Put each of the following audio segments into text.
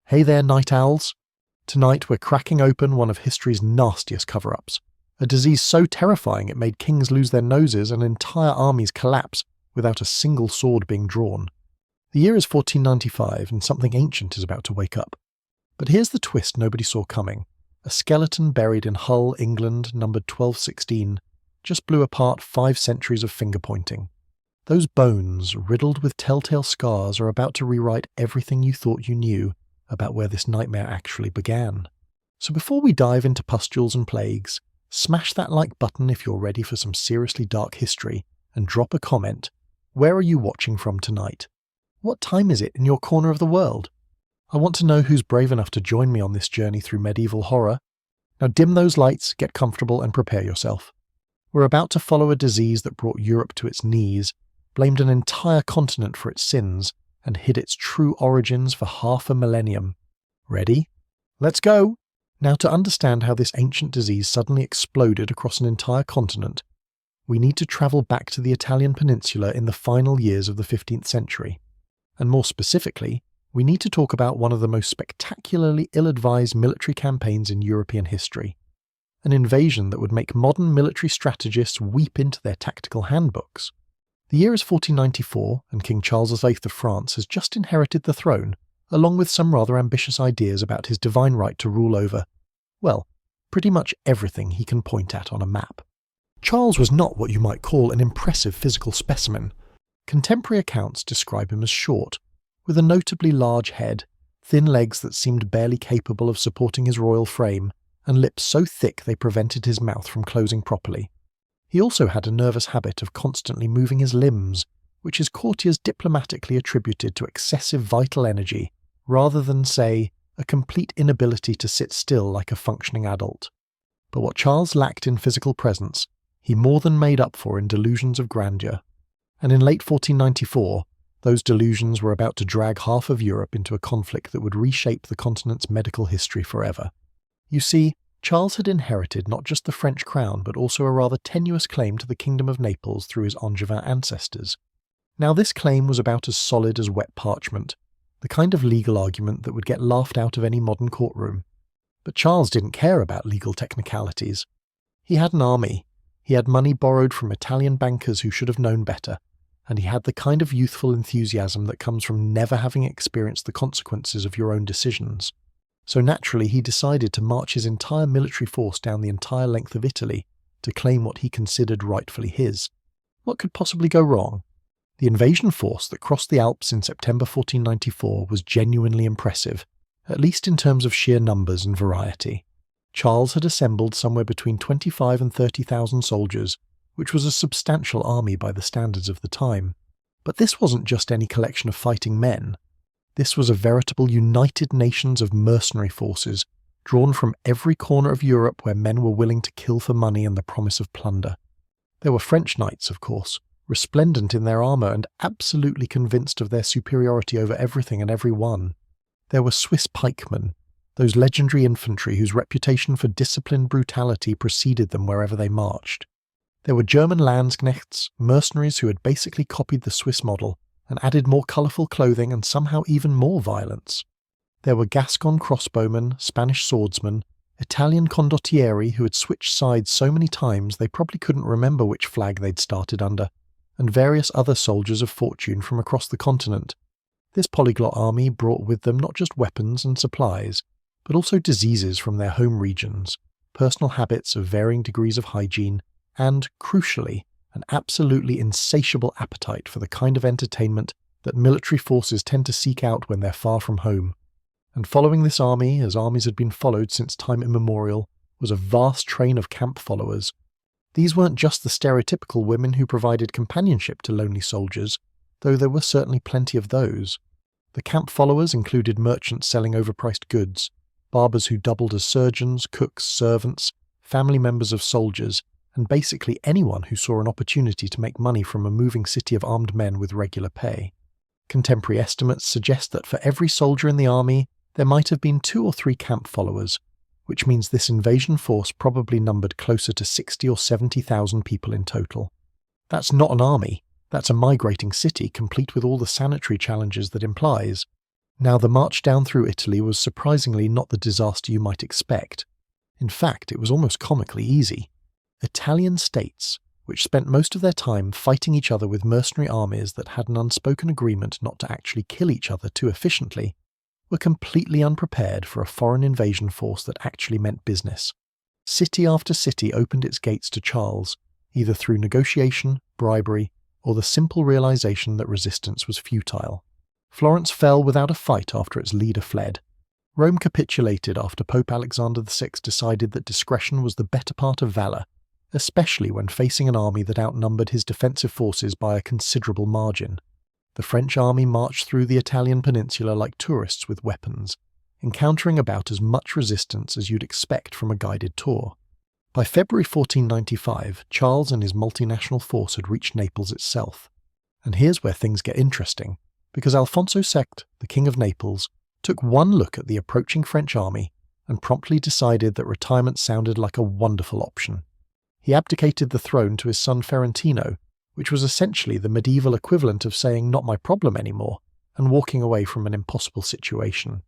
Hey there, night owls. Tonight we're cracking open one of history's nastiest cover-ups. A disease so terrifying it made kings lose their noses and entire armies collapse without a single sword being drawn. The year is 1495 and something ancient is about to wake up. But here's the twist nobody saw coming. A skeleton buried in Hull, England, numbered 1216, just blew apart 5 centuries of finger-pointing. Those bones, riddled with telltale scars, are about to rewrite everything you thought you knew about where this nightmare actually began. So before we dive into pustules and plagues, smash that like button if you're ready for some seriously dark history, and drop a comment. Where are you watching from tonight? What time is it in your corner of the world? I want to know who's brave enough to join me on this journey through medieval horror. Now dim those lights, get comfortable and prepare yourself. We're about to follow a disease that brought Europe to its knees, blamed an entire continent for its sins, and hid its true origins for half a millennium. Ready? Let's go! Now, to understand how this ancient disease suddenly exploded across an entire continent, we need to travel back to the Italian peninsula in the final years of the 15th century. And more specifically, we need to talk about one of the most spectacularly ill-advised military campaigns in European history. An invasion that would make modern military strategists weep into their tactical handbooks. The year is 1494, and King Charles VIII of France has just inherited the throne, along with some rather ambitious ideas about his divine right to rule over, well, pretty much everything he can point at on a map. Charles was not what you might call an impressive physical specimen. Contemporary accounts describe him as short, with a notably large head, thin legs that seemed barely capable of supporting his royal frame, and lips so thick they prevented his mouth from closing properly. He also had a nervous habit of constantly moving his limbs, which his courtiers diplomatically attributed to excessive vital energy, rather than, say, a complete inability to sit still like a functioning adult. But what Charles lacked in physical presence, he more than made up for in delusions of grandeur. And in late 1494, those delusions were about to drag half of Europe into a conflict that would reshape the continent's medical history forever. You see, Charles had inherited not just the French crown but also a rather tenuous claim to the Kingdom of Naples through his Angevin ancestors. Now this claim was about as solid as wet parchment, the kind of legal argument that would get laughed out of any modern courtroom. But Charles didn't care about legal technicalities. He had an army, he had money borrowed from Italian bankers who should have known better, and he had the kind of youthful enthusiasm that comes from never having experienced the consequences of your own decisions. So naturally he decided to march his entire military force down the entire length of Italy to claim what he considered rightfully his. What could possibly go wrong? The invasion force that crossed the Alps in September 1494 was genuinely impressive, at least in terms of sheer numbers and variety. Charles had assembled somewhere between 25 and 30,000 soldiers, which was a substantial army by the standards of the time. But this wasn't just any collection of fighting men. This was a veritable United Nations of mercenary forces, drawn from every corner of Europe where men were willing to kill for money and the promise of plunder. There were French knights, of course, resplendent in their armour and absolutely convinced of their superiority over everything and everyone. There were Swiss pikemen, those legendary infantry whose reputation for disciplined brutality preceded them wherever they marched. There were German Landsknechts, mercenaries who had basically copied the Swiss model and added more colourful clothing and somehow even more violence. There were Gascon crossbowmen, Spanish swordsmen, Italian condottieri who had switched sides so many times they probably couldn't remember which flag they'd started under, and various other soldiers of fortune from across the continent. This polyglot army brought with them not just weapons and supplies, but also diseases from their home regions, personal habits of varying degrees of hygiene, and, crucially, an absolutely insatiable appetite for the kind of entertainment that military forces tend to seek out when they're far from home. And following this army, as armies had been followed since time immemorial, was a vast train of camp followers. These weren't just the stereotypical women who provided companionship to lonely soldiers, though there were certainly plenty of those. The camp followers included merchants selling overpriced goods, barbers who doubled as surgeons, cooks, servants, family members of soldiers, and basically anyone who saw an opportunity to make money from a moving city of armed men with regular pay. Contemporary estimates suggest that for every soldier in the army, there might have been 2 or 3 camp followers, which means this invasion force probably numbered closer to 60 or 70,000 people in total. That's not an army, that's a migrating city complete with all the sanitary challenges that implies. Now, the march down through Italy was surprisingly not the disaster you might expect. In fact, it was almost comically easy. Italian states, which spent most of their time fighting each other with mercenary armies that had an unspoken agreement not to actually kill each other too efficiently, were completely unprepared for a foreign invasion force that actually meant business. City after city opened its gates to Charles, either through negotiation, bribery, or the simple realization that resistance was futile. Florence fell without a fight after its leader fled. Rome capitulated after Pope Alexander VI decided that discretion was the better part of valor, especially when facing an army that outnumbered his defensive forces by a considerable margin. The French army marched through the Italian peninsula like tourists with weapons, encountering about as much resistance as you'd expect from a guided tour. By February 1495, Charles and his multinational force had reached Naples itself. And here's where things get interesting, because Alfonso VI, the King of Naples, took one look at the approaching French army and promptly decided that retirement sounded like a wonderful option. He abdicated the throne to his son Ferentino, which was essentially the medieval equivalent of saying "not my problem anymore" and walking away from an impossible situation.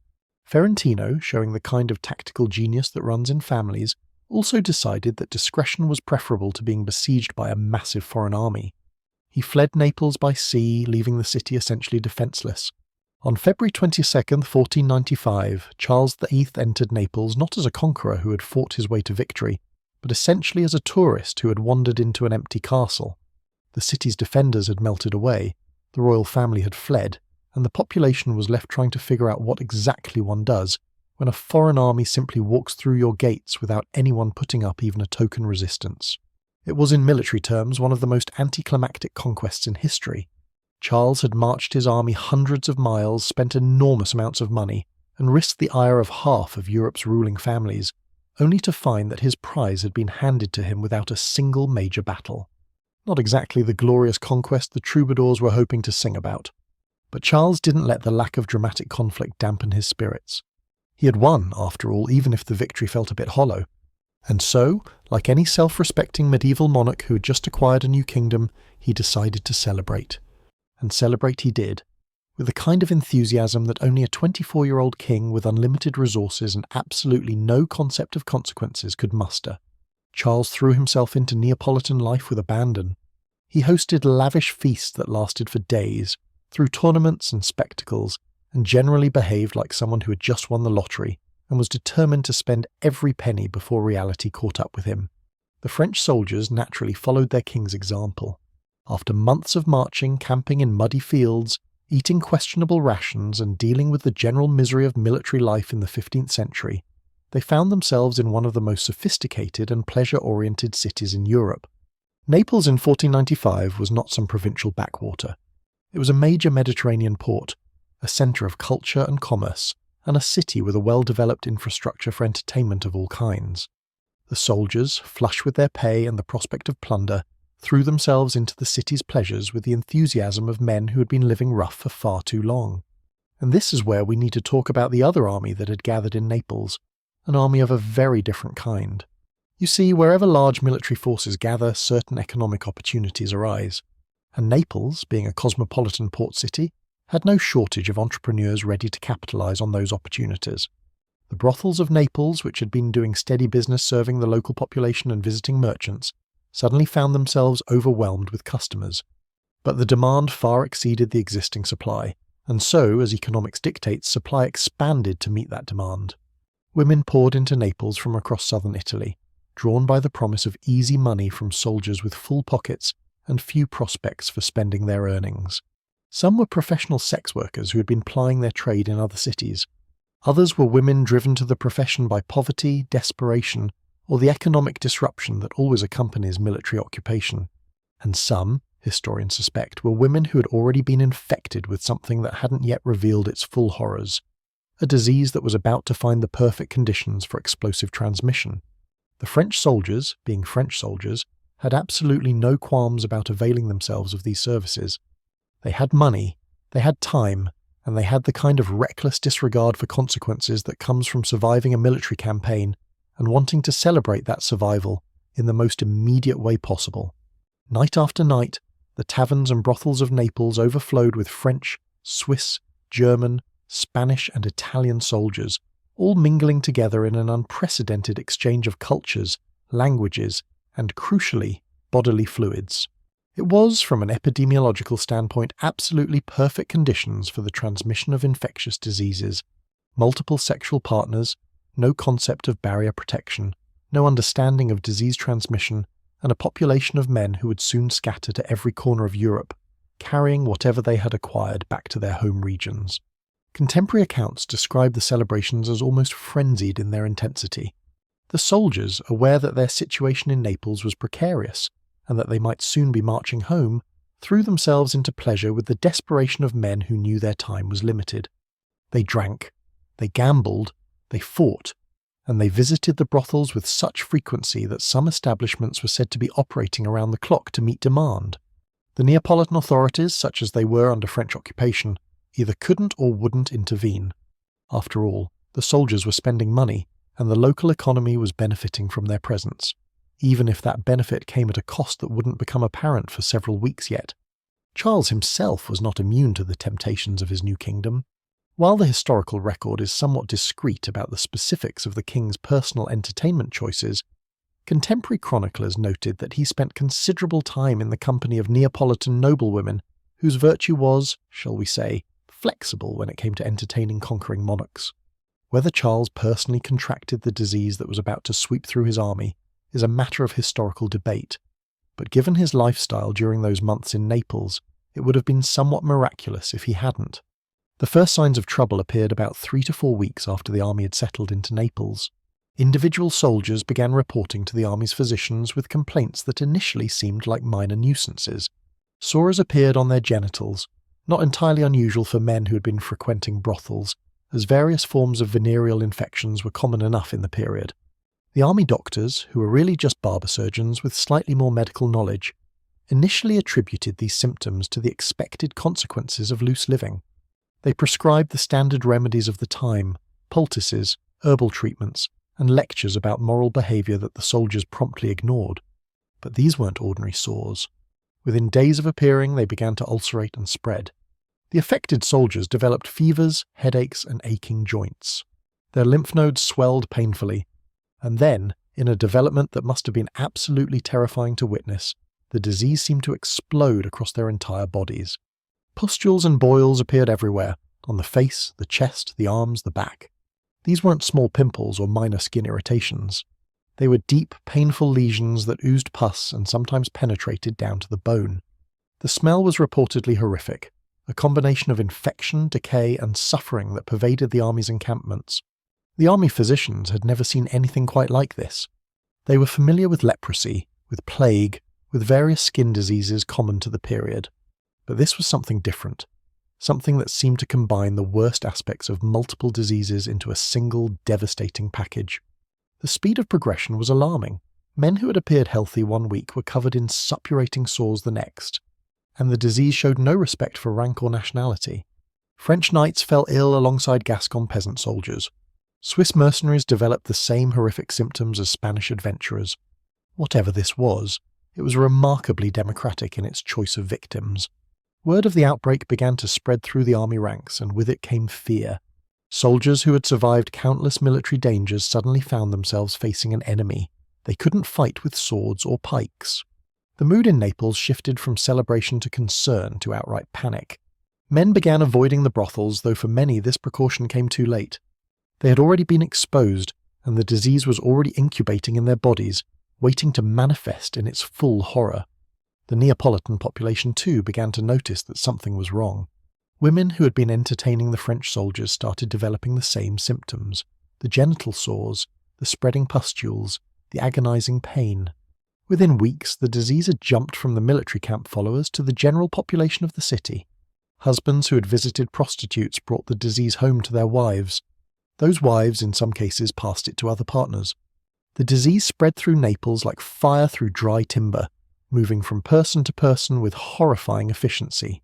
Ferentino, showing the kind of tactical genius that runs in families, also decided that discretion was preferable to being besieged by a massive foreign army. He fled Naples by sea, leaving the city essentially defenseless. On February 22, 1495, Charles VIII entered Naples not as a conqueror who had fought his way to victory, but essentially as a tourist who had wandered into an empty castle. The city's defenders had melted away, the royal family had fled, and the population was left trying to figure out what exactly one does when a foreign army simply walks through your gates without anyone putting up even a token resistance. It was in military terms one of the most anticlimactic conquests in history. Charles had marched his army hundreds of miles, spent enormous amounts of money, and risked the ire of half of Europe's ruling families, only to find that his prize had been handed to him without a single major battle. Not exactly the glorious conquest the troubadours were hoping to sing about. But Charles didn't let the lack of dramatic conflict dampen his spirits. He had won, after all, even if the victory felt a bit hollow. And so, like any self-respecting medieval monarch who had just acquired a new kingdom, he decided to celebrate. And celebrate he did, with the kind of enthusiasm that only a 24-year-old king with unlimited resources and absolutely no concept of consequences could muster. Charles threw himself into Neapolitan life with abandon. He hosted lavish feasts that lasted for days, threw tournaments and spectacles, and generally behaved like someone who had just won the lottery and was determined to spend every penny before reality caught up with him. The French soldiers naturally followed their king's example. After months of marching, camping in muddy fields, eating questionable rations, and dealing with the general misery of military life in the 15th century, they found themselves in one of the most sophisticated and pleasure-oriented cities in Europe. Naples in 1495 was not some provincial backwater. It was a major Mediterranean port, a centre of culture and commerce, and a city with a well-developed infrastructure for entertainment of all kinds. The soldiers, flush with their pay and the prospect of plunder, threw themselves into the city's pleasures with the enthusiasm of men who had been living rough for far too long. And this is where we need to talk about the other army that had gathered in Naples, an army of a very different kind. You see, wherever large military forces gather, certain economic opportunities arise. And Naples, being a cosmopolitan port city, had no shortage of entrepreneurs ready to capitalize on those opportunities. The brothels of Naples, which had been doing steady business serving the local population and visiting merchants, suddenly found themselves overwhelmed with customers. But the demand far exceeded the existing supply, and so, as economics dictates, supply expanded to meet that demand. Women poured into Naples from across southern Italy, drawn by the promise of easy money from soldiers with full pockets and few prospects for spending their earnings. Some were professional sex workers who had been plying their trade in other cities. Others were women driven to the profession by poverty, desperation, or the economic disruption that always accompanies military occupation. And some, historians suspect, were women who had already been infected with something that hadn't yet revealed its full horrors, a disease that was about to find the perfect conditions for explosive transmission. The French soldiers, being French soldiers, had absolutely no qualms about availing themselves of these services. They had money, they had time, and they had the kind of reckless disregard for consequences that comes from surviving a military campaign and wanting to celebrate that survival in the most immediate way possible. Night after night, the taverns and brothels of Naples overflowed with French, Swiss, German, Spanish and Italian soldiers, all mingling together in an unprecedented exchange of cultures, languages, and, crucially, bodily fluids. It was, from an epidemiological standpoint, absolutely perfect conditions for the transmission of infectious diseases. Multiple sexual partners, no concept of barrier protection, no understanding of disease transmission, and a population of men who would soon scatter to every corner of Europe, carrying whatever they had acquired back to their home regions. Contemporary accounts describe the celebrations as almost frenzied in their intensity. The soldiers, aware that their situation in Naples was precarious, and that they might soon be marching home, threw themselves into pleasure with the desperation of men who knew their time was limited. They drank, they gambled, they fought, and they visited the brothels with such frequency that some establishments were said to be operating around the clock to meet demand. The Neapolitan authorities, such as they were under French occupation, either couldn't or wouldn't intervene. After all, the soldiers were spending money, and the local economy was benefiting from their presence, even if that benefit came at a cost that wouldn't become apparent for several weeks yet. Charles himself was not immune to the temptations of his new kingdom. While the historical record is somewhat discreet about the specifics of the king's personal entertainment choices, contemporary chroniclers noted that he spent considerable time in the company of Neapolitan noblewomen whose virtue was, shall we say, flexible when it came to entertaining conquering monarchs. Whether Charles personally contracted the disease that was about to sweep through his army is a matter of historical debate, but given his lifestyle during those months in Naples, it would have been somewhat miraculous if he hadn't. The first signs of trouble appeared about 3 to 4 weeks after the army had settled into Naples. Individual soldiers began reporting to the army's physicians with complaints that initially seemed like minor nuisances. Sores appeared on their genitals, not entirely unusual for men who had been frequenting brothels, as various forms of venereal infections were common enough in the period. The army doctors, who were really just barber surgeons with slightly more medical knowledge, initially attributed these symptoms to the expected consequences of loose living. They prescribed the standard remedies of the time, poultices, herbal treatments, and lectures about moral behaviour that the soldiers promptly ignored. But these weren't ordinary sores. Within days of appearing, they began to ulcerate and spread. The affected soldiers developed fevers, headaches, and aching joints. Their lymph nodes swelled painfully, and then, in a development that must have been absolutely terrifying to witness, the disease seemed to explode across their entire bodies. Pustules and boils appeared everywhere, on the face, the chest, the arms, the back. These weren't small pimples or minor skin irritations. They were deep, painful lesions that oozed pus and sometimes penetrated down to the bone. The smell was reportedly horrific, a combination of infection, decay, and suffering that pervaded the army's encampments. The army physicians had never seen anything quite like this. They were familiar with leprosy, with plague, with various skin diseases common to the period. But this was something different, something that seemed to combine the worst aspects of multiple diseases into a single, devastating package. The speed of progression was alarming. Men who had appeared healthy one week were covered in suppurating sores the next, and the disease showed no respect for rank or nationality. French knights fell ill alongside Gascon peasant soldiers. Swiss mercenaries developed the same horrific symptoms as Spanish adventurers. Whatever this was, it was remarkably democratic in its choice of victims. Word of the outbreak began to spread through the army ranks, and with it came fear. Soldiers who had survived countless military dangers suddenly found themselves facing an enemy. They couldn't fight with swords or pikes. The mood in Naples shifted from celebration to concern to outright panic. Men began avoiding the brothels, though for many this precaution came too late. They had already been exposed, and the disease was already incubating in their bodies, waiting to manifest in its full horror. The Neapolitan population too began to notice that something was wrong. Women who had been entertaining the French soldiers started developing the same symptoms: the genital sores, the spreading pustules, the agonizing pain. Within weeks, the disease had jumped from the military camp followers to the general population of the city. Husbands who had visited prostitutes brought the disease home to their wives. Those wives, in some cases, passed it to other partners. The disease spread through Naples like fire through dry timber, moving from person to person with horrifying efficiency.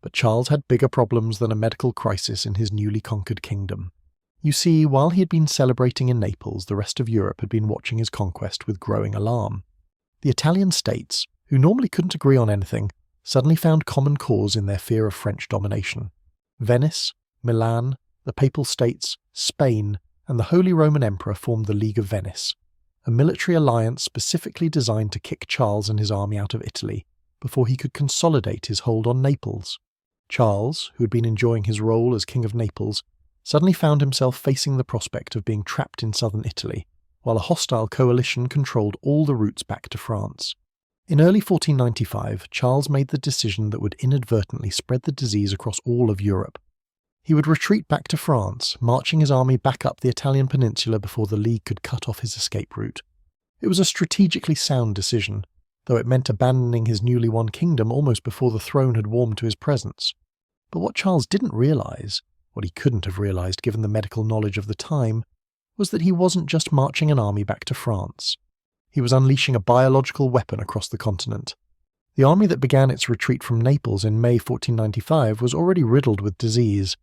But Charles had bigger problems than a medical crisis in his newly conquered kingdom. You see, while he had been celebrating in Naples, the rest of Europe had been watching his conquest with growing alarm. The Italian states, who normally couldn't agree on anything, suddenly found common cause in their fear of French domination. Venice, Milan, the Papal States, Spain, and the Holy Roman Emperor formed the League of Venice, a military alliance specifically designed to kick Charles and his army out of Italy before he could consolidate his hold on Naples. Charles, who had been enjoying his role as King of Naples, suddenly found himself facing the prospect of being trapped in southern Italy, while a hostile coalition controlled all the routes back to France. In early 1495, Charles made the decision that would inadvertently spread the disease across all of Europe. He would retreat back to France, marching his army back up the Italian peninsula before the League could cut off his escape route. It was a strategically sound decision, though it meant abandoning his newly won kingdom almost before the throne had warmed to his presence. But what Charles didn't realise, what he couldn't have realised given the medical knowledge of the time, was that he wasn't just marching an army back to France. He was unleashing a biological weapon across the continent. The army that began its retreat from Naples in May 1495 was already riddled with disease.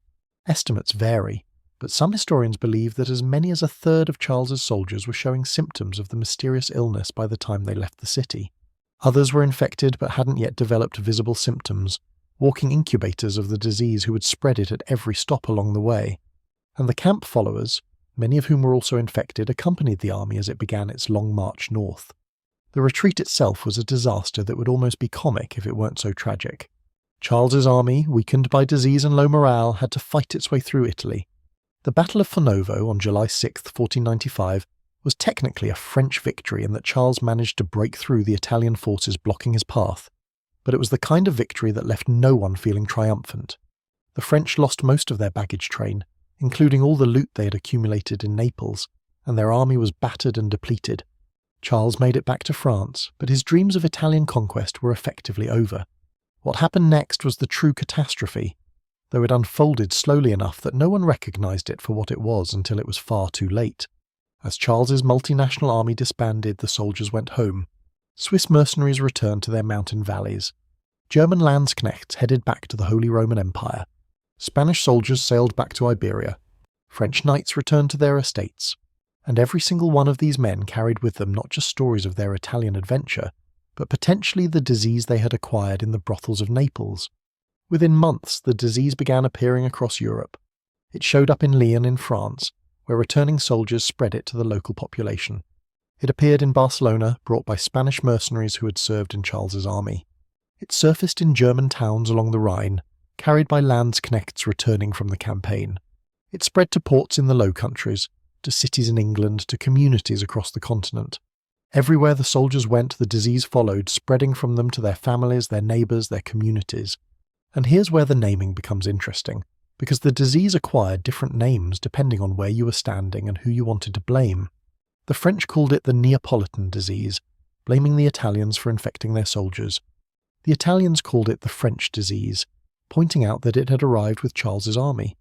Estimates vary, but some historians believe that as many as a third of Charles's soldiers were showing symptoms of the mysterious illness by the time they left the city. Others were infected but hadn't yet developed visible symptoms, walking incubators of the disease who would spread it at every stop along the way. And the camp followers, many of whom were also infected, accompanied the army as it began its long march north. The retreat itself was a disaster that would almost be comic if it weren't so tragic. Charles's army, weakened by disease and low morale, had to fight its way through Italy. The Battle of Fornovo on July 6, 1495, was technically a French victory in that Charles managed to break through the Italian forces blocking his path, but it was the kind of victory that left no one feeling triumphant. The French lost most of their baggage train, including all the loot they had accumulated in Naples, and their army was battered and depleted. Charles made it back to France, but his dreams of Italian conquest were effectively over. What happened next was the true catastrophe, though it unfolded slowly enough that no one recognised it for what it was until it was far too late. As Charles's multinational army disbanded, the soldiers went home. Swiss mercenaries returned to their mountain valleys. German landsknechts headed back to the Holy Roman Empire. Spanish soldiers sailed back to Iberia. French knights returned to their estates. And every single one of these men carried with them not just stories of their Italian adventure, but potentially the disease they had acquired in the brothels of Naples. Within months, the disease began appearing across Europe. It showed up in Lyon in France, where returning soldiers spread it to the local population. It appeared in Barcelona, brought by Spanish mercenaries who had served in Charles's army. It surfaced in German towns along the Rhine, carried by landsknechts returning from the campaign. It spread to ports in the Low Countries, to cities in England, to communities across the continent. Everywhere the soldiers went, the disease followed, spreading from them to their families, their neighbours, their communities. And here's where the naming becomes interesting, because the disease acquired different names depending on where you were standing and who you wanted to blame. The French called it the Neapolitan disease, blaming the Italians for infecting their soldiers. The Italians called it the French disease, pointing out that it had arrived with Charles's army.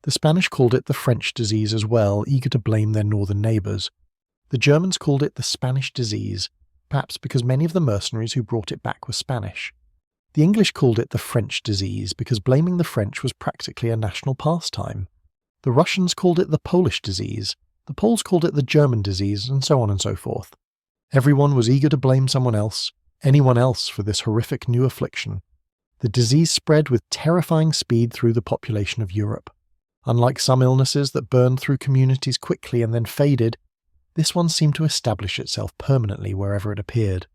The Spanish called it the French disease as well, eager to blame their northern neighbours. The Germans called it the Spanish disease, perhaps because many of the mercenaries who brought it back were Spanish. The English called it the French disease because blaming the French was practically a national pastime. The Russians called it the Polish disease, the Poles called it the German disease, and so on and so forth. Everyone was eager to blame someone else, anyone else, for this horrific new affliction. The disease spread with terrifying speed through the population of Europe. Unlike some illnesses that burned through communities quickly and then faded, this one seemed to establish itself permanently wherever it appeared.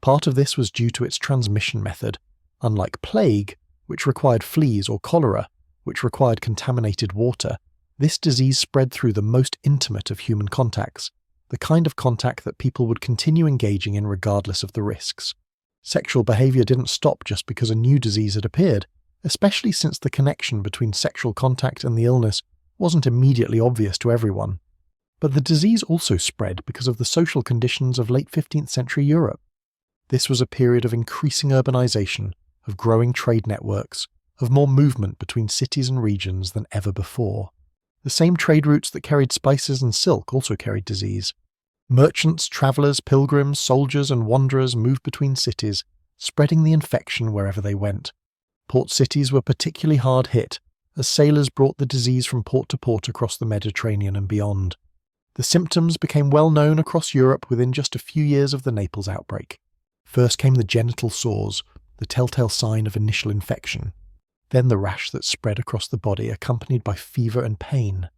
Part of this was due to its transmission method. Unlike plague, which required fleas, or cholera, which required contaminated water, this disease spread through the most intimate of human contacts, the kind of contact that people would continue engaging in regardless of the risks. Sexual behaviour didn't stop just because a new disease had appeared, especially since the connection between sexual contact and the illness wasn't immediately obvious to everyone. But the disease also spread because of the social conditions of late 15th century Europe. This was a period of increasing urbanisation, of growing trade networks, of more movement between cities and regions than ever before. The same trade routes that carried spices and silk also carried disease. Merchants, travellers, pilgrims, soldiers and wanderers moved between cities, spreading the infection wherever they went. Port cities were particularly hard hit, as sailors brought the disease from port to port across the Mediterranean and beyond. The symptoms became well known across Europe within just a few years of the Naples outbreak. First came the genital sores, the telltale sign of initial infection. then the rash that spread across the body accompanied by fever and pain,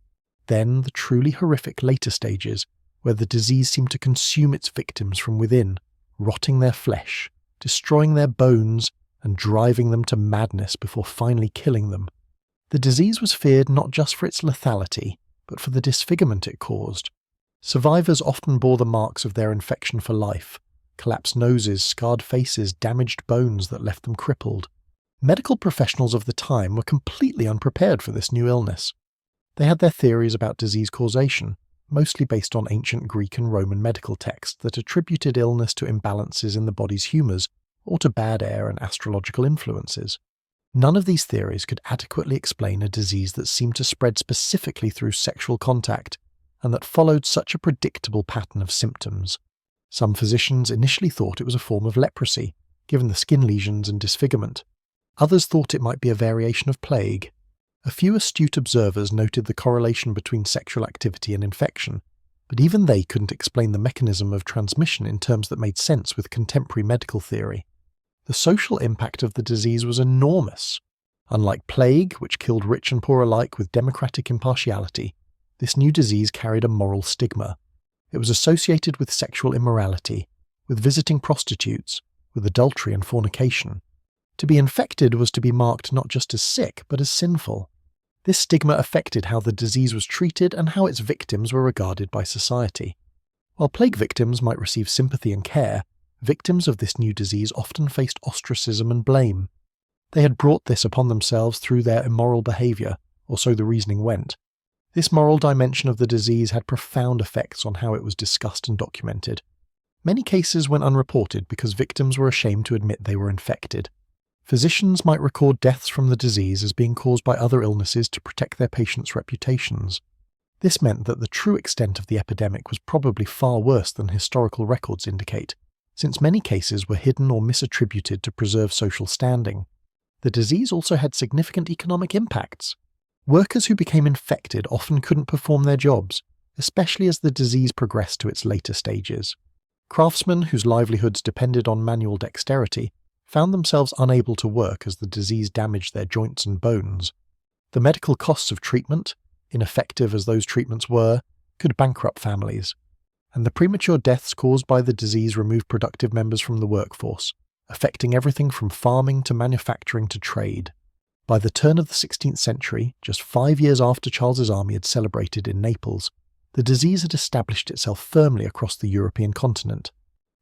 then the truly horrific later stages where the disease seemed to consume its victims from within, rotting their flesh, destroying their bones, and driving them to madness before finally killing them. The disease was feared not just for its lethality, but for the disfigurement it caused. Survivors often bore the marks of their infection for life: collapsed noses, scarred faces, damaged bones that left them crippled. Medical professionals of the time were completely unprepared for this new illness. They had their theories about disease causation, mostly based on ancient Greek and Roman medical texts that attributed illness to imbalances in the body's humours or to bad air and astrological influences. None of these theories could adequately explain a disease that seemed to spread specifically through sexual contact and that followed such a predictable pattern of symptoms. Some physicians initially thought it was a form of leprosy, given the skin lesions and disfigurement. Others thought it might be a variation of plague. A few astute observers noted the correlation between sexual activity and infection, but even they couldn't explain the mechanism of transmission in terms that made sense with contemporary medical theory. The social impact of the disease was enormous. Unlike plague, which killed rich and poor alike with democratic impartiality, this new disease carried a moral stigma. It was associated with sexual immorality, with visiting prostitutes, with adultery and fornication. To be infected was to be marked not just as sick, but as sinful. This stigma affected how the disease was treated and how its victims were regarded by society. While plague victims might receive sympathy and care, victims of this new disease often faced ostracism and blame. They had brought this upon themselves through their immoral behaviour, or so the reasoning went. This moral dimension of the disease had profound effects on how it was discussed and documented. Many cases went unreported because victims were ashamed to admit they were infected. Physicians might record deaths from the disease as being caused by other illnesses to protect their patients' reputations. This meant that the true extent of the epidemic was probably far worse than historical records indicate, since many cases were hidden or misattributed to preserve social standing. The disease also had significant economic impacts. Workers who became infected often couldn't perform their jobs, especially as the disease progressed to its later stages. Craftsmen whose livelihoods depended on manual dexterity found themselves unable to work as the disease damaged their joints and bones. The medical costs of treatment, ineffective as those treatments were, could bankrupt families, and the premature deaths caused by the disease removed productive members from the workforce, affecting everything from farming to manufacturing to trade. By the turn of the 16th century, just 5 years after Charles's army had celebrated in Naples, the disease had established itself firmly across the European continent.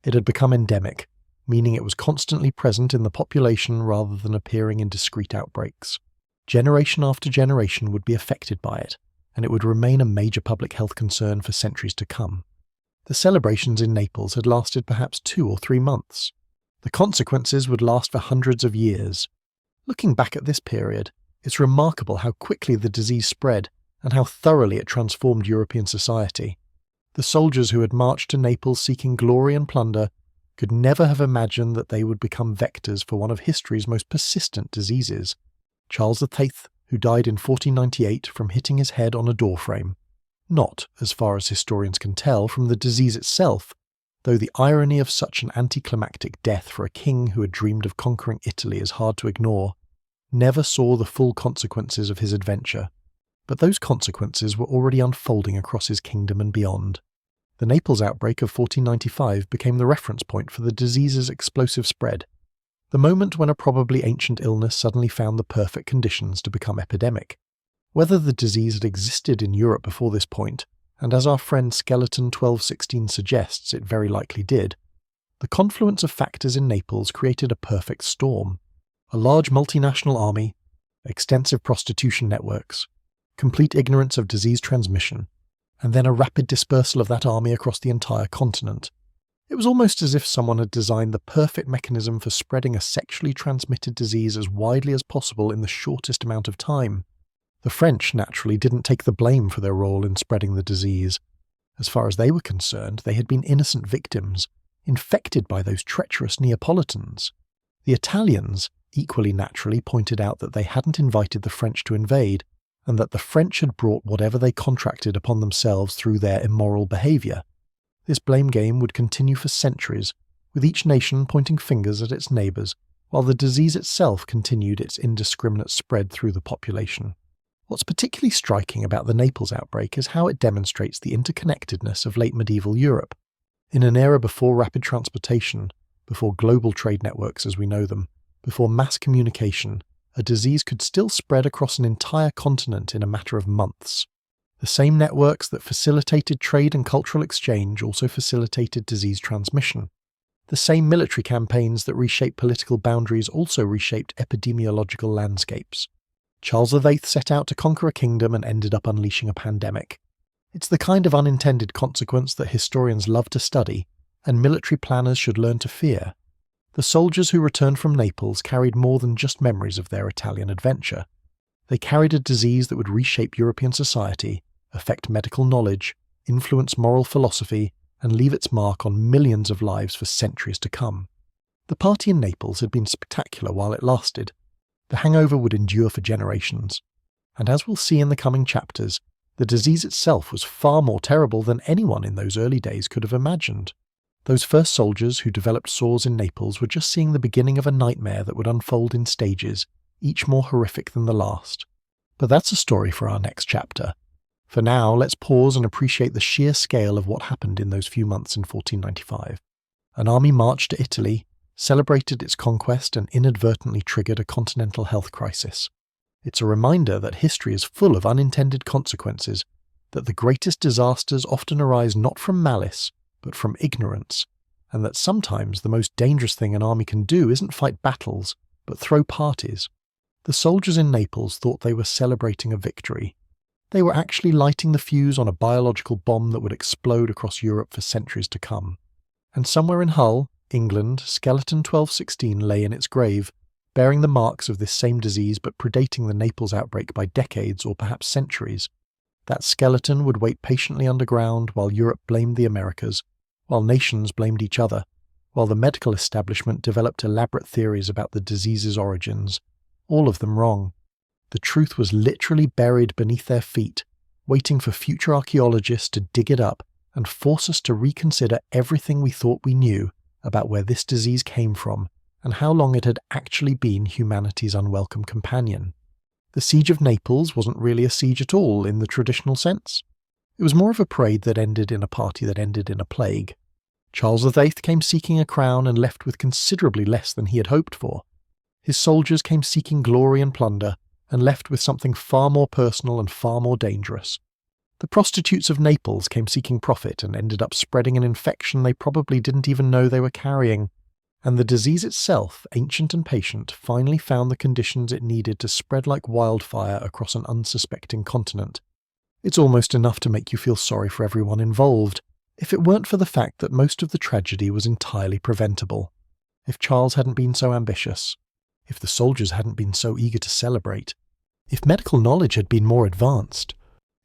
It had become endemic, meaning it was constantly present in the population rather than appearing in discrete outbreaks. Generation after generation would be affected by it, and it would remain a major public health concern for centuries to come. The celebrations in Naples had lasted perhaps 2 or 3 months. The consequences would last for hundreds of years. Looking back at this period, it's remarkable how quickly the disease spread and how thoroughly it transformed European society. The soldiers who had marched to Naples seeking glory and plunder could never have imagined that they would become vectors for one of history's most persistent diseases. Charles VIII, who died in 1498 from hitting his head on a doorframe. Not, as far as historians can tell, from the disease itself, though the irony of such an anticlimactic death for a king who had dreamed of conquering Italy is hard to ignore, never saw the full consequences of his adventure. But those consequences were already unfolding across his kingdom and beyond. The Naples outbreak of 1495 became the reference point for the disease's explosive spread, the moment when a probably ancient illness suddenly found the perfect conditions to become epidemic. Whether the disease had existed in Europe before this point, and as our friend Skeleton 1216 suggests it very likely did, the confluence of factors in Naples created a perfect storm. A large multinational army, extensive prostitution networks, complete ignorance of disease transmission, and then a rapid dispersal of that army across the entire continent. It was almost as if someone had designed the perfect mechanism for spreading a sexually transmitted disease as widely as possible in the shortest amount of time. The French, naturally, didn't take the blame for their role in spreading the disease. As far as they were concerned, they had been innocent victims, infected by those treacherous Neapolitans. The Italians, equally naturally, pointed out that they hadn't invited the French to invade, and that the French had brought whatever they contracted upon themselves through their immoral behaviour. This blame game would continue for centuries, with each nation pointing fingers at its neighbours while the disease itself continued its indiscriminate spread through the population. What's particularly striking about the Naples outbreak is how it demonstrates the interconnectedness of late medieval Europe. In an era before rapid transportation, before global trade networks as we know them, before mass communication, a disease could still spread across an entire continent in a matter of months. The same networks that facilitated trade and cultural exchange also facilitated disease transmission. The same military campaigns that reshaped political boundaries also reshaped epidemiological landscapes. Charles VIII set out to conquer a kingdom and ended up unleashing a pandemic. It's the kind of unintended consequence that historians love to study, and military planners should learn to fear. The soldiers who returned from Naples carried more than just memories of their Italian adventure. They carried a disease that would reshape European society, affect medical knowledge, influence moral philosophy, and leave its mark on millions of lives for centuries to come. The party in Naples had been spectacular while it lasted. The hangover would endure for generations. And as we'll see in the coming chapters, the disease itself was far more terrible than anyone in those early days could have imagined. Those first soldiers who developed sores in Naples were just seeing the beginning of a nightmare that would unfold in stages, each more horrific than the last. But that's a story for our next chapter. For now, let's pause and appreciate the sheer scale of what happened in those few months in 1495. An army marched to Italy, celebrated its conquest, and inadvertently triggered a continental health crisis. It's a reminder that history is full of unintended consequences, that the greatest disasters often arise not from malice, but from ignorance, and that sometimes the most dangerous thing an army can do isn't fight battles, but throw parties. The soldiers in Naples thought they were celebrating a victory. They were actually lighting the fuse on a biological bomb that would explode across Europe for centuries to come. And somewhere in Hull, England, skeleton 1216 lay in its grave, bearing the marks of this same disease but predating the Naples outbreak by decades or perhaps centuries. That skeleton would wait patiently underground while Europe blamed the Americas, while nations blamed each other, while the medical establishment developed elaborate theories about the disease's origins, all of them wrong. The truth was literally buried beneath their feet, waiting for future archaeologists to dig it up and force us to reconsider everything we thought we knew about where this disease came from and how long it had actually been humanity's unwelcome companion. The siege of Naples wasn't really a siege at all in the traditional sense. It was more of a parade that ended in a party that ended in a plague. Charles VIII came seeking a crown and left with considerably less than he had hoped for. His soldiers came seeking glory and plunder and left with something far more personal and far more dangerous. The prostitutes of Naples came seeking profit and ended up spreading an infection they probably didn't even know they were carrying. And the disease itself, ancient and patient, finally found the conditions it needed to spread like wildfire across an unsuspecting continent. It's almost enough to make you feel sorry for everyone involved, if it weren't for the fact that most of the tragedy was entirely preventable. If Charles hadn't been so ambitious, if the soldiers hadn't been so eager to celebrate, if medical knowledge had been more advanced,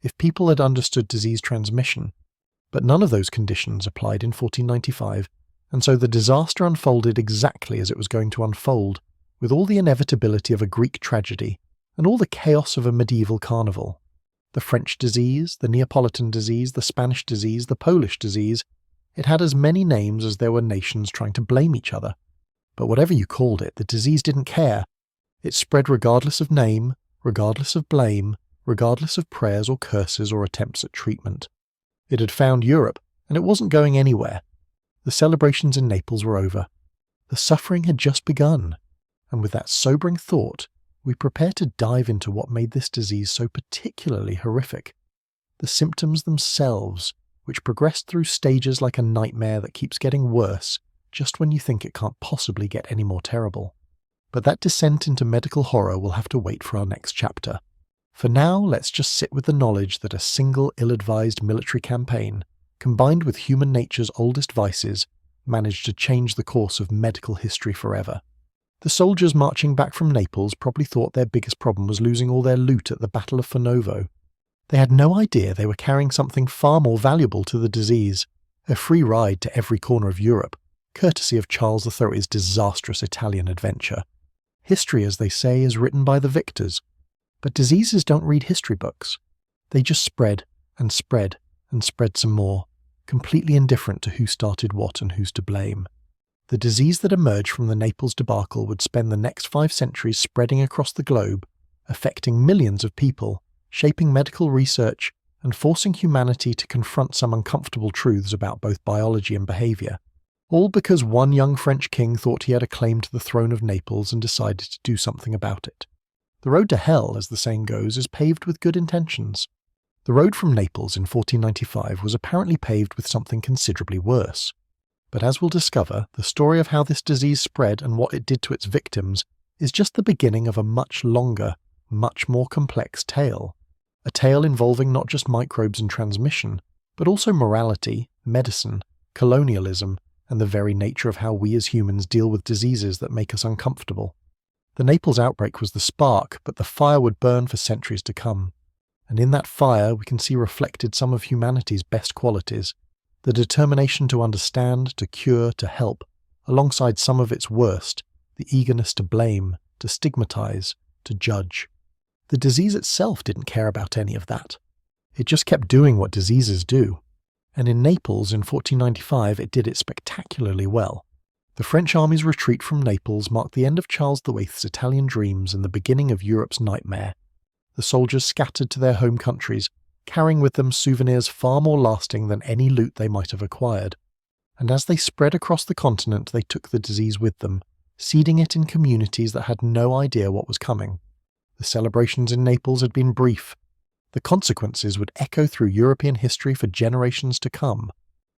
if people had understood disease transmission. But none of those conditions applied in 1495, and so the disaster unfolded exactly as it was going to unfold, with all the inevitability of a Greek tragedy and all the chaos of a medieval carnival. The French disease, the Neapolitan disease, the Spanish disease, the Polish disease, it had as many names as there were nations trying to blame each other. But whatever you called it, the disease didn't care. It spread regardless of name, regardless of blame, regardless of prayers or curses or attempts at treatment. It had found Europe, and it wasn't going anywhere. The celebrations in Naples were over. The suffering had just begun, and with that sobering thought, we prepare to dive into what made this disease so particularly horrific. The symptoms themselves, which progressed through stages like a nightmare that keeps getting worse just when you think it can't possibly get any more terrible. But that descent into medical horror will have to wait for our next chapter. For now, let's just sit with the knowledge that a single ill-advised military campaign, combined with human nature's oldest vices, managed to change the course of medical history forever. The soldiers marching back from Naples probably thought their biggest problem was losing all their loot at the Battle of Fornovo. They had no idea they were carrying something far more valuable to the disease, a free ride to every corner of Europe, courtesy of Charles III's disastrous Italian adventure. History, as they say, is written by the victors. But diseases don't read history books. They just spread and spread and spread some more, completely indifferent to who started what and who's to blame. The disease that emerged from the Naples debacle would spend the next 5 centuries spreading across the globe, affecting millions of people, shaping medical research, and forcing humanity to confront some uncomfortable truths about both biology and behaviour. All because one young French king thought he had a claim to the throne of Naples and decided to do something about it. The road to hell, as the saying goes, is paved with good intentions. The road from Naples in 1495 was apparently paved with something considerably worse. But as we'll discover, the story of how this disease spread and what it did to its victims is just the beginning of a much longer, much more complex tale. A tale involving not just microbes and transmission, but also morality, medicine, colonialism, and the very nature of how we as humans deal with diseases that make us uncomfortable. The Naples outbreak was the spark, but the fire would burn for centuries to come. And in that fire we can see reflected some of humanity's best qualities, the determination to understand, to cure, to help, alongside some of its worst, the eagerness to blame, to stigmatize, to judge. The disease itself didn't care about any of that. It just kept doing what diseases do. And in Naples in 1495 it did it spectacularly well. The French army's retreat from Naples marked the end of Charles VIII's Italian dreams and the beginning of Europe's nightmare. The soldiers scattered to their home countries, carrying with them souvenirs far more lasting than any loot they might have acquired. And as they spread across the continent, they took the disease with them, seeding it in communities that had no idea what was coming. The celebrations in Naples had been brief. The consequences would echo through European history for generations to come.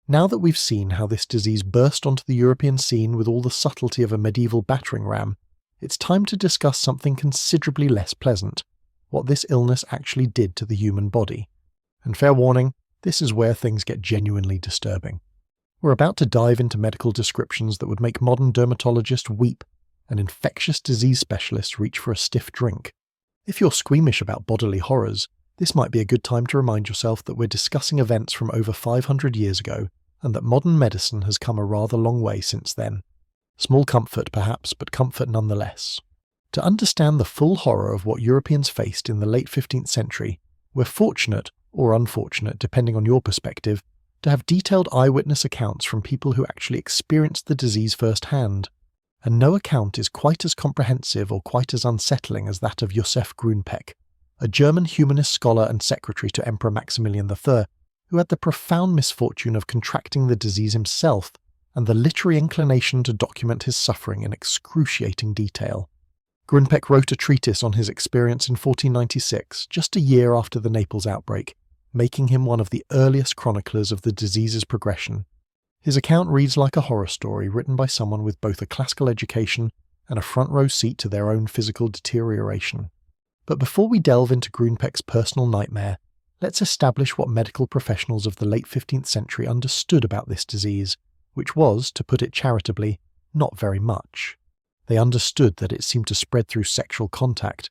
Now that we've seen how this disease burst onto the European scene with all the subtlety of a medieval battering ram, it's time to discuss something considerably less pleasant, what this illness actually did to the human body. And fair warning, this is where things get genuinely disturbing. We're about to dive into medical descriptions that would make modern dermatologists weep and infectious disease specialists reach for a stiff drink. If you're squeamish about bodily horrors, this might be a good time to remind yourself that we're discussing events from over 500 years ago, and that modern medicine has come a rather long way since then. Small comfort perhaps, but comfort nonetheless. To understand the full horror of what Europeans faced in the late 15th century, we're fortunate, or unfortunate depending on your perspective, to have detailed eyewitness accounts from people who actually experienced the disease firsthand. And no account is quite as comprehensive or quite as unsettling as that of Josef Grünpeck, a German humanist scholar and secretary to Emperor Maximilian III, who had the profound misfortune of contracting the disease himself and the literary inclination to document his suffering in excruciating detail. Grünpeck wrote a treatise on his experience in 1496, just a year after the Naples outbreak, making him one of the earliest chroniclers of the disease's progression. His account reads like a horror story written by someone with both a classical education and a front-row seat to their own physical deterioration. But before we delve into Grünpeck's personal nightmare, let's establish what medical professionals of the late 15th century understood about this disease, which was, to put it charitably, not very much. They understood that it seemed to spread through sexual contact,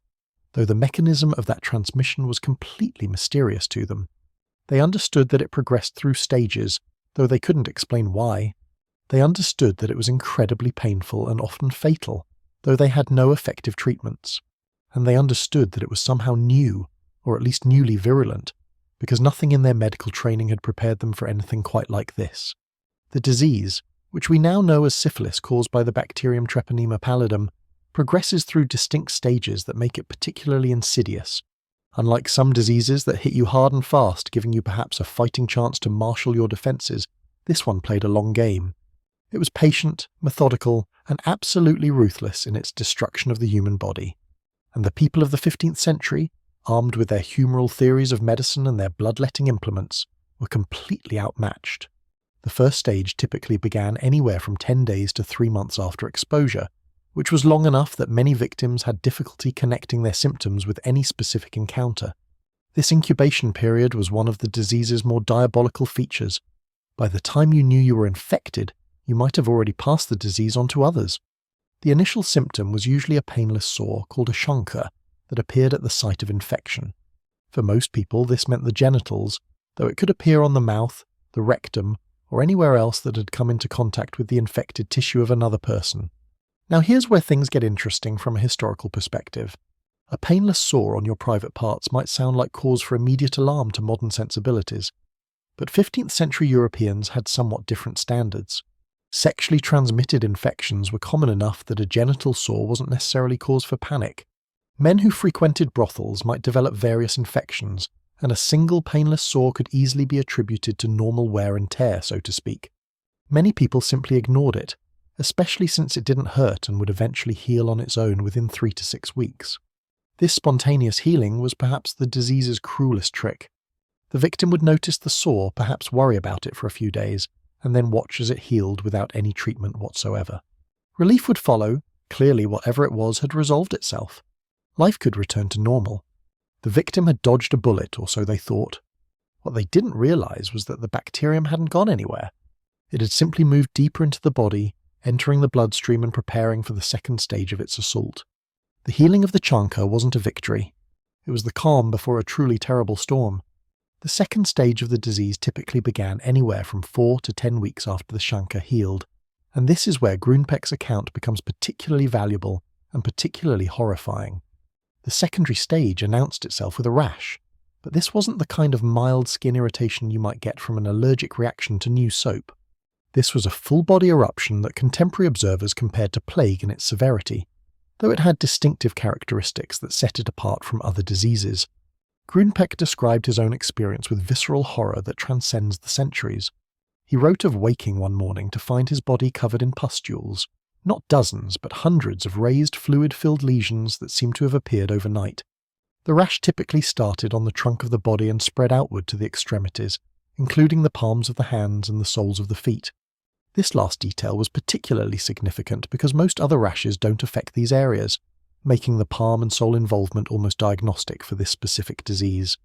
though the mechanism of that transmission was completely mysterious to them. They understood that it progressed through stages, though they couldn't explain why. They understood that it was incredibly painful and often fatal, though they had no effective treatments. And they understood that it was somehow new, or at least newly virulent, because nothing in their medical training had prepared them for anything quite like this. The disease, which we now know as syphilis caused by the bacterium Treponema pallidum, progresses through distinct stages that make it particularly insidious. Unlike some diseases that hit you hard and fast, giving you perhaps a fighting chance to marshal your defences, this one played a long game. It was patient, methodical, and absolutely ruthless in its destruction of the human body. And the people of the 15th century, armed with their humoral theories of medicine and their bloodletting implements, were completely outmatched. The first stage typically began anywhere from 10 days to 3 months after exposure, which was long enough that many victims had difficulty connecting their symptoms with any specific encounter. This incubation period was one of the disease's more diabolical features. By the time you knew you were infected, you might have already passed the disease on to others. The initial symptom was usually a painless sore called a chancre that appeared at the site of infection. For most people, this meant the genitals, though it could appear on the mouth, the rectum, or anywhere else that had come into contact with the infected tissue of another person. Now here's where things get interesting from a historical perspective. A painless sore on your private parts might sound like cause for immediate alarm to modern sensibilities, but 15th century Europeans had somewhat different standards. Sexually transmitted infections were common enough that a genital sore wasn't necessarily cause for panic. Men who frequented brothels might develop various infections, and a single painless sore could easily be attributed to normal wear and tear, so to speak. Many people simply ignored it, especially since it didn't hurt and would eventually heal on its own within 3 to 6 weeks. This spontaneous healing was perhaps the disease's cruelest trick. The victim would notice the sore, perhaps worry about it for a few days, and then watch as it healed without any treatment whatsoever. Relief would follow. Clearly, whatever it was had resolved itself. Life could return to normal. The victim had dodged a bullet, or so they thought. What they didn't realize was that the bacterium hadn't gone anywhere. It had simply moved deeper into the body, entering the bloodstream and preparing for the second stage of its assault. The healing of the chancre wasn't a victory. It was the calm before a truly terrible storm. The second stage of the disease typically began anywhere from 4 to 10 weeks after the chancre healed, and this is where Grunpeck's account becomes particularly valuable and particularly horrifying. The secondary stage announced itself with a rash, but this wasn't the kind of mild skin irritation you might get from an allergic reaction to new soap. This was a full-body eruption that contemporary observers compared to plague in its severity, though it had distinctive characteristics that set it apart from other diseases. Grunpeck described his own experience with visceral horror that transcends the centuries. He wrote of waking one morning to find his body covered in pustules, not dozens but hundreds of raised fluid-filled lesions that seemed to have appeared overnight. The rash typically started on the trunk of the body and spread outward to the extremities, including the palms of the hands and the soles of the feet. This last detail was particularly significant because most other rashes don't affect these areas, making the palm and sole involvement almost diagnostic for this specific disease.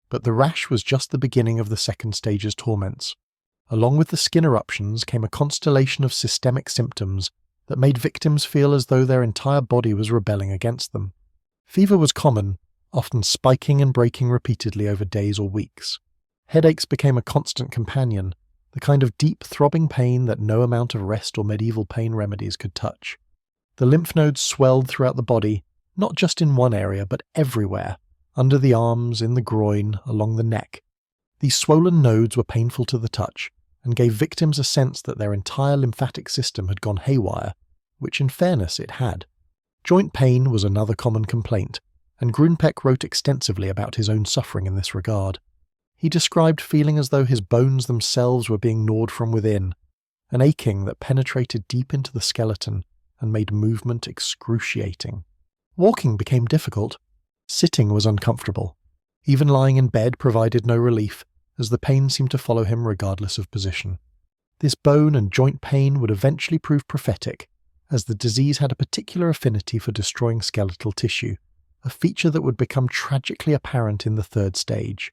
But the rash was just the beginning of the second stage's torments. Along with the skin eruptions came a constellation of systemic symptoms that made victims feel as though their entire body was rebelling against them. Fever was common, often spiking and breaking repeatedly over days or weeks. Headaches became a constant companion, the kind of deep, throbbing pain that no amount of rest or medieval pain remedies could touch. The lymph nodes swelled throughout the body, not just in one area, but everywhere, under the arms, in the groin, along the neck. These swollen nodes were painful to the touch, and gave victims a sense that their entire lymphatic system had gone haywire, which in fairness it had. Joint pain was another common complaint, and Grunpeck wrote extensively about his own suffering in this regard. He described feeling as though his bones themselves were being gnawed from within, an aching that penetrated deep into the skeleton and made movement excruciating. Walking became difficult. Sitting was uncomfortable. Even lying in bed provided no relief, as the pain seemed to follow him regardless of position. This bone and joint pain would eventually prove prophetic, as the disease had a particular affinity for destroying skeletal tissue, a feature that would become tragically apparent in the third stage.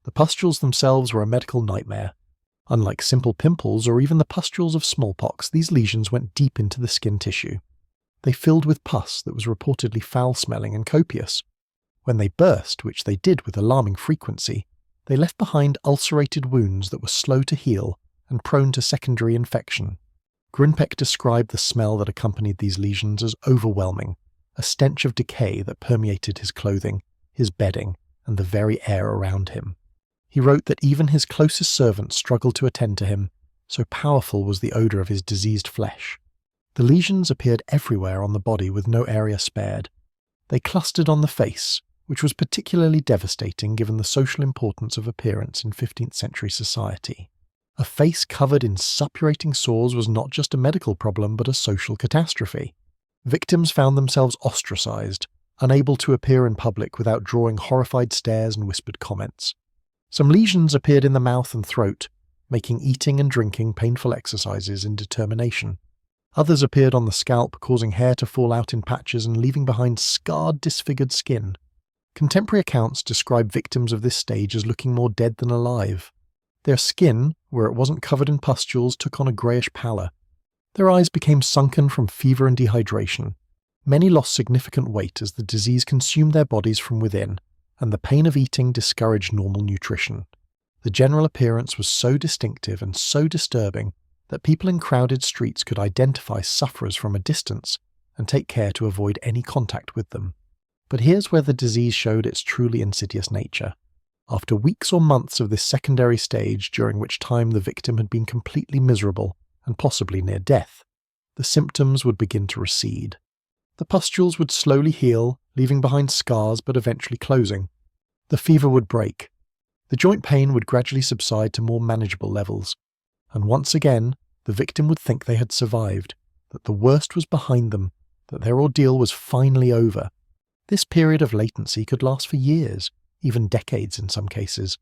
The pustules themselves were a medical nightmare. Unlike simple pimples or even the pustules of smallpox, these lesions went deep into the skin tissue. They filled with pus that was reportedly foul-smelling and copious. When they burst, which they did with alarming frequency, they left behind ulcerated wounds that were slow to heal and prone to secondary infection. Grunpeck described the smell that accompanied these lesions as overwhelming, a stench of decay that permeated his clothing, his bedding, and the very air around him. He wrote that even his closest servants struggled to attend to him, so powerful was the odour of his diseased flesh. The lesions appeared everywhere on the body with no area spared. They clustered on the face, which was particularly devastating given the social importance of appearance in 15th century society. A face covered in suppurating sores was not just a medical problem but a social catastrophe. Victims found themselves ostracised, unable to appear in public without drawing horrified stares and whispered comments. Some lesions appeared in the mouth and throat, making eating and drinking painful exercises in determination. Others appeared on the scalp, causing hair to fall out in patches and leaving behind scarred, disfigured skin. Contemporary accounts describe victims of this stage as looking more dead than alive. Their skin, where it wasn't covered in pustules, took on a greyish pallor. Their eyes became sunken from fever and dehydration. Many lost significant weight as the disease consumed their bodies from within, and the pain of eating discouraged normal nutrition. The general appearance was so distinctive and so disturbing that people in crowded streets could identify sufferers from a distance and take care to avoid any contact with them. But here's where the disease showed its truly insidious nature. After weeks or months of this secondary stage, during which time the victim had been completely miserable, and possibly near death, the symptoms would begin to recede. The pustules would slowly heal, leaving behind scars but eventually closing. The fever would break. The joint pain would gradually subside to more manageable levels. And once again, the victim would think they had survived, that the worst was behind them, that their ordeal was finally over. This period of latency could last for years, even decades in some cases.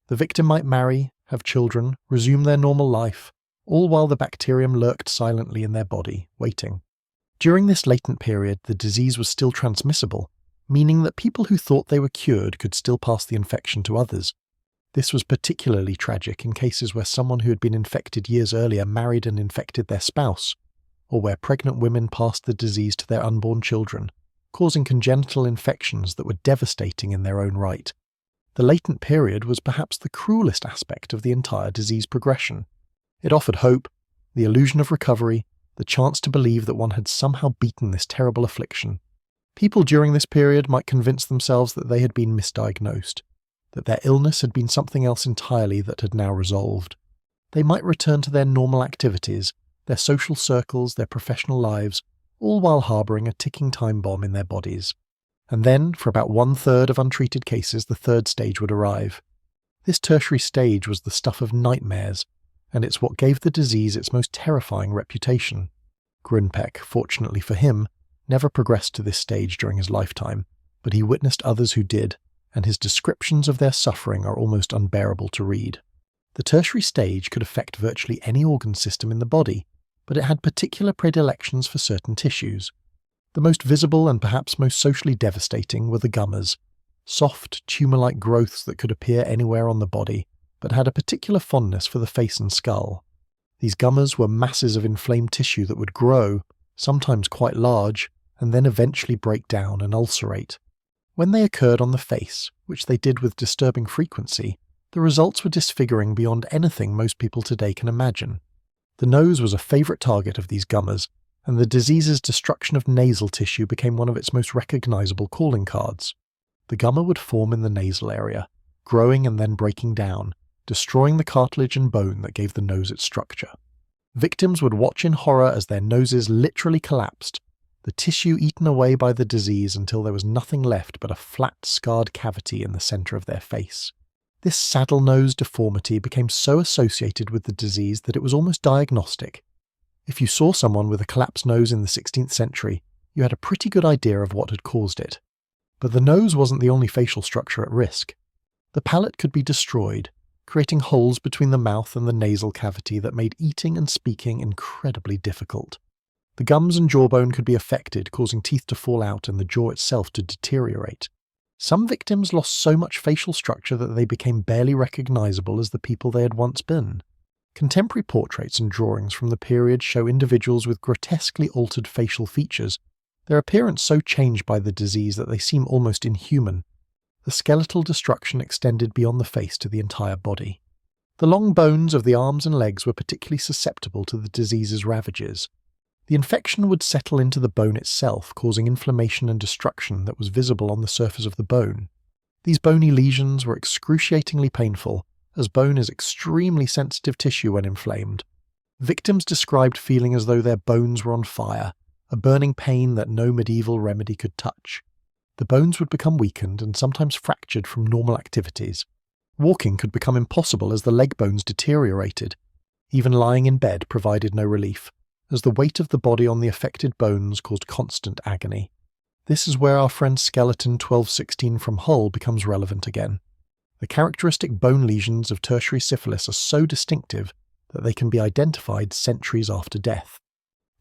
The victim might marry, have children, resume their normal life, all while the bacterium lurked silently in their body, waiting. During this latent period, the disease was still transmissible, meaning that people who thought they were cured could still pass the infection to others. This was particularly tragic in cases where someone who had been infected years earlier married and infected their spouse, or where pregnant women passed the disease to their unborn children, causing congenital infections that were devastating in their own right. The latent period was perhaps the cruelest aspect of the entire disease progression. It offered hope, the illusion of recovery, the chance to believe that one had somehow beaten this terrible affliction. People during this period might convince themselves that they had been misdiagnosed, that their illness had been something else entirely that had now resolved. They might return to their normal activities, their social circles, their professional lives, all while harbouring a ticking time bomb in their bodies. And then, for about 1/3 of untreated cases, the third stage would arrive. This tertiary stage was the stuff of nightmares, and it's what gave the disease its most terrifying reputation. Grunpeck, fortunately for him, never progressed to this stage during his lifetime, but he witnessed others who did, and his descriptions of their suffering are almost unbearable to read. The tertiary stage could affect virtually any organ system in the body, but it had particular predilections for certain tissues. The most visible and perhaps most socially devastating were the gummas, soft, tumour-like growths that could appear anywhere on the body, but had a particular fondness for the face and skull. These gummas were masses of inflamed tissue that would grow, sometimes quite large, and then eventually break down and ulcerate. When they occurred on the face, which they did with disturbing frequency, the results were disfiguring beyond anything most people today can imagine. The nose was a favourite target of these gummas, and the disease's destruction of nasal tissue became one of its most recognisable calling cards. The gumma would form in the nasal area, growing and then breaking down, destroying the cartilage and bone that gave the nose its structure. Victims would watch in horror as their noses literally collapsed, the tissue eaten away by the disease until there was nothing left but a flat, scarred cavity in the centre of their face. This saddle nose deformity became so associated with the disease that it was almost diagnostic. If you saw someone with a collapsed nose in the 16th century, you had a pretty good idea of what had caused it. But the nose wasn't the only facial structure at risk. The palate could be destroyed, creating holes between the mouth and the nasal cavity that made eating and speaking incredibly difficult. The gums and jawbone could be affected, causing teeth to fall out and the jaw itself to deteriorate. Some victims lost so much facial structure that they became barely recognizable as the people they had once been. Contemporary portraits and drawings from the period show individuals with grotesquely altered facial features, their appearance so changed by the disease that they seem almost inhuman. The skeletal destruction extended beyond the face to the entire body. The long bones of the arms and legs were particularly susceptible to the disease's ravages. The infection would settle into the bone itself, causing inflammation and destruction that was visible on the surface of the bone. These bony lesions were excruciatingly painful, as bone is extremely sensitive tissue when inflamed. Victims described feeling as though their bones were on fire, a burning pain that no medieval remedy could touch. The bones would become weakened and sometimes fractured from normal activities. Walking could become impossible as the leg bones deteriorated. Even lying in bed provided no relief, as the weight of the body on the affected bones caused constant agony. This is where our friend Skeleton 1216 from Hull becomes relevant again. The characteristic bone lesions of tertiary syphilis are so distinctive that they can be identified centuries after death.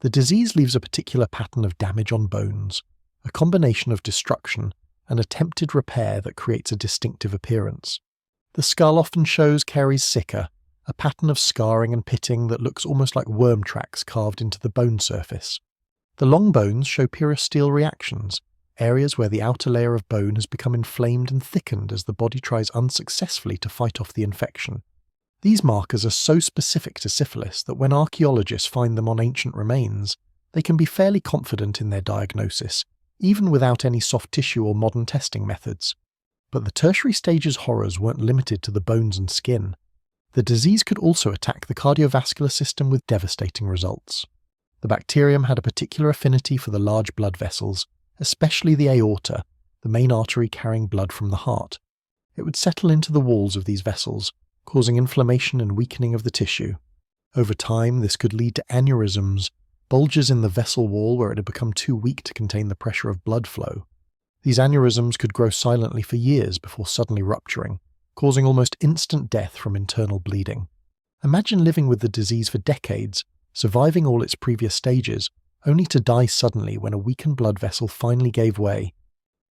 The disease leaves a particular pattern of damage on bones, a combination of destruction and attempted repair that creates a distinctive appearance. The skull often shows caries sicca, a pattern of scarring and pitting that looks almost like worm tracks carved into the bone surface. The long bones show periosteal reactions, areas where the outer layer of bone has become inflamed and thickened as the body tries unsuccessfully to fight off the infection. These markers are so specific to syphilis that when archaeologists find them on ancient remains, they can be fairly confident in their diagnosis, even without any soft tissue or modern testing methods. But the tertiary stage's horrors weren't limited to the bones and skin. The disease could also attack the cardiovascular system with devastating results. The bacterium had a particular affinity for the large blood vessels, especially the aorta, the main artery carrying blood from the heart. It would settle into the walls of these vessels, causing inflammation and weakening of the tissue. Over time, this could lead to aneurysms, bulges in the vessel wall where it had become too weak to contain the pressure of blood flow. These aneurysms could grow silently for years before suddenly rupturing, causing almost instant death from internal bleeding. Imagine living with the disease for decades, surviving all its previous stages, only to die suddenly when a weakened blood vessel finally gave way.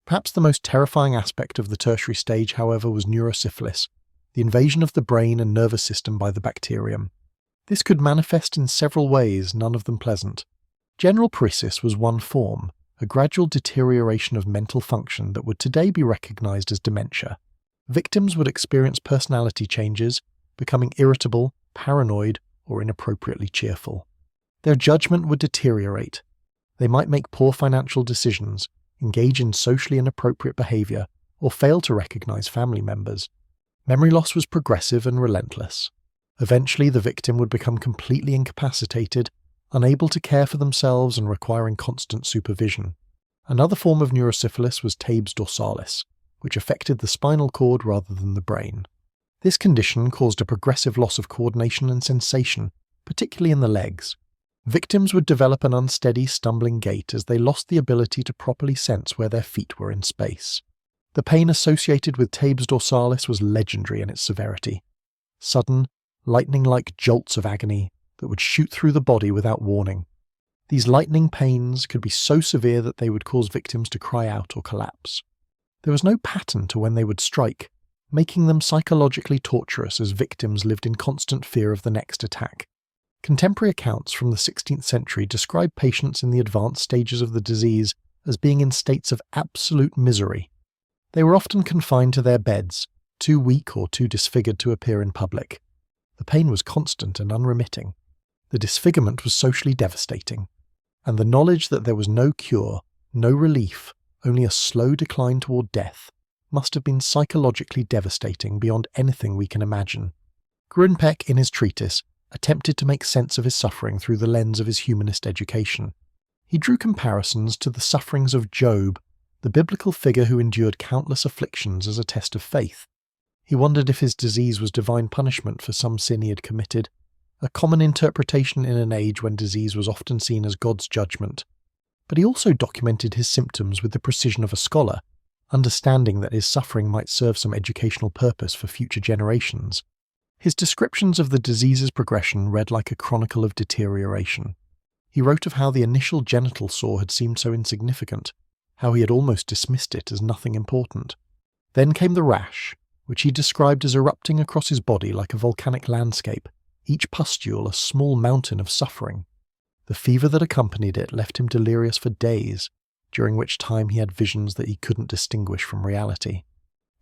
Perhaps the most terrifying aspect of the tertiary stage, however, was neurosyphilis, the invasion of the brain and nervous system by the bacterium. This could manifest in several ways, none of them pleasant. General paresis was one form, a gradual deterioration of mental function that would today be recognized as dementia. Victims would experience personality changes, becoming irritable, paranoid, or inappropriately cheerful. Their judgment would deteriorate. They might make poor financial decisions, engage in socially inappropriate behavior, or fail to recognize family members. Memory loss was progressive and relentless. Eventually, the victim would become completely incapacitated, unable to care for themselves and requiring constant supervision. Another form of neurosyphilis was tabes dorsalis, which affected the spinal cord rather than the brain. This condition caused a progressive loss of coordination and sensation, particularly in the legs. Victims would develop an unsteady, stumbling gait as they lost the ability to properly sense where their feet were in space. The pain associated with tabes dorsalis was legendary in its severity. Sudden, lightning-like jolts of agony that would shoot through the body without warning. These lightning pains could be so severe that they would cause victims to cry out or collapse. There was no pattern to when they would strike, making them psychologically torturous as victims lived in constant fear of the next attack. Contemporary accounts from the 16th century describe patients in the advanced stages of the disease as being in states of absolute misery. They were often confined to their beds, too weak or too disfigured to appear in public. The pain was constant and unremitting. The disfigurement was socially devastating. And the knowledge that there was no cure, no relief, only a slow decline toward death, must have been psychologically devastating beyond anything we can imagine. Grunpeck, in his treatise, attempted to make sense of his suffering through the lens of his humanist education. He drew comparisons to the sufferings of Job, the biblical figure who endured countless afflictions as a test of faith. He wondered if his disease was divine punishment for some sin he had committed, a common interpretation in an age when disease was often seen as God's judgment. But he also documented his symptoms with the precision of a scholar, understanding that his suffering might serve some educational purpose for future generations. His descriptions of the disease's progression read like a chronicle of deterioration. He wrote of how the initial genital sore had seemed so insignificant, how he had almost dismissed it as nothing important. Then came the rash, which he described as erupting across his body like a volcanic landscape, each pustule a small mountain of suffering. The fever that accompanied it left him delirious for days, during which time he had visions that he couldn't distinguish from reality.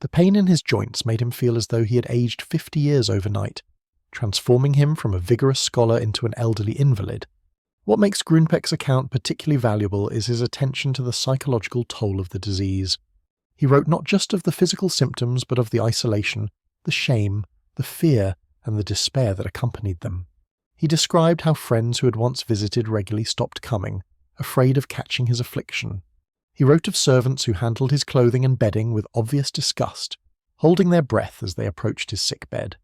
The pain in his joints made him feel as though he had aged 50 years overnight, transforming him from a vigorous scholar into an elderly invalid. What makes Grunpeck's account particularly valuable is his attention to the psychological toll of the disease. He wrote not just of the physical symptoms, but of the isolation, the shame, the fear, and the despair that accompanied them. He described how friends who had once visited regularly stopped coming, afraid of catching his affliction. He wrote of servants who handled his clothing and bedding with obvious disgust, holding their breath as they approached his sickbed.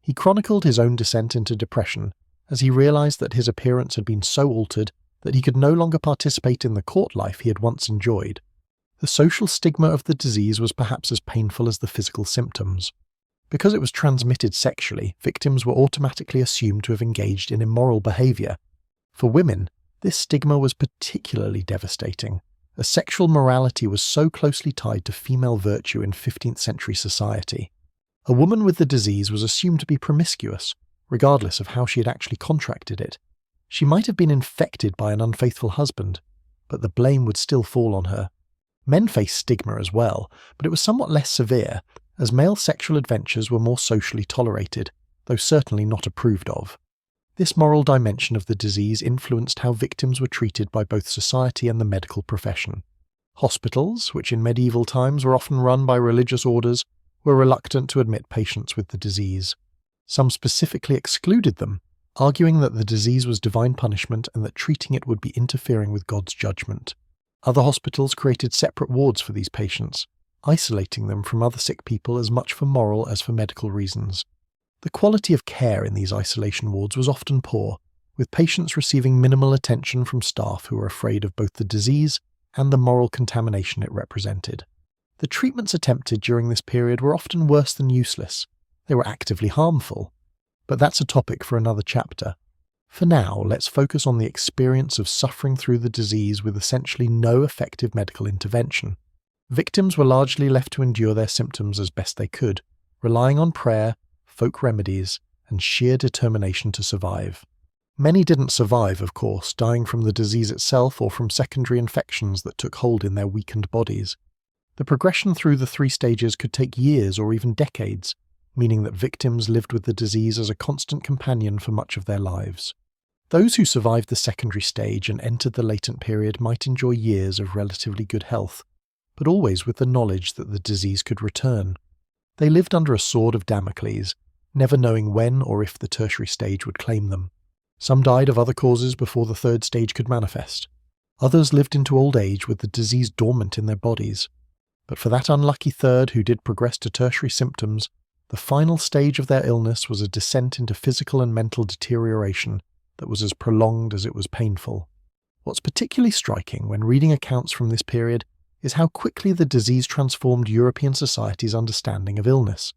He chronicled his own descent into depression, as he realized that his appearance had been so altered that he could no longer participate in the court life he had once enjoyed. The social stigma of the disease was perhaps as painful as the physical symptoms. Because it was transmitted sexually, victims were automatically assumed to have engaged in immoral behavior. For women, this stigma was particularly devastating, as sexual morality was so closely tied to female virtue in 15th century society. A woman with the disease was assumed to be promiscuous, regardless of how she had actually contracted it. She might have been infected by an unfaithful husband, but the blame would still fall on her. Men faced stigma as well, but it was somewhat less severe, as male sexual adventures were more socially tolerated, though certainly not approved of. This moral dimension of the disease influenced how victims were treated by both society and the medical profession. Hospitals, which in medieval times were often run by religious orders, were reluctant to admit patients with the disease. Some specifically excluded them, arguing that the disease was divine punishment and that treating it would be interfering with God's judgment. Other hospitals created separate wards for these patients, isolating them from other sick people as much for moral as for medical reasons. The quality of care in these isolation wards was often poor, with patients receiving minimal attention from staff who were afraid of both the disease and the moral contamination it represented. The treatments attempted during this period were often worse than useless. They were actively harmful. But that's a topic for another chapter. For now, let's focus on the experience of suffering through the disease with essentially no effective medical intervention. Victims were largely left to endure their symptoms as best they could, relying on prayer, folk remedies, and sheer determination to survive. Many didn't survive, of course, dying from the disease itself or from secondary infections that took hold in their weakened bodies. The progression through the 3 stages could take years or even decades, meaning that victims lived with the disease as a constant companion for much of their lives. Those who survived the secondary stage and entered the latent period might enjoy years of relatively good health, but always with the knowledge that the disease could return. They lived under a sword of Damocles, never knowing when or if the tertiary stage would claim them. Some died of other causes before the 3rd stage could manifest. Others lived into old age with the disease dormant in their bodies. But for that unlucky third who did progress to tertiary symptoms, the final stage of their illness was a descent into physical and mental deterioration that was as prolonged as it was painful. What's particularly striking when reading accounts from this period is how quickly the disease transformed European society's understanding of illness.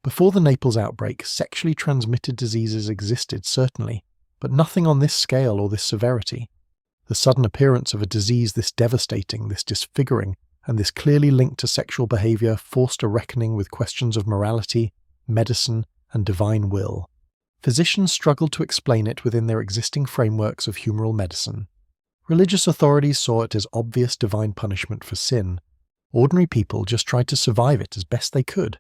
Before the Naples outbreak, sexually transmitted diseases existed, certainly, but nothing on this scale or this severity. The sudden appearance of a disease this devastating, this disfiguring, and this clearly linked to sexual behavior forced a reckoning with questions of morality, medicine, and divine will. Physicians struggled to explain it within their existing frameworks of humoral medicine. Religious authorities saw it as obvious divine punishment for sin. Ordinary people just tried to survive it as best they could.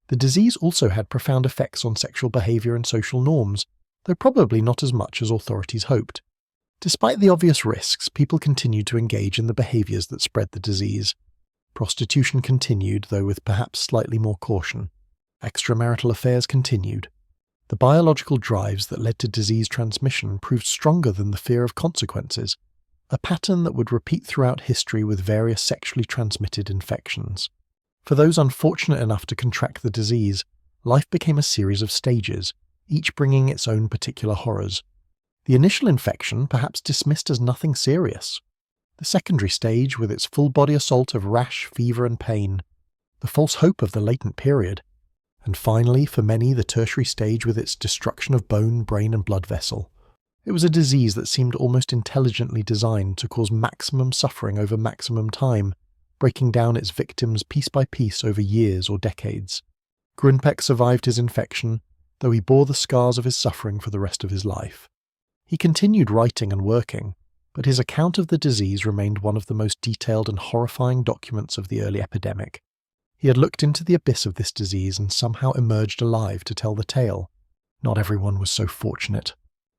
The disease also had profound effects on sexual behavior and social norms, though probably not as much as authorities hoped. Despite the obvious risks, people continued to engage in the behaviors that spread the disease. Prostitution continued, though with perhaps slightly more caution. Extramarital affairs continued. The biological drives that led to disease transmission proved stronger than the fear of consequences, a pattern that would repeat throughout history with various sexually transmitted infections. For those unfortunate enough to contract the disease, life became a series of stages, each bringing its own particular horrors. The initial infection, perhaps dismissed as nothing serious. The secondary stage, with its full-body assault of rash, fever, and pain. The false hope of the latent period. And finally, for many, the tertiary stage with its destruction of bone, brain, and blood vessel. It was a disease that seemed almost intelligently designed to cause maximum suffering over maximum time, breaking down its victims piece by piece over years or decades. Grunpeck survived his infection, though he bore the scars of his suffering for the rest of his life. He continued writing and working, but his account of the disease remained one of the most detailed and horrifying documents of the early epidemic. He had looked into the abyss of this disease and somehow emerged alive to tell the tale. Not everyone was so fortunate.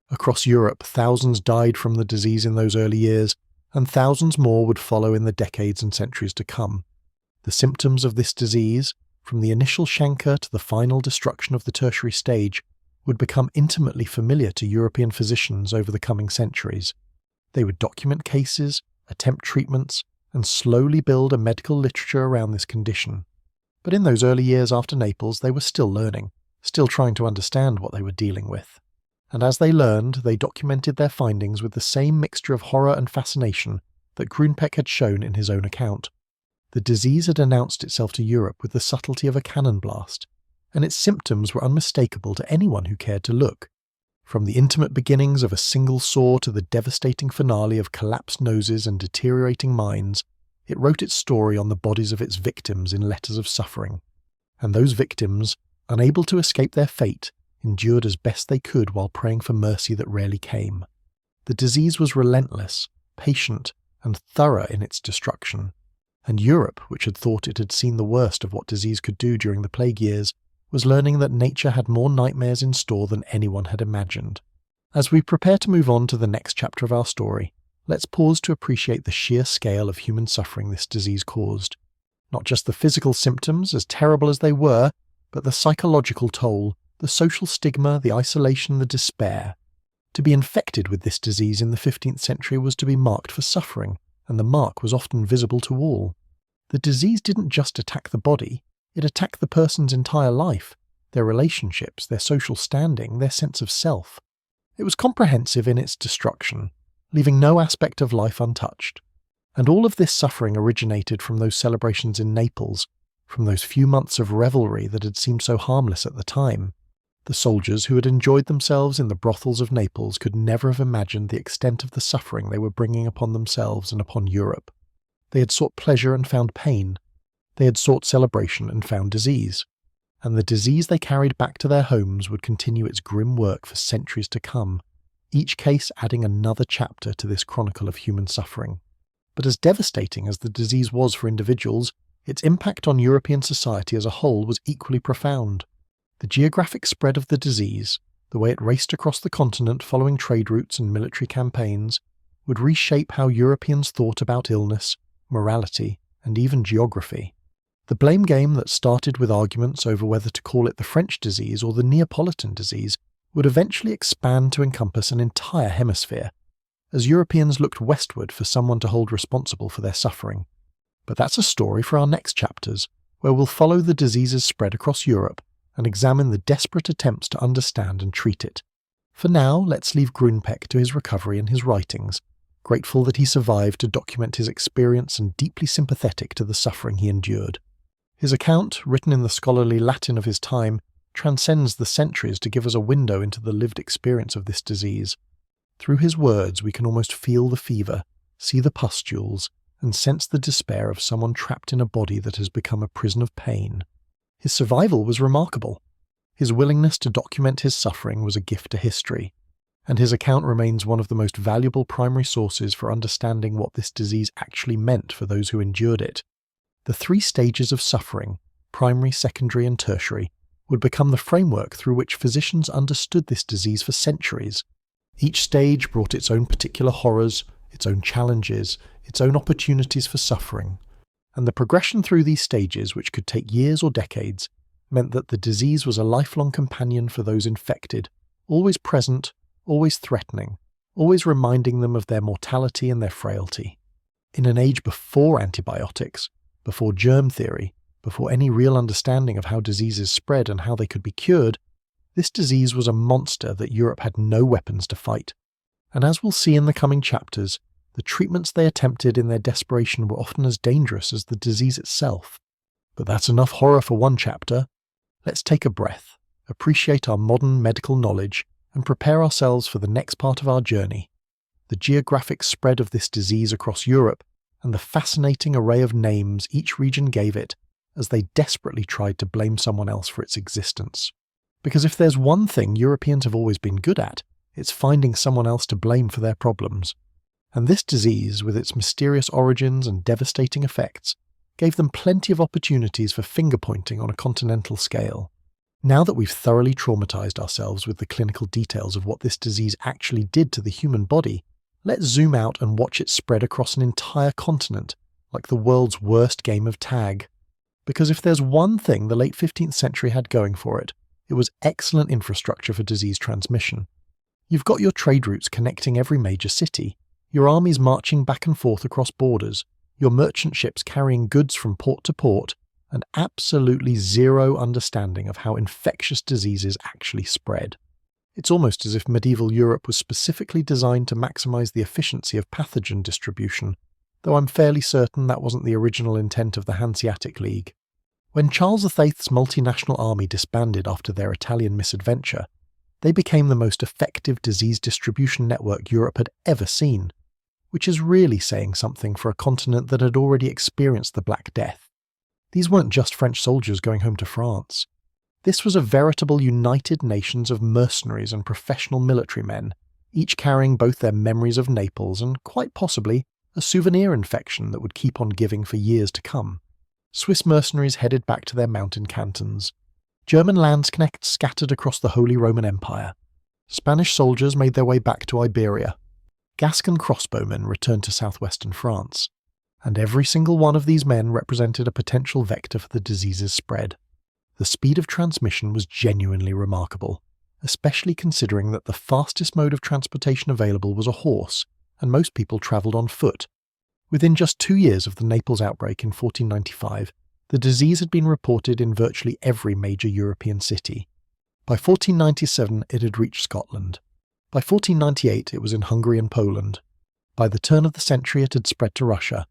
Across Europe, thousands died from the disease in those early years, and thousands more would follow in the decades and centuries to come. The symptoms of this disease, from the initial chancre to the final destruction of the tertiary stage, would become intimately familiar to European physicians over the coming centuries. They would document cases, attempt treatments, and slowly build a medical literature around this condition. But in those early years after Naples, they were still learning, still trying to understand what they were dealing with. And as they learned, they documented their findings with the same mixture of horror and fascination that Grunpeck had shown in his own account. The disease had announced itself to Europe with the subtlety of a cannon blast, and its symptoms were unmistakable to anyone who cared to look. From the intimate beginnings of a single sore to the devastating finale of collapsed noses and deteriorating minds, it wrote its story on the bodies of its victims in letters of suffering. And those victims, unable to escape their fate, endured as best they could while praying for mercy that rarely came. The disease was relentless, patient, and thorough in its destruction. And Europe, which had thought it had seen the worst of what disease could do during the plague years, was learning that nature had more nightmares in store than anyone had imagined. As we prepare to move on to the next chapter of our story, let's pause to appreciate the sheer scale of human suffering this disease caused. Not just the physical symptoms, as terrible as they were, but the psychological toll, The social stigma, the isolation, the despair. To be infected with this disease in the 15th century was to be marked for suffering, and the mark was often visible to all. The disease didn't just attack the body, it attacked the person's entire life, their relationships, their social standing, their sense of self. It was comprehensive in its destruction, leaving no aspect of life untouched. And all of this suffering originated from those celebrations in Naples, from those few months of revelry that had seemed so harmless at the time. The soldiers who had enjoyed themselves in the brothels of Naples could never have imagined the extent of the suffering they were bringing upon themselves and upon Europe. They had sought pleasure and found pain. They had sought celebration and found disease. And the disease they carried back to their homes would continue its grim work for centuries to come, each case adding another chapter to this chronicle of human suffering. But as devastating as the disease was for individuals, its impact on European society as a whole was equally profound. The geographic spread of the disease, the way it raced across the continent following trade routes and military campaigns, would reshape how Europeans thought about illness, morality, and even geography. The blame game that started with arguments over whether to call it the French disease or the Neapolitan disease would eventually expand to encompass an entire hemisphere, as Europeans looked westward for someone to hold responsible for their suffering. But that's a story for our next chapters, where we'll follow the disease's spread across Europe and examine the desperate attempts to understand and treat it. For now, let's leave Grunpeck to his recovery and his writings, grateful that he survived to document his experience and deeply sympathetic to the suffering he endured. His account, written in the scholarly Latin of his time, transcends the centuries to give us a window into the lived experience of this disease. Through his words we can almost feel the fever, see the pustules, and sense the despair of someone trapped in a body that has become a prison of pain. His survival was remarkable. His willingness to document his suffering was a gift to history, and his account remains one of the most valuable primary sources for understanding what this disease actually meant for those who endured it. The 3 stages of suffering, primary, secondary, and tertiary, would become the framework through which physicians understood this disease for centuries. Each stage brought its own particular horrors, its own challenges, its own opportunities for suffering. And the progression through these stages, which could take years or decades, meant that the disease was a lifelong companion for those infected, always present, always threatening, always reminding them of their mortality and their frailty. In an age before antibiotics, before germ theory, before any real understanding of how diseases spread and how they could be cured, this disease was a monster that Europe had no weapons to fight. And as we'll see in the coming chapters, the treatments they attempted in their desperation were often as dangerous as the disease itself. But that's enough horror for one chapter. Let's take a breath, appreciate our modern medical knowledge, and prepare ourselves for the next part of our journey, the geographic spread of this disease across Europe and the fascinating array of names each region gave it as they desperately tried to blame someone else for its existence. Because if there's one thing Europeans have always been good at, it's finding someone else to blame for their problems. And this disease, with its mysterious origins and devastating effects, gave them plenty of opportunities for finger-pointing on a continental scale. Now that we've thoroughly traumatized ourselves with the clinical details of what this disease actually did to the human body, let's zoom out and watch it spread across an entire continent, like the world's worst game of tag. Because if there's one thing the late 15th century had going for it, it was excellent infrastructure for disease transmission. You've got your trade routes connecting every major city, your armies marching back and forth across borders, your merchant ships carrying goods from port to port, and absolutely zero understanding of how infectious diseases actually spread. It's almost as if medieval Europe was specifically designed to maximize the efficiency of pathogen distribution, though I'm fairly certain that wasn't the original intent of the Hanseatic League. When Charles VIII's multinational army disbanded after their Italian misadventure, they became the most effective disease distribution network Europe had ever seen, which is really saying something for a continent that had already experienced the Black Death. These weren't just French soldiers going home to France. This was a veritable United Nations of mercenaries and professional military men, each carrying both their memories of Naples and, quite possibly, a souvenir infection that would keep on giving for years to come. Swiss mercenaries headed back to their mountain cantons. German landsknechts scattered across the Holy Roman Empire. Spanish soldiers made their way back to Iberia. Gascon crossbowmen returned to southwestern France. And every single one of these men represented a potential vector for the disease's spread. The speed of transmission was genuinely remarkable, especially considering that the fastest mode of transportation available was a horse, and most people travelled on foot. Within just 2 years of the Naples outbreak in 1495, the disease had been reported in virtually every major European city. By 1497, it had reached Scotland. By 1498, it was in Hungary and Poland. By the turn of the century, it had spread to Russia.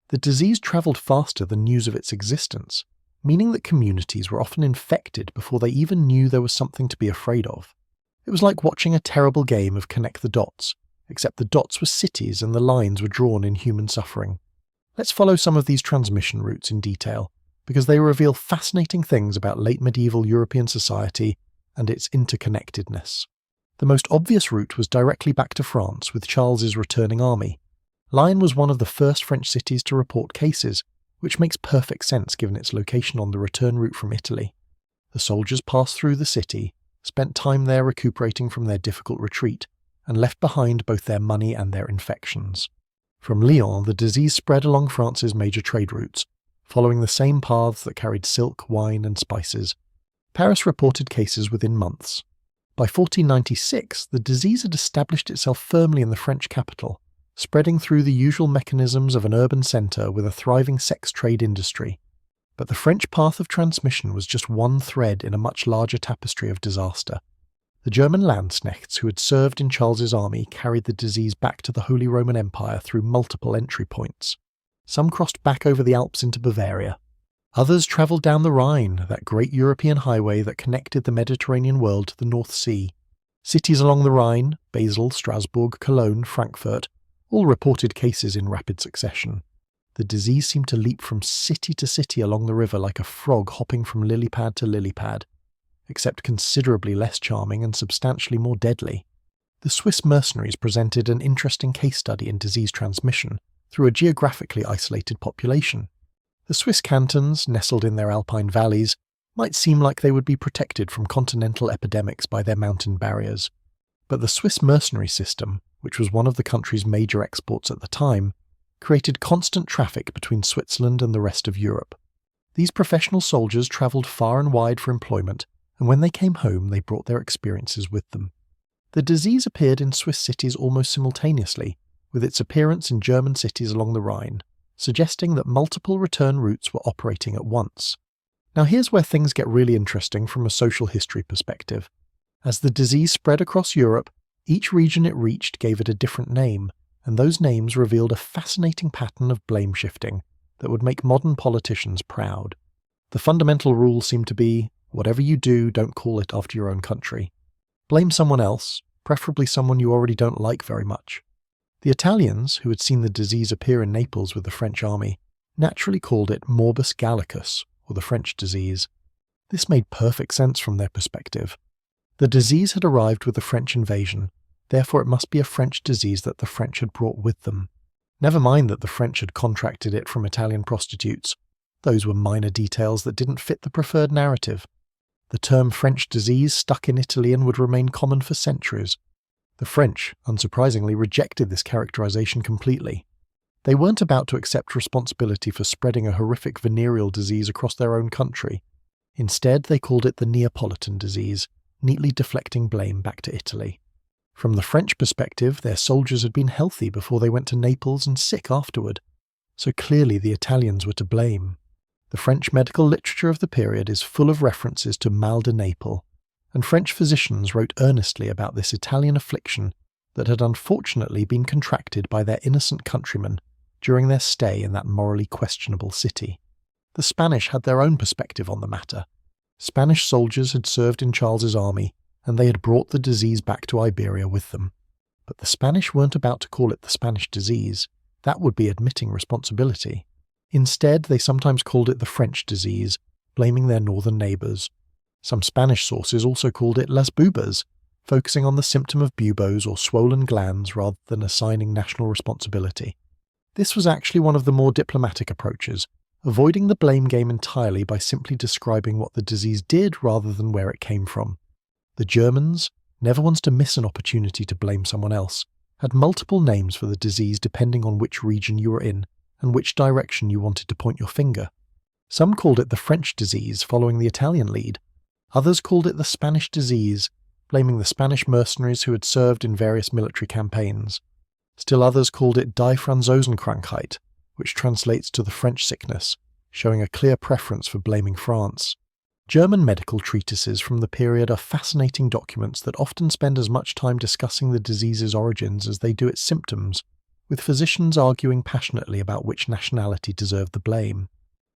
The disease travelled faster than news of its existence, meaning that communities were often infected before they even knew there was something to be afraid of. It was like watching a terrible game of connect the dots, except the dots were cities and the lines were drawn in human suffering. Let's follow some of these transmission routes in detail, because they reveal fascinating things about late medieval European society and its interconnectedness. The most obvious route was directly back to France with Charles's returning army. Lyon was one of the first French cities to report cases, which makes perfect sense given its location on the return route from Italy. The soldiers passed through the city, spent time there recuperating from their difficult retreat, and left behind both their money and their infections. From Lyon, the disease spread along France's major trade routes, following the same paths that carried silk, wine, and spices. Paris reported cases within months. By 1496, the disease had established itself firmly in the French capital, spreading through the usual mechanisms of an urban centre with a thriving sex trade industry. But the French path of transmission was just one thread in a much larger tapestry of disaster. The German Landsknechts who had served in Charles's army carried the disease back to the Holy Roman Empire through multiple entry points. Some crossed back over the Alps into Bavaria. Others travelled down the Rhine, that great European highway that connected the Mediterranean world to the North Sea. Cities along the Rhine, Basel, Strasbourg, Cologne, Frankfurt, all reported cases in rapid succession. The disease seemed to leap from city to city along the river like a frog hopping from lily pad to lily pad, except considerably less charming and substantially more deadly. The Swiss mercenaries presented an interesting case study in disease transmission through a geographically isolated population. The Swiss cantons, nestled in their alpine valleys, might seem like they would be protected from continental epidemics by their mountain barriers. But the Swiss mercenary system, which was one of the country's major exports at the time, created constant traffic between Switzerland and the rest of Europe. These professional soldiers travelled far and wide for employment, and when they came home they brought their experiences with them. The disease appeared in Swiss cities almost simultaneously, with its appearance in German cities along the Rhine, suggesting that multiple return routes were operating at once. Now here's where things get really interesting from a social history perspective. As the disease spread across Europe, each region it reached gave it a different name, and those names revealed a fascinating pattern of blame shifting that would make modern politicians proud. The fundamental rule seemed to be, whatever you do, don't call it after your own country. Blame someone else, preferably someone you already don't like very much. The Italians, who had seen the disease appear in Naples with the French army, naturally called it morbus gallicus, or the French disease. This made perfect sense from their perspective. The disease had arrived with the French invasion, therefore it must be a French disease that the French had brought with them. Never mind that the French had contracted it from Italian prostitutes. Those were minor details that didn't fit the preferred narrative. The term French disease stuck in Italy and would remain common for centuries. The French, unsurprisingly, rejected this characterization completely. They weren't about to accept responsibility for spreading a horrific venereal disease across their own country. Instead, they called it the Neapolitan disease, neatly deflecting blame back to Italy. From the French perspective, their soldiers had been healthy before they went to Naples and sick afterward, so clearly the Italians were to blame. The French medical literature of the period is full of references to mal de Naples, and French physicians wrote earnestly about this Italian affliction that had unfortunately been contracted by their innocent countrymen during their stay in that morally questionable city. The Spanish had their own perspective on the matter. Spanish soldiers had served in Charles's army, and they had brought the disease back to Iberia with them. But the Spanish weren't about to call it the Spanish disease. That would be admitting responsibility. Instead, they sometimes called it the French disease, blaming their northern neighbours. Some Spanish sources also called it las bubas, focusing on the symptom of buboes or swollen glands rather than assigning national responsibility. This was actually one of the more diplomatic approaches, avoiding the blame game entirely by simply describing what the disease did rather than where it came from. The Germans, never ones to miss an opportunity to blame someone else, had multiple names for the disease depending on which region you were in and which direction you wanted to point your finger. Some called it the French disease, following the Italian lead. Others called it the Spanish disease, blaming the Spanish mercenaries who had served in various military campaigns. Still others called it Die Franzosenkrankheit, which translates to the French sickness, showing a clear preference for blaming France. German medical treatises from the period are fascinating documents that often spend as much time discussing the disease's origins as they do its symptoms, with physicians arguing passionately about which nationality deserved the blame.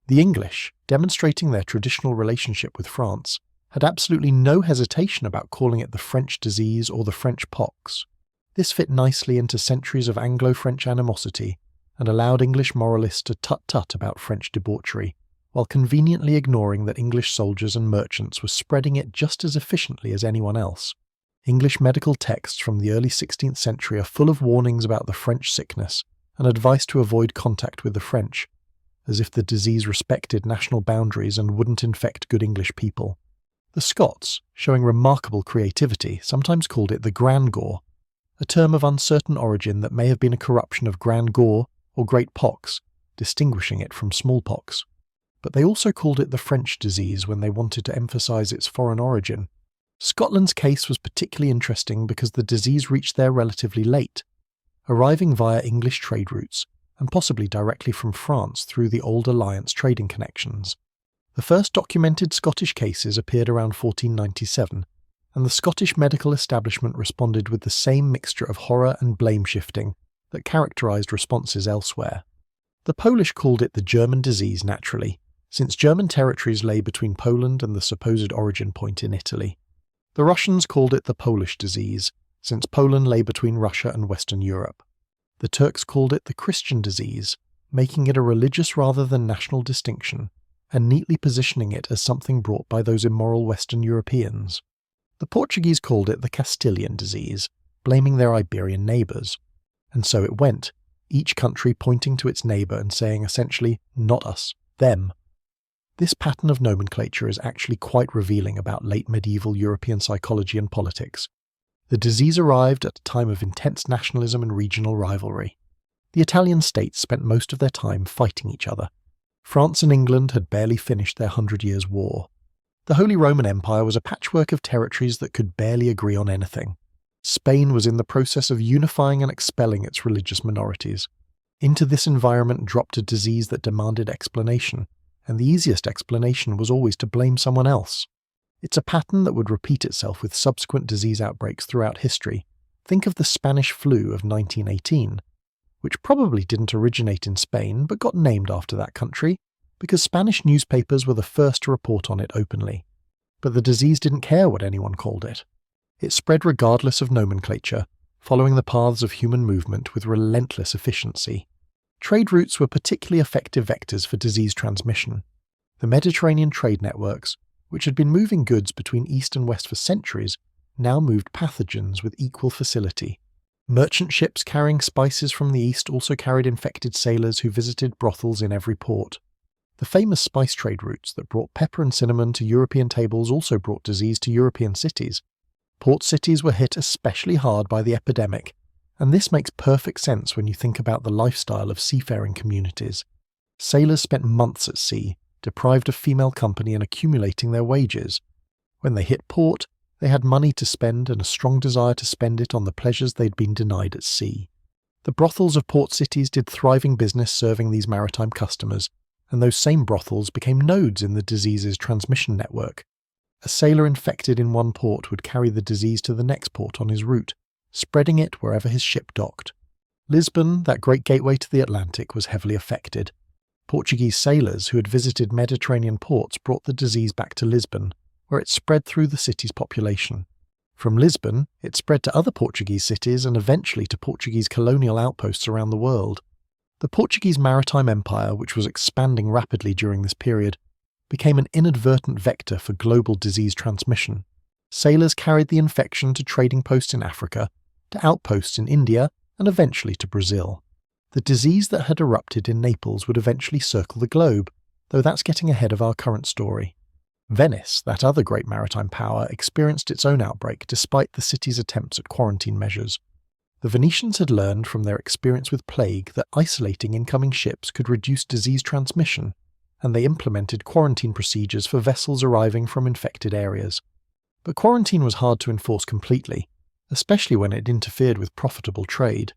The English, demonstrating their traditional relationship with France, had absolutely no hesitation about calling it the French disease or the French pox. This fit nicely into centuries of Anglo-French animosity and allowed English moralists to tut-tut about French debauchery, while conveniently ignoring that English soldiers and merchants were spreading it just as efficiently as anyone else. English medical texts from the early 16th century are full of warnings about the French sickness and advice to avoid contact with the French, as if the disease respected national boundaries and wouldn't infect good English people. The Scots, showing remarkable creativity, sometimes called it the Grand Gore, a term of uncertain origin that may have been a corruption of Grand Gore or Great Pox, distinguishing it from smallpox. But they also called it the French disease when they wanted to emphasise its foreign origin. Scotland's case was particularly interesting because the disease reached there relatively late, arriving via English trade routes, and possibly directly from France through the Old Alliance trading connections. The first documented Scottish cases appeared around 1497, and the Scottish medical establishment responded with the same mixture of horror and blame-shifting that characterised responses elsewhere. The Polish called it the German disease naturally, since German territories lay between Poland and the supposed origin point in Italy. The Russians called it the Polish disease, since Poland lay between Russia and Western Europe. The Turks called it the Christian disease, making it a religious rather than national distinction, and neatly positioning it as something brought by those immoral Western Europeans. The Portuguese called it the Castilian disease, blaming their Iberian neighbours. And so it went, each country pointing to its neighbour and saying essentially, not us, them. This pattern of nomenclature is actually quite revealing about late medieval European psychology and politics. The disease arrived at a time of intense nationalism and regional rivalry. The Italian states spent most of their time fighting each other. France and England had barely finished their 100 Years' War. The Holy Roman Empire was a patchwork of territories that could barely agree on anything. Spain was in the process of unifying and expelling its religious minorities. Into this environment dropped a disease that demanded explanation, and the easiest explanation was always to blame someone else. It's a pattern that would repeat itself with subsequent disease outbreaks throughout history. Think of the Spanish flu of 1918, which probably didn't originate in Spain but got named after that country, because Spanish newspapers were the first to report on it openly. But the disease didn't care what anyone called it. It spread regardless of nomenclature, following the paths of human movement with relentless efficiency. Trade routes were particularly effective vectors for disease transmission. The Mediterranean trade networks, which had been moving goods between East and West for centuries, now moved pathogens with equal facility. Merchant ships carrying spices from the East also carried infected sailors who visited brothels in every port. The famous spice trade routes that brought pepper and cinnamon to European tables also brought disease to European cities. Port cities were hit especially hard by the epidemic, and this makes perfect sense when you think about the lifestyle of seafaring communities. Sailors spent months at sea, deprived of female company and accumulating their wages. When they hit port, they had money to spend and a strong desire to spend it on the pleasures they'd been denied at sea. The brothels of port cities did thriving business serving these maritime customers, and those same brothels became nodes in the disease's transmission network. A sailor infected in one port would carry the disease to the next port on his route, spreading it wherever his ship docked. Lisbon, that great gateway to the Atlantic, was heavily affected. Portuguese sailors who had visited Mediterranean ports brought the disease back to Lisbon, where it spread through the city's population. From Lisbon, it spread to other Portuguese cities and eventually to Portuguese colonial outposts around the world. The Portuguese maritime empire, which was expanding rapidly during this period, became an inadvertent vector for global disease transmission. Sailors carried the infection to trading posts in Africa, to outposts in India, and eventually to Brazil. The disease that had erupted in Naples would eventually circle the globe, though that's getting ahead of our current story. Venice, that other great maritime power, experienced its own outbreak despite the city's attempts at quarantine measures. The Venetians had learned from their experience with plague that isolating incoming ships could reduce disease transmission, and they implemented quarantine procedures for vessels arriving from infected areas. But quarantine was hard to enforce completely, especially when it interfered with profitable trade.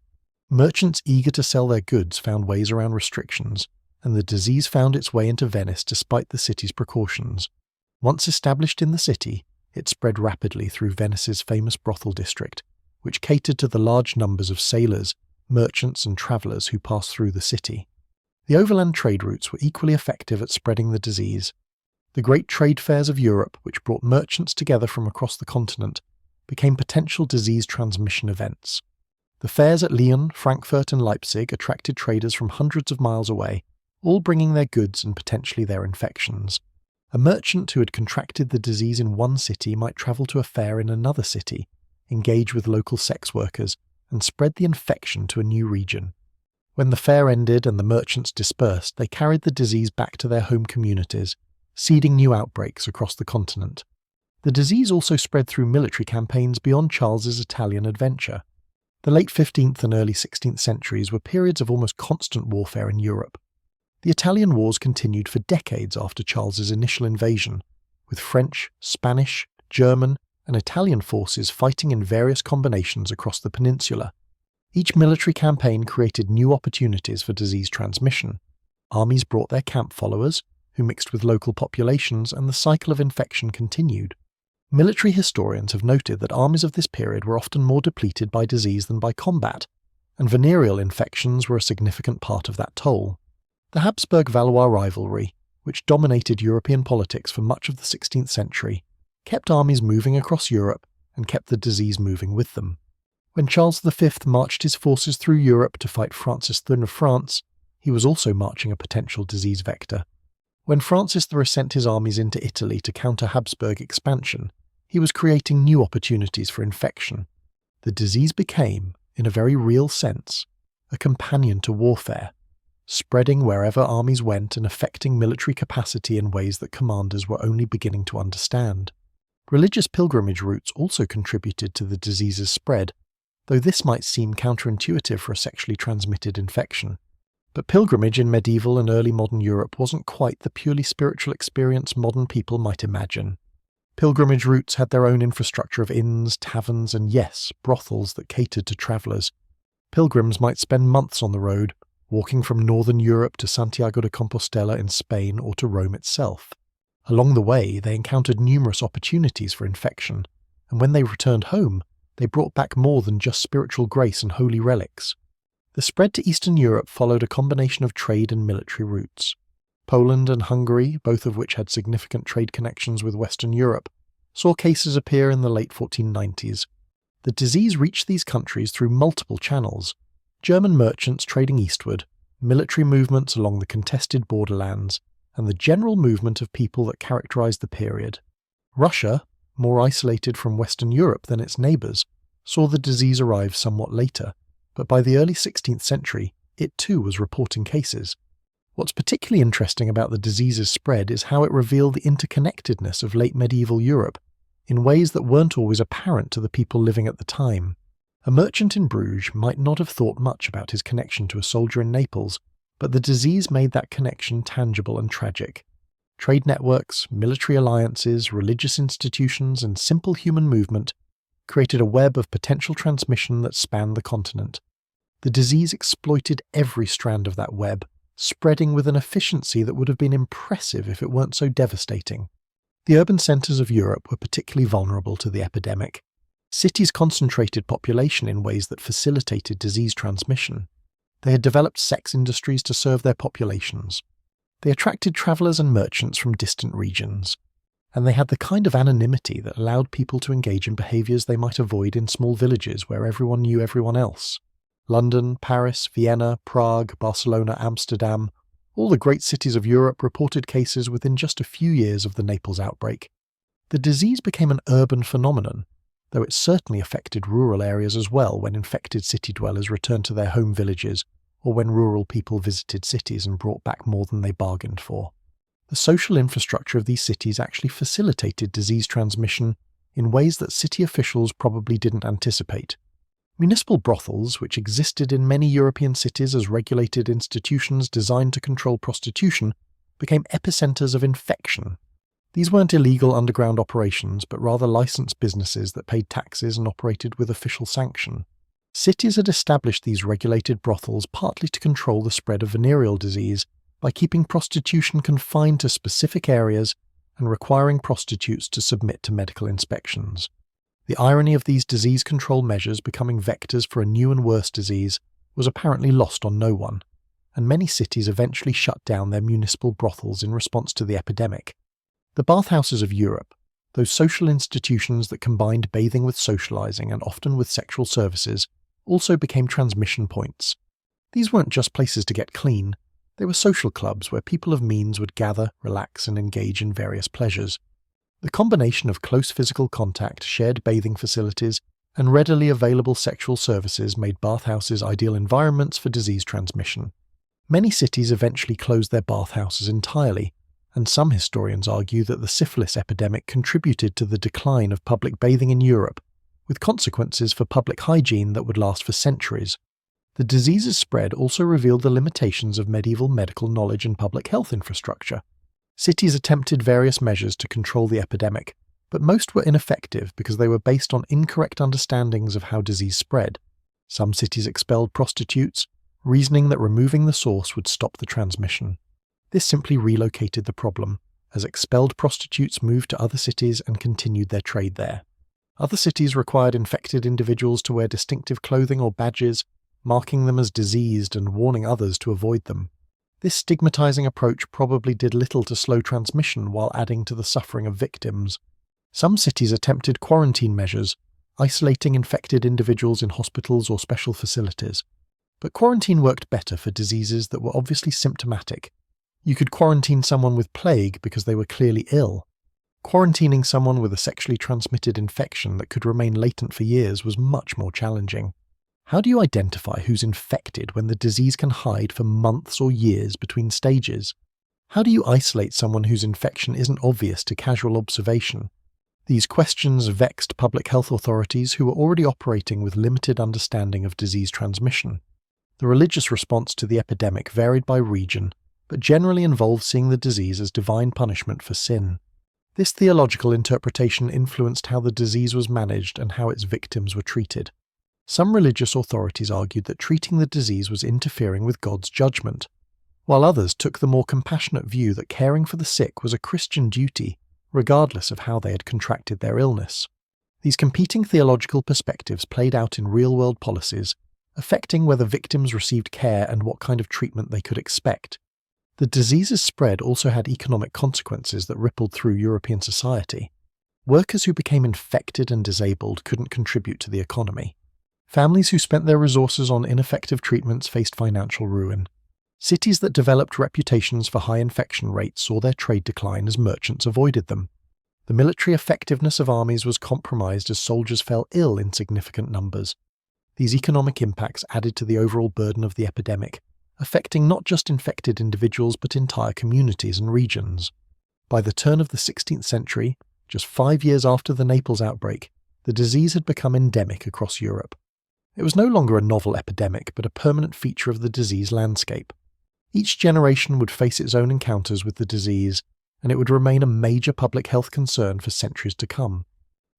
Merchants eager to sell their goods found ways around restrictions, and the disease found its way into Venice despite the city's precautions. Once established in the city, it spread rapidly through Venice's famous brothel district, which catered to the large numbers of sailors, merchants and travellers who passed through the city. The overland trade routes were equally effective at spreading the disease. The great trade fairs of Europe, which brought merchants together from across the continent, became potential disease transmission events. The fairs at Lyon, Frankfurt and Leipzig attracted traders from hundreds of miles away, all bringing their goods and potentially their infections. A merchant who had contracted the disease in one city might travel to a fair in another city, engage with local sex workers, and spread the infection to a new region. When the fair ended and the merchants dispersed, they carried the disease back to their home communities, seeding new outbreaks across the continent. The disease also spread through military campaigns beyond Charles's Italian adventure. The late 15th and early 16th centuries were periods of almost constant warfare in Europe. The Italian wars continued for decades after Charles's initial invasion, with French, Spanish, German, and Italian forces fighting in various combinations across the peninsula. Each military campaign created new opportunities for disease transmission. Armies brought their camp followers, who mixed with local populations, and the cycle of infection continued. Military historians have noted that armies of this period were often more depleted by disease than by combat, and venereal infections were a significant part of that toll. The Habsburg-Valois rivalry, which dominated European politics for much of the 16th century, kept armies moving across Europe and kept the disease moving with them. When Charles V marched his forces through Europe to fight Francis I of France, he was also marching a potential disease vector. When Francis I sent his armies into Italy to counter Habsburg expansion, he was creating new opportunities for infection. The disease became, in a very real sense, a companion to warfare, spreading wherever armies went and affecting military capacity in ways that commanders were only beginning to understand. Religious pilgrimage routes also contributed to the disease's spread, though this might seem counterintuitive for a sexually transmitted infection. But pilgrimage in medieval and early modern Europe wasn't quite the purely spiritual experience modern people might imagine. Pilgrimage routes had their own infrastructure of inns, taverns, and yes, brothels that catered to travellers. Pilgrims might spend months on the road, walking from northern Europe to Santiago de Compostela in Spain or to Rome itself. Along the way, they encountered numerous opportunities for infection, and when they returned home, they brought back more than just spiritual grace and holy relics. The spread to Eastern Europe followed a combination of trade and military routes. Poland and Hungary, both of which had significant trade connections with Western Europe, saw cases appear in the late 1490s. The disease reached these countries through multiple channels: German merchants trading eastward, military movements along the contested borderlands, and the general movement of people that characterized the period. Russia, more isolated from Western Europe than its neighbours, saw the disease arrive somewhat later, but by the early 16th century, it too was reporting cases. What's particularly interesting about the disease's spread is how it revealed the interconnectedness of late medieval Europe in ways that weren't always apparent to the people living at the time. A merchant in Bruges might not have thought much about his connection to a soldier in Naples, but the disease made that connection tangible and tragic. Trade networks, military alliances, religious institutions, and simple human movement created a web of potential transmission that spanned the continent. The disease exploited every strand of that web, spreading with an efficiency that would have been impressive if it weren't so devastating. The urban centres of Europe were particularly vulnerable to the epidemic. Cities concentrated population in ways that facilitated disease transmission. They had developed sex industries to serve their populations. They attracted travellers and merchants from distant regions. And they had the kind of anonymity that allowed people to engage in behaviours they might avoid in small villages where everyone knew everyone else. London, Paris, Vienna, Prague, Barcelona, Amsterdam, all the great cities of Europe reported cases within just a few years of the Naples outbreak. The disease became an urban phenomenon, though it certainly affected rural areas as well when infected city dwellers returned to their home villages, or when rural people visited cities and brought back more than they bargained for. The social infrastructure of these cities actually facilitated disease transmission in ways that city officials probably didn't anticipate. Municipal brothels, which existed in many European cities as regulated institutions designed to control prostitution, became epicenters of infection. These weren't illegal underground operations, but rather licensed businesses that paid taxes and operated with official sanction. Cities had established these regulated brothels partly to control the spread of venereal disease by keeping prostitution confined to specific areas and requiring prostitutes to submit to medical inspections. The irony of these disease control measures becoming vectors for a new and worse disease was apparently lost on no one, and many cities eventually shut down their municipal brothels in response to the epidemic. The bathhouses of Europe, those social institutions that combined bathing with socializing and often with sexual services, also became transmission points. These weren't just places to get clean, they were social clubs where people of means would gather, relax, and engage in various pleasures. The combination of close physical contact, shared bathing facilities, and readily available sexual services made bathhouses ideal environments for disease transmission. Many cities eventually closed their bathhouses entirely, and some historians argue that the syphilis epidemic contributed to the decline of public bathing in Europe, with consequences for public hygiene that would last for centuries. The disease's spread also revealed the limitations of medieval medical knowledge and public health infrastructure. Cities attempted various measures to control the epidemic, but most were ineffective because they were based on incorrect understandings of how disease spread. Some cities expelled prostitutes, reasoning that removing the source would stop the transmission. This simply relocated the problem, as expelled prostitutes moved to other cities and continued their trade there. Other cities required infected individuals to wear distinctive clothing or badges, marking them as diseased and warning others to avoid them. This stigmatizing approach probably did little to slow transmission while adding to the suffering of victims. Some cities attempted quarantine measures, isolating infected individuals in hospitals or special facilities. But quarantine worked better for diseases that were obviously symptomatic. You could quarantine someone with plague because they were clearly ill. Quarantining someone with a sexually transmitted infection that could remain latent for years was much more challenging. How do you identify who's infected when the disease can hide for months or years between stages? How do you isolate someone whose infection isn't obvious to casual observation? These questions vexed public health authorities who were already operating with limited understanding of disease transmission. The religious response to the epidemic varied by region, but generally involved seeing the disease as divine punishment for sin. This theological interpretation influenced how the disease was managed and how its victims were treated. Some religious authorities argued that treating the disease was interfering with God's judgment, while others took the more compassionate view that caring for the sick was a Christian duty, regardless of how they had contracted their illness. These competing theological perspectives played out in real-world policies, affecting whether victims received care and what kind of treatment they could expect. The disease's spread also had economic consequences that rippled through European society. Workers who became infected and disabled couldn't contribute to the economy. Families who spent their resources on ineffective treatments faced financial ruin. Cities that developed reputations for high infection rates saw their trade decline as merchants avoided them. The military effectiveness of armies was compromised as soldiers fell ill in significant numbers. These economic impacts added to the overall burden of the epidemic, affecting not just infected individuals but entire communities and regions. By the turn of the 16th century, just 5 years after the Naples outbreak, the disease had become endemic across Europe. It was no longer a novel epidemic, but a permanent feature of the disease landscape. Each generation would face its own encounters with the disease, and it would remain a major public health concern for centuries to come.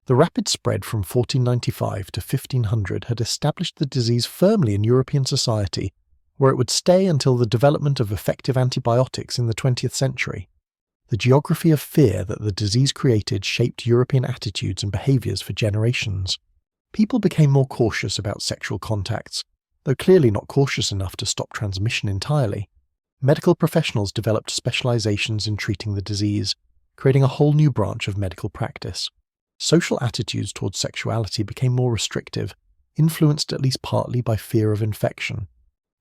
The rapid spread from 1495 to 1500 had established the disease firmly in European society, where it would stay until the development of effective antibiotics in the 20th century. The geography of fear that the disease created shaped European attitudes and behaviours for generations. People became more cautious about sexual contacts, though clearly not cautious enough to stop transmission entirely. Medical professionals developed specializations in treating the disease, creating a whole new branch of medical practice. Social attitudes towards sexuality became more restrictive, influenced at least partly by fear of infection.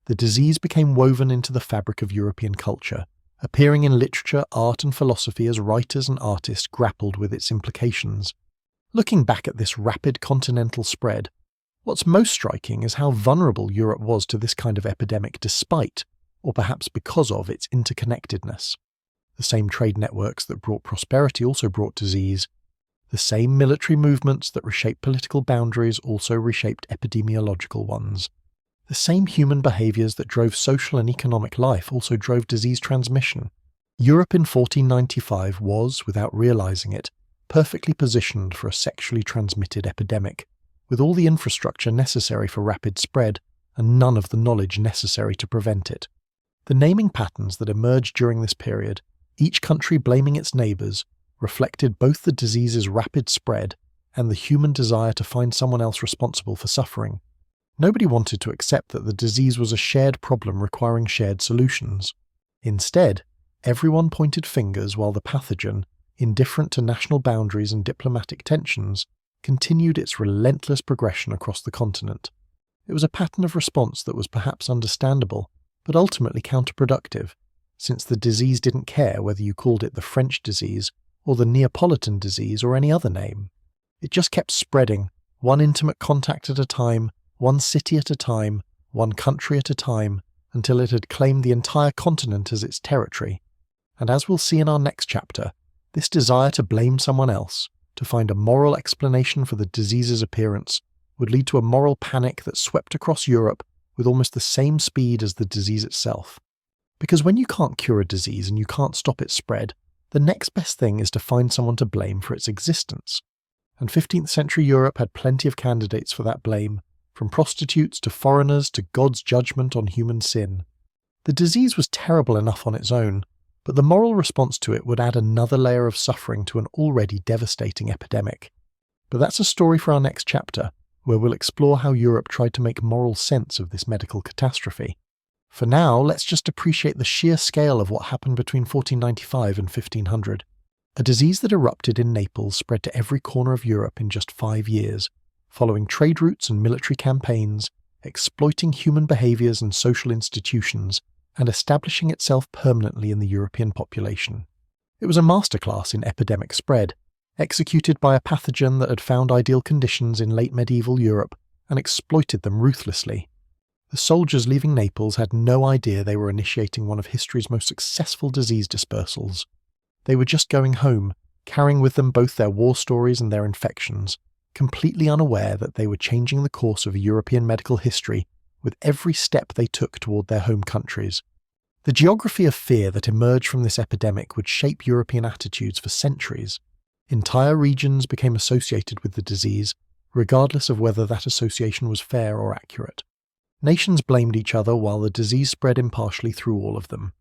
The disease became woven into the fabric of European culture, appearing in literature, art, and philosophy as writers and artists grappled with its implications. Looking back at this rapid continental spread, what's most striking is how vulnerable Europe was to this kind of epidemic despite, or perhaps because of, its interconnectedness. The same trade networks that brought prosperity also brought disease. The same military movements that reshaped political boundaries also reshaped epidemiological ones. The same human behaviours that drove social and economic life also drove disease transmission. Europe in 1495 was, without realizing it, perfectly positioned for a sexually transmitted epidemic, with all the infrastructure necessary for rapid spread and none of the knowledge necessary to prevent it. The naming patterns that emerged during this period, each country blaming its neighbours, reflected both the disease's rapid spread and the human desire to find someone else responsible for suffering. Nobody wanted to accept that the disease was a shared problem requiring shared solutions. Instead, everyone pointed fingers while the pathogen, indifferent to national boundaries and diplomatic tensions, continued its relentless progression across the continent. It was a pattern of response that was perhaps understandable, but ultimately counterproductive, since the disease didn't care whether you called it the French disease or the Neapolitan disease or any other name. It just kept spreading, one intimate contact at a time, one city at a time, one country at a time, until it had claimed the entire continent as its territory. And as we'll see in our next chapter, this desire to blame someone else, to find a moral explanation for the disease's appearance, would lead to a moral panic that swept across Europe with almost the same speed as the disease itself. Because when you can't cure a disease and you can't stop its spread, the next best thing is to find someone to blame for its existence. And 15th century Europe had plenty of candidates for that blame, from prostitutes to foreigners to God's judgment on human sin. The disease was terrible enough on its own, but the moral response to it would add another layer of suffering to an already devastating epidemic. But that's a story for our next chapter, where we'll explore how Europe tried to make moral sense of this medical catastrophe. For now, let's just appreciate the sheer scale of what happened between 1495 and 1500. A disease that erupted in Naples spread to every corner of Europe in just 5 years, following trade routes and military campaigns, exploiting human behaviours and social institutions, and establishing itself permanently in the European population. It was a masterclass in epidemic spread, executed by a pathogen that had found ideal conditions in late medieval Europe and exploited them ruthlessly. The soldiers leaving Naples had no idea they were initiating one of history's most successful disease dispersals. They were just going home, carrying with them both their war stories and their infections, completely unaware that they were changing the course of European medical history with every step they took toward their home countries. The geography of fear that emerged from this epidemic would shape European attitudes for centuries. Entire regions became associated with the disease, regardless of whether that association was fair or accurate. Nations blamed each other while the disease spread impartially through all of them.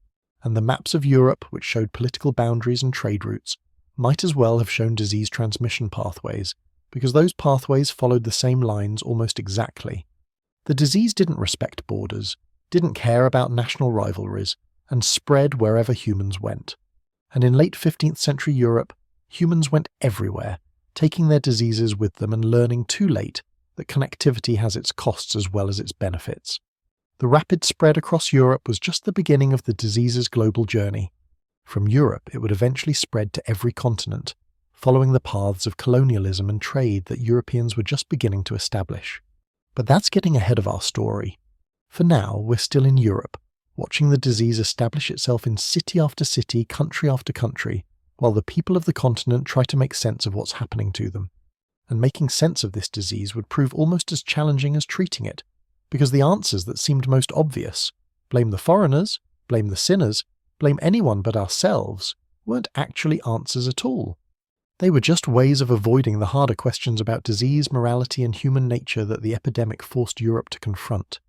And the maps of Europe, which showed political boundaries and trade routes, might as well have shown disease transmission pathways, because those pathways followed the same lines almost exactly. The disease didn't respect borders, didn't care about national rivalries, and spread wherever humans went. And in late 15th century Europe, humans went everywhere, taking their diseases with them and learning too late that connectivity has its costs as well as its benefits. The rapid spread across Europe was just the beginning of the disease's global journey. From Europe, it would eventually spread to every continent, following the paths of colonialism and trade that Europeans were just beginning to establish. But that's getting ahead of our story. For now, we're still in Europe, watching the disease establish itself in city after city, country after country, while the people of the continent try to make sense of what's happening to them. And making sense of this disease would prove almost as challenging as treating it, because the answers that seemed most obvious, blame the foreigners, blame the sinners, blame anyone but ourselves, weren't actually answers at all. They were just ways of avoiding the harder questions about disease, morality, and human nature that the epidemic forced Europe to confront.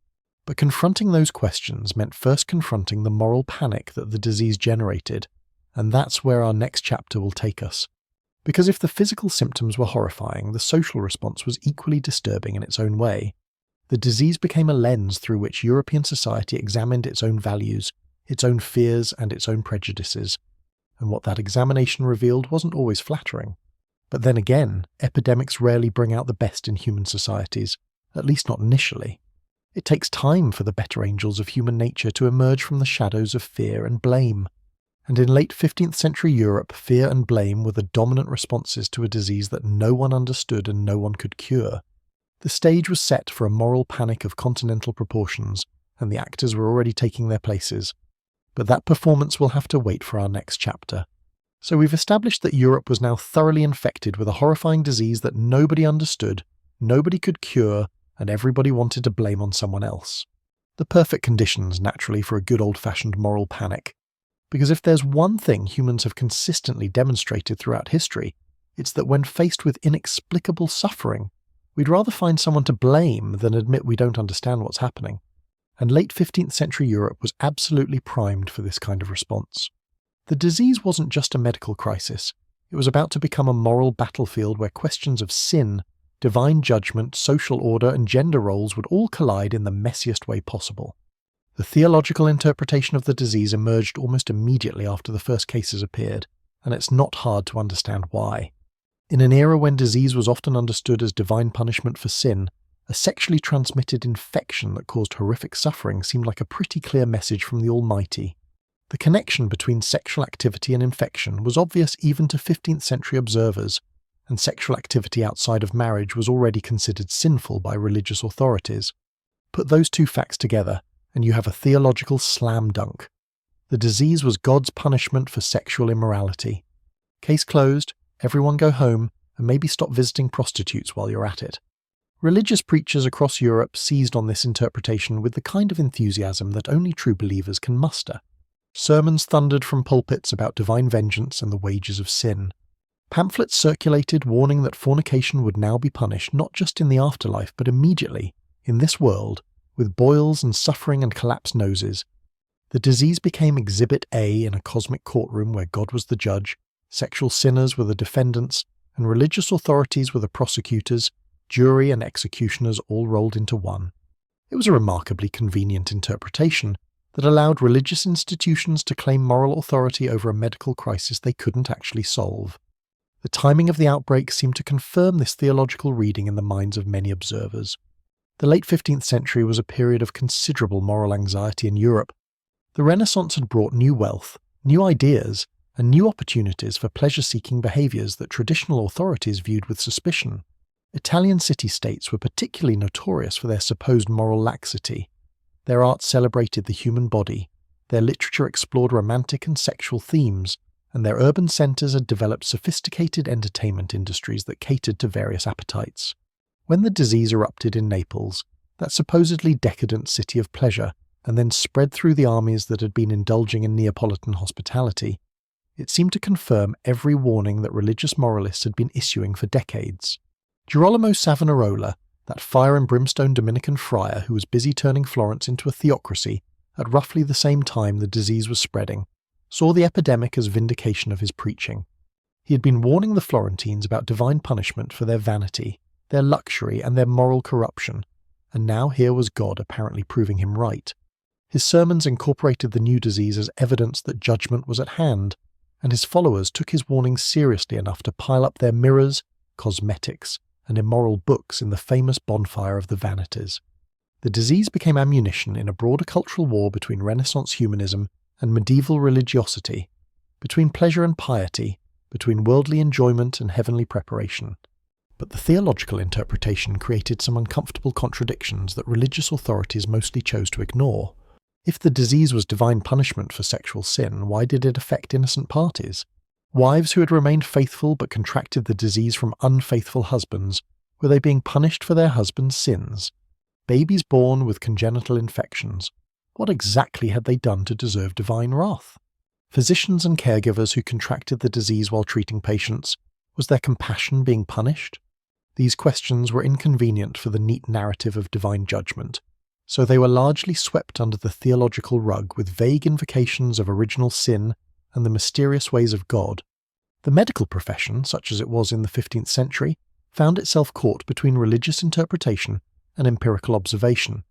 But confronting those questions meant first confronting the moral panic that the disease generated, and that's where our next chapter will take us. Because if the physical symptoms were horrifying, the social response was equally disturbing in its own way. The disease became a lens through which European society examined its own values, its own fears, and its own prejudices. And what that examination revealed wasn't always flattering. But then again, epidemics rarely bring out the best in human societies, at least not initially. It takes time for the better angels of human nature to emerge from the shadows of fear and blame. And in late 15th century Europe, fear and blame were the dominant responses to a disease that no one understood and no one could cure. The stage was set for a moral panic of continental proportions, and the actors were already taking their places. But that performance will have to wait for our next chapter. So we've established that Europe was now thoroughly infected with a horrifying disease that nobody understood, nobody could cure, and everybody wanted to blame on someone else. The perfect conditions, naturally, for a good old-fashioned moral panic. Because if there's one thing humans have consistently demonstrated throughout history, it's that when faced with inexplicable suffering, we'd rather find someone to blame than admit we don't understand what's happening. And late 15th century Europe was absolutely primed for this kind of response. The disease wasn't just a medical crisis. It was about to become a moral battlefield where questions of sin, divine judgment, social order, and gender roles would all collide in the messiest way possible. The theological interpretation of the disease emerged almost immediately after the first cases appeared, and it's not hard to understand why. In an era when disease was often understood as divine punishment for sin, a sexually transmitted infection that caused horrific suffering seemed like a pretty clear message from the Almighty. The connection between sexual activity and infection was obvious even to 15th century observers, and sexual activity outside of marriage was already considered sinful by religious authorities. Put those two facts together, and you have a theological slam dunk. The disease was God's punishment for sexual immorality. Case closed, everyone go home, and maybe stop visiting prostitutes while you're at it. Religious preachers across Europe seized on this interpretation with the kind of enthusiasm that only true believers can muster. Sermons thundered from pulpits about divine vengeance and the wages of sin. Pamphlets circulated warning that fornication would now be punished not just in the afterlife but immediately, in this world, with boils and suffering and collapsed noses. The disease became Exhibit A in a cosmic courtroom where God was the judge, sexual sinners were the defendants, and religious authorities were the prosecutors, jury and executioners all rolled into one. It was a remarkably convenient interpretation that allowed religious institutions to claim moral authority over a medical crisis they couldn't actually solve. The timing of the outbreak seemed to confirm this theological reading in the minds of many observers. The late 15th century was a period of considerable moral anxiety in Europe. The Renaissance had brought new wealth, new ideas, and new opportunities for pleasure-seeking behaviours that traditional authorities viewed with suspicion. Italian city-states were particularly notorious for their supposed moral laxity. Their art celebrated the human body, their literature explored romantic and sexual themes, and their urban centres had developed sophisticated entertainment industries that catered to various appetites. When the disease erupted in Naples, that supposedly decadent city of pleasure, and then spread through the armies that had been indulging in Neapolitan hospitality, it seemed to confirm every warning that religious moralists had been issuing for decades. Girolamo Savonarola, that fire and brimstone Dominican friar who was busy turning Florence into a theocracy at roughly the same time the disease was spreading, saw the epidemic as vindication of his preaching. He had been warning the Florentines about divine punishment for their vanity, their luxury, and their moral corruption, and now here was God apparently proving him right. His sermons incorporated the new disease as evidence that judgment was at hand, and his followers took his warnings seriously enough to pile up their mirrors, cosmetics, and immoral books in the famous bonfire of the vanities. The disease became ammunition in a broader cultural war between Renaissance humanism and medieval religiosity, between pleasure and piety, between worldly enjoyment and heavenly preparation. But the theological interpretation created some uncomfortable contradictions that religious authorities mostly chose to ignore. If the disease was divine punishment for sexual sin, why did it affect innocent parties? Wives who had remained faithful but contracted the disease from unfaithful husbands, were they being punished for their husbands' sins? Babies born with congenital infections, what exactly had they done to deserve divine wrath? Physicians and caregivers who contracted the disease while treating patients, was their compassion being punished? These questions were inconvenient for the neat narrative of divine judgment, so they were largely swept under the theological rug with vague invocations of original sin and the mysterious ways of God. The medical profession, such as it was in the 15th century, found itself caught between religious interpretation and empirical observation.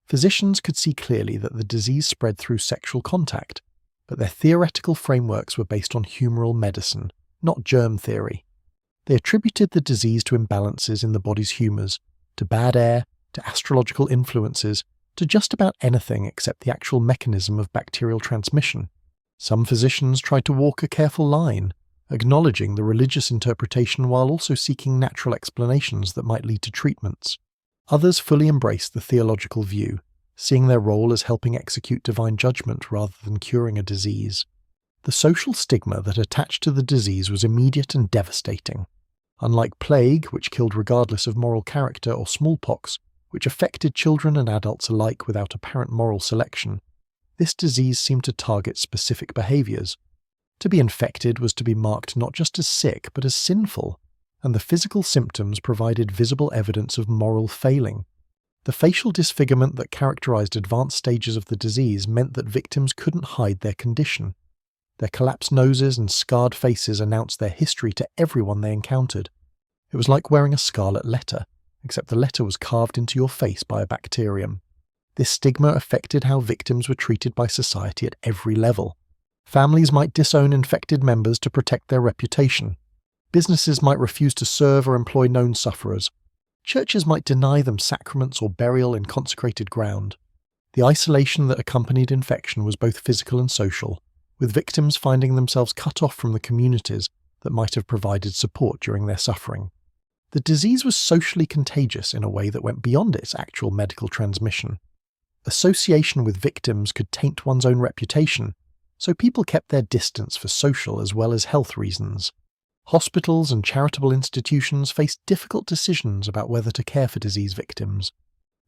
Physicians could see clearly that the disease spread through sexual contact, but their theoretical frameworks were based on humoral medicine, not germ theory. They attributed the disease to imbalances in the body's humours, to bad air, to astrological influences, to just about anything except the actual mechanism of bacterial transmission. Some physicians tried to walk a careful line, acknowledging the religious interpretation while also seeking natural explanations that might lead to treatments. Others fully embraced the theological view, seeing their role as helping execute divine judgment rather than curing a disease. The social stigma that attached to the disease was immediate and devastating. Unlike plague, which killed regardless of moral character, or smallpox, which affected children and adults alike without apparent moral selection, This disease seemed to target specific behaviors. To be infected was to be marked not just as sick, but as sinful, and the physical symptoms provided visible evidence of moral failing. The facial disfigurement that characterized advanced stages of the disease meant that victims couldn't hide their condition. Their collapsed noses and scarred faces announced their history to everyone they encountered. It was like wearing a scarlet letter, except the letter was carved into your face by a bacterium. This stigma affected how victims were treated by society at every level. Families might disown infected members to protect their reputation. Businesses might refuse to serve or employ known sufferers. Churches might deny them sacraments or burial in consecrated ground. The isolation that accompanied infection was both physical and social, with victims finding themselves cut off from the communities that might have provided support during their suffering. The disease was socially contagious in a way that went beyond its actual medical transmission. Association with victims could taint one's own reputation, so people kept their distance for social as well as health reasons. Hospitals and charitable institutions faced difficult decisions about whether to care for disease victims.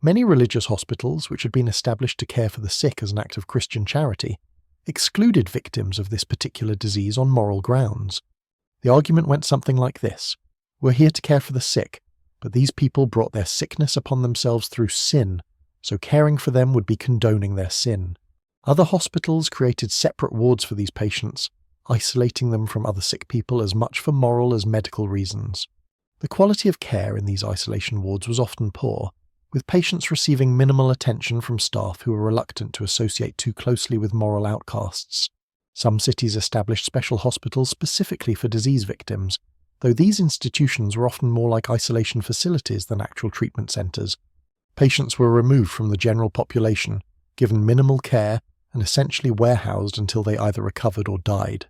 Many religious hospitals, which had been established to care for the sick as an act of Christian charity, excluded victims of this particular disease on moral grounds. The argument went something like this: we're here to care for the sick, but these people brought their sickness upon themselves through sin, so caring for them would be condoning their sin. Other hospitals created separate wards for these patients, isolating them from other sick people as much for moral as medical reasons. The quality of care in these isolation wards was often poor, with patients receiving minimal attention from staff who were reluctant to associate too closely with moral outcasts. Some cities established special hospitals specifically for disease victims, though these institutions were often more like isolation facilities than actual treatment centres. Patients were removed from the general population, given minimal care, and essentially warehoused until they either recovered or died.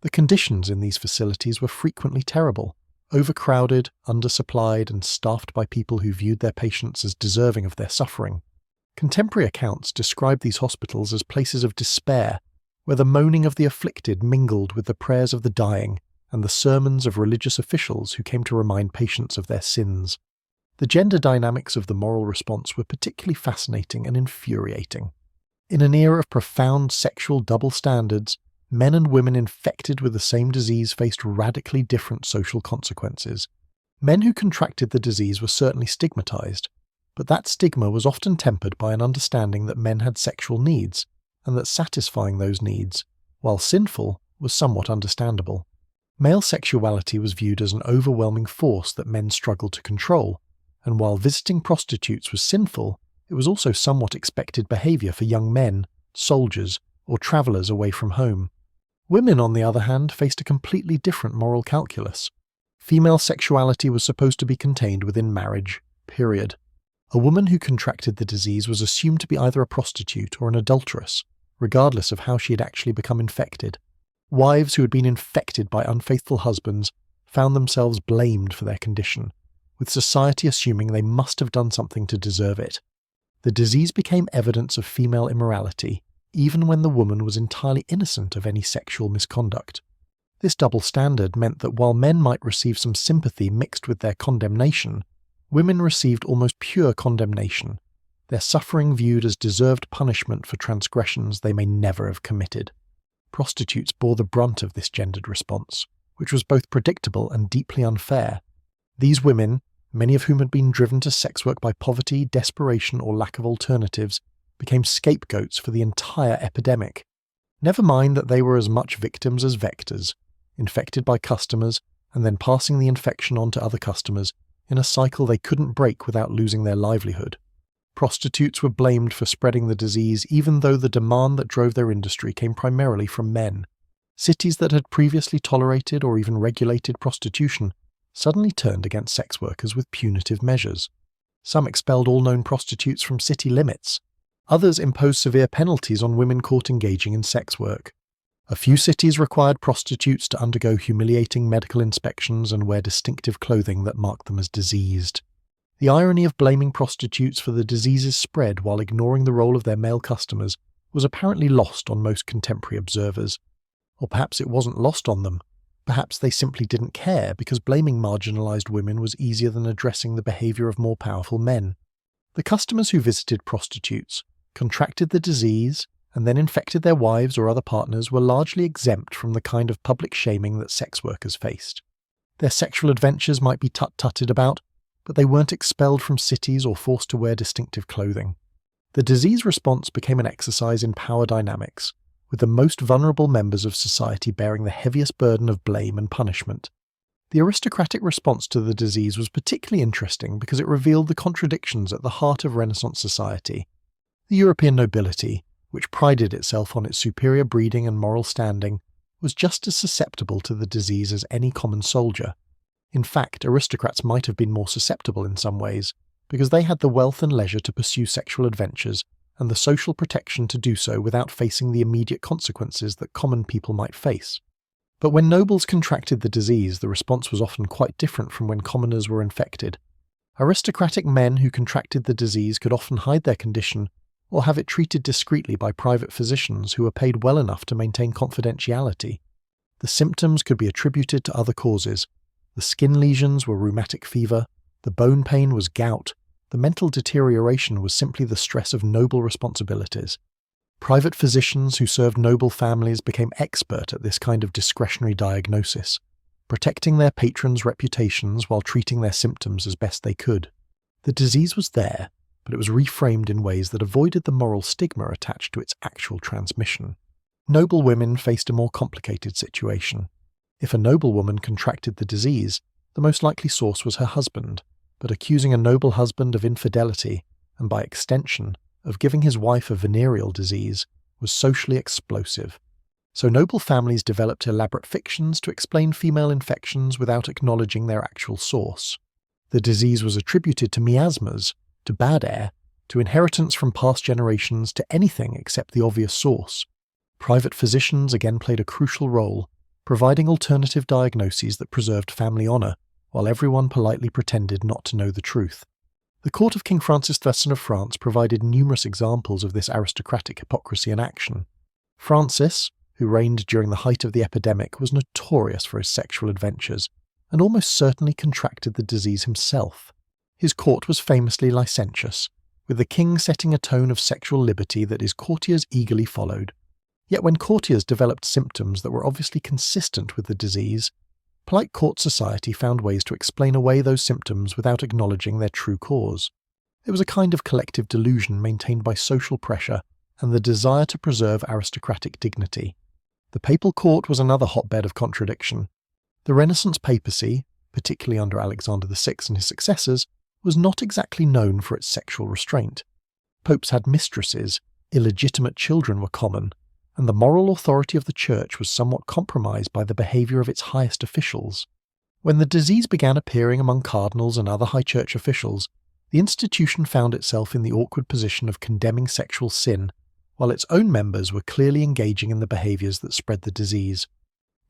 The conditions in these facilities were frequently terrible, overcrowded, undersupplied, and staffed by people who viewed their patients as deserving of their suffering. Contemporary accounts describe these hospitals as places of despair, where the moaning of the afflicted mingled with the prayers of the dying and the sermons of religious officials who came to remind patients of their sins. The gender dynamics of the moral response were particularly fascinating and infuriating. In an era of profound sexual double standards, men and women infected with the same disease faced radically different social consequences. Men who contracted the disease were certainly stigmatized, but that stigma was often tempered by an understanding that men had sexual needs, and that satisfying those needs, while sinful, was somewhat understandable. Male sexuality was viewed as an overwhelming force that men struggled to control, and while visiting prostitutes was sinful, it was also somewhat expected behavior for young men, soldiers, or travelers away from home. Women, on the other hand, faced a completely different moral calculus. Female sexuality was supposed to be contained within marriage, period. A woman who contracted the disease was assumed to be either a prostitute or an adulteress, regardless of how she had actually become infected. Wives who had been infected by unfaithful husbands found themselves blamed for their condition, with society assuming they must have done something to deserve it. The disease became evidence of female immorality, even when the woman was entirely innocent of any sexual misconduct. This double standard meant that while men might receive some sympathy mixed with their condemnation, women received almost pure condemnation, their suffering viewed as deserved punishment for transgressions they may never have committed. Prostitutes bore the brunt of this gendered response, which was both predictable and deeply unfair. These women, many of whom had been driven to sex work by poverty, desperation, or lack of alternatives, became scapegoats for the entire epidemic. Never mind that they were as much victims as vectors, infected by customers and then passing the infection on to other customers in a cycle they couldn't break without losing their livelihood. Prostitutes were blamed for spreading the disease even though the demand that drove their industry came primarily from men. Cities that had previously tolerated or even regulated prostitution suddenly turned against sex workers with punitive measures. Some expelled all known prostitutes from city limits. Others imposed severe penalties on women caught engaging in sex work. A few cities required prostitutes to undergo humiliating medical inspections and wear distinctive clothing that marked them as diseased. The irony of blaming prostitutes for the disease's spread while ignoring the role of their male customers was apparently lost on most contemporary observers. Or perhaps it wasn't lost on them. Perhaps they simply didn't care because blaming marginalized women was easier than addressing the behavior of more powerful men. The customers who visited prostitutes contracted the disease and then infected their wives or other partners were largely exempt from the kind of public shaming that sex workers faced. Their sexual adventures might be tut-tutted about, but they weren't expelled from cities or forced to wear distinctive clothing. The disease response became an exercise in power dynamics, with the most vulnerable members of society bearing the heaviest burden of blame and punishment. The aristocratic response to the disease was particularly interesting because it revealed the contradictions at the heart of Renaissance society. The European nobility, which prided itself on its superior breeding and moral standing, was just as susceptible to the disease as any common soldier. In fact, aristocrats might have been more susceptible in some ways, because they had the wealth and leisure to pursue sexual adventures and the social protection to do so without facing the immediate consequences that common people might face. But when nobles contracted the disease, the response was often quite different from when commoners were infected. Aristocratic men who contracted the disease could often hide their condition or have it treated discreetly by private physicians who were paid well enough to maintain confidentiality. The symptoms could be attributed to other causes. The skin lesions were rheumatic fever, the bone pain was gout, the mental deterioration was simply the stress of noble responsibilities. Private physicians who served noble families became expert at this kind of discretionary diagnosis, protecting their patrons' reputations while treating their symptoms as best they could. The disease was there, but it was reframed in ways that avoided the moral stigma attached to its actual transmission. Noble women faced a more complicated situation. If a noble woman contracted the disease, the most likely source was her husband, but accusing a noble husband of infidelity, and by extension, of giving his wife a venereal disease, was socially explosive. So noble families developed elaborate fictions to explain female infections without acknowledging their actual source. The disease was attributed to miasmas, to bad air, to inheritance from past generations, to anything except the obvious source. Private physicians again played a crucial role, providing alternative diagnoses that preserved family honour, while everyone politely pretended not to know the truth. The court of King Francis II of France provided numerous examples of this aristocratic hypocrisy in action. Francis, who reigned during the height of the epidemic, was notorious for his sexual adventures, and almost certainly contracted the disease himself. His court was famously licentious, with the king setting a tone of sexual liberty that his courtiers eagerly followed. Yet when courtiers developed symptoms that were obviously consistent with the disease, polite court society found ways to explain away those symptoms without acknowledging their true cause. It was a kind of collective delusion maintained by social pressure and the desire to preserve aristocratic dignity. The papal court was another hotbed of contradiction. The Renaissance papacy, particularly under Alexander VI and his successors, was not exactly known for its sexual restraint. Popes had mistresses, illegitimate children were common, and the moral authority of the Church was somewhat compromised by the behaviour of its highest officials. When the disease began appearing among cardinals and other high church officials, the institution found itself in the awkward position of condemning sexual sin, while its own members were clearly engaging in the behaviours that spread the disease.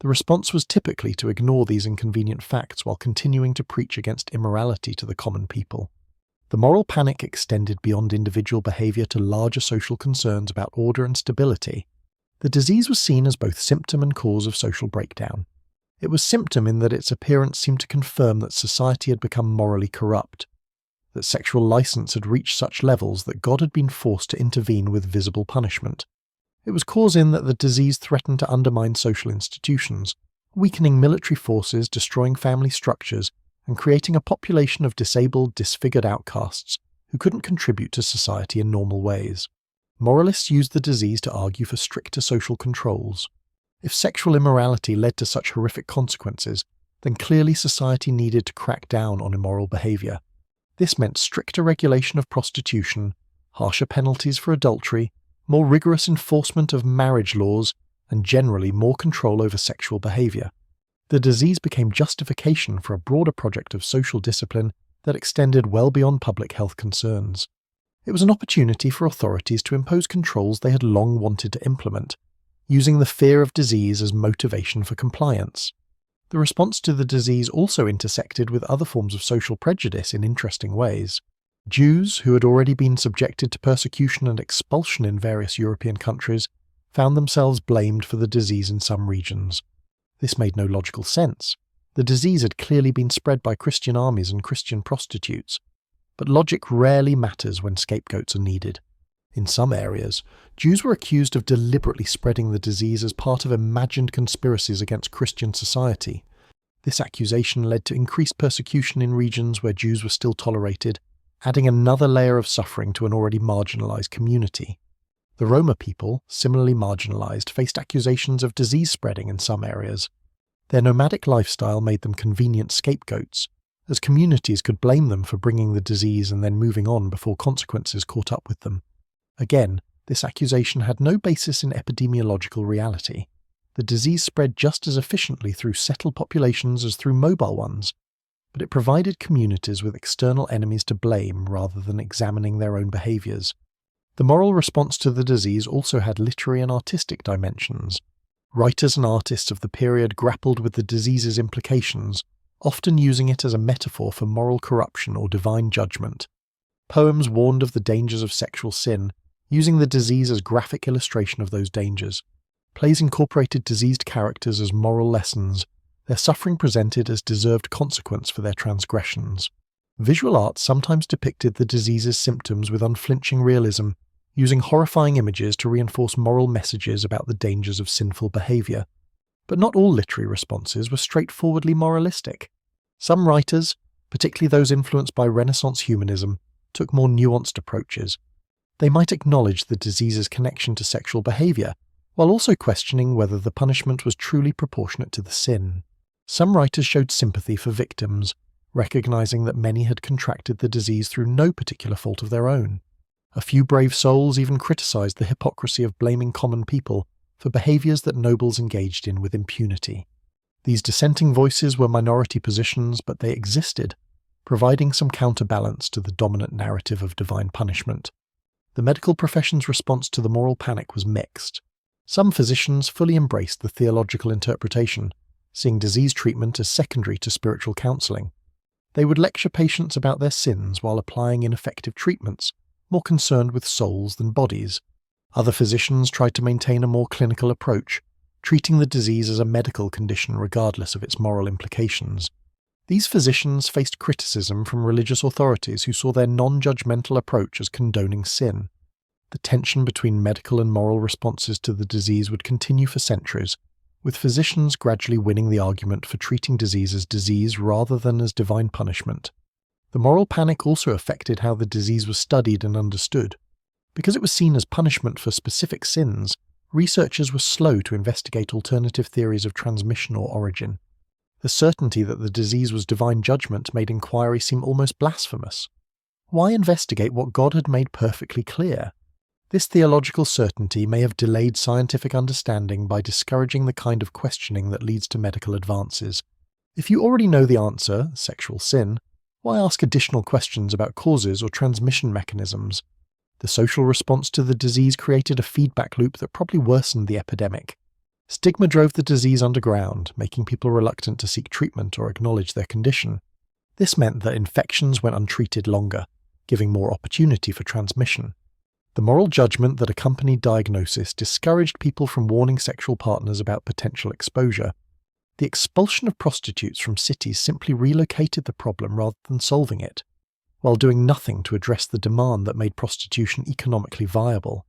The response was typically to ignore these inconvenient facts while continuing to preach against immorality to the common people. The moral panic extended beyond individual behaviour to larger social concerns about order and stability. The disease was seen as both symptom and cause of social breakdown. It was symptom in that its appearance seemed to confirm that society had become morally corrupt, that sexual license had reached such levels that God had been forced to intervene with visible punishment. It was cause in that the disease threatened to undermine social institutions, weakening military forces, destroying family structures, and creating a population of disabled, disfigured outcasts who couldn't contribute to society in normal ways. Moralists used the disease to argue for stricter social controls. If sexual immorality led to such horrific consequences, then clearly society needed to crack down on immoral behaviour. This meant stricter regulation of prostitution, harsher penalties for adultery, more rigorous enforcement of marriage laws, and generally more control over sexual behaviour. The disease became justification for a broader project of social discipline that extended well beyond public health concerns. It was an opportunity for authorities to impose controls they had long wanted to implement, using the fear of disease as motivation for compliance. The response to the disease also intersected with other forms of social prejudice in interesting ways. Jews, who had already been subjected to persecution and expulsion in various European countries, found themselves blamed for the disease in some regions. This made no logical sense. The disease had clearly been spread by Christian armies and Christian prostitutes. But logic rarely matters when scapegoats are needed. In some areas, Jews were accused of deliberately spreading the disease as part of imagined conspiracies against Christian society. This accusation led to increased persecution in regions where Jews were still tolerated, adding another layer of suffering to an already marginalized community. The Roma people, similarly marginalized, faced accusations of disease spreading in some areas. Their nomadic lifestyle made them convenient scapegoats, as communities could blame them for bringing the disease and then moving on before consequences caught up with them. Again, this accusation had no basis in epidemiological reality. The disease spread just as efficiently through settled populations as through mobile ones, but it provided communities with external enemies to blame rather than examining their own behaviours. The moral response to the disease also had literary and artistic dimensions. Writers and artists of the period grappled with the disease's implications, often using it as a metaphor for moral corruption or divine judgment. Poems warned of the dangers of sexual sin, using the disease as graphic illustration of those dangers. Plays incorporated diseased characters as moral lessons, their suffering presented as deserved consequence for their transgressions. Visual art sometimes depicted the disease's symptoms with unflinching realism, using horrifying images to reinforce moral messages about the dangers of sinful behaviour. But not all literary responses were straightforwardly moralistic. Some writers, particularly those influenced by Renaissance humanism, took more nuanced approaches. They might acknowledge the disease's connection to sexual behaviour, while also questioning whether the punishment was truly proportionate to the sin. Some writers showed sympathy for victims, recognizing that many had contracted the disease through no particular fault of their own. A few brave souls even criticized the hypocrisy of blaming common people for behaviors that nobles engaged in with impunity. These dissenting voices were minority positions, but they existed, providing some counterbalance to the dominant narrative of divine punishment. The medical profession's response to the moral panic was mixed. Some physicians fully embraced the theological interpretation, seeing disease treatment as secondary to spiritual counseling. They would lecture patients about their sins while applying ineffective treatments, more concerned with souls than bodies. Other physicians tried to maintain a more clinical approach, treating the disease as a medical condition regardless of its moral implications. These physicians faced criticism from religious authorities who saw their non-judgmental approach as condoning sin. The tension between medical and moral responses to the disease would continue for centuries, with physicians gradually winning the argument for treating disease as disease rather than as divine punishment. The moral panic also affected how the disease was studied and understood. Because it was seen as punishment for specific sins, researchers were slow to investigate alternative theories of transmission or origin. The certainty that the disease was divine judgment made inquiry seem almost blasphemous. Why investigate what God had made perfectly clear? This theological certainty may have delayed scientific understanding by discouraging the kind of questioning that leads to medical advances. If you already know the answer, sexual sin, why ask additional questions about causes or transmission mechanisms? The social response to the disease created a feedback loop that probably worsened the epidemic. Stigma drove the disease underground, making people reluctant to seek treatment or acknowledge their condition. This meant that infections went untreated longer, giving more opportunity for transmission. The moral judgment that accompanied diagnosis discouraged people from warning sexual partners about potential exposure. The expulsion of prostitutes from cities simply relocated the problem rather than solving it, while doing nothing to address the demand that made prostitution economically viable.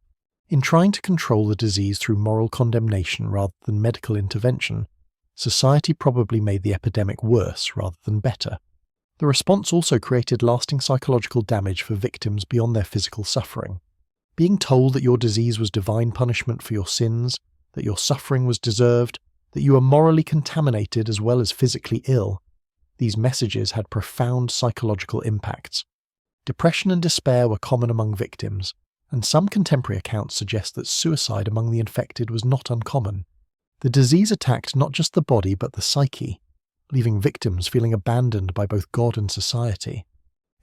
In trying to control the disease through moral condemnation rather than medical intervention, society probably made the epidemic worse rather than better. The response also created lasting psychological damage for victims beyond their physical suffering. Being told that your disease was divine punishment for your sins, that your suffering was deserved, that you were morally contaminated as well as physically ill, these messages had profound psychological impacts. Depression and despair were common among victims, and some contemporary accounts suggest that suicide among the infected was not uncommon. The disease attacked not just the body but the psyche, leaving victims feeling abandoned by both God and society.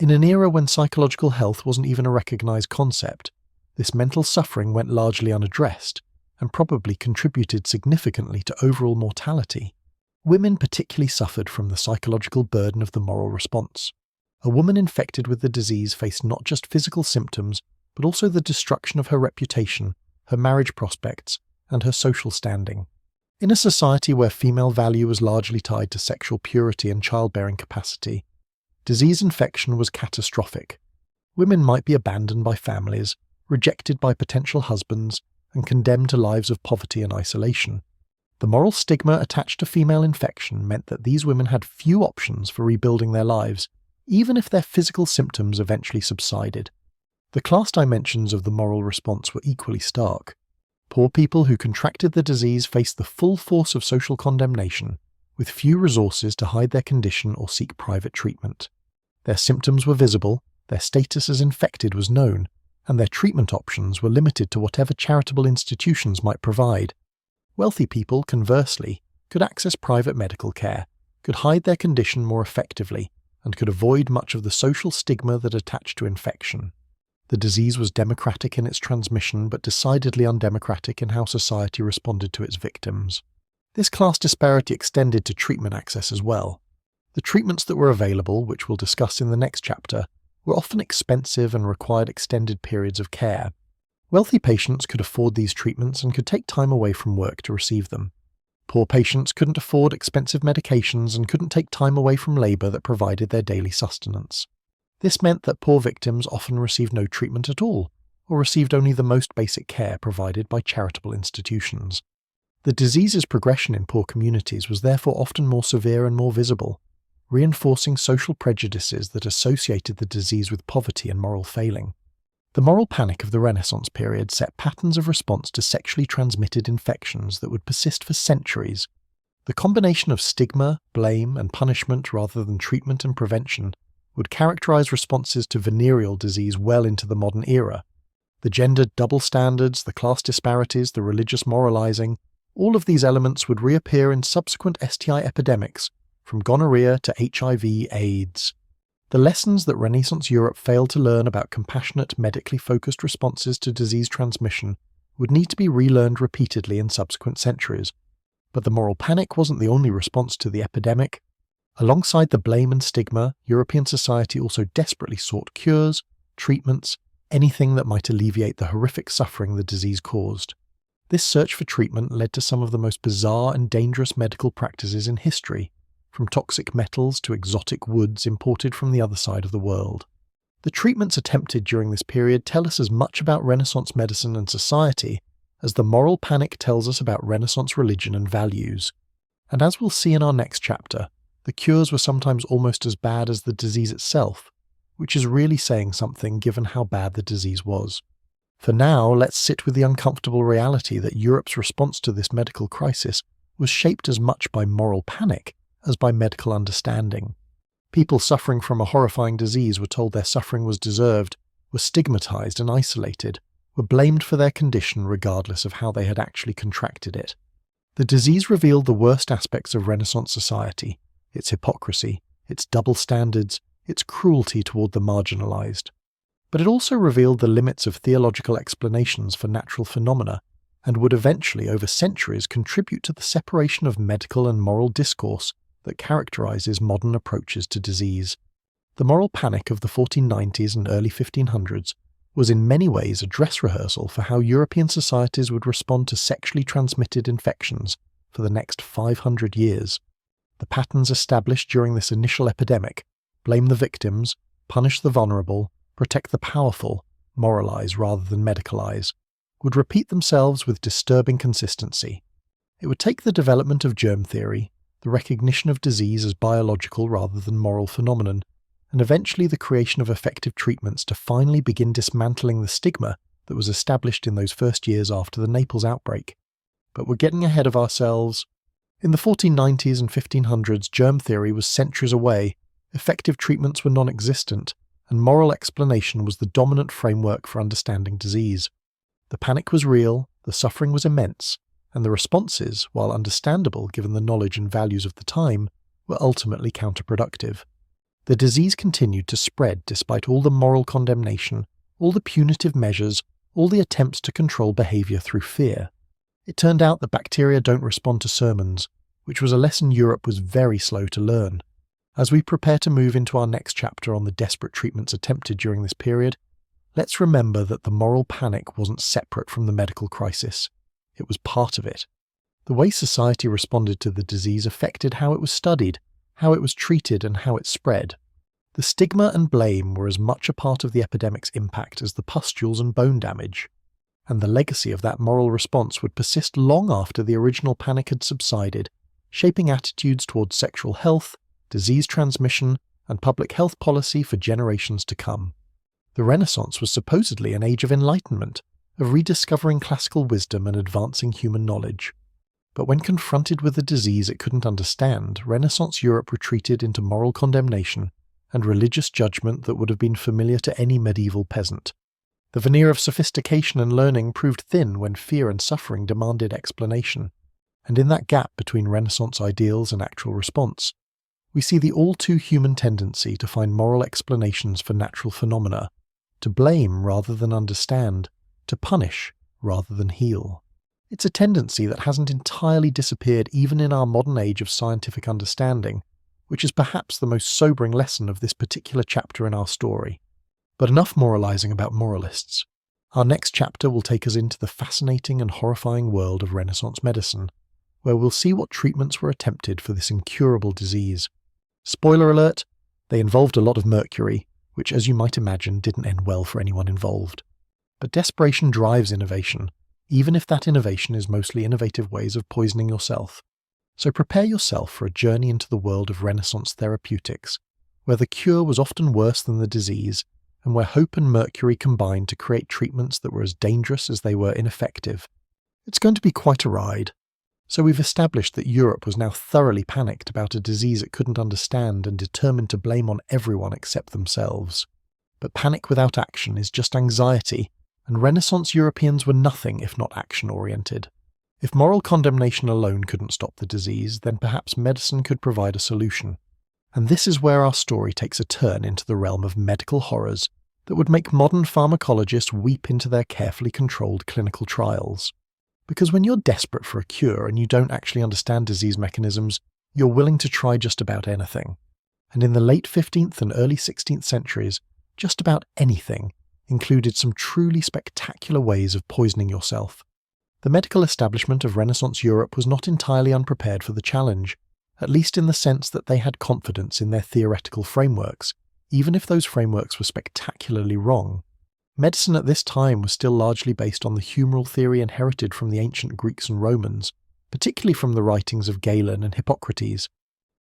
In an era when psychological health wasn't even a recognized concept, this mental suffering went largely unaddressed, and probably contributed significantly to overall mortality. Women particularly suffered from the psychological burden of the moral response. A woman infected with the disease faced not just physical symptoms, but also the destruction of her reputation, her marriage prospects, and her social standing. In a society where female value was largely tied to sexual purity and childbearing capacity, disease infection was catastrophic. Women might be abandoned by families, rejected by potential husbands, and condemned to lives of poverty and isolation. The moral stigma attached to female infection meant that these women had few options for rebuilding their lives, even if their physical symptoms eventually subsided. The class dimensions of the moral response were equally stark. Poor people who contracted the disease faced the full force of social condemnation, with few resources to hide their condition or seek private treatment. Their symptoms were visible, their status as infected was known, and their treatment options were limited to whatever charitable institutions might provide. Wealthy people, conversely, could access private medical care, could hide their condition more effectively, and could avoid much of the social stigma that attached to infection. The disease was democratic in its transmission, but decidedly undemocratic in how society responded to its victims. This class disparity extended to treatment access as well. The treatments that were available, which we'll discuss in the next chapter, were often expensive and required extended periods of care. Wealthy patients could afford these treatments and could take time away from work to receive them. Poor patients couldn't afford expensive medications and couldn't take time away from labour that provided their daily sustenance. This meant that poor victims often received no treatment at all, or received only the most basic care provided by charitable institutions. The disease's progression in poor communities was therefore often more severe and more visible, reinforcing social prejudices that associated the disease with poverty and moral failing. The moral panic of the Renaissance period set patterns of response to sexually transmitted infections that would persist for centuries. The combination of stigma, blame, and punishment rather than treatment and prevention would characterize responses to venereal disease well into the modern era. The gendered double standards, the class disparities, the religious moralizing, all of these elements would reappear in subsequent STI epidemics, from gonorrhea to HIV/AIDS. The lessons that Renaissance Europe failed to learn about compassionate, medically focused responses to disease transmission would need to be relearned repeatedly in subsequent centuries. But the moral panic wasn't the only response to the epidemic. Alongside the blame and stigma, European society also desperately sought cures, treatments, anything that might alleviate the horrific suffering the disease caused. This search for treatment led to some of the most bizarre and dangerous medical practices in history, from toxic metals to exotic woods imported from the other side of the world. The treatments attempted during this period tell us as much about Renaissance medicine and society as the moral panic tells us about Renaissance religion and values. And as we'll see in our next chapter, the cures were sometimes almost as bad as the disease itself, which is really saying something given how bad the disease was. For now, let's sit with the uncomfortable reality that Europe's response to this medical crisis was shaped as much by moral panic as by medical understanding. People suffering from a horrifying disease were told their suffering was deserved, were stigmatized and isolated, were blamed for their condition regardless of how they had actually contracted it. The disease revealed the worst aspects of Renaissance society, its hypocrisy, its double standards, its cruelty toward the marginalized. But it also revealed the limits of theological explanations for natural phenomena, and would eventually, over centuries, contribute to the separation of medical and moral discourse that characterizes modern approaches to disease. The moral panic of the 1490s and early 1500s was in many ways a dress rehearsal for how European societies would respond to sexually transmitted infections for the next 500 years. The patterns established during this initial epidemic, blame the victims, punish the vulnerable, protect the powerful, moralize rather than medicalize, would repeat themselves with disturbing consistency. It would take the development of germ theory, the recognition of disease as biological rather than moral phenomenon, and eventually the creation of effective treatments to finally begin dismantling the stigma that was established in those first years after the Naples outbreak. But we're getting ahead of ourselves. In the 1490s and 1500s, germ theory was centuries away, effective treatments were non-existent, and moral explanation was the dominant framework for understanding disease. The panic was real, the suffering was immense, and the responses, while understandable given the knowledge and values of the time, were ultimately counterproductive. The disease continued to spread despite all the moral condemnation, all the punitive measures, all the attempts to control behavior through fear. It turned out that bacteria don't respond to sermons, which was a lesson Europe was very slow to learn. As we prepare to move into our next chapter on the desperate treatments attempted during this period, let's remember that the moral panic wasn't separate from the medical crisis. It was part of it. The way society responded to the disease affected how it was studied, how it was treated, and how it spread. The stigma and blame were as much a part of the epidemic's impact as the pustules and bone damage, and the legacy of that moral response would persist long after the original panic had subsided, shaping attitudes towards sexual health, disease transmission, and public health policy for generations to come. The Renaissance was supposedly an age of enlightenment, of rediscovering classical wisdom and advancing human knowledge. But when confronted with a disease it couldn't understand, Renaissance Europe retreated into moral condemnation and religious judgment that would have been familiar to any medieval peasant. The veneer of sophistication and learning proved thin when fear and suffering demanded explanation. And in that gap between Renaissance ideals and actual response, we see the all-too-human tendency to find moral explanations for natural phenomena, to blame rather than understand, to punish rather than heal. It's a tendency that hasn't entirely disappeared even in our modern age of scientific understanding, which is perhaps the most sobering lesson of this particular chapter in our story. But enough moralizing about moralists. Our next chapter will take us into the fascinating and horrifying world of Renaissance medicine, where we'll see what treatments were attempted for this incurable disease. Spoiler alert, they involved a lot of mercury, which, as you might imagine, didn't end well for anyone involved. But desperation drives innovation, even if that innovation is mostly innovative ways of poisoning yourself. So prepare yourself for a journey into the world of Renaissance therapeutics, where the cure was often worse than the disease, and where hope and mercury combined to create treatments that were as dangerous as they were ineffective. It's going to be quite a ride. So we've established that Europe was now thoroughly panicked about a disease it couldn't understand and determined to blame on everyone except themselves. But panic without action is just anxiety, and Renaissance Europeans were nothing if not action-oriented. If moral condemnation alone couldn't stop the disease, then perhaps medicine could provide a solution. And this is where our story takes a turn into the realm of medical horrors that would make modern pharmacologists weep into their carefully controlled clinical trials. Because when you're desperate for a cure and you don't actually understand disease mechanisms, you're willing to try just about anything. And in the late 15th and early 16th centuries, just about anything included some truly spectacular ways of poisoning yourself. The medical establishment of Renaissance Europe was not entirely unprepared for the challenge, at least in the sense that they had confidence in their theoretical frameworks, even if those frameworks were spectacularly wrong. Medicine at this time was still largely based on the humoral theory inherited from the ancient Greeks and Romans, particularly from the writings of Galen and Hippocrates.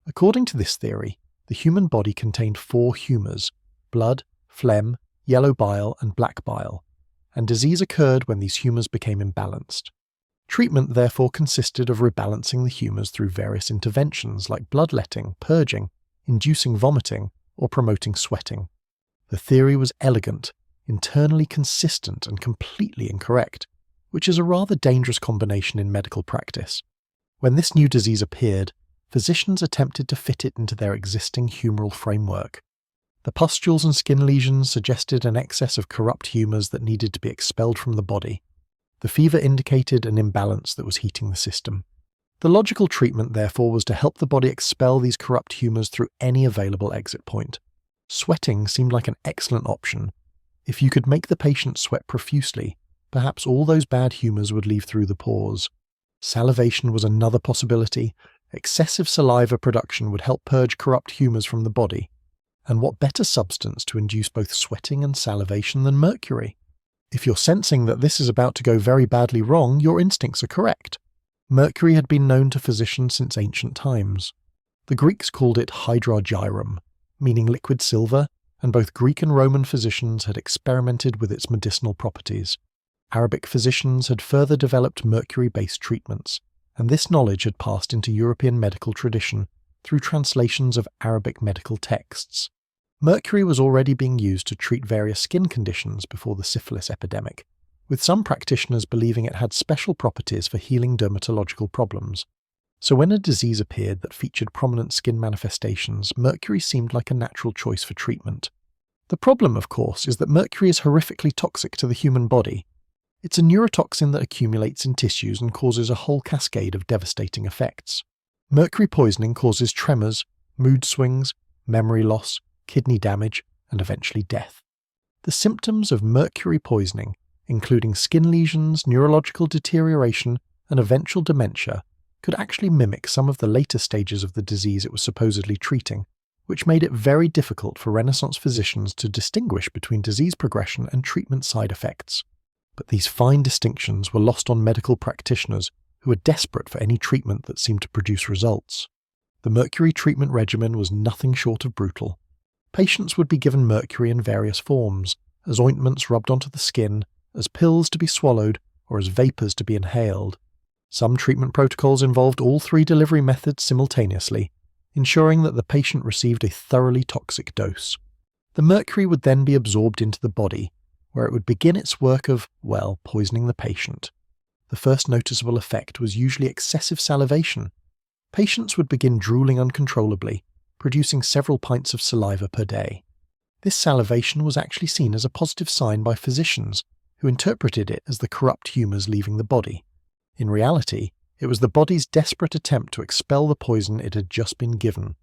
According to this theory, the human body contained 4 humours: blood, phlegm, yellow bile, and black bile, and disease occurred when these humours became imbalanced. Treatment therefore consisted of rebalancing the humours through various interventions like bloodletting, purging, inducing vomiting, or promoting sweating. The theory was elegant, internally consistent and completely incorrect, which is a rather dangerous combination in medical practice. When this new disease appeared, physicians attempted to fit it into their existing humoral framework. The pustules and skin lesions suggested an excess of corrupt humours that needed to be expelled from the body. The fever indicated an imbalance that was heating the system. The logical treatment, therefore, was to help the body expel these corrupt humours through any available exit point. Sweating seemed like an excellent option. If you could make the patient sweat profusely, perhaps all those bad humours would leave through the pores. Salivation was another possibility. Excessive saliva production would help purge corrupt humours from the body. And what better substance to induce both sweating and salivation than mercury? If you're sensing that this is about to go very badly wrong, your instincts are correct. Mercury had been known to physicians since ancient times. The Greeks called it hydrargyrum, meaning liquid silver, and both Greek and Roman physicians had experimented with its medicinal properties. Arabic physicians had further developed mercury-based treatments, and this knowledge had passed into European medical tradition through translations of Arabic medical texts. Mercury was already being used to treat various skin conditions before the syphilis epidemic, with some practitioners believing it had special properties for healing dermatological problems. So when a disease appeared that featured prominent skin manifestations, mercury seemed like a natural choice for treatment. The problem, of course, is that mercury is horrifically toxic to the human body. It's a neurotoxin that accumulates in tissues and causes a whole cascade of devastating effects. Mercury poisoning causes tremors, mood swings, memory loss, kidney damage, and eventually death. The symptoms of mercury poisoning, including skin lesions, neurological deterioration, and eventual dementia, could actually mimic some of the later stages of the disease it was supposedly treating, which made it very difficult for Renaissance physicians to distinguish between disease progression and treatment side effects. But these fine distinctions were lost on medical practitioners who were desperate for any treatment that seemed to produce results. The mercury treatment regimen was nothing short of brutal. Patients would be given mercury in various forms, as ointments rubbed onto the skin, as pills to be swallowed, or as vapors to be inhaled. Some treatment protocols involved all three delivery methods simultaneously, ensuring that the patient received a thoroughly toxic dose. The mercury would then be absorbed into the body, where it would begin its work of, poisoning the patient. The first noticeable effect was usually excessive salivation. Patients would begin drooling uncontrollably, producing several pints of saliva per day. This salivation was actually seen as a positive sign by physicians, who interpreted it as the corrupt humours leaving the body. In reality, it was the body's desperate attempt to expel the poison it had just been given.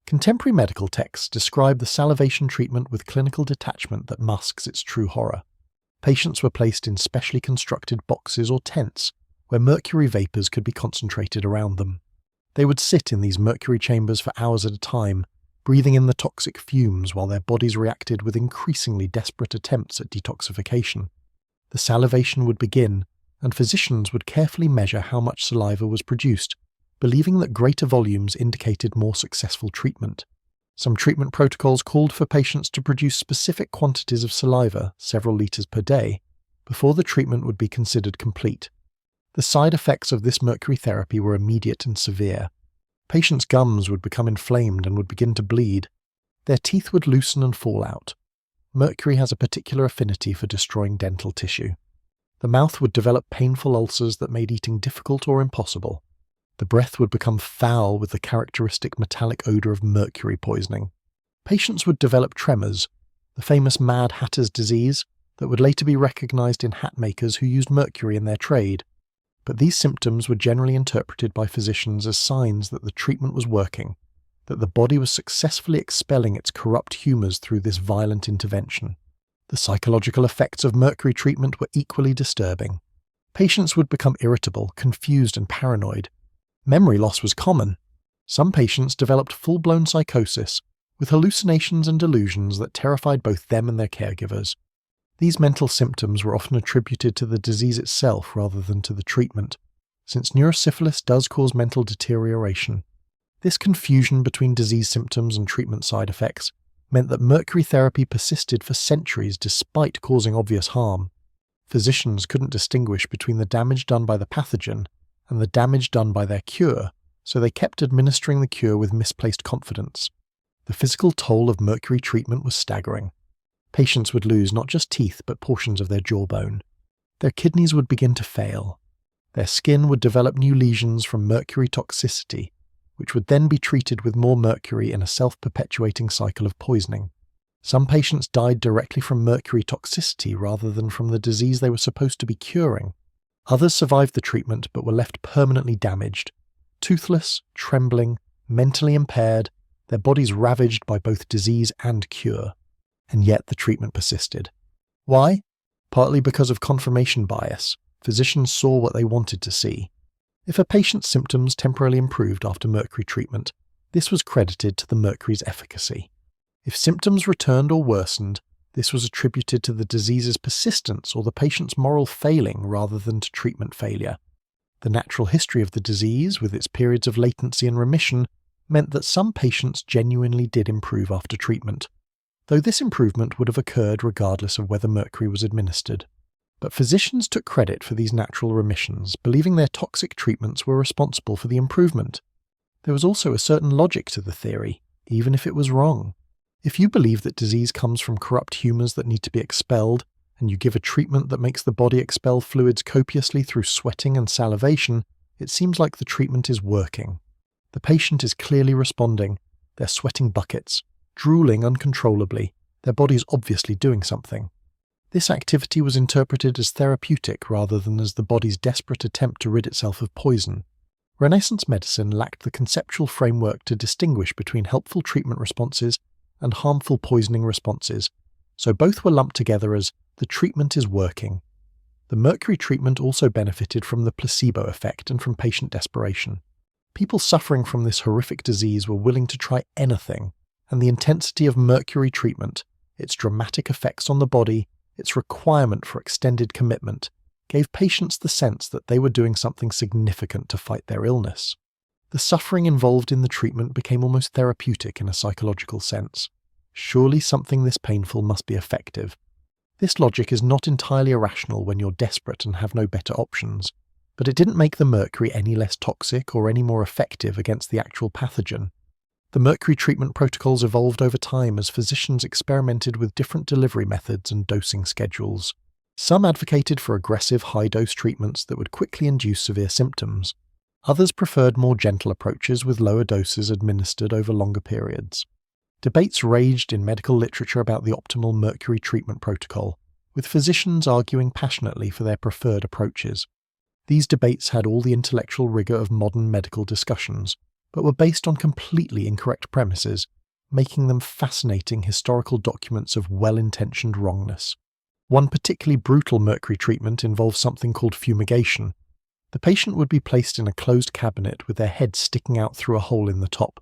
Contemporary medical texts describe the salivation treatment with clinical detachment that masks its true horror. Patients were placed in specially constructed boxes or tents, where mercury vapours could be concentrated around them. They would sit in these mercury chambers for hours at a time, breathing in the toxic fumes while their bodies reacted with increasingly desperate attempts at detoxification. The salivation would begin, and physicians would carefully measure how much saliva was produced, believing that greater volumes indicated more successful treatment. Some treatment protocols called for patients to produce specific quantities of saliva, several litres per day, before the treatment would be considered complete. The side effects of this mercury therapy were immediate and severe. Patients' gums would become inflamed and would begin to bleed. Their teeth would loosen and fall out. Mercury has a particular affinity for destroying dental tissue. The mouth would develop painful ulcers that made eating difficult or impossible. The breath would become foul with the characteristic metallic odour of mercury poisoning. Patients would develop tremors, the famous Mad Hatter's disease that would later be recognised in hat makers who used mercury in their trade. But these symptoms were generally interpreted by physicians as signs that the treatment was working, that the body was successfully expelling its corrupt humours through this violent intervention. The psychological effects of mercury treatment were equally disturbing. Patients would become irritable, confused and paranoid. Memory loss was common. Some patients developed full-blown psychosis, with hallucinations and delusions that terrified both them and their caregivers. These mental symptoms were often attributed to the disease itself rather than to the treatment, since neurosyphilis does cause mental deterioration. This confusion between disease symptoms and treatment side effects meant that mercury therapy persisted for centuries despite causing obvious harm. Physicians couldn't distinguish between the damage done by the pathogen and the damage done by their cure, so they kept administering the cure with misplaced confidence. The physical toll of mercury treatment was staggering. Patients would lose not just teeth but portions of their jawbone. Their kidneys would begin to fail. Their skin would develop new lesions from mercury toxicity, which would then be treated with more mercury in a self-perpetuating cycle of poisoning. Some patients died directly from mercury toxicity rather than from the disease they were supposed to be curing. Others survived the treatment but were left permanently damaged, toothless, trembling, mentally impaired, their bodies ravaged by both disease and cure. And yet the treatment persisted. Why? Partly because of confirmation bias. Physicians saw what they wanted to see. If a patient's symptoms temporarily improved after mercury treatment, this was credited to the mercury's efficacy. If symptoms returned or worsened, this was attributed to the disease's persistence or the patient's moral failing rather than to treatment failure. The natural history of the disease, with its periods of latency and remission, meant that some patients genuinely did improve after treatment, though this improvement would have occurred regardless of whether mercury was administered. But physicians took credit for these natural remissions, believing their toxic treatments were responsible for the improvement. There was also a certain logic to the theory, even if it was wrong. If you believe that disease comes from corrupt humours that need to be expelled, and you give a treatment that makes the body expel fluids copiously through sweating and salivation, it seems like the treatment is working. The patient is clearly responding. They're sweating buckets, drooling uncontrollably. Their body's obviously doing something. This activity was interpreted as therapeutic rather than as the body's desperate attempt to rid itself of poison. Renaissance medicine lacked the conceptual framework to distinguish between helpful treatment responses and harmful poisoning responses, so both were lumped together as the treatment is working. The mercury treatment also benefited from the placebo effect and from patient desperation. People suffering from this horrific disease were willing to try anything, and the intensity of mercury treatment, its dramatic effects on the body, its requirement for extended commitment, gave patients the sense that they were doing something significant to fight their illness. The suffering involved in the treatment became almost therapeutic in a psychological sense. Surely something this painful must be effective. This logic is not entirely irrational when you're desperate and have no better options, but it didn't make the mercury any less toxic or any more effective against the actual pathogen. The mercury treatment protocols evolved over time as physicians experimented with different delivery methods and dosing schedules. Some advocated for aggressive high-dose treatments that would quickly induce severe symptoms. Others preferred more gentle approaches with lower doses administered over longer periods. Debates raged in medical literature about the optimal mercury treatment protocol, with physicians arguing passionately for their preferred approaches. These debates had all the intellectual rigor of modern medical discussions, but were based on completely incorrect premises, making them fascinating historical documents of well-intentioned wrongness. One particularly brutal mercury treatment involved something called fumigation. The patient would be placed in a closed cabinet with their head sticking out through a hole in the top.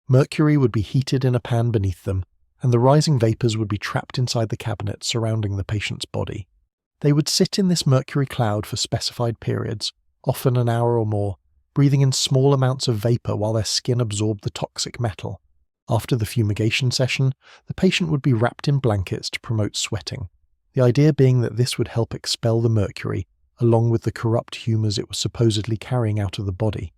Mercury would be heated in a pan beneath them, and the rising vapours would be trapped inside the cabinet surrounding the patient's body. They would sit in this mercury cloud for specified periods, often an hour or more, breathing in small amounts of vapour while their skin absorbed the toxic metal. After the fumigation session, the patient would be wrapped in blankets to promote sweating, the idea being that this would help expel the mercury, along with the corrupt humours it was supposedly carrying out of the body.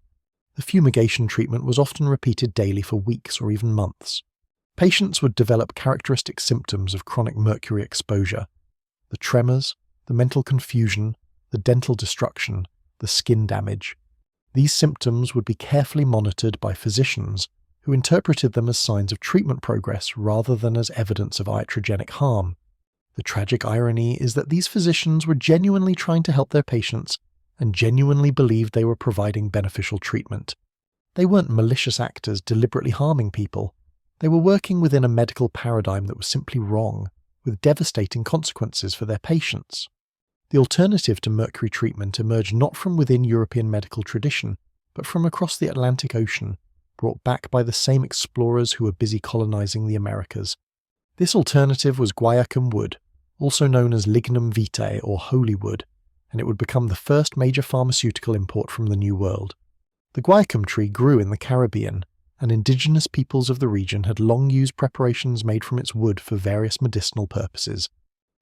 The fumigation treatment was often repeated daily for weeks or even months. Patients would develop characteristic symptoms of chronic mercury exposure: the tremors, the mental confusion, the dental destruction, the skin damage. These symptoms would be carefully monitored by physicians, who interpreted them as signs of treatment progress rather than as evidence of iatrogenic harm. The tragic irony is that these physicians were genuinely trying to help their patients and genuinely believed they were providing beneficial treatment. They weren't malicious actors deliberately harming people. They were working within a medical paradigm that was simply wrong, with devastating consequences for their patients. The alternative to mercury treatment emerged not from within European medical tradition, but from across the Atlantic Ocean, brought back by the same explorers who were busy colonizing the Americas. This alternative was guaiacum wood, also known as lignum vitae or holy wood, and it would become the first major pharmaceutical import from the New World. The guaiacum tree grew in the Caribbean, and indigenous peoples of the region had long used preparations made from its wood for various medicinal purposes.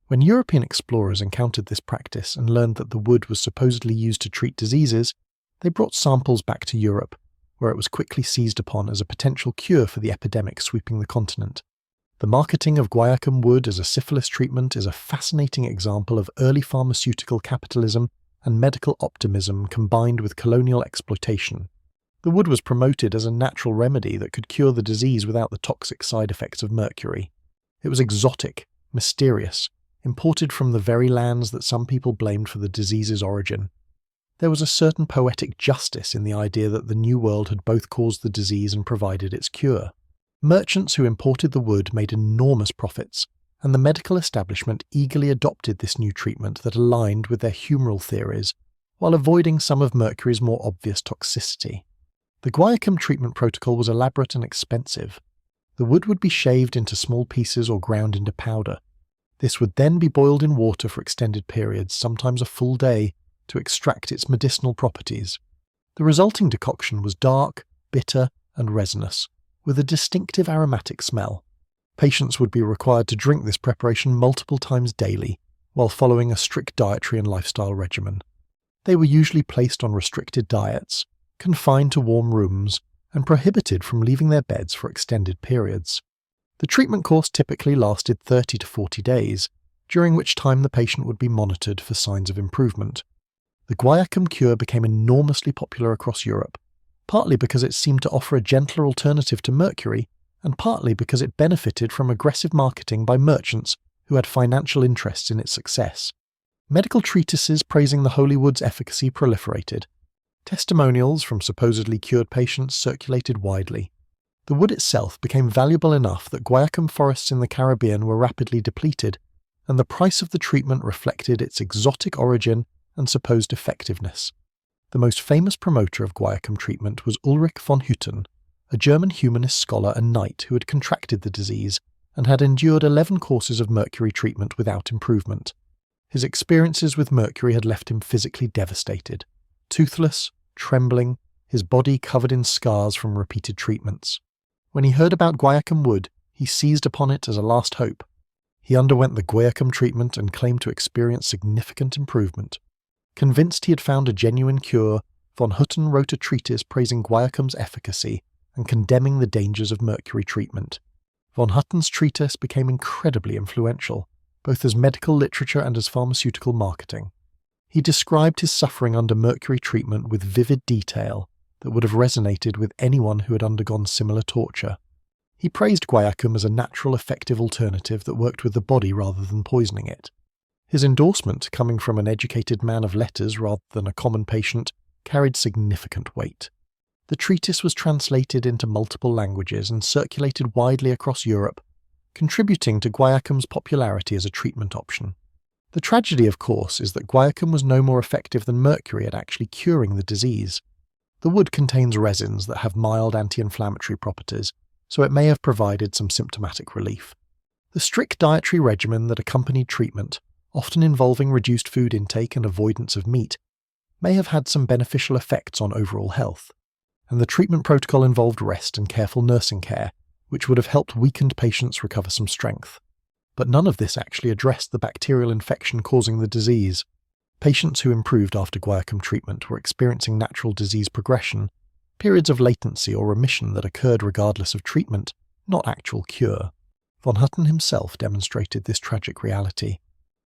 When European explorers encountered this practice and learned that the wood was supposedly used to treat diseases, they brought samples back to Europe, where it was quickly seized upon as a potential cure for the epidemic sweeping the continent. The marketing of guaiacum wood as a syphilis treatment is a fascinating example of early pharmaceutical capitalism and medical optimism combined with colonial exploitation. The wood was promoted as a natural remedy that could cure the disease without the toxic side effects of mercury. It was exotic, mysterious, imported from the very lands that some people blamed for the disease's origin. There was a certain poetic justice in the idea that the New World had both caused the disease and provided its cure. Merchants who imported the wood made enormous profits, and the medical establishment eagerly adopted this new treatment that aligned with their humoral theories, while avoiding some of mercury's more obvious toxicity. The guaiacum treatment protocol was elaborate and expensive. The wood would be shaved into small pieces or ground into powder. This would then be boiled in water for extended periods, sometimes a full day, to extract its medicinal properties. The resulting decoction was dark, bitter, and resinous, with a distinctive aromatic smell. Patients would be required to drink this preparation multiple times daily, while following a strict dietary and lifestyle regimen. They were usually placed on restricted diets, confined to warm rooms, and prohibited from leaving their beds for extended periods. The treatment course typically lasted 30 to 40 days, during which time the patient would be monitored for signs of improvement. The guaiacum cure became enormously popular across Europe, partly because it seemed to offer a gentler alternative to mercury, and partly because it benefited from aggressive marketing by merchants who had financial interests in its success. Medical treatises praising the holy wood's efficacy proliferated. Testimonials from supposedly cured patients circulated widely. The wood itself became valuable enough that guaiacum forests in the Caribbean were rapidly depleted, and the price of the treatment reflected its exotic origin and supposed effectiveness. The most famous promoter of guaiacum treatment was Ulrich von Hutten, a German humanist scholar and knight who had contracted the disease and had endured 11 courses of mercury treatment without improvement. His experiences with mercury had left him physically devastated, toothless, trembling, his body covered in scars from repeated treatments. When he heard about guaiacum wood, he seized upon it as a last hope. He underwent the guaiacum treatment and claimed to experience significant improvement. Convinced he had found a genuine cure, von Hutten wrote a treatise praising guaiacum's efficacy and condemning the dangers of mercury treatment. Von Hutten's treatise became incredibly influential, both as medical literature and as pharmaceutical marketing. He described his suffering under mercury treatment with vivid detail that would have resonated with anyone who had undergone similar torture. He praised guaiacum as a natural, effective alternative that worked with the body rather than poisoning it. His endorsement, coming from an educated man of letters rather than a common patient, carried significant weight. The treatise was translated into multiple languages and circulated widely across Europe, contributing to guaiacum's popularity as a treatment option. The tragedy, of course, is that guaiacum was no more effective than mercury at actually curing the disease. The wood contains resins that have mild anti-inflammatory properties, so it may have provided some symptomatic relief. The strict dietary regimen that accompanied treatment, often involving reduced food intake and avoidance of meat, may have had some beneficial effects on overall health, and the treatment protocol involved rest and careful nursing care, which would have helped weakened patients recover some strength. But none of this actually addressed the bacterial infection causing the disease. Patients who improved after guaiacum treatment were experiencing natural disease progression, periods of latency or remission that occurred regardless of treatment, not actual cure. Von Hutten himself demonstrated this tragic reality.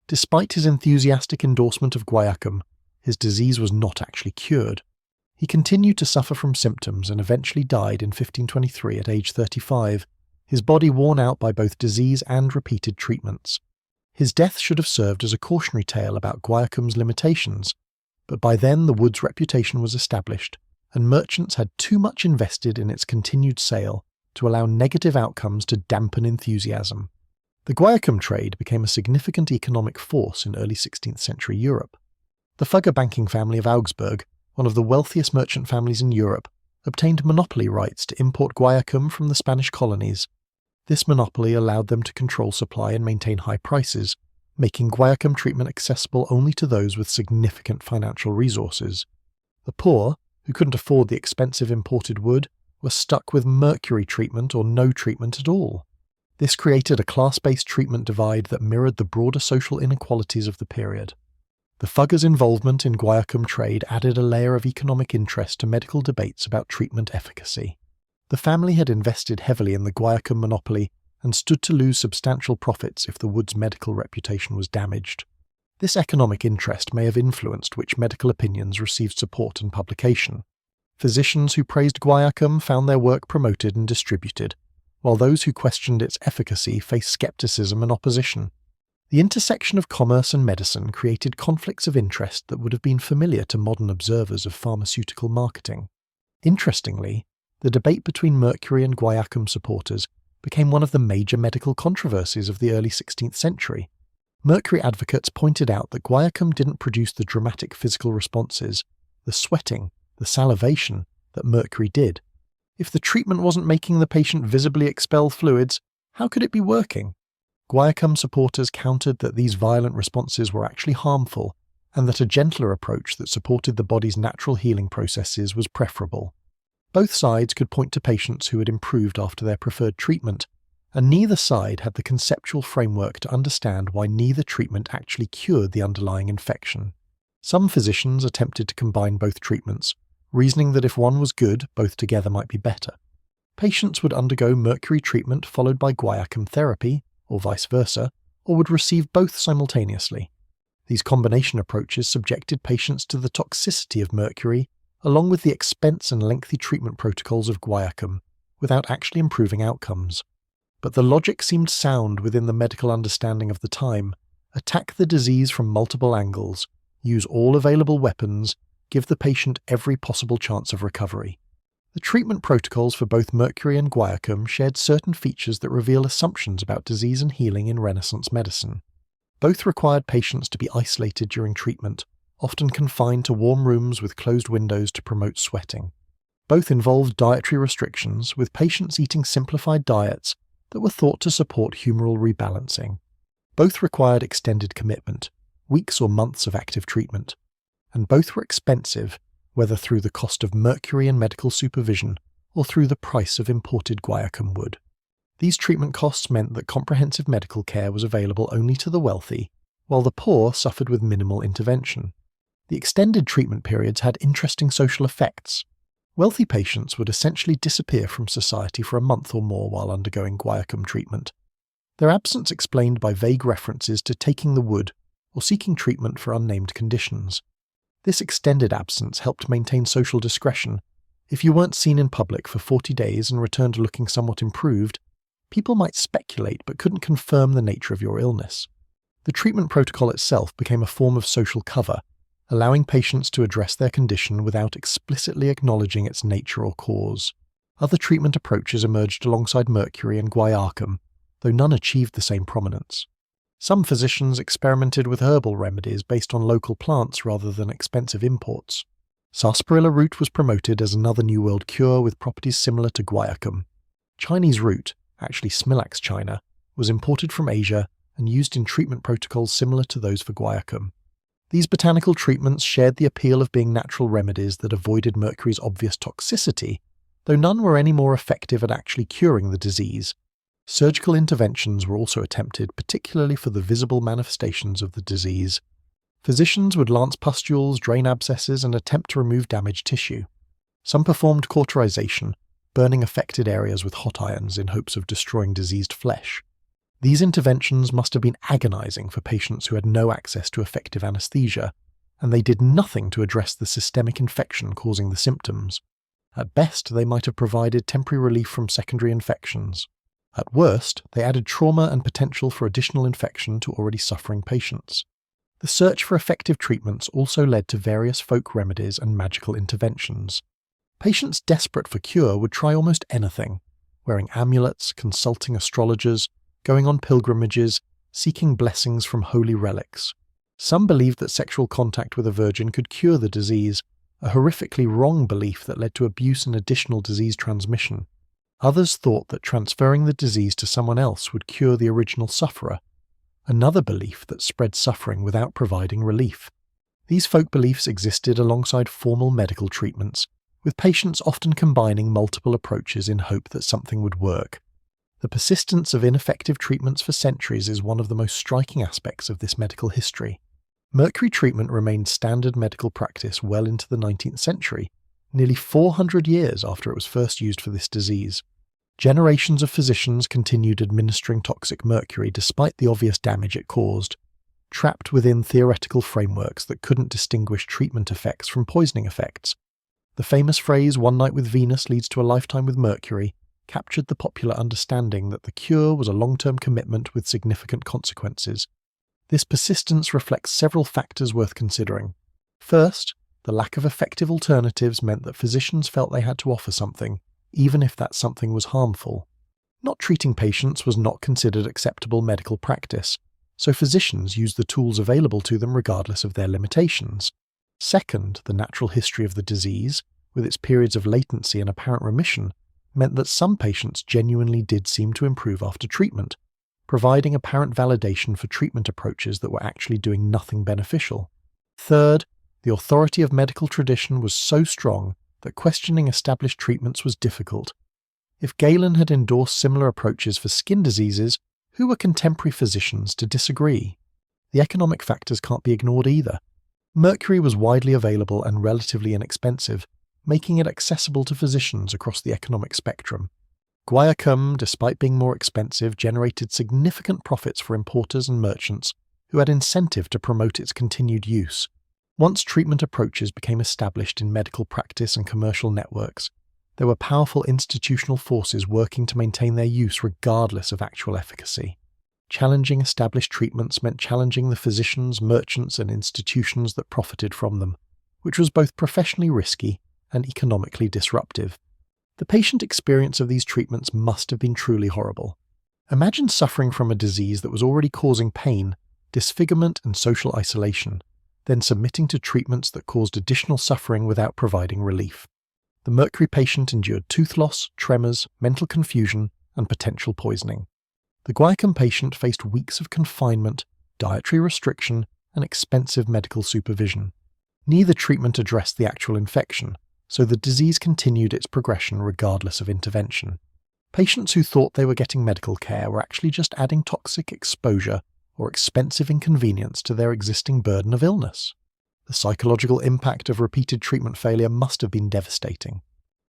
Despite his enthusiastic endorsement of guaiacum, his disease was not actually cured. He continued to suffer from symptoms and eventually died in 1523 at age 35, his body worn out by both disease and repeated treatments. His death should have served as a cautionary tale about guaiacum's limitations, but by then the wood's reputation was established, and merchants had too much invested in its continued sale to allow negative outcomes to dampen enthusiasm. The guaiacum trade became a significant economic force in early 16th century Europe. The Fugger banking family of Augsburg, one of the wealthiest merchant families in Europe, obtained monopoly rights to import guaiacum from the Spanish colonies. This monopoly allowed them to control supply and maintain high prices, making guaiacum treatment accessible only to those with significant financial resources. The poor, who couldn't afford the expensive imported wood, were stuck with mercury treatment or no treatment at all. This created a class-based treatment divide that mirrored the broader social inequalities of the period. The Fuggers' involvement in guaiacum trade added a layer of economic interest to medical debates about treatment efficacy. The family had invested heavily in the guaiacum monopoly and stood to lose substantial profits if the wood's medical reputation was damaged. This economic interest may have influenced which medical opinions received support and publication. Physicians who praised guaiacum found their work promoted and distributed, while those who questioned its efficacy faced skepticism and opposition. The intersection of commerce and medicine created conflicts of interest that would have been familiar to modern observers of pharmaceutical marketing. Interestingly, the debate between mercury and guaiacum supporters became one of the major medical controversies of the early 16th century. Mercury advocates pointed out that guaiacum didn't produce the dramatic physical responses, the sweating, the salivation, that mercury did. If the treatment wasn't making the patient visibly expel fluids, how could it be working? Guaiacum supporters countered that these violent responses were actually harmful, and that a gentler approach that supported the body's natural healing processes was preferable. Both sides could point to patients who had improved after their preferred treatment, and neither side had the conceptual framework to understand why neither treatment actually cured the underlying infection. Some physicians attempted to combine both treatments, reasoning that if one was good, both together might be better. Patients would undergo mercury treatment followed by guaiacum therapy, or vice versa, or would receive both simultaneously. These combination approaches subjected patients to the toxicity of mercury, along with the expense and lengthy treatment protocols of guaiacum, without actually improving outcomes. But the logic seemed sound within the medical understanding of the time. Attack the disease from multiple angles, use all available weapons, give the patient every possible chance of recovery. The treatment protocols for both mercury and guaiacum shared certain features that reveal assumptions about disease and healing in Renaissance medicine. Both required patients to be isolated during treatment, often confined to warm rooms with closed windows to promote sweating. Both involved dietary restrictions, with patients eating simplified diets that were thought to support humoral rebalancing. Both required extended commitment, weeks or months of active treatment, and both were expensive, whether through the cost of mercury and medical supervision or through the price of imported guaiacum wood. These treatment costs meant that comprehensive medical care was available only to the wealthy, while the poor suffered with minimal intervention. The extended treatment periods had interesting social effects. Wealthy patients would essentially disappear from society for a month or more while undergoing guaiacum treatment, their absence explained by vague references to taking the wood or seeking treatment for unnamed conditions. This extended absence helped maintain social discretion. If you weren't seen in public for 40 days and returned looking somewhat improved, people might speculate but couldn't confirm the nature of your illness. The treatment protocol itself became a form of social cover, allowing patients to address their condition without explicitly acknowledging its nature or cause. Other treatment approaches emerged alongside mercury and guaiacum, though none achieved the same prominence. Some physicians experimented with herbal remedies based on local plants rather than expensive imports. Sarsaparilla root was promoted as another New World cure with properties similar to guaiacum. Chinese root, actually Smilax china, was imported from Asia and used in treatment protocols similar to those for guaiacum. These botanical treatments shared the appeal of being natural remedies that avoided mercury's obvious toxicity, though none were any more effective at actually curing the disease. Surgical interventions were also attempted, particularly for the visible manifestations of the disease. Physicians would lance pustules, drain abscesses, and attempt to remove damaged tissue. Some performed cauterization, burning affected areas with hot irons in hopes of destroying diseased flesh. These interventions must have been agonizing for patients who had no access to effective anesthesia, and they did nothing to address the systemic infection causing the symptoms. At best, they might have provided temporary relief from secondary infections. At worst, they added trauma and potential for additional infection to already suffering patients. The search for effective treatments also led to various folk remedies and magical interventions. Patients desperate for cure would try almost anything, wearing amulets, consulting astrologers, going on pilgrimages, seeking blessings from holy relics. Some believed that sexual contact with a virgin could cure the disease, a horrifically wrong belief that led to abuse and additional disease transmission. Others thought that transferring the disease to someone else would cure the original sufferer, another belief that spread suffering without providing relief. These folk beliefs existed alongside formal medical treatments, with patients often combining multiple approaches in hope that something would work. The persistence of ineffective treatments for centuries is one of the most striking aspects of this medical history. Mercury treatment remained standard medical practice well into the 19th century, nearly 400 years after it was first used for this disease. Generations of physicians continued administering toxic mercury despite the obvious damage it caused, trapped within theoretical frameworks that couldn't distinguish treatment effects from poisoning effects. The famous phrase, "one night with Venus leads to a lifetime with Mercury," captured the popular understanding that the cure was a long-term commitment with significant consequences. This persistence reflects several factors worth considering. First, the lack of effective alternatives meant that physicians felt they had to offer something, even if that something was harmful. Not treating patients was not considered acceptable medical practice, so physicians used the tools available to them regardless of their limitations. Second, the natural history of the disease, with its periods of latency and apparent remission, meant that some patients genuinely did seem to improve after treatment, providing apparent validation for treatment approaches that were actually doing nothing beneficial. Third, the authority of medical tradition was so strong that questioning established treatments was difficult. If Galen had endorsed similar approaches for skin diseases, who were contemporary physicians to disagree? The economic factors can't be ignored either. Mercury was widely available and relatively inexpensive, making it accessible to physicians across the economic spectrum. Guaiacum, despite being more expensive, generated significant profits for importers and merchants who had incentive to promote its continued use. Once treatment approaches became established in medical practice and commercial networks, there were powerful institutional forces working to maintain their use regardless of actual efficacy. Challenging established treatments meant challenging the physicians, merchants, and institutions that profited from them, which was both professionally risky and economically disruptive. The patient experience of these treatments must have been truly horrible. Imagine suffering from a disease that was already causing pain, disfigurement, and social isolation, then submitting to treatments that caused additional suffering without providing relief. The mercury patient endured tooth loss, tremors, mental confusion, and potential poisoning. The guaiacum patient faced weeks of confinement, dietary restriction, and expensive medical supervision. Neither treatment addressed the actual infection, so the disease continued its progression regardless of intervention. Patients who thought they were getting medical care were actually just adding toxic exposure or expensive inconvenience to their existing burden of illness. The psychological impact of repeated treatment failure must have been devastating.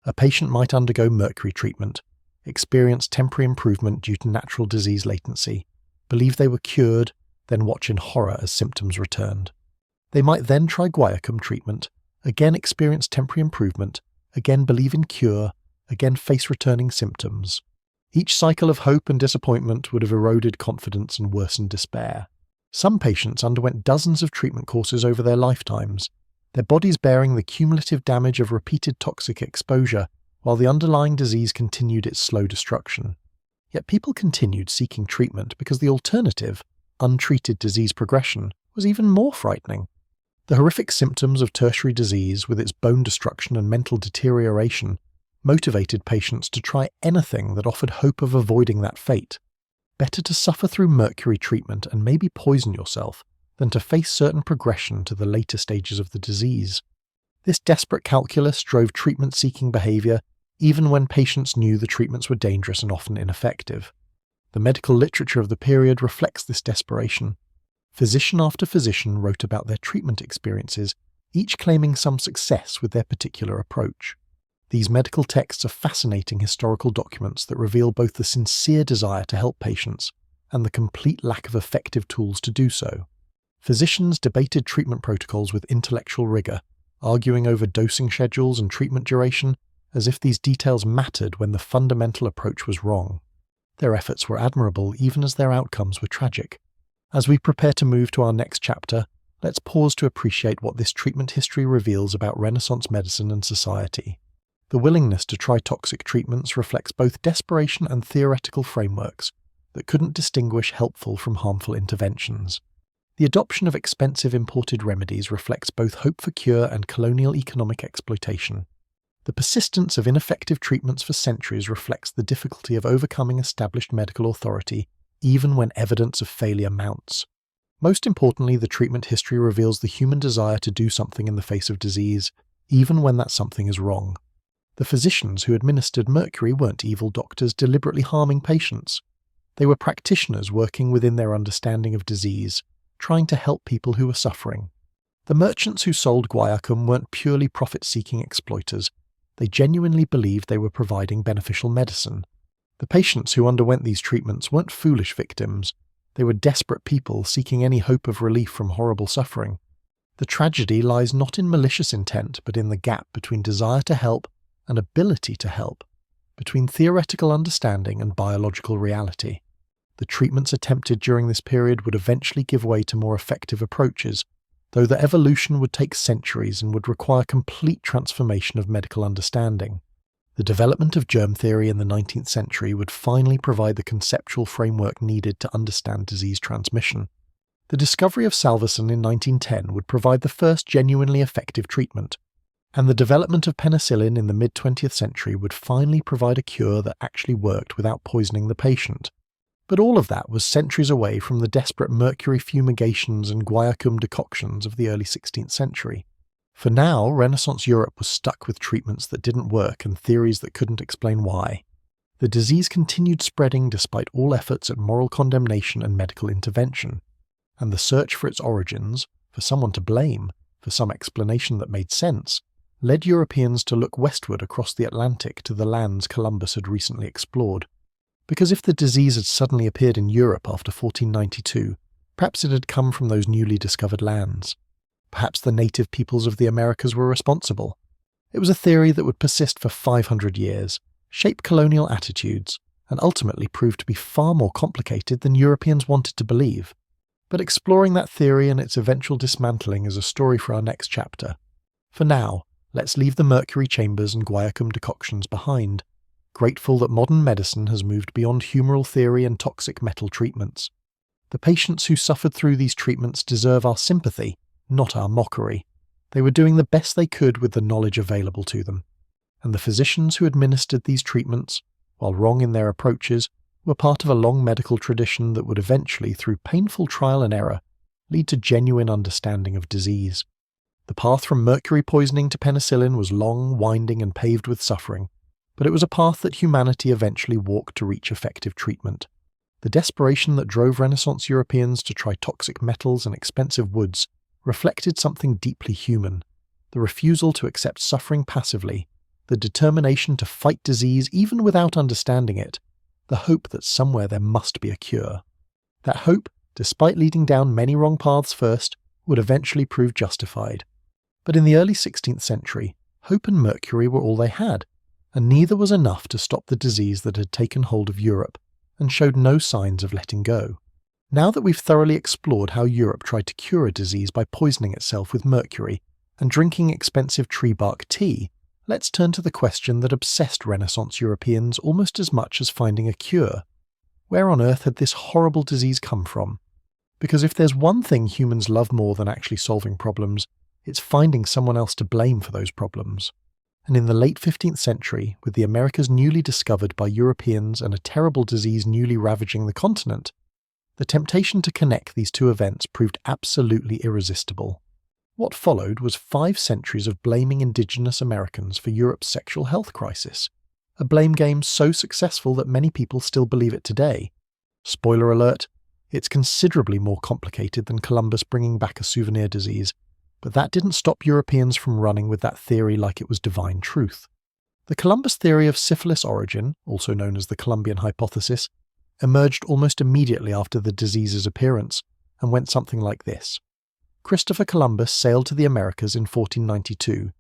A patient might undergo mercury treatment, experience temporary improvement due to natural disease latency, believe they were cured, then watch in horror as symptoms returned. They might then try guaiacum treatment, again experience temporary improvement, again believe in cure, again face returning symptoms. Each cycle of hope and disappointment would have eroded confidence and worsened despair. Some patients underwent dozens of treatment courses over their lifetimes, their bodies bearing the cumulative damage of repeated toxic exposure, while the underlying disease continued its slow destruction. Yet people continued seeking treatment because the alternative, untreated disease progression, was even more frightening. The horrific symptoms of tertiary disease, with its bone destruction and mental deterioration, motivated patients to try anything that offered hope of avoiding that fate. Better to suffer through mercury treatment and maybe poison yourself than to face certain progression to the later stages of the disease. This desperate calculus drove treatment-seeking behavior even when patients knew the treatments were dangerous and often ineffective. The medical literature of the period reflects this desperation. Physician after physician wrote about their treatment experiences, each claiming some success with their particular approach. These medical texts are fascinating historical documents that reveal both the sincere desire to help patients and the complete lack of effective tools to do so. Physicians debated treatment protocols with intellectual rigor, arguing over dosing schedules and treatment duration as if these details mattered when the fundamental approach was wrong. Their efforts were admirable even as their outcomes were tragic. As we prepare to move to our next chapter, let's pause to appreciate what this treatment history reveals about Renaissance medicine and society. The willingness to try toxic treatments reflects both desperation and theoretical frameworks that couldn't distinguish helpful from harmful interventions. The adoption of expensive imported remedies reflects both hope for cure and colonial economic exploitation. The persistence of ineffective treatments for centuries reflects the difficulty of overcoming established medical authority even when evidence of failure mounts. Most importantly, the treatment history reveals the human desire to do something in the face of disease, even when that something is wrong. The physicians who administered mercury weren't evil doctors deliberately harming patients. They were practitioners working within their understanding of disease, trying to help people who were suffering. The merchants who sold guaiacum weren't purely profit-seeking exploiters. They genuinely believed they were providing beneficial medicine. The patients who underwent these treatments weren't foolish victims. They were desperate people seeking any hope of relief from horrible suffering. The tragedy lies not in malicious intent, but in the gap between desire to help and ability to help, between theoretical understanding and biological reality. The treatments attempted during this period would eventually give way to more effective approaches, though the evolution would take centuries and would require complete transformation of medical understanding. The development of germ theory in the 19th century would finally provide the conceptual framework needed to understand disease transmission. The discovery of salvicin in 1910 would provide the first genuinely effective treatment, and the development of penicillin in the mid-20th century would finally provide a cure that actually worked without poisoning the patient. But all of that was centuries away from the desperate mercury fumigations and guaiacum decoctions of the early 16th century. For now, Renaissance Europe was stuck with treatments that didn't work and theories that couldn't explain why. The disease continued spreading despite all efforts at moral condemnation and medical intervention, and the search for its origins, for someone to blame, for some explanation that made sense, led Europeans to look westward across the Atlantic to the lands Columbus had recently explored. Because if the disease had suddenly appeared in Europe after 1492, perhaps it had come from those newly discovered lands. Perhaps the native peoples of the Americas were responsible. It was a theory that would persist for 500 years, shape colonial attitudes, and ultimately prove to be far more complicated than Europeans wanted to believe. But exploring that theory and its eventual dismantling is a story for our next chapter. For now, let's leave the mercury chambers and guaiacum decoctions behind, grateful that modern medicine has moved beyond humoral theory and toxic metal treatments. The patients who suffered through these treatments deserve our sympathy, not our mockery. They were doing the best they could with the knowledge available to them. and the physicians who administered these treatments, while wrong in their approaches, were part of a long medical tradition that would eventually, through painful trial and error, lead to genuine understanding of disease. The path from mercury poisoning to penicillin was long, winding, and paved with suffering, but it was a path that humanity eventually walked to reach effective treatment. The desperation that drove Renaissance Europeans to try toxic metals and expensive woods reflected something deeply human: the refusal to accept suffering passively, the determination to fight disease even without understanding it, the hope that somewhere there must be a cure. That hope, despite leading down many wrong paths first, would eventually prove justified. But in the early 16th century, hope and mercury were all they had, and neither was enough to stop the disease that had taken hold of Europe and showed no signs of letting go. Now that we've thoroughly explored how Europe tried to cure a disease by poisoning itself with mercury and drinking expensive tree bark tea, let's turn to the question that obsessed Renaissance Europeans almost as much as finding a cure. Where on earth had this horrible disease come from? Because if there's one thing humans love more than actually solving problems, it's finding someone else to blame for those problems. And in the late 15th century, with the Americas newly discovered by Europeans and a terrible disease newly ravaging the continent, the temptation to connect these two events proved absolutely irresistible. What followed was 5 centuries of blaming indigenous Americans for Europe's sexual health crisis, a blame game so successful that many people still believe it today. Spoiler alert, it's considerably more complicated than Columbus bringing back a souvenir disease, but that didn't stop Europeans from running with that theory like it was divine truth. The Columbus theory of syphilis origin, also known as the Columbian hypothesis, emerged almost immediately after the disease's appearance and went something like this. Christopher Columbus sailed to the Americas in 1492.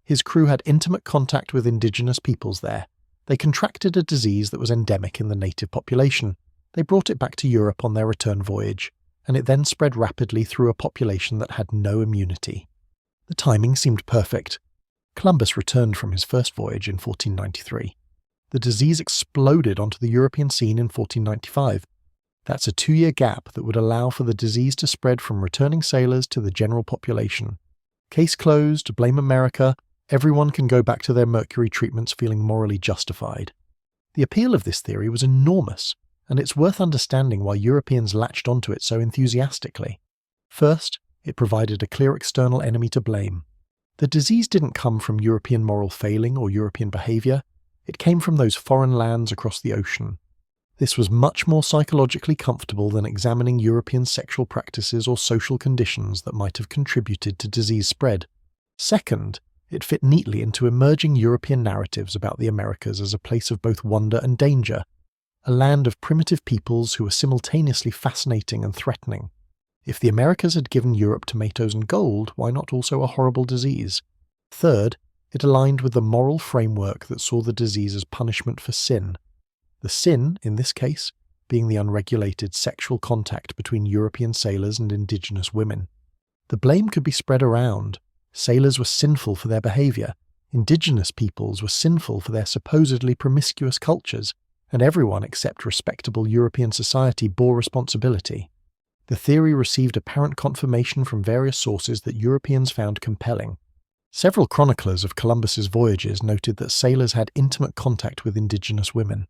His crew had intimate contact with indigenous peoples there. They contracted a disease that was endemic in the native population. They brought it back to Europe on their return voyage, and it then spread rapidly through a population that had no immunity. The timing seemed perfect. Columbus returned from his first voyage in 1493. The disease exploded onto the European scene in 1495. That's a 2-year gap that would allow for the disease to spread from returning sailors to the general population. Case closed, blame America, everyone can go back to their mercury treatments feeling morally justified. The appeal of this theory was enormous, and it's worth understanding why Europeans latched onto it so enthusiastically. First, it provided a clear external enemy to blame. The disease didn't come from European moral failing or European behaviour, it came from those foreign lands across the ocean. This was much more psychologically comfortable than examining European sexual practices or social conditions that might have contributed to disease spread. Second, it fit neatly into emerging European narratives about the Americas as a place of both wonder and danger, a land of primitive peoples who were simultaneously fascinating and threatening. If the Americas had given Europe tomatoes and gold, why not also a horrible disease? Third, it aligned with the moral framework that saw the disease as punishment for sin. The sin, in this case, being the unregulated sexual contact between European sailors and indigenous women. The blame could be spread around. Sailors were sinful for their behaviour, indigenous peoples were sinful for their supposedly promiscuous cultures, and everyone except respectable European society bore responsibility. The theory received apparent confirmation from various sources that Europeans found compelling. Several chroniclers of Columbus's voyages noted that sailors had intimate contact with indigenous women.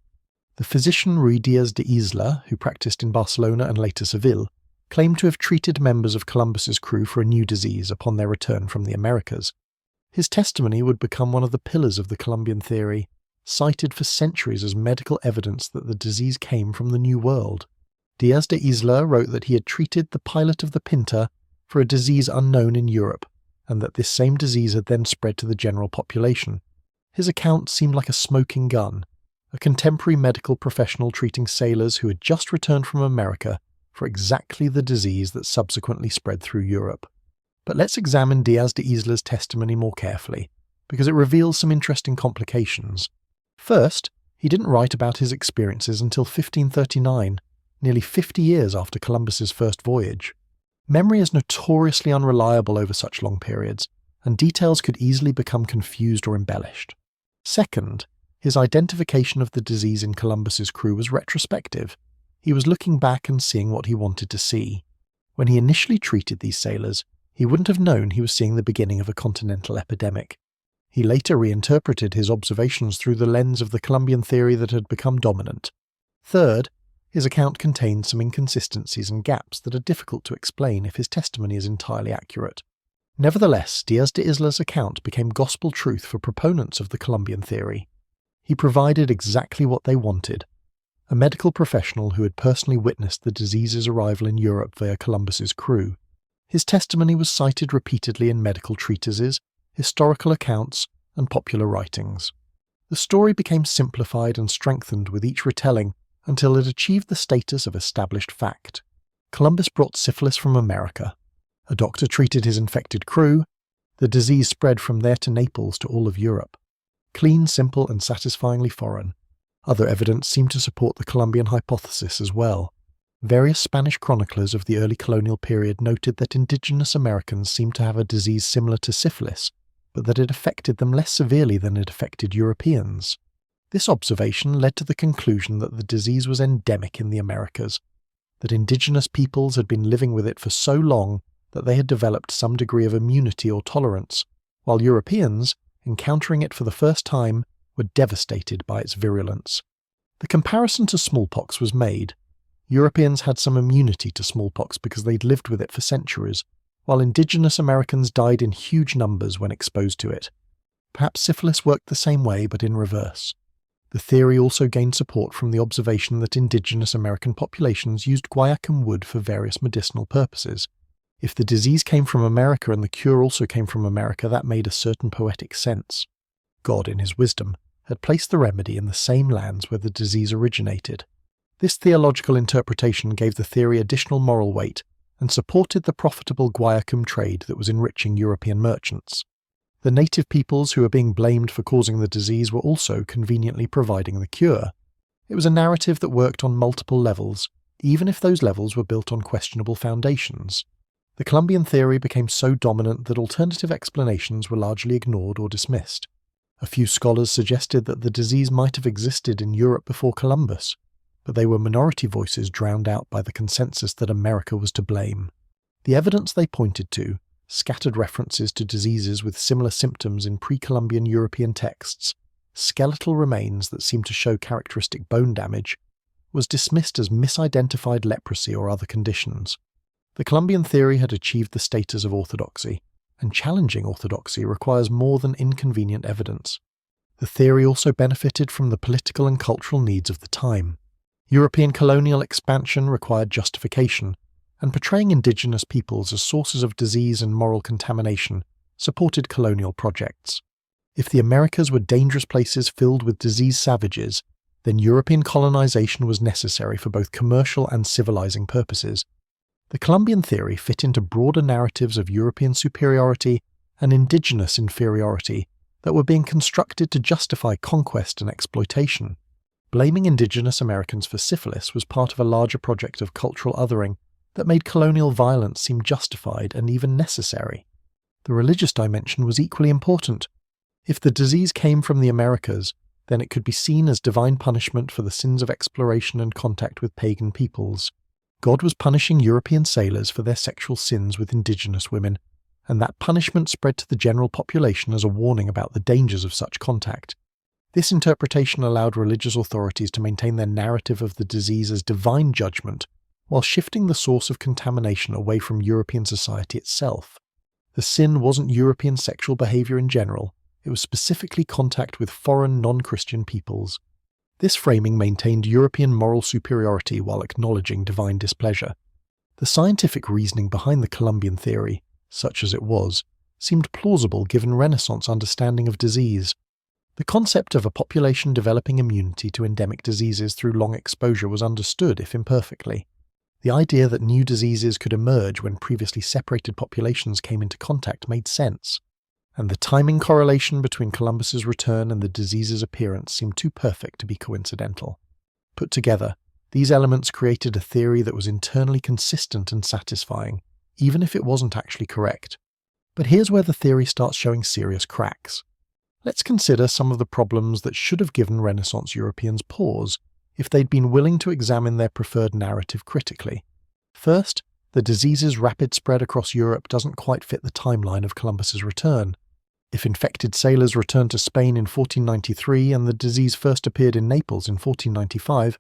The physician Ruy Diaz de Isla, who practiced in Barcelona and later Seville, claimed to have treated members of Columbus's crew for a new disease upon their return from the Americas. His testimony would become one of the pillars of the Columbian theory, cited for centuries as medical evidence that the disease came from the New World. Diaz de Isla wrote that he had treated the pilot of the Pinta for a disease unknown in Europe, and that this same disease had then spread to the general population. His account seemed like a smoking gun, a contemporary medical professional treating sailors who had just returned from America for exactly the disease that subsequently spread through Europe. But let's examine Diaz de Isla's testimony more carefully, because it reveals some interesting complications. First, he didn't write about his experiences until 1539, nearly 50 years after Columbus's first voyage. Memory is notoriously unreliable over such long periods, and details could easily become confused or embellished. Second, his identification of the disease in Columbus's crew was retrospective. He was looking back and seeing what he wanted to see. When he initially treated these sailors, he wouldn't have known he was seeing the beginning of a continental epidemic. He later reinterpreted his observations through the lens of the Columbian theory that had become dominant. Third, his account contains some inconsistencies and gaps that are difficult to explain if his testimony is entirely accurate. Nevertheless, Diaz de Isla's account became gospel truth for proponents of the Columbian theory. He provided exactly what they wanted: a medical professional who had personally witnessed the disease's arrival in Europe via Columbus's crew. His testimony was cited repeatedly in medical treatises, historical accounts, and popular writings. The story became simplified and strengthened with each retelling until it achieved the status of established fact. Columbus brought syphilis from America. A doctor treated his infected crew. The disease spread from there to Naples to all of Europe. Clean, simple, and satisfyingly foreign. Other evidence seemed to support the Columbian hypothesis as well. Various Spanish chroniclers of the early colonial period noted that indigenous Americans seemed to have a disease similar to syphilis, but that it affected them less severely than it affected Europeans. This observation led to the conclusion that the disease was endemic in the Americas, that indigenous peoples had been living with it for so long that they had developed some degree of immunity or tolerance, while Europeans, encountering it for the first time, were devastated by its virulence. The comparison to smallpox was made. Europeans had some immunity to smallpox because they'd lived with it for centuries, while indigenous Americans died in huge numbers when exposed to it. Perhaps syphilis worked the same way, but in reverse. The theory also gained support from the observation that indigenous American populations used guaiacum wood for various medicinal purposes. If the disease came from America and the cure also came from America, that made a certain poetic sense. God, in his wisdom, had placed the remedy in the same lands where the disease originated. This theological interpretation gave the theory additional moral weight and supported the profitable guaiacum trade that was enriching European merchants. The native peoples who were being blamed for causing the disease were also conveniently providing the cure. It was a narrative that worked on multiple levels, even if those levels were built on questionable foundations. The Columbian theory became so dominant that alternative explanations were largely ignored or dismissed. A few scholars suggested that the disease might have existed in Europe before Columbus, but they were minority voices drowned out by the consensus that America was to blame. The evidence they pointed to, scattered references to diseases with similar symptoms in pre-Columbian European texts, skeletal remains that seemed to show characteristic bone damage, was dismissed as misidentified leprosy or other conditions. The Columbian theory had achieved the status of orthodoxy, and challenging orthodoxy requires more than inconvenient evidence. The theory also benefited from the political and cultural needs of the time. European colonial expansion required justification, and portraying indigenous peoples as sources of disease and moral contamination supported colonial projects. If the Americas were dangerous places filled with diseased savages, then European colonization was necessary for both commercial and civilizing purposes. The Columbian theory fit into broader narratives of European superiority and indigenous inferiority that were being constructed to justify conquest and exploitation. Blaming indigenous Americans for syphilis was part of a larger project of cultural othering that made colonial violence seem justified and even necessary. The religious dimension was equally important. If the disease came from the Americas, then it could be seen as divine punishment for the sins of exploration and contact with pagan peoples. God was punishing European sailors for their sexual sins with indigenous women, and that punishment spread to the general population as a warning about the dangers of such contact. This interpretation allowed religious authorities to maintain their narrative of the disease as divine judgment, while shifting the source of contamination away from European society itself. The sin wasn't European sexual behavior in general, it was specifically contact with foreign non-Christian peoples. This framing maintained European moral superiority while acknowledging divine displeasure. The scientific reasoning behind the Columbian theory, such as it was, seemed plausible given Renaissance understanding of disease. The concept of a population developing immunity to endemic diseases through long exposure was understood, if imperfectly. The idea that new diseases could emerge when previously separated populations came into contact made sense, and the timing correlation between Columbus's return and the disease's appearance seemed too perfect to be coincidental. Put together, these elements created a theory that was internally consistent and satisfying, even if it wasn't actually correct. But here's where the theory starts showing serious cracks. Let's consider some of the problems that should have given Renaissance Europeans pause if they'd been willing to examine their preferred narrative critically. First, the disease's rapid spread across Europe doesn't quite fit the timeline of Columbus's return. If infected sailors returned to Spain in 1493 and the disease first appeared in Naples in 1495,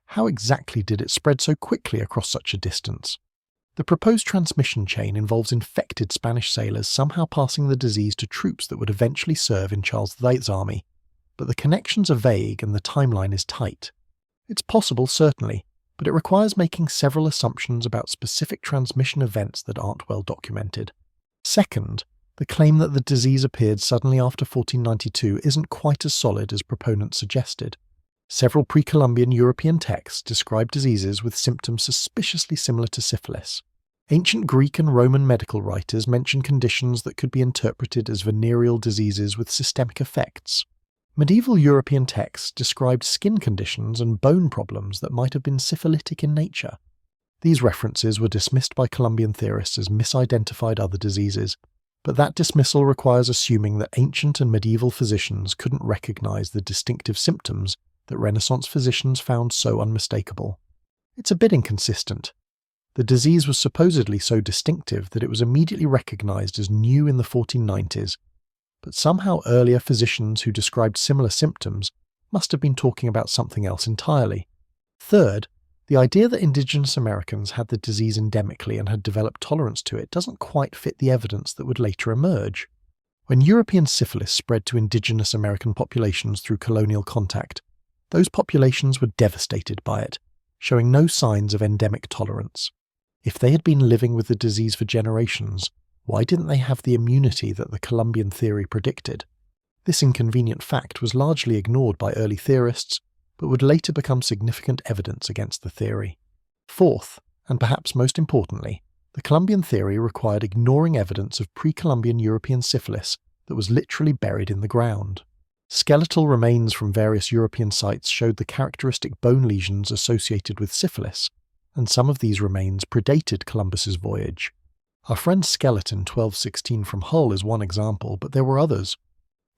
how exactly did it spread so quickly across such a distance? The proposed transmission chain involves infected Spanish sailors somehow passing the disease to troops that would eventually serve in Charles VIII's army, but the connections are vague and the timeline is tight. It's possible, certainly, but it requires making several assumptions about specific transmission events that aren't well documented. Second, the claim that the disease appeared suddenly after 1492 isn't quite as solid as proponents suggested. Several pre-Columbian European texts describe diseases with symptoms suspiciously similar to syphilis. Ancient Greek and Roman medical writers mention conditions that could be interpreted as venereal diseases with systemic effects. Medieval European texts described skin conditions and bone problems that might have been syphilitic in nature. These references were dismissed by Columbian theorists as misidentified other diseases, but that dismissal requires assuming that ancient and medieval physicians couldn't recognize the distinctive symptoms that Renaissance physicians found so unmistakable. It's a bit inconsistent. The disease was supposedly so distinctive that it was immediately recognized as new in the 1490s, but somehow earlier physicians who described similar symptoms must have been talking about something else entirely. Third, the idea that indigenous Americans had the disease endemically and had developed tolerance to it doesn't quite fit the evidence that would later emerge. When European syphilis spread to indigenous American populations through colonial contact, those populations were devastated by it, showing no signs of endemic tolerance. If they had been living with the disease for generations, why didn't they have the immunity that the Columbian theory predicted? This inconvenient fact was largely ignored by early theorists, but would later become significant evidence against the theory. Fourth, and perhaps most importantly, the Columbian theory required ignoring evidence of pre-Columbian European syphilis that was literally buried in the ground. Skeletal remains from various European sites showed the characteristic bone lesions associated with syphilis, and some of these remains predated Columbus's voyage. Our friend's skeleton 1216 from Hull is one example, but there were others.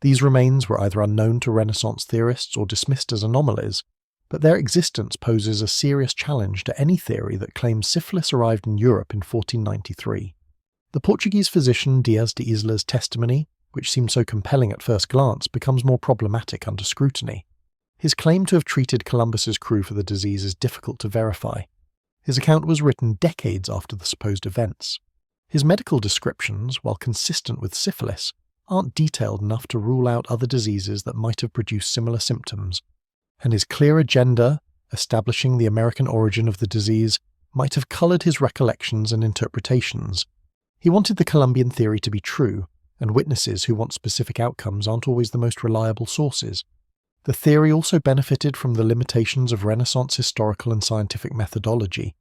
These remains were either unknown to Renaissance theorists or dismissed as anomalies, but their existence poses a serious challenge to any theory that claims syphilis arrived in Europe in 1493. The Portuguese physician Dias de Isla's testimony, which seemed so compelling at first glance, becomes more problematic under scrutiny. His claim to have treated Columbus's crew for the disease is difficult to verify. His account was written decades after the supposed events. His medical descriptions, while consistent with syphilis, aren't detailed enough to rule out other diseases that might have produced similar symptoms, and his clear agenda, establishing the American origin of the disease, might have coloured his recollections and interpretations. He wanted the Columbian theory to be true, and witnesses who want specific outcomes aren't always the most reliable sources. The theory also benefited from the limitations of Renaissance historical and scientific methodology,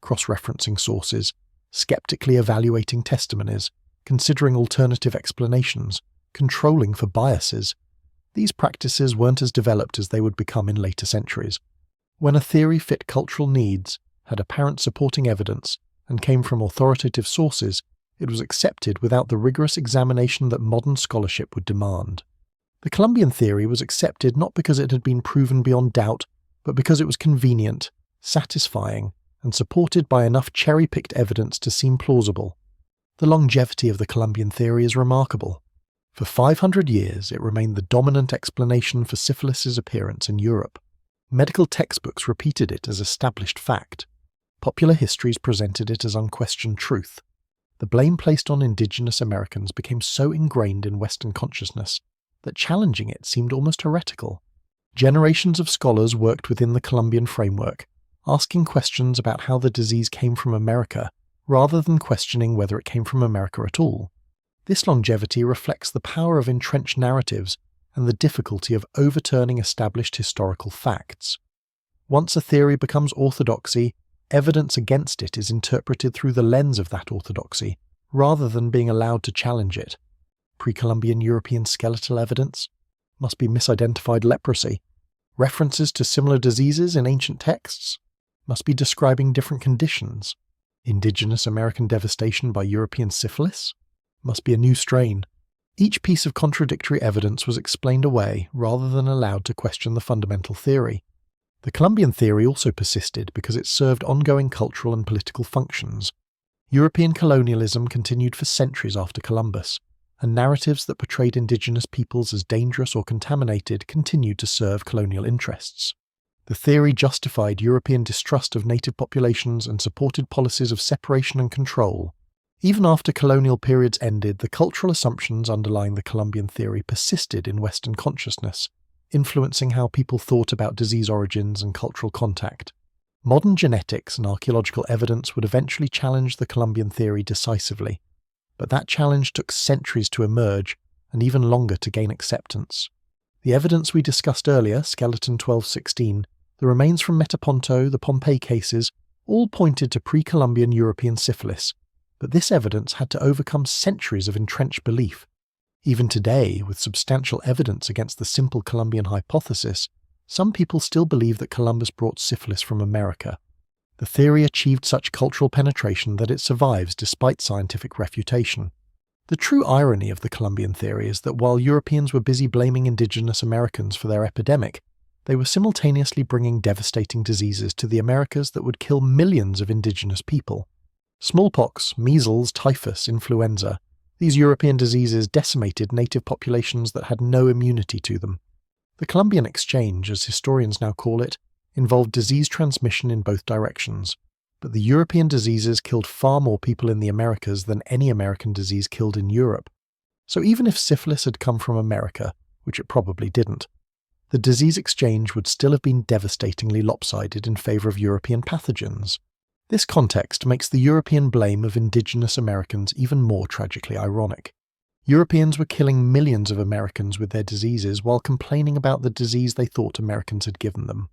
cross-referencing sources, skeptically evaluating testimonies, considering alternative explanations, controlling for biases. These practices weren't as developed as they would become in later centuries. When a theory fit cultural needs, had apparent supporting evidence, and came from authoritative sources, it was accepted without the rigorous examination that modern scholarship would demand. The Columbian theory was accepted not because it had been proven beyond doubt, but because it was convenient, satisfying, and supported by enough cherry-picked evidence to seem plausible. The longevity of the Columbian theory is remarkable. For 500 years, it remained the dominant explanation for syphilis's appearance in Europe. Medical textbooks repeated it as established fact. Popular histories presented it as unquestioned truth. The blame placed on indigenous Americans became so ingrained in Western consciousness that challenging it seemed almost heretical. Generations of scholars worked within the Columbian framework, asking questions about how the disease came from America, rather than questioning whether it came from America at all. This longevity reflects the power of entrenched narratives and the difficulty of overturning established historical facts. Once a theory becomes orthodoxy, evidence against it is interpreted through the lens of that orthodoxy, rather than being allowed to challenge it. Pre-Columbian European skeletal evidence must be misidentified leprosy. References to similar diseases in ancient texts must be describing different conditions. Indigenous American devastation by European syphilis must be a new strain. Each piece of contradictory evidence was explained away rather than allowed to question the fundamental theory. The Columbian theory also persisted because it served ongoing cultural and political functions. European colonialism continued for centuries after Columbus, and narratives that portrayed indigenous peoples as dangerous or contaminated continued to serve colonial interests. The theory justified European distrust of native populations and supported policies of separation and control. Even after colonial periods ended, the cultural assumptions underlying the Columbian theory persisted in Western consciousness, influencing how people thought about disease origins and cultural contact. Modern genetics and archaeological evidence would eventually challenge the Columbian theory decisively, but that challenge took centuries to emerge and even longer to gain acceptance. The evidence we discussed earlier, skeleton 1216, the remains from Metaponto, the Pompeii cases, all pointed to pre-Columbian European syphilis, but this evidence had to overcome centuries of entrenched belief. Even today, with substantial evidence against the simple Columbian hypothesis, some people still believe that Columbus brought syphilis from America. The theory achieved such cultural penetration that it survives despite scientific refutation. The true irony of the Columbian theory is that while Europeans were busy blaming indigenous Americans for their epidemic, they were simultaneously bringing devastating diseases to the Americas that would kill millions of indigenous people. Smallpox, measles, typhus, influenza, these European diseases decimated native populations that had no immunity to them. The Columbian exchange, as historians now call it, involved disease transmission in both directions, but the European diseases killed far more people in the Americas than any American disease killed in Europe. So even if syphilis had come from America, which it probably didn't, the disease exchange would still have been devastatingly lopsided in favor of European pathogens. This context makes the European blame of indigenous Americans even more tragically ironic. Europeans were killing millions of Americans with their diseases while complaining about the disease they thought Americans had given them.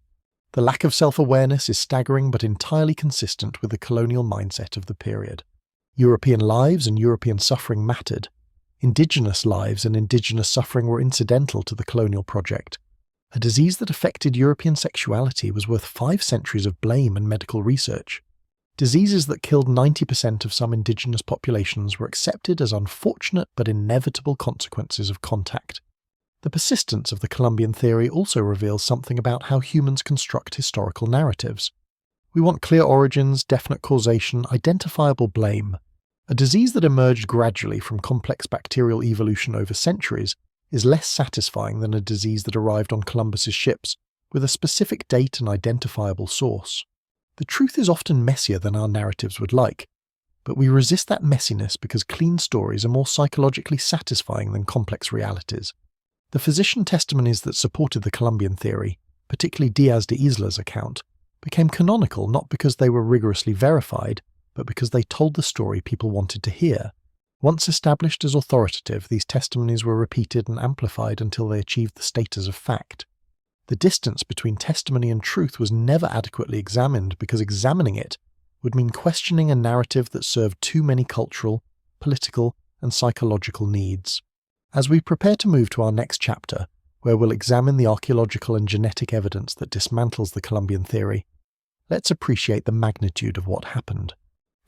The lack of self-awareness is staggering but entirely consistent with the colonial mindset of the period. European lives and European suffering mattered. Indigenous lives and indigenous suffering were incidental to the colonial project. A disease that affected European sexuality was worth 5 centuries of blame and medical research. Diseases that killed 90% of some indigenous populations were accepted as unfortunate but inevitable consequences of contact. The persistence of the Columbian theory also reveals something about how humans construct historical narratives. We want clear origins, definite causation, identifiable blame. A disease that emerged gradually from complex bacterial evolution over centuries is less satisfying than a disease that arrived on Columbus's ships with a specific date and identifiable source. The truth is often messier than our narratives would like, but we resist that messiness because clean stories are more psychologically satisfying than complex realities. The physician testimonies that supported the Columbian theory, particularly Diaz de Isla's account, became canonical not because they were rigorously verified, but because they told the story people wanted to hear. Once established as authoritative, these testimonies were repeated and amplified until they achieved the status of fact. The distance between testimony and truth was never adequately examined because examining it would mean questioning a narrative that served too many cultural, political, and psychological needs. As we prepare to move to our next chapter, where we'll examine the archaeological and genetic evidence that dismantles the Columbian theory, let's appreciate the magnitude of what happened.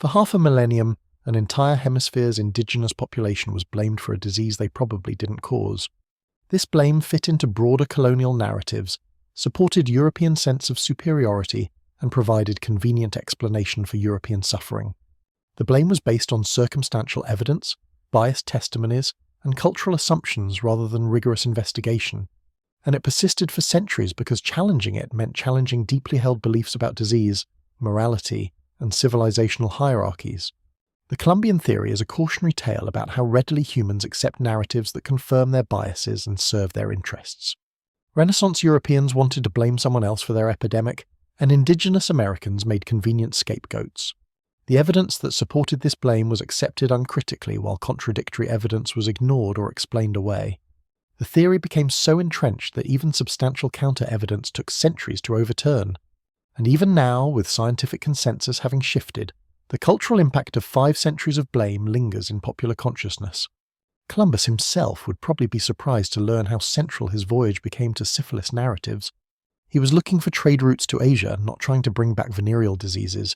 For half a millennium, an entire hemisphere's indigenous population was blamed for a disease they probably didn't cause. This blame fit into broader colonial narratives, supported European sense of superiority, and provided convenient explanation for European suffering. The blame was based on circumstantial evidence, biased testimonies, and cultural assumptions rather than rigorous investigation, and it persisted for centuries because challenging it meant challenging deeply held beliefs about disease, morality, and civilizational hierarchies. The Columbian theory is a cautionary tale about how readily humans accept narratives that confirm their biases and serve their interests. Renaissance Europeans wanted to blame someone else for their epidemic, and indigenous Americans made convenient scapegoats. The evidence that supported this blame was accepted uncritically while contradictory evidence was ignored or explained away. The theory became so entrenched that even substantial counter-evidence took centuries to overturn. And even now, with scientific consensus having shifted, the cultural impact of 5 centuries of blame lingers in popular consciousness. Columbus himself would probably be surprised to learn how central his voyage became to syphilis narratives. He was looking for trade routes to Asia, not trying to bring back venereal diseases.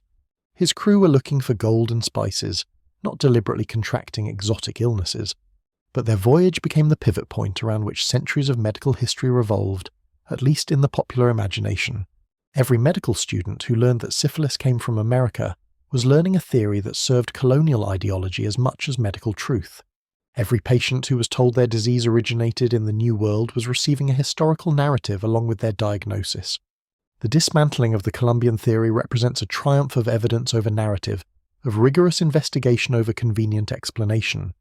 His crew were looking for gold and spices, not deliberately contracting exotic illnesses. But their voyage became the pivot point around which centuries of medical history revolved, at least in the popular imagination. Every medical student who learned that syphilis came from America was learning a theory that served colonial ideology as much as medical truth. Every patient who was told their disease originated in the New World was receiving a historical narrative along with their diagnosis. The dismantling of the Columbian theory represents a triumph of evidence over narrative, of rigorous investigation over convenient explanation.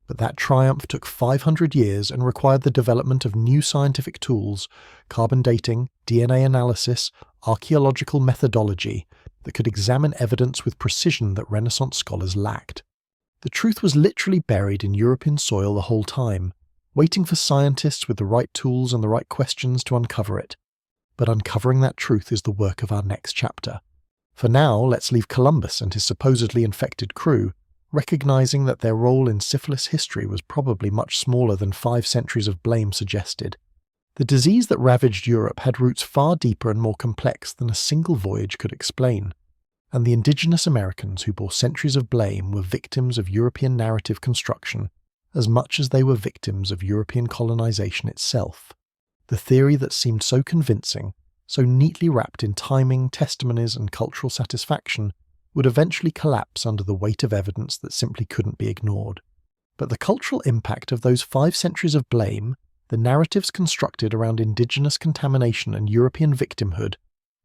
But that triumph took 500 years and required the development of new scientific tools, carbon dating, DNA analysis, archaeological methodology, that could examine evidence with precision that Renaissance scholars lacked. The truth was literally buried in European soil the whole time, waiting for scientists with the right tools and the right questions to uncover it. But uncovering that truth is the work of our next chapter. For now, let's leave Columbus and his supposedly infected crew, recognizing that their role in syphilis history was probably much smaller than 5 centuries of blame suggested. The disease that ravaged Europe had roots far deeper and more complex than a single voyage could explain, and the indigenous Americans who bore centuries of blame were victims of European narrative construction as much as they were victims of European colonization itself. The theory that seemed so convincing, so neatly wrapped in timing, testimonies, and cultural satisfaction, would eventually collapse under the weight of evidence that simply couldn't be ignored. But the cultural impact of those 5 centuries of blame, the narratives constructed around indigenous contamination and European victimhood,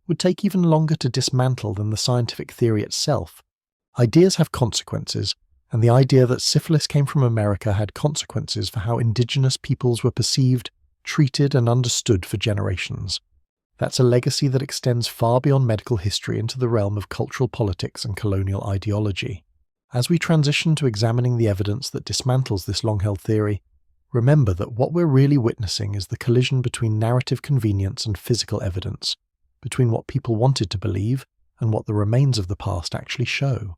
would take even longer to dismantle than the scientific theory itself. Ideas have consequences, and the idea that syphilis came from America had consequences for how indigenous peoples were perceived, treated, and understood for generations. That's a legacy that extends far beyond medical history into the realm of cultural politics and colonial ideology. As we transition to examining the evidence that dismantles this long-held theory, remember that what we're really witnessing is the collision between narrative convenience and physical evidence, between what people wanted to believe and what the remains of the past actually show.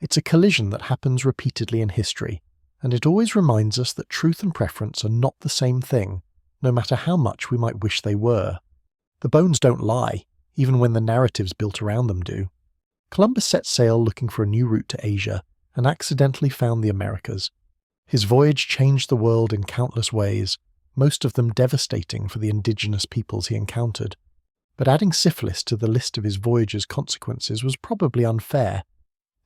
It's a collision that happens repeatedly in history, and it always reminds us that truth and preference are not the same thing, no matter how much we might wish they were. The bones don't lie, even when the narratives built around them do. Columbus set sail looking for a new route to Asia, and accidentally found the Americas. His voyage changed the world in countless ways, most of them devastating for the indigenous peoples he encountered. But adding syphilis to the list of his voyage's consequences was probably unfair.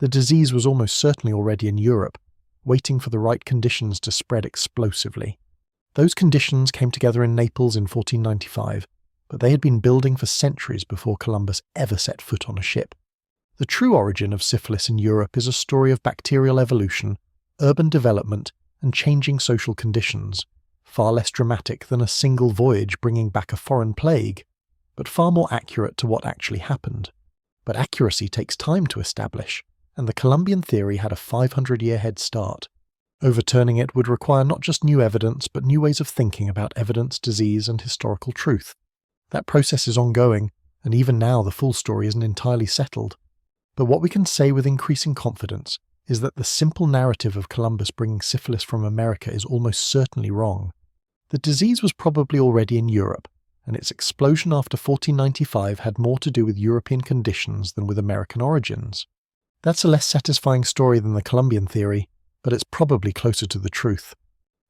The disease was almost certainly already in Europe, waiting for the right conditions to spread explosively. Those conditions came together in Naples in 1495, but they had been building for centuries before Columbus ever set foot on a ship. The true origin of syphilis in Europe is a story of bacterial evolution, urban development, and changing social conditions, far less dramatic than a single voyage bringing back a foreign plague, but far more accurate to what actually happened. But accuracy takes time to establish, and the Columbian theory had a 500-year head start. Overturning it would require not just new evidence, but new ways of thinking about evidence, disease, and historical truth. That process is ongoing, and even now the full story isn't entirely settled. But what we can say with increasing confidence is that the simple narrative of Columbus bringing syphilis from America is almost certainly wrong. The disease was probably already in Europe, and its explosion after 1495 had more to do with European conditions than with American origins. That's a less satisfying story than the Columbian theory, but it's probably closer to the truth.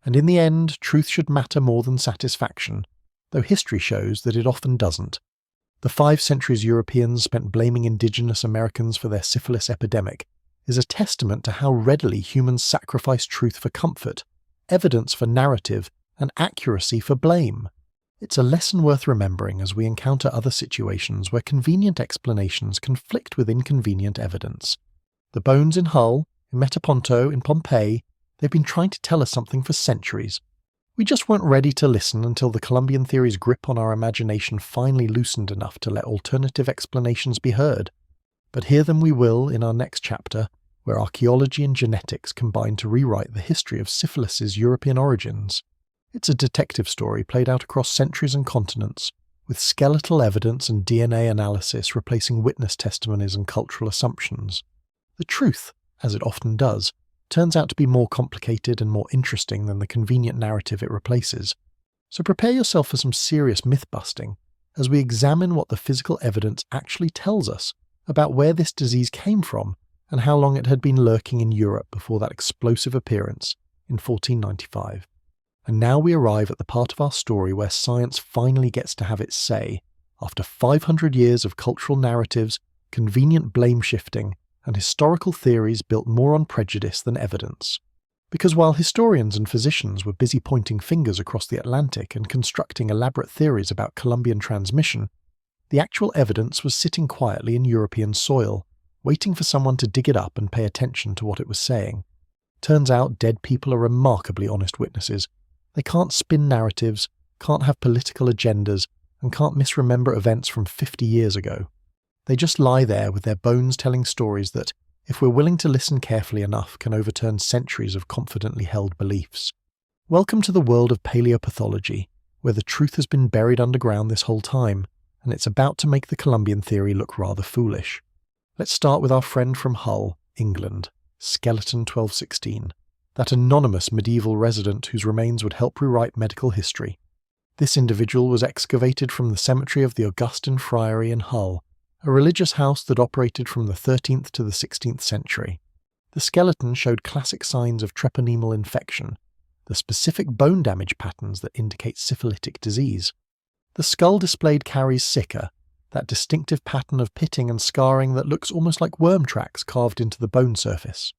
And in the end, truth should matter more than satisfaction, though history shows that it often doesn't. The 5 centuries Europeans spent blaming indigenous Americans for their syphilis epidemic is a testament to how readily humans sacrifice truth for comfort, evidence for narrative, and accuracy for blame. It's a lesson worth remembering as we encounter other situations where convenient explanations conflict with inconvenient evidence. The bones in Hull, in Metaponto, in Pompeii, they've been trying to tell us something for centuries. We just weren't ready to listen until the Columbian theory's grip on our imagination finally loosened enough to let alternative explanations be heard. But hear them we will in our next chapter, where archaeology and genetics combine to rewrite the history of syphilis's European origins. It's a detective story played out across centuries and continents, with skeletal evidence and DNA analysis replacing witness testimonies and cultural assumptions. The truth, as it often does, turns out to be more complicated and more interesting than the convenient narrative it replaces. So prepare yourself for some serious myth-busting as we examine what the physical evidence actually tells us about where this disease came from and how long it had been lurking in Europe before that explosive appearance in 1495. And now we arrive at the part of our story where science finally gets to have its say, after 500 years of cultural narratives, convenient blame shifting, and historical theories built more on prejudice than evidence. Because while historians and physicians were busy pointing fingers across the Atlantic and constructing elaborate theories about Columbian transmission, the actual evidence was sitting quietly in European soil, waiting for someone to dig it up and pay attention to what it was saying. Turns out dead people are remarkably honest witnesses. They can't spin narratives, can't have political agendas, and can't misremember events from 50 years ago. They just lie there with their bones telling stories that, if we're willing to listen carefully enough, can overturn centuries of confidently held beliefs. Welcome to the world of paleopathology, where the truth has been buried underground this whole time, and it's about to make the Columbian theory look rather foolish. Let's start with our friend from Hull, England, Skeleton 1216, that anonymous medieval resident whose remains would help rewrite medical history. This individual was excavated from the cemetery of the Augustin Friary in Hull, a religious house that operated from the 13th to the 16th century. The skeleton showed classic signs of treponemal infection, the specific bone damage patterns that indicate syphilitic disease. The skull displayed caries sicca, that distinctive pattern of pitting and scarring that looks almost like worm tracks carved into the bone surface.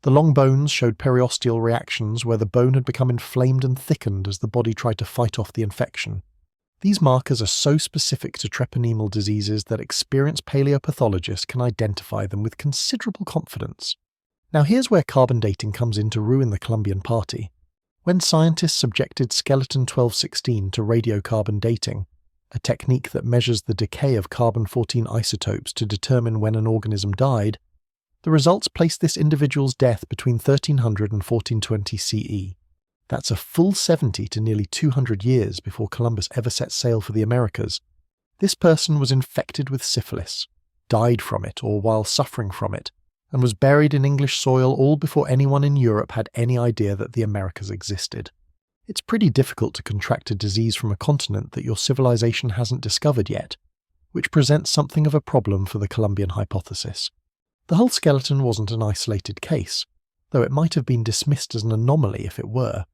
The long bones showed periosteal reactions where the bone had become inflamed and thickened as the body tried to fight off the infection. These markers are so specific to treponemal diseases that experienced paleopathologists can identify them with considerable confidence. Now here's where carbon dating comes in to ruin the Columbian party. When scientists subjected Skeleton 1216 to radiocarbon dating, a technique that measures the decay of carbon-14 isotopes to determine when an organism died, the results placed this individual's death between 1300 and 1420 CE. That's a full 70 to nearly 200 years before Columbus ever set sail for the Americas. This person was infected with syphilis, died from it or while suffering from it, and was buried in English soil all before anyone in Europe had any idea that the Americas existed. It's pretty difficult to contract a disease from a continent that your civilization hasn't discovered yet, which presents something of a problem for the Columbian hypothesis. The whole skeleton wasn't an isolated case, though it might have been dismissed as an anomaly if it were.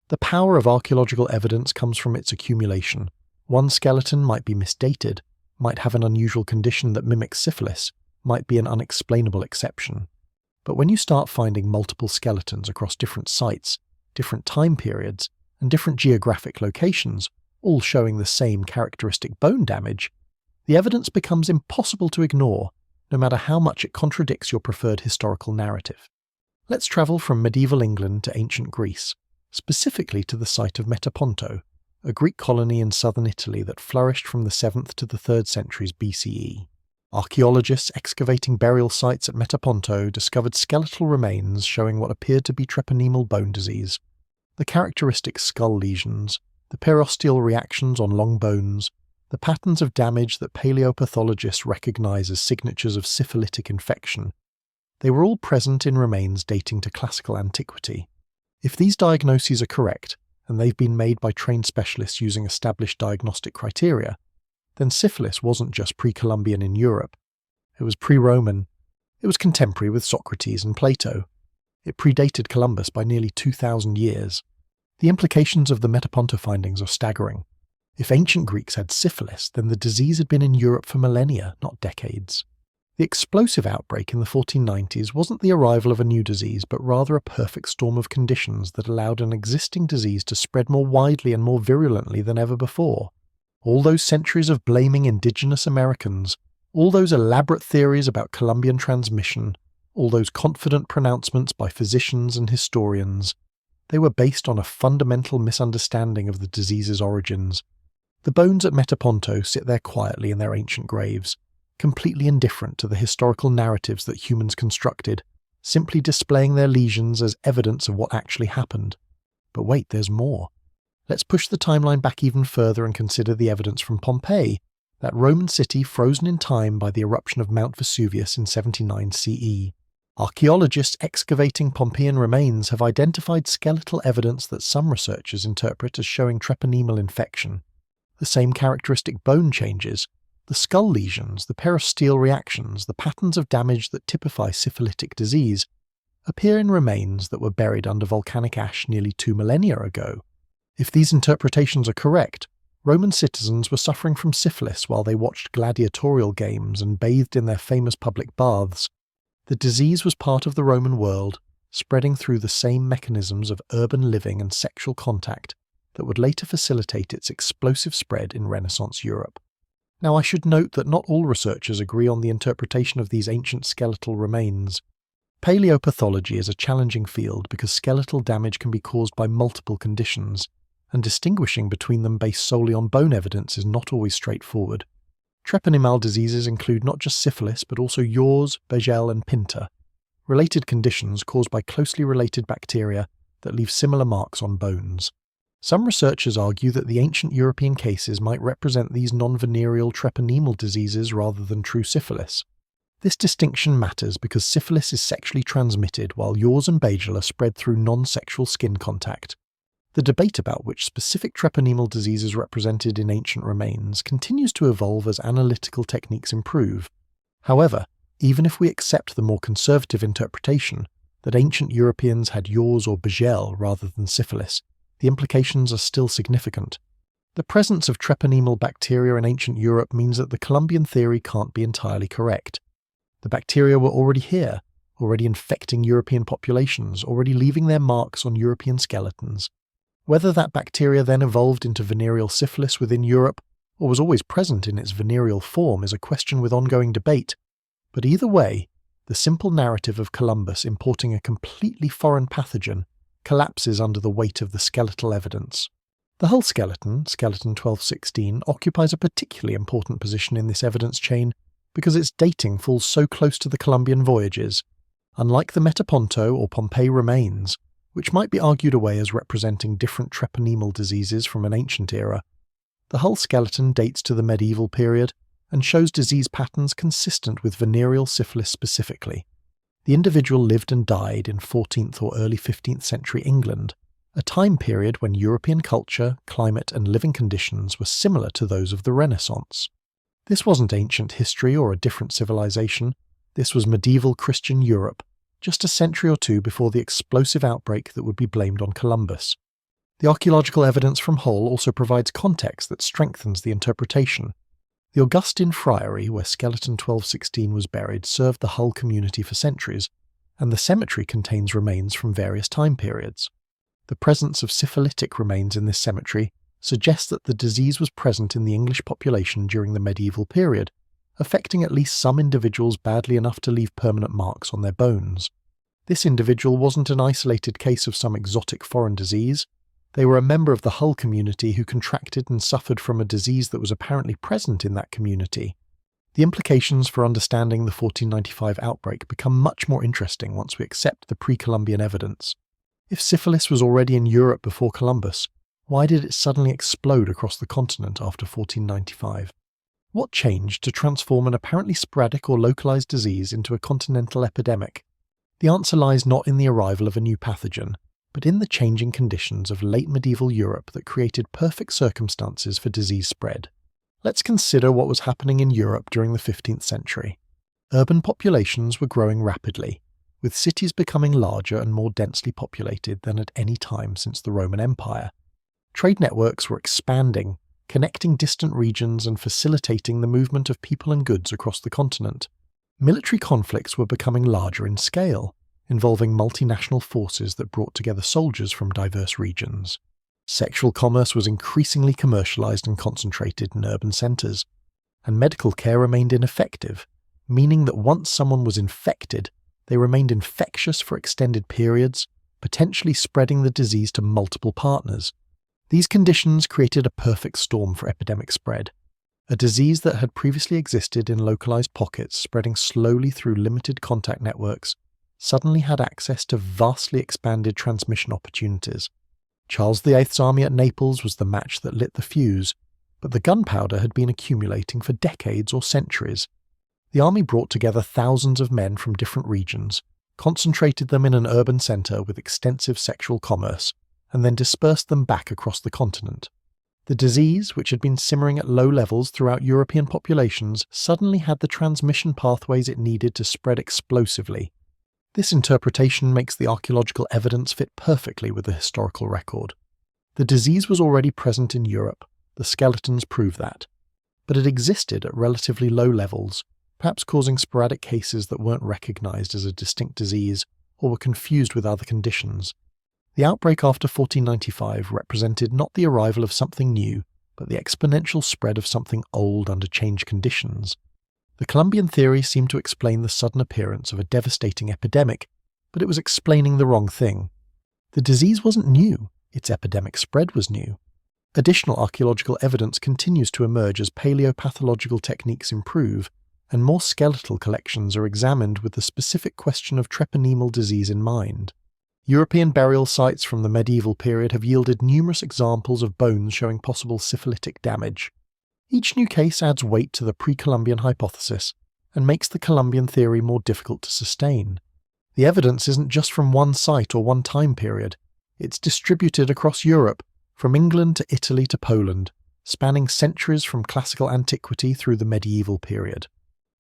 The power of archaeological evidence comes from its accumulation. One skeleton might be misdated, might have an unusual condition that mimics syphilis, might be an unexplainable exception. But when you start finding multiple skeletons across different sites, different time periods, and different geographic locations, all showing the same characteristic bone damage, the evidence becomes impossible to ignore, no matter how much it contradicts your preferred historical narrative. Let's travel from medieval England to ancient Greece, specifically to the site of Metaponto, a Greek colony in southern Italy that flourished from the 7th to the 3rd centuries BCE. Archaeologists excavating burial sites at Metaponto discovered skeletal remains showing what appeared to be treponemal bone disease. The characteristic skull lesions, the periosteal reactions on long bones, the patterns of damage that paleopathologists recognize as signatures of syphilitic infection, they were all present in remains dating to classical antiquity. If these diagnoses are correct, and they've been made by trained specialists using established diagnostic criteria, then syphilis wasn't just pre-Columbian in Europe. It was pre-Roman. It was contemporary with Socrates and Plato. It predated Columbus by nearly 2,000 years. The implications of the Metaponto findings are staggering. If ancient Greeks had syphilis, then the disease had been in Europe for millennia, not decades. The explosive outbreak in the 1490s wasn't the arrival of a new disease, but rather a perfect storm of conditions that allowed an existing disease to spread more widely and more virulently than ever before. All those centuries of blaming indigenous Americans, all those elaborate theories about Columbian transmission, all those confident pronouncements by physicians and historians, they were based on a fundamental misunderstanding of the disease's origins. The bones at Metaponto sit there quietly in their ancient graves, completely indifferent to the historical narratives that humans constructed, simply displaying their lesions as evidence of what actually happened. But wait, there's more. Let's push the timeline back even further and consider the evidence from Pompeii, that Roman city frozen in time by the eruption of Mount Vesuvius in 79 CE. Archaeologists excavating Pompeian remains have identified skeletal evidence that some researchers interpret as showing treponemal infection. The same characteristic bone changes, the skull lesions, the periosteal reactions, the patterns of damage that typify syphilitic disease, appear in remains that were buried under volcanic ash nearly 2 millennia ago. If these interpretations are correct, Roman citizens were suffering from syphilis while they watched gladiatorial games and bathed in their famous public baths. The disease was part of the Roman world, spreading through the same mechanisms of urban living and sexual contact that would later facilitate its explosive spread in Renaissance Europe. Now, I should note that not all researchers agree on the interpretation of these ancient skeletal remains. Paleopathology is a challenging field because skeletal damage can be caused by multiple conditions, and distinguishing between them based solely on bone evidence is not always straightforward. Treponema diseases include not just syphilis but also yaws, Begel, and Pinta, related conditions caused by closely related bacteria that leave similar marks on bones. Some researchers argue that the ancient European cases might represent these non-venereal treponemal diseases rather than true syphilis. This distinction matters because syphilis is sexually transmitted while yaws and Begel are spread through non-sexual skin contact. The debate about which specific treponemal disease is represented in ancient remains continues to evolve as analytical techniques improve. However, even if we accept the more conservative interpretation that ancient Europeans had yaws or Begel rather than syphilis, the implications are still significant. The presence of treponemal bacteria in ancient Europe means that the Columbian theory can't be entirely correct. The bacteria were already here, already infecting European populations, already leaving their marks on European skeletons. Whether that bacteria then evolved into venereal syphilis within Europe, or was always present in its venereal form, is a question with ongoing debate. But either way, the simple narrative of Columbus importing a completely foreign pathogen collapses under the weight of the skeletal evidence. The Hull skeleton, skeleton 1216, occupies a particularly important position in this evidence chain because its dating falls so close to the Columbian voyages. Unlike the Metaponto or Pompeii remains, which might be argued away as representing different treponemal diseases from an ancient era, the Hull skeleton dates to the medieval period and shows disease patterns consistent with venereal syphilis specifically. The individual lived and died in 14th or early 15th century England, a time period when European culture, climate, and living conditions were similar to those of the Renaissance. This wasn't ancient history or a different civilization. This was medieval Christian Europe, just a century or two before the explosive outbreak that would be blamed on Columbus. The archaeological evidence from Hull also provides context that strengthens the interpretation. The Augustine Friary, where skeleton 1216 was buried, served the Hull community for centuries, and the cemetery contains remains from various time periods. The presence of syphilitic remains in this cemetery suggests that the disease was present in the English population during the medieval period, affecting at least some individuals badly enough to leave permanent marks on their bones. This individual wasn't an isolated case of some exotic foreign disease. They were a member of the Hull community who contracted and suffered from a disease that was apparently present in that community. The implications for understanding the 1495 outbreak become much more interesting once we accept the pre-Columbian evidence. If syphilis was already in Europe before Columbus, why did it suddenly explode across the continent after 1495? What changed to transform an apparently sporadic or localized disease into a continental epidemic? The answer lies not in the arrival of a new pathogen, but in the changing conditions of late medieval Europe that created perfect circumstances for disease spread. Let's consider what was happening in Europe during the 15th century. Urban populations were growing rapidly, with cities becoming larger and more densely populated than at any time since the Roman Empire. Trade networks were expanding, connecting distant regions and facilitating the movement of people and goods across the continent. Military conflicts were becoming larger in scale, involving multinational forces that brought together soldiers from diverse regions. Sexual commerce was increasingly commercialized and concentrated in urban centers, and medical care remained ineffective, meaning that once someone was infected, they remained infectious for extended periods, potentially spreading the disease to multiple partners. These conditions created a perfect storm for epidemic spread. A disease that had previously existed in localized pockets spreading slowly through limited contact networks suddenly had access to vastly expanded transmission opportunities. Charles VIII's army at Naples was the match that lit the fuse, but the gunpowder had been accumulating for decades or centuries. The army brought together thousands of men from different regions, concentrated them in an urban center with extensive sexual commerce, and then dispersed them back across the continent. The disease, which had been simmering at low levels throughout European populations, suddenly had the transmission pathways it needed to spread explosively. This interpretation makes the archaeological evidence fit perfectly with the historical record. The disease was already present in Europe, the skeletons prove that, but it existed at relatively low levels, perhaps causing sporadic cases that weren't recognized as a distinct disease or were confused with other conditions. The outbreak after 1495 represented not the arrival of something new, but the exponential spread of something old under changed conditions. The Columbian theory seemed to explain the sudden appearance of a devastating epidemic, but it was explaining the wrong thing. The disease wasn't new, its epidemic spread was new. Additional archaeological evidence continues to emerge as paleopathological techniques improve, and more skeletal collections are examined with the specific question of treponemal disease in mind. European burial sites from the medieval period have yielded numerous examples of bones showing possible syphilitic damage. Each new case adds weight to the pre-Columbian hypothesis and makes the Columbian theory more difficult to sustain. The evidence isn't just from one site or one time period. It's distributed across Europe, from England to Italy to Poland, spanning centuries from classical antiquity through the medieval period.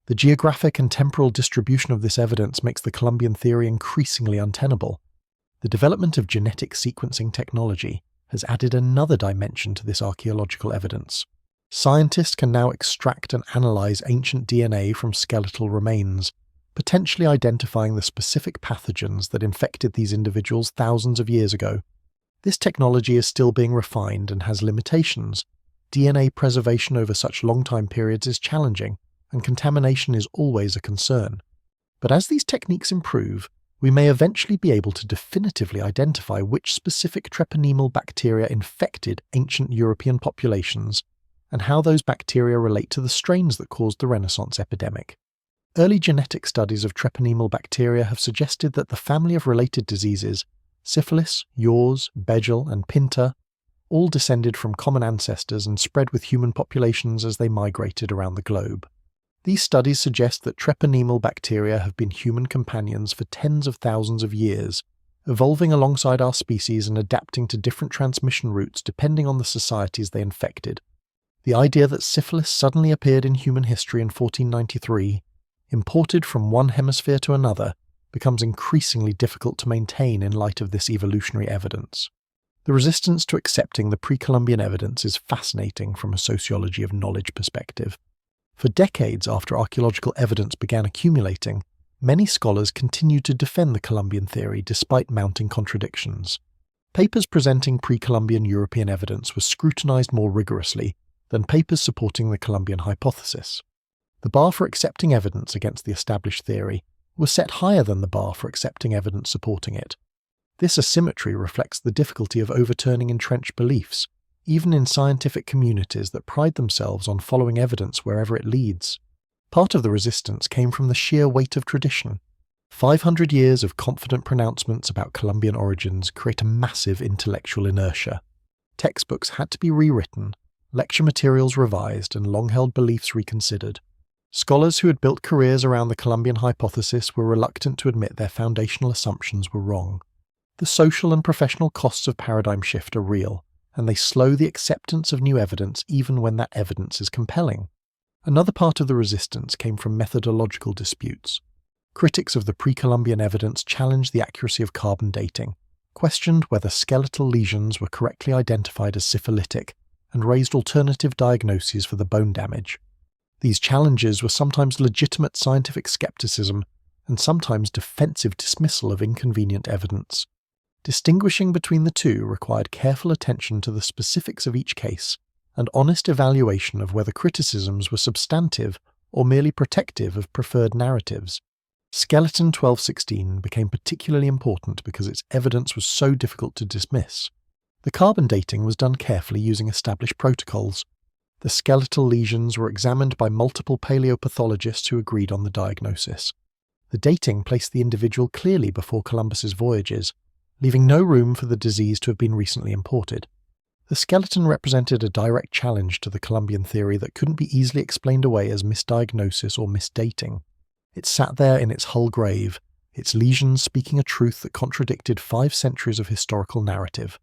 The geographic and temporal distribution of this evidence makes the Columbian theory increasingly untenable. The development of genetic sequencing technology has added another dimension to this archaeological evidence. Scientists can now extract and analyze ancient DNA from skeletal remains, potentially identifying the specific pathogens that infected these individuals thousands of years ago. This technology is still being refined and has limitations. DNA preservation over such long time periods is challenging, and contamination is always a concern. But as these techniques improve, we may eventually be able to definitively identify which specific treponemal bacteria infected ancient European populations, and how those bacteria relate to the strains that caused the Renaissance epidemic. Early genetic studies of treponemal bacteria have suggested that the family of related diseases, syphilis, yaws, begel, and pinta, all descended from common ancestors and spread with human populations as they migrated around the globe. These studies suggest that treponemal bacteria have been human companions for tens of thousands of years, evolving alongside our species and adapting to different transmission routes depending on the societies they infected. The idea that syphilis suddenly appeared in human history in 1493, imported from one hemisphere to another, becomes increasingly difficult to maintain in light of this evolutionary evidence. The resistance to accepting the pre-Columbian evidence is fascinating from a sociology of knowledge perspective. For decades after archaeological evidence began accumulating, many scholars continued to defend the Columbian theory despite mounting contradictions. Papers presenting pre-Columbian European evidence were scrutinized more rigorously than papers supporting the Columbian hypothesis. The bar for accepting evidence against the established theory was set higher than the bar for accepting evidence supporting it. This asymmetry reflects the difficulty of overturning entrenched beliefs, even in scientific communities that pride themselves on following evidence wherever it leads. Part of the resistance came from the sheer weight of tradition. 500 years of confident pronouncements about Columbian origins create a massive intellectual inertia. Textbooks had to be rewritten, lecture materials revised, and long-held beliefs reconsidered. Scholars who had built careers around the Columbian hypothesis were reluctant to admit their foundational assumptions were wrong. The social and professional costs of paradigm shift are real, and they slow the acceptance of new evidence even when that evidence is compelling. Another part of the resistance came from methodological disputes. Critics of the pre-Columbian evidence challenged the accuracy of carbon dating, questioned whether skeletal lesions were correctly identified as syphilitic, and raised alternative diagnoses for the bone damage. These challenges were sometimes legitimate scientific skepticism and sometimes defensive dismissal of inconvenient evidence. Distinguishing between the two required careful attention to the specifics of each case and honest evaluation of whether criticisms were substantive or merely protective of preferred narratives. Skeleton 1216 became particularly important because its evidence was so difficult to dismiss. The carbon dating was done carefully using established protocols. The skeletal lesions were examined by multiple paleopathologists who agreed on the diagnosis. The dating placed the individual clearly before Columbus's voyages, leaving no room for the disease to have been recently imported. The skeleton represented a direct challenge to the Columbian theory that couldn't be easily explained away as misdiagnosis or misdating. It sat there in its hull grave, its lesions speaking a truth that contradicted 5 centuries of historical narrative.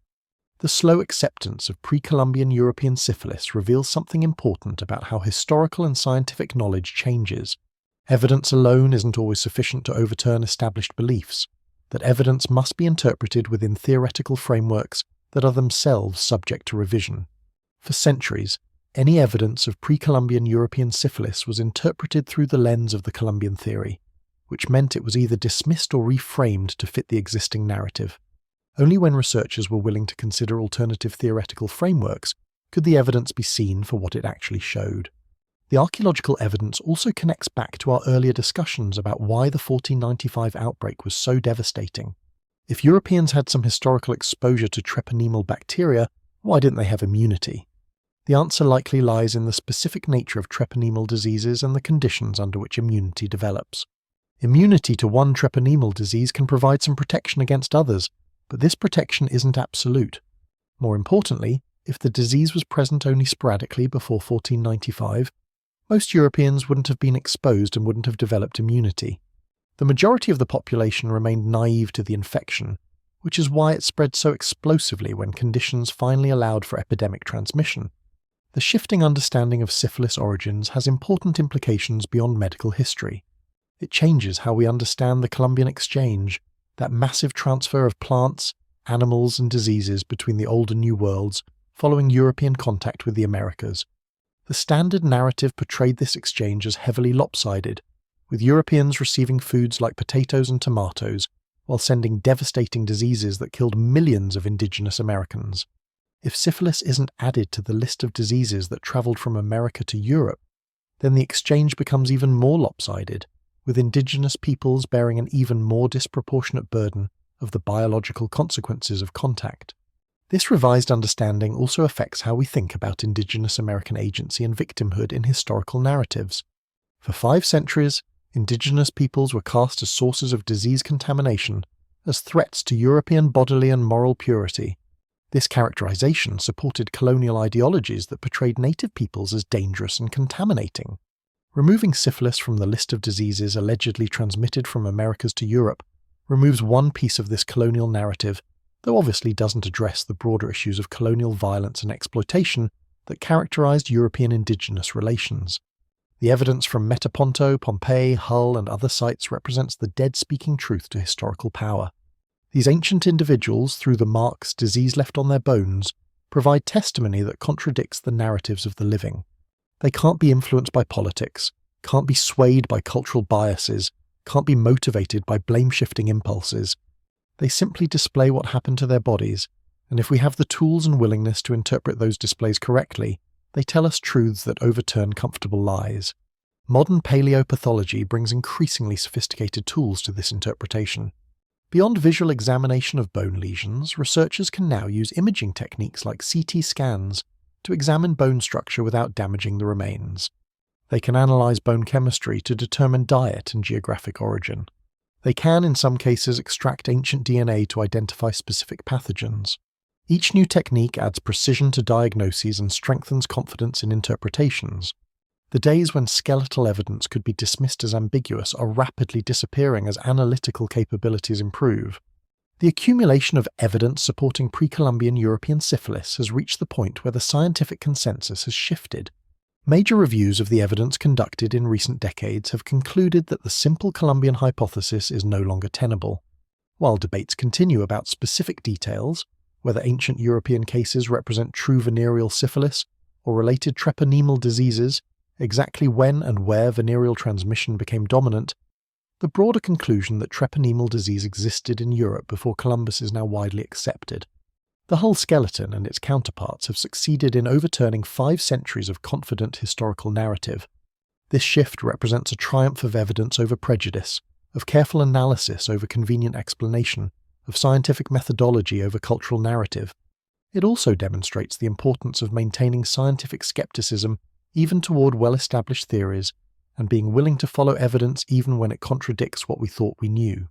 The slow acceptance of pre-Columbian European syphilis reveals something important about how historical and scientific knowledge changes. Evidence alone isn't always sufficient to overturn established beliefs, that evidence must be interpreted within theoretical frameworks that are themselves subject to revision. For centuries, any evidence of pre-Columbian European syphilis was interpreted through the lens of the Columbian theory, which meant it was either dismissed or reframed to fit the existing narrative. Only when researchers were willing to consider alternative theoretical frameworks could the evidence be seen for what it actually showed. The archaeological evidence also connects back to our earlier discussions about why the 1495 outbreak was so devastating. If Europeans had some historical exposure to treponemal bacteria, why didn't they have immunity? The answer likely lies in the specific nature of treponemal diseases and the conditions under which immunity develops. Immunity to one treponemal disease can provide some protection against others, but this protection isn't absolute. More importantly, if the disease was present only sporadically before 1495, most Europeans wouldn't have been exposed and wouldn't have developed immunity. The majority of the population remained naive to the infection, which is why it spread so explosively when conditions finally allowed for epidemic transmission. The shifting understanding of syphilis origins has important implications beyond medical history. It changes how we understand the Columbian Exchange, that massive transfer of plants, animals, and diseases between the Old and New Worlds following European contact with the Americas. The standard narrative portrayed this exchange as heavily lopsided, with Europeans receiving foods like potatoes and tomatoes, while sending devastating diseases that killed millions of indigenous Americans. If syphilis isn't added to the list of diseases that travelled from America to Europe, then the exchange becomes even more lopsided, with indigenous peoples bearing an even more disproportionate burden of the biological consequences of contact. This revised understanding also affects how we think about indigenous American agency and victimhood in historical narratives. For 5 centuries, indigenous peoples were cast as sources of disease contamination, as threats to European bodily and moral purity. This characterization supported colonial ideologies that portrayed native peoples as dangerous and contaminating. Removing syphilis from the list of diseases allegedly transmitted from Americas to Europe removes one piece of this colonial narrative, though obviously doesn't address the broader issues of colonial violence and exploitation that characterized European indigenous relations. The evidence from Metaponto, Pompeii, Hull, and other sites represents the dead-speaking truth to historical power. These ancient individuals, through the marks disease left on their bones, provide testimony that contradicts the narratives of the living. They can't be influenced by politics, can't be swayed by cultural biases, can't be motivated by blame-shifting impulses. They simply display what happened to their bodies, and if we have the tools and willingness to interpret those displays correctly, they tell us truths that overturn comfortable lies. Modern paleopathology brings increasingly sophisticated tools to this interpretation. Beyond visual examination of bone lesions, researchers can now use imaging techniques like CT scans to examine bone structure without damaging the remains. They can analyze bone chemistry to determine diet and geographic origin. They can, in some cases, extract ancient DNA to identify specific pathogens. Each new technique adds precision to diagnoses and strengthens confidence in interpretations. The days when skeletal evidence could be dismissed as ambiguous are rapidly disappearing as analytical capabilities improve. The accumulation of evidence supporting pre-Columbian European syphilis has reached the point where the scientific consensus has shifted. Major reviews of the evidence conducted in recent decades have concluded that the simple Columbian hypothesis is no longer tenable. While debates continue about specific details, whether ancient European cases represent true venereal syphilis or related treponemal diseases, exactly when and where venereal transmission became dominant, the broader conclusion that treponemal disease existed in Europe before Columbus is now widely accepted. The Hull skeleton and its counterparts have succeeded in overturning 5 centuries of confident historical narrative. This shift represents a triumph of evidence over prejudice, of careful analysis over convenient explanation, of scientific methodology over cultural narrative. It also demonstrates the importance of maintaining scientific skepticism even toward well-established theories, and being willing to follow evidence even when it contradicts what we thought we knew.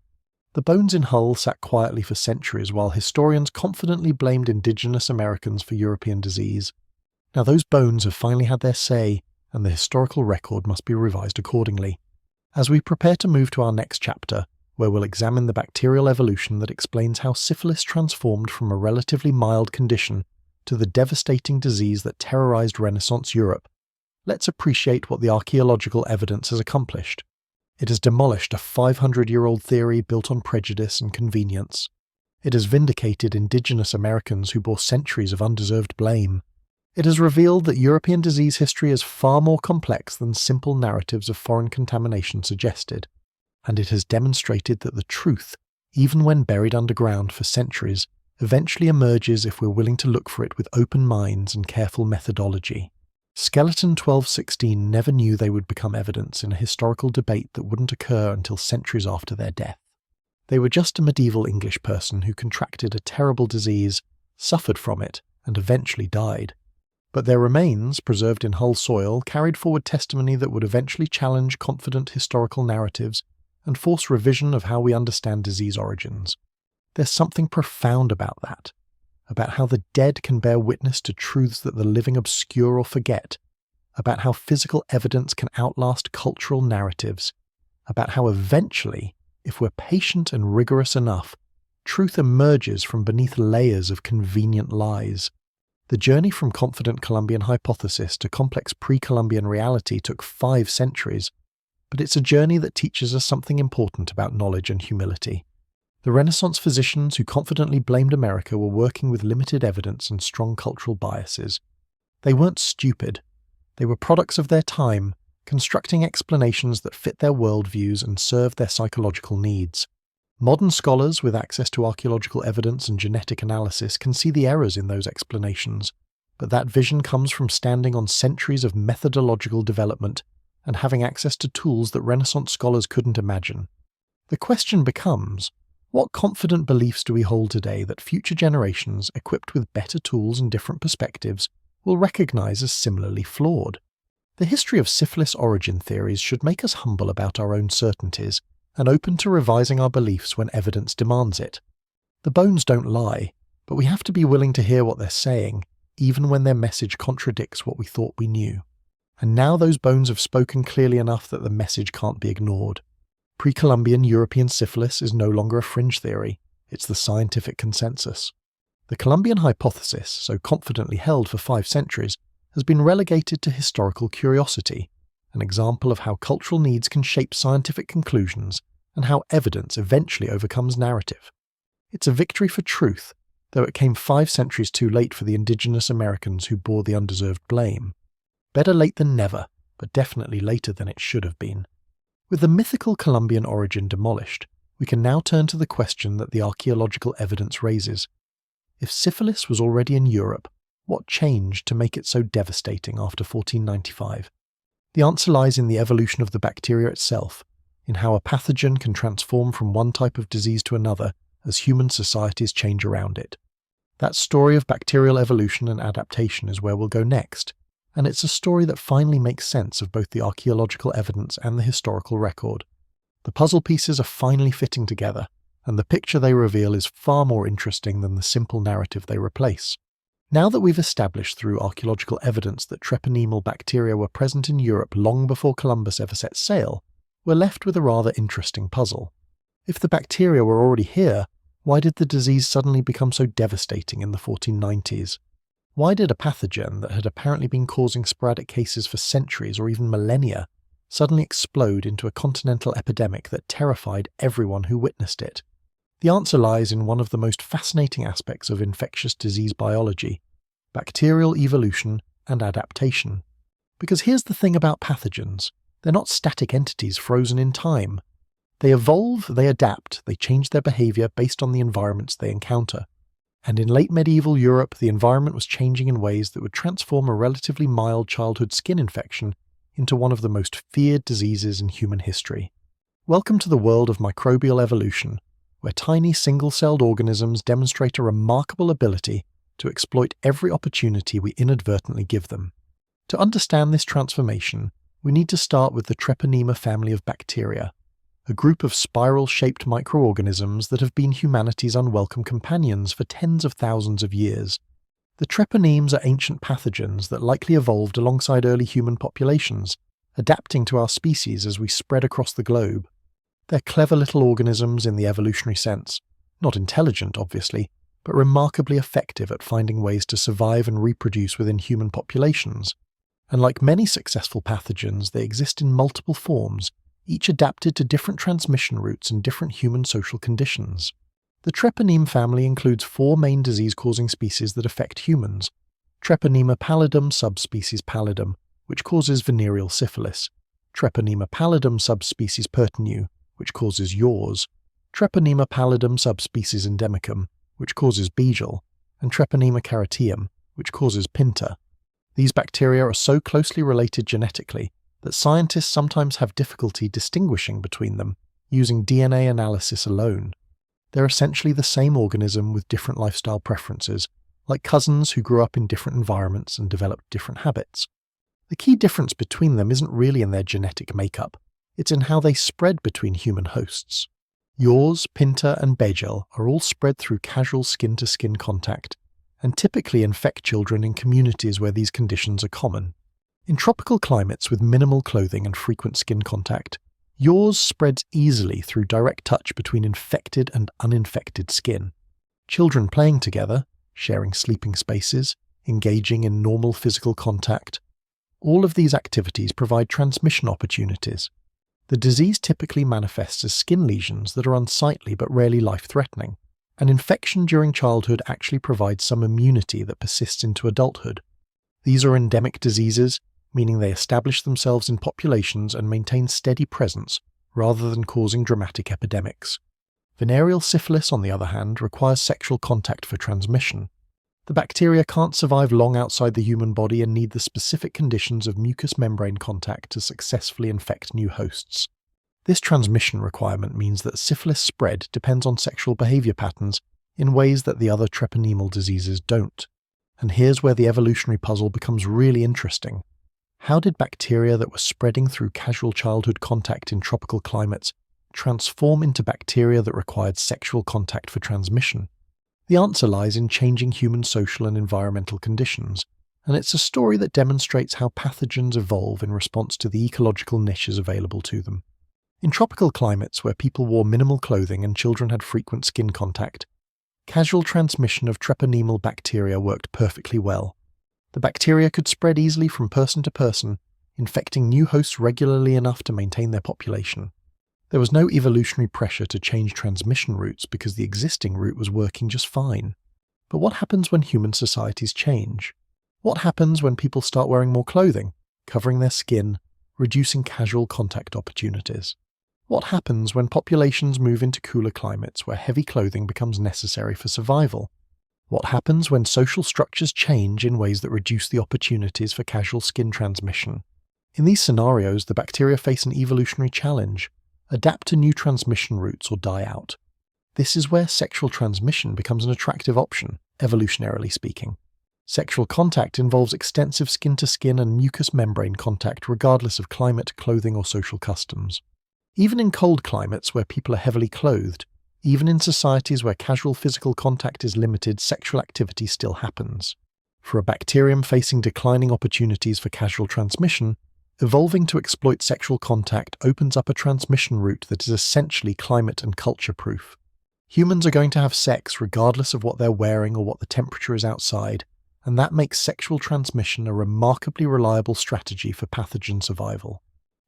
The bones in Hull sat quietly for centuries while historians confidently blamed indigenous Americans for European disease. Now those bones have finally had their say, and the historical record must be revised accordingly. As we prepare to move to our next chapter, where we'll examine the bacterial evolution that explains how syphilis transformed from a relatively mild condition to the devastating disease that terrorized Renaissance Europe, let's appreciate what the archaeological evidence has accomplished. It has demolished a 500-year-old theory built on prejudice and convenience. It has vindicated indigenous Americans who bore centuries of undeserved blame. It has revealed that European disease history is far more complex than simple narratives of foreign contamination suggested. and it has demonstrated that the truth, even when buried underground for centuries, eventually emerges if we're willing to look for it with open minds and careful methodology. Skeleton 1216 never knew they would become evidence in a historical debate that wouldn't occur until centuries after their death. They were just a medieval English person who contracted a terrible disease, suffered from it, and eventually died. But their remains, preserved in Hull soil, carried forward testimony that would eventually challenge confident historical narratives and force revision of how we understand disease origins. There's something profound about that, about how the dead can bear witness to truths that the living obscure or forget, about how physical evidence can outlast cultural narratives, about how eventually, if we're patient and rigorous enough, truth emerges from beneath layers of convenient lies. The journey from confident Columbian hypothesis to complex pre-Columbian reality took 5 centuries, but it's a journey that teaches us something important about knowledge and humility. The Renaissance physicians who confidently blamed America were working with limited evidence and strong cultural biases. They weren't stupid. They were products of their time, constructing explanations that fit their worldviews and served their psychological needs. Modern scholars with access to archaeological evidence and genetic analysis can see the errors in those explanations, but that vision comes from standing on centuries of methodological development and having access to tools that Renaissance scholars couldn't imagine. The question becomes, what confident beliefs do we hold today that future generations, equipped with better tools and different perspectives, will recognize as similarly flawed? The history of syphilis origin theories should make us humble about our own certainties and open to revising our beliefs when evidence demands it. The bones don't lie, but we have to be willing to hear what they're saying, even when their message contradicts what we thought we knew. And now those bones have spoken clearly enough that the message can't be ignored. Pre-Columbian European syphilis is no longer a fringe theory, it's the scientific consensus. The Columbian hypothesis, so confidently held for 5 centuries, has been relegated to historical curiosity, an example of how cultural needs can shape scientific conclusions and how evidence eventually overcomes narrative. It's a victory for truth, though it came 5 centuries too late for the indigenous Americans who bore the undeserved blame. Better late than never, but definitely later than it should have been. With the mythical Columbian origin demolished, we can now turn to the question that the archaeological evidence raises. If syphilis was already in Europe, what changed to make it so devastating after 1495? The answer lies in the evolution of the bacteria itself, in how a pathogen can transform from one type of disease to another as human societies change around it. That story of bacterial evolution and adaptation is where we'll go next, and it's a story that finally makes sense of both the archaeological evidence and the historical record. The puzzle pieces are finally fitting together, and the picture they reveal is far more interesting than the simple narrative they replace. Now that we've established through archaeological evidence that treponemal bacteria were present in Europe long before Columbus ever set sail, we're left with a rather interesting puzzle. If the bacteria were already here, why did the disease suddenly become so devastating in the 1490s? Why did a pathogen that had apparently been causing sporadic cases for centuries or even millennia suddenly explode into a continental epidemic that terrified everyone who witnessed it? The answer lies in one of the most fascinating aspects of infectious disease biology: bacterial evolution and adaptation. Because here's the thing about pathogens: they're not static entities frozen in time. They evolve, they adapt, they change their behavior based on the environments they encounter. And in late medieval Europe, the environment was changing in ways that would transform a relatively mild childhood skin infection into one of the most feared diseases in human history. Welcome to the world of microbial evolution, where tiny single-celled organisms demonstrate a remarkable ability to exploit every opportunity we inadvertently give them. To understand this transformation, we need to start with the Treponema family of bacteria, a group of spiral-shaped microorganisms that have been humanity's unwelcome companions for tens of thousands of years. The treponemes are ancient pathogens that likely evolved alongside early human populations, adapting to our species as we spread across the globe. They're clever little organisms in the evolutionary sense, not intelligent, obviously, but remarkably effective at finding ways to survive and reproduce within human populations. And like many successful pathogens, they exist in multiple forms, each adapted to different transmission routes and different human social conditions. The treponeme family includes 4 main disease-causing species that affect humans: Treponema pallidum subspecies pallidum, which causes venereal syphilis; Treponema pallidum subspecies pertinue, which causes yaws, Treponema pallidum subspecies endemicum, which causes beigel, and Treponema caritium, which causes pinta. These bacteria are so closely related genetically that scientists sometimes have difficulty distinguishing between them using DNA analysis alone. They're essentially the same organism with different lifestyle preferences, like cousins who grew up in different environments and developed different habits. The key difference between them isn't really in their genetic makeup, it's in how they spread between human hosts. Yaws, pinta, and beigel are all spread through casual skin-to-skin contact, and typically infect children in communities where these conditions are common. In tropical climates with minimal clothing and frequent skin contact, yaws spreads easily through direct touch between infected and uninfected skin. Children playing together, sharing sleeping spaces, engaging in normal physical contact, all of these activities provide transmission opportunities. The disease typically manifests as skin lesions that are unsightly but rarely life-threatening. An infection during childhood actually provides some immunity that persists into adulthood. These are endemic diseases, meaning they establish themselves in populations and maintain steady presence rather than causing dramatic epidemics. Venereal syphilis, on the other hand, requires sexual contact for transmission. The bacteria can't survive long outside the human body and need the specific conditions of mucous membrane contact to successfully infect new hosts. This transmission requirement means that syphilis spread depends on sexual behavior patterns in ways that the other treponemal diseases don't. And here's where the evolutionary puzzle becomes really interesting. How did bacteria that were spreading through casual childhood contact in tropical climates transform into bacteria that required sexual contact for transmission? The answer lies in changing human social and environmental conditions, and it's a story that demonstrates how pathogens evolve in response to the ecological niches available to them. In tropical climates where people wore minimal clothing and children had frequent skin contact, casual transmission of treponemal bacteria worked perfectly well. The bacteria could spread easily from person to person, infecting new hosts regularly enough to maintain their population. There was no evolutionary pressure to change transmission routes because the existing route was working just fine. But what happens when human societies change? What happens when people start wearing more clothing, covering their skin, reducing casual contact opportunities? What happens when populations move into cooler climates where heavy clothing becomes necessary for survival? What happens when social structures change in ways that reduce the opportunities for casual skin transmission? In these scenarios, the bacteria face an evolutionary challenge: adapt to new transmission routes or die out. This is where sexual transmission becomes an attractive option, evolutionarily speaking. Sexual contact involves extensive skin-to-skin and mucous membrane contact regardless of climate, clothing, or social customs. Even in cold climates where people are heavily clothed, even in societies where casual physical contact is limited, sexual activity still happens. For a bacterium facing declining opportunities for casual transmission, evolving to exploit sexual contact opens up a transmission route that is essentially climate and culture-proof. Humans are going to have sex regardless of what they're wearing or what the temperature is outside, and that makes sexual transmission a remarkably reliable strategy for pathogen survival.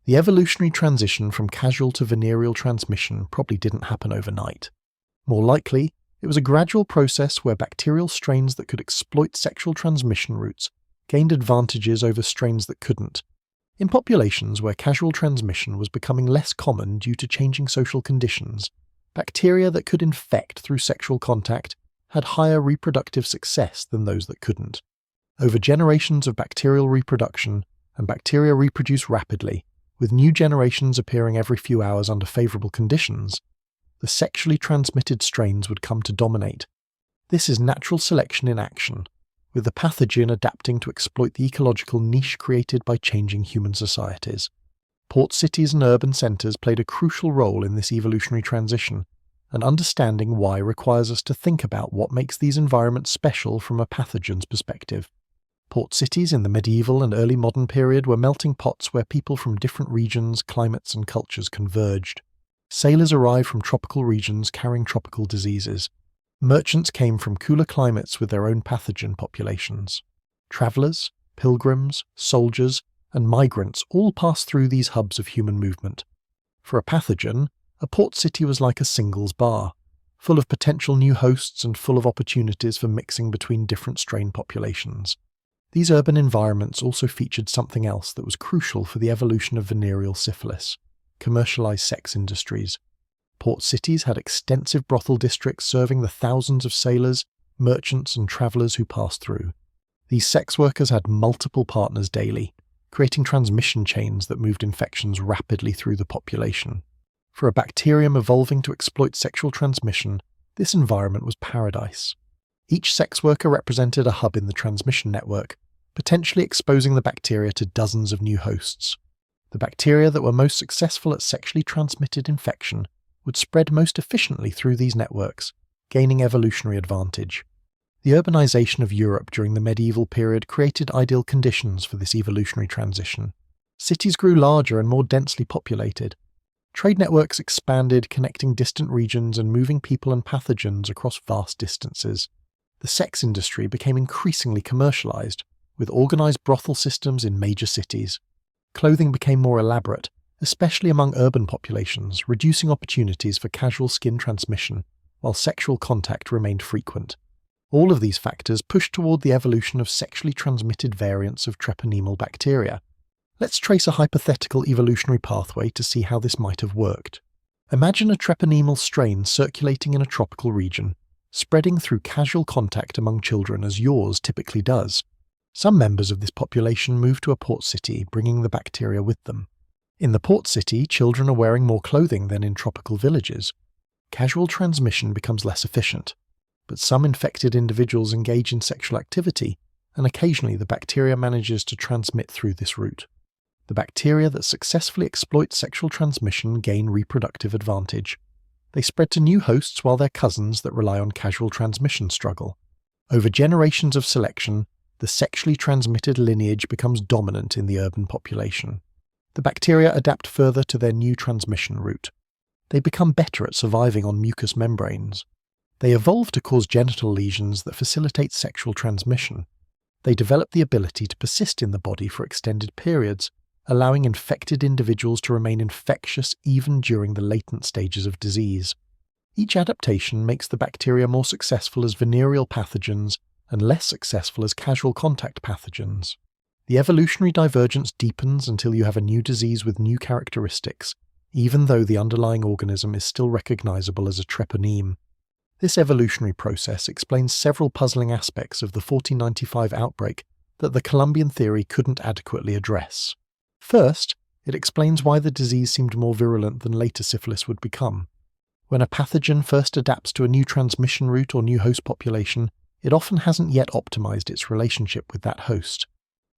The evolutionary transition from casual to venereal transmission probably didn't happen overnight. More likely, it was a gradual process where bacterial strains that could exploit sexual transmission routes gained advantages over strains that couldn't. In populations where casual transmission was becoming less common due to changing social conditions, bacteria that could infect through sexual contact had higher reproductive success than those that couldn't. Over generations of bacterial reproduction, and bacteria reproduce rapidly, with new generations appearing every few hours under favourable conditions, the sexually transmitted strains would come to dominate. This is natural selection in action, with the pathogen adapting to exploit the ecological niche created by changing human societies. Port cities and urban centres played a crucial role in this evolutionary transition, and understanding why requires us to think about what makes these environments special from a pathogen's perspective. Port cities in the medieval and early modern period were melting pots where people from different regions, climates, and cultures converged. Sailors arrived from tropical regions carrying tropical diseases. Merchants came from cooler climates with their own pathogen populations. Travellers, pilgrims, soldiers, and migrants all passed through these hubs of human movement. For a pathogen, a port city was like a singles bar, full of potential new hosts and full of opportunities for mixing between different strain populations. These urban environments also featured something else that was crucial for the evolution of venereal syphilis: commercialized sex industries. Port cities had extensive brothel districts serving the thousands of sailors, merchants, and travelers who passed through. These sex workers had multiple partners daily, creating transmission chains that moved infections rapidly through the population. For a bacterium evolving to exploit sexual transmission, this environment was paradise. Each sex worker represented a hub in the transmission network, potentially exposing the bacteria to dozens of new hosts. The bacteria that were most successful at sexually transmitted infection would spread most efficiently through these networks, gaining evolutionary advantage. The urbanization of Europe during the medieval period created ideal conditions for this evolutionary transition. Cities grew larger and more densely populated. Trade networks expanded, connecting distant regions and moving people and pathogens across vast distances. The sex industry became increasingly commercialized, with organized brothel systems in major cities. Clothing became more elaborate, especially among urban populations, reducing opportunities for casual skin transmission, while sexual contact remained frequent. All of these factors pushed toward the evolution of sexually transmitted variants of treponemal bacteria. Let's trace a hypothetical evolutionary pathway to see how this might have worked. Imagine a treponemal strain circulating in a tropical region, spreading through casual contact among children as yours typically does. Some members of this population move to a port city, bringing the bacteria with them. In the port city, children are wearing more clothing than in tropical villages. Casual transmission becomes less efficient, but some infected individuals engage in sexual activity, and occasionally the bacteria manages to transmit through this route. The bacteria that successfully exploit sexual transmission gain reproductive advantage. They spread to new hosts while their cousins that rely on casual transmission struggle. Over generations of selection, the sexually transmitted lineage becomes dominant in the urban population. The bacteria adapt further to their new transmission route. They become better at surviving on mucous membranes. They evolve to cause genital lesions that facilitate sexual transmission. They develop the ability to persist in the body for extended periods, allowing infected individuals to remain infectious even during the latent stages of disease. Each adaptation makes the bacteria more successful as venereal pathogens and less successful as casual contact pathogens. The evolutionary divergence deepens until you have a new disease with new characteristics, even though the underlying organism is still recognizable as a treponeme. This evolutionary process explains several puzzling aspects of the 1495 outbreak that the Columbian theory couldn't adequately address. First, it explains why the disease seemed more virulent than later syphilis would become. When a pathogen first adapts to a new transmission route or new host population, it often hasn't yet optimized its relationship with that host.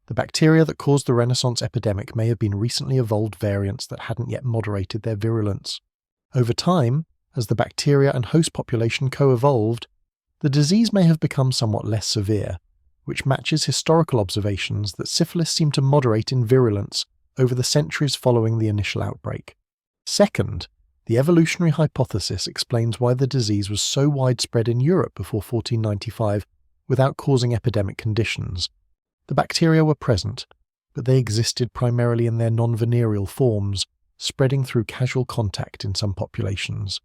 The bacteria that caused the Renaissance epidemic may have been recently evolved variants that hadn't yet moderated their virulence. Over time, as the bacteria and host population co-evolved, the disease may have become somewhat less severe, which matches historical observations that syphilis seemed to moderate in virulence over the centuries following the initial outbreak. Second, the evolutionary hypothesis explains why the disease was so widespread in Europe before 1495 without causing epidemic conditions. The bacteria were present, but they existed primarily in their non-venereal forms, spreading through casual contact in some populations.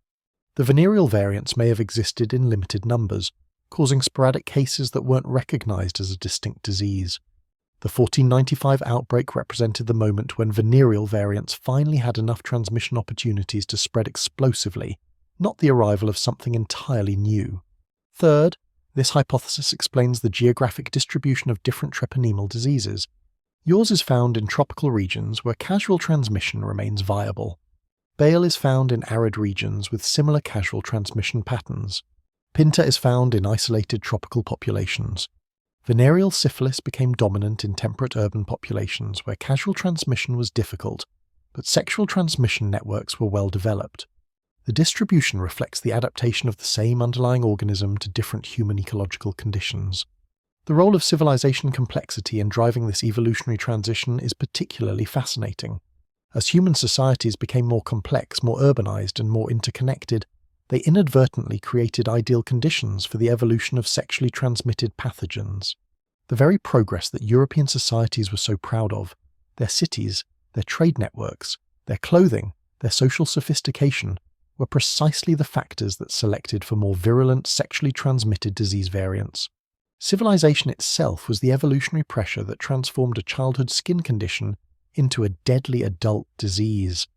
The venereal variants may have existed in limited numbers, causing sporadic cases that weren't recognized as a distinct disease. The 1495 outbreak represented the moment when venereal variants finally had enough transmission opportunities to spread explosively, not the arrival of something entirely new. Third, this hypothesis explains the geographic distribution of different treponemal diseases. Yours is found in tropical regions where casual transmission remains viable. Bale is found in arid regions with similar casual transmission patterns. Pinta is found in isolated tropical populations. Venereal syphilis became dominant in temperate urban populations where casual transmission was difficult, but sexual transmission networks were well developed. The distribution reflects the adaptation of the same underlying organism to different human ecological conditions. The role of civilization complexity in driving this evolutionary transition is particularly fascinating. As human societies became more complex, more urbanized, and more interconnected, they inadvertently created ideal conditions for the evolution of sexually transmitted pathogens. The very progress that European societies were so proud of, their cities, their trade networks, their clothing, their social sophistication, were precisely the factors that selected for more virulent sexually transmitted disease variants. Civilization itself was the evolutionary pressure that transformed a childhood skin condition into a deadly adult disease.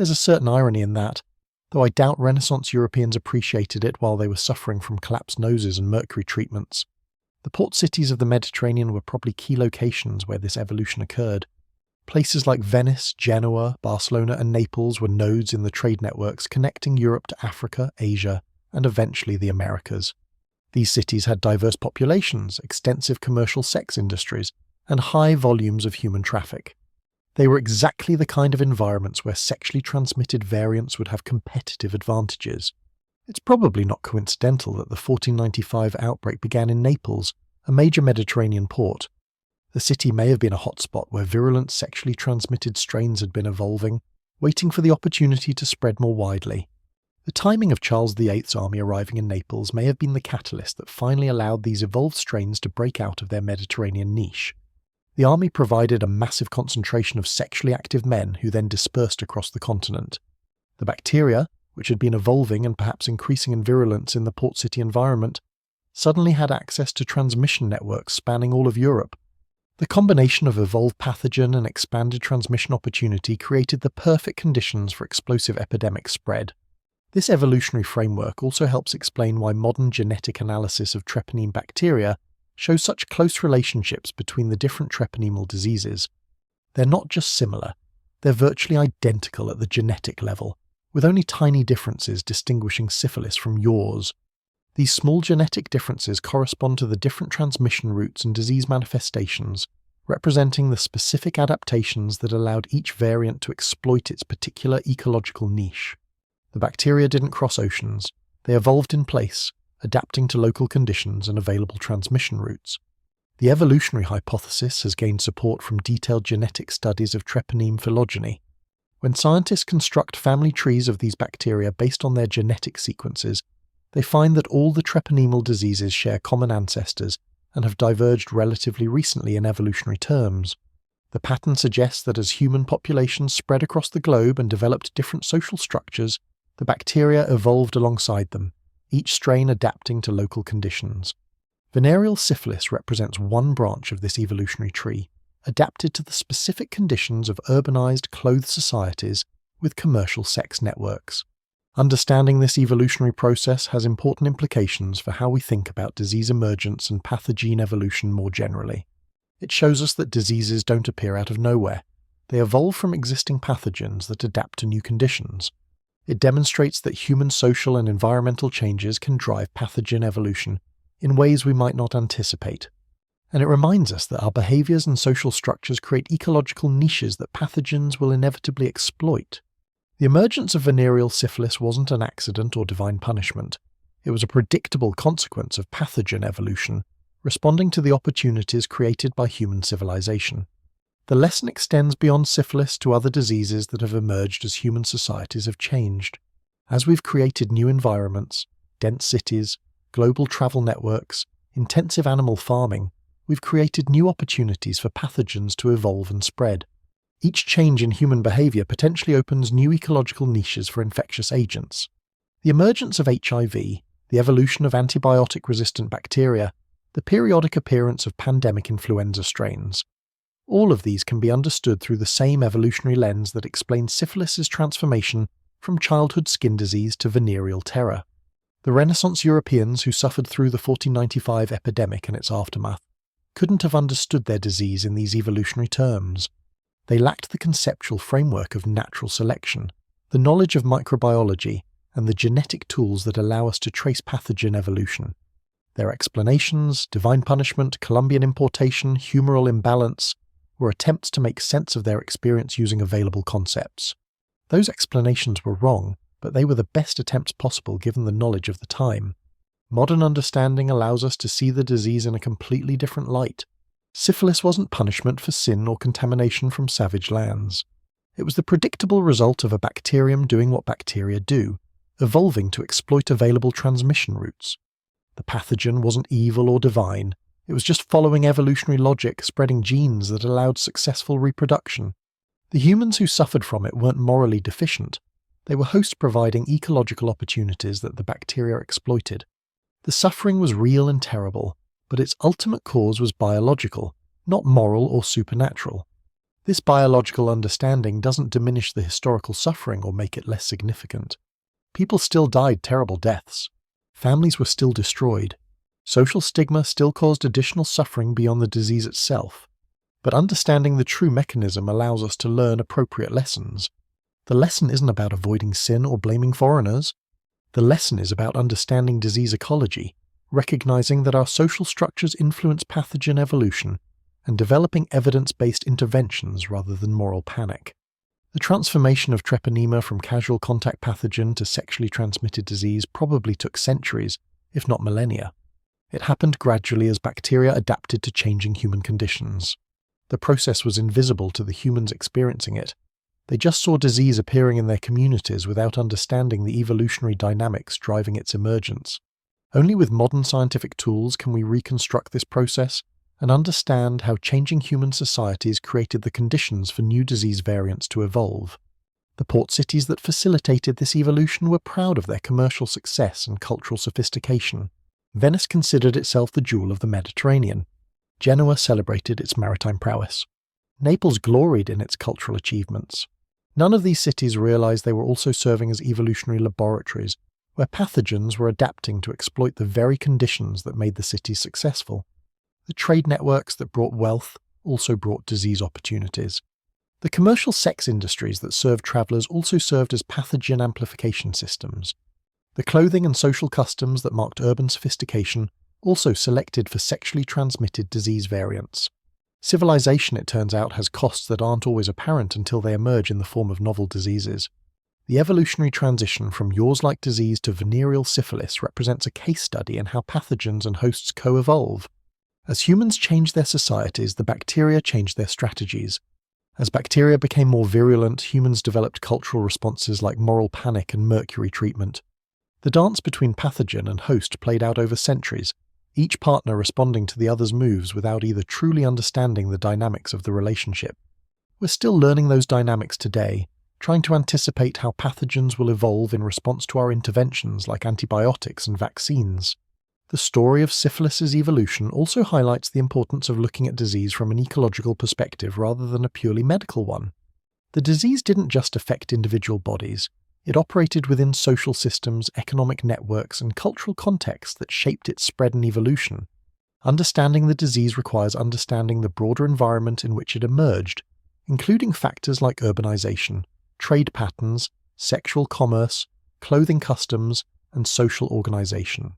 There's a certain irony in that, though I doubt Renaissance Europeans appreciated it while they were suffering from collapsed noses and mercury treatments. The port cities of the Mediterranean were probably key locations where this evolution occurred. Places like Venice, Genoa, Barcelona, and Naples were nodes in the trade networks connecting Europe to Africa, Asia, and eventually the Americas. These cities had diverse populations, extensive commercial sex industries, and high volumes of human traffic. They were exactly the kind of environments where sexually transmitted variants would have competitive advantages. It's probably not coincidental that the 1495 outbreak began in Naples, a major Mediterranean port. The city may have been a hotspot where virulent sexually transmitted strains had been evolving, waiting for the opportunity to spread more widely. The timing of Charles VIII's army arriving in Naples may have been the catalyst that finally allowed these evolved strains to break out of their Mediterranean niche. The army provided a massive concentration of sexually active men who then dispersed across the continent. The bacteria, which had been evolving and perhaps increasing in virulence in the port city environment, suddenly had access to transmission networks spanning all of Europe. The combination of evolved pathogen and expanded transmission opportunity created the perfect conditions for explosive epidemic spread. This evolutionary framework also helps explain why modern genetic analysis of treponeme bacteria shows such close relationships between the different treponemal diseases. They're not just similar, they're virtually identical at the genetic level, with only tiny differences distinguishing syphilis from yours. These small genetic differences correspond to the different transmission routes and disease manifestations, representing the specific adaptations that allowed each variant to exploit its particular ecological niche. The bacteria didn't cross oceans, they evolved in place, adapting to local conditions and available transmission routes. The evolutionary hypothesis has gained support from detailed genetic studies of treponeme phylogeny. When scientists construct family trees of these bacteria based on their genetic sequences, they find that all the treponemal diseases share common ancestors and have diverged relatively recently in evolutionary terms. The pattern suggests that as human populations spread across the globe and developed different social structures, the bacteria evolved alongside them, each strain adapting to local conditions. Venereal syphilis represents one branch of this evolutionary tree, adapted to the specific conditions of urbanized, clothed societies with commercial sex networks. Understanding this evolutionary process has important implications for how we think about disease emergence and pathogene evolution more generally. It shows us that diseases don't appear out of nowhere. They evolve from existing pathogens that adapt to new conditions. It demonstrates that human social and environmental changes can drive pathogen evolution in ways we might not anticipate. And it reminds us that our behaviors and social structures create ecological niches that pathogens will inevitably exploit. The emergence of venereal syphilis wasn't an accident or divine punishment. It was a predictable consequence of pathogen evolution, responding to the opportunities created by human civilization. The lesson extends beyond syphilis to other diseases that have emerged as human societies have changed. As we've created new environments, dense cities, global travel networks, intensive animal farming, we've created new opportunities for pathogens to evolve and spread. Each change in human behavior potentially opens new ecological niches for infectious agents. The emergence of HIV, the evolution of antibiotic-resistant bacteria, the periodic appearance of pandemic influenza strains. All of these can be understood through the same evolutionary lens that explains syphilis's transformation from childhood skin disease to venereal terror. The Renaissance Europeans who suffered through the 1495 epidemic and its aftermath couldn't have understood their disease in these evolutionary terms. They lacked the conceptual framework of natural selection, the knowledge of microbiology, and the genetic tools that allow us to trace pathogen evolution. Their explanations, divine punishment, Columbian importation, humoral imbalance, were attempts to make sense of their experience using available concepts. Those explanations were wrong, but they were the best attempts possible given the knowledge of the time. Modern understanding allows us to see the disease in a completely different light. Syphilis wasn't punishment for sin or contamination from savage lands. It was the predictable result of a bacterium doing what bacteria do, evolving to exploit available transmission routes. The pathogen wasn't evil or divine. It was just following evolutionary logic, spreading genes that allowed successful reproduction. The humans who suffered from it weren't morally deficient. They were hosts providing ecological opportunities that the bacteria exploited. The suffering was real and terrible, but its ultimate cause was biological, not moral or supernatural. This biological understanding doesn't diminish the historical suffering or make it less significant. People still died terrible deaths. Families were still destroyed. Social stigma still caused additional suffering beyond the disease itself. But understanding the true mechanism allows us to learn appropriate lessons. The lesson isn't about avoiding sin or blaming foreigners. The lesson is about understanding disease ecology, recognizing that our social structures influence pathogen evolution, and developing evidence-based interventions rather than moral panic. The transformation of treponema from casual contact pathogen to sexually transmitted disease probably took centuries, if not millennia. It happened gradually as bacteria adapted to changing human conditions. The process was invisible to the humans experiencing it. They just saw disease appearing in their communities without understanding the evolutionary dynamics driving its emergence. Only with modern scientific tools can we reconstruct this process and understand how changing human societies created the conditions for new disease variants to evolve. The port cities that facilitated this evolution were proud of their commercial success and cultural sophistication. Venice considered itself the jewel of the Mediterranean. Genoa celebrated its maritime prowess. Naples gloried in its cultural achievements. None of these cities realized they were also serving as evolutionary laboratories, where pathogens were adapting to exploit the very conditions that made the cities successful. The trade networks that brought wealth also brought disease opportunities. The commercial sex industries that served travelers also served as pathogen amplification systems. The clothing and social customs that marked urban sophistication also selected for sexually transmitted disease variants. Civilization, it turns out, has costs that aren't always apparent until they emerge in the form of novel diseases. The evolutionary transition from yaws-like disease to venereal syphilis represents a case study in how pathogens and hosts co-evolve. As humans changed their societies, the bacteria changed their strategies. As bacteria became more virulent, humans developed cultural responses like moral panic and mercury treatment. The dance between pathogen and host played out over centuries, each partner responding to the other's moves without either truly understanding the dynamics of the relationship. We're still learning those dynamics today, trying to anticipate how pathogens will evolve in response to our interventions like antibiotics and vaccines. The story of syphilis's evolution also highlights the importance of looking at disease from an ecological perspective rather than a purely medical one. The disease didn't just affect individual bodies, it operated within social systems, economic networks, and cultural contexts that shaped its spread and evolution. Understanding the disease requires understanding the broader environment in which it emerged, including factors like urbanization, trade patterns, sexual commerce, clothing customs, and social organization.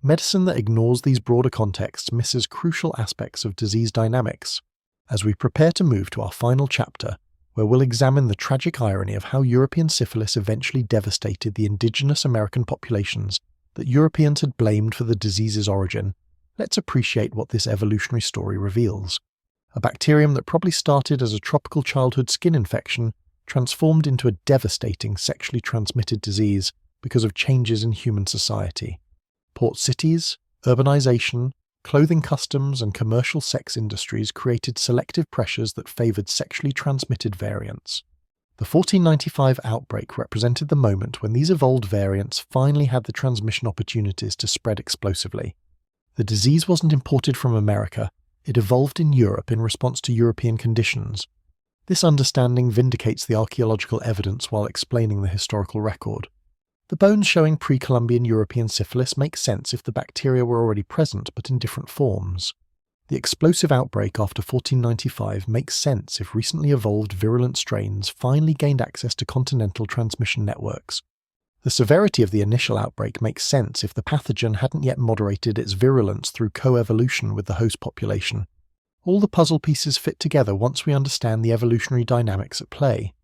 Medicine that ignores these broader contexts misses crucial aspects of disease dynamics. As we prepare to move to our final chapter, where we'll examine the tragic irony of how European syphilis eventually devastated the indigenous American populations that Europeans had blamed for the disease's origin, let's appreciate what this evolutionary story reveals. A bacterium that probably started as a tropical childhood skin infection transformed into a devastating sexually transmitted disease because of changes in human society. Port cities, urbanization, clothing customs, and commercial sex industries created selective pressures that favored sexually transmitted variants. The 1495 outbreak represented the moment when these evolved variants finally had the transmission opportunities to spread explosively. The disease wasn't imported from America, it evolved in Europe in response to European conditions. This understanding vindicates the archaeological evidence while explaining the historical record. The bones showing pre-Columbian European syphilis make sense if the bacteria were already present but in different forms. The explosive outbreak after 1495 makes sense if recently evolved virulent strains finally gained access to continental transmission networks. The severity of the initial outbreak makes sense if the pathogen hadn't yet moderated its virulence through co-evolution with the host population. All the puzzle pieces fit together once we understand the evolutionary dynamics at play.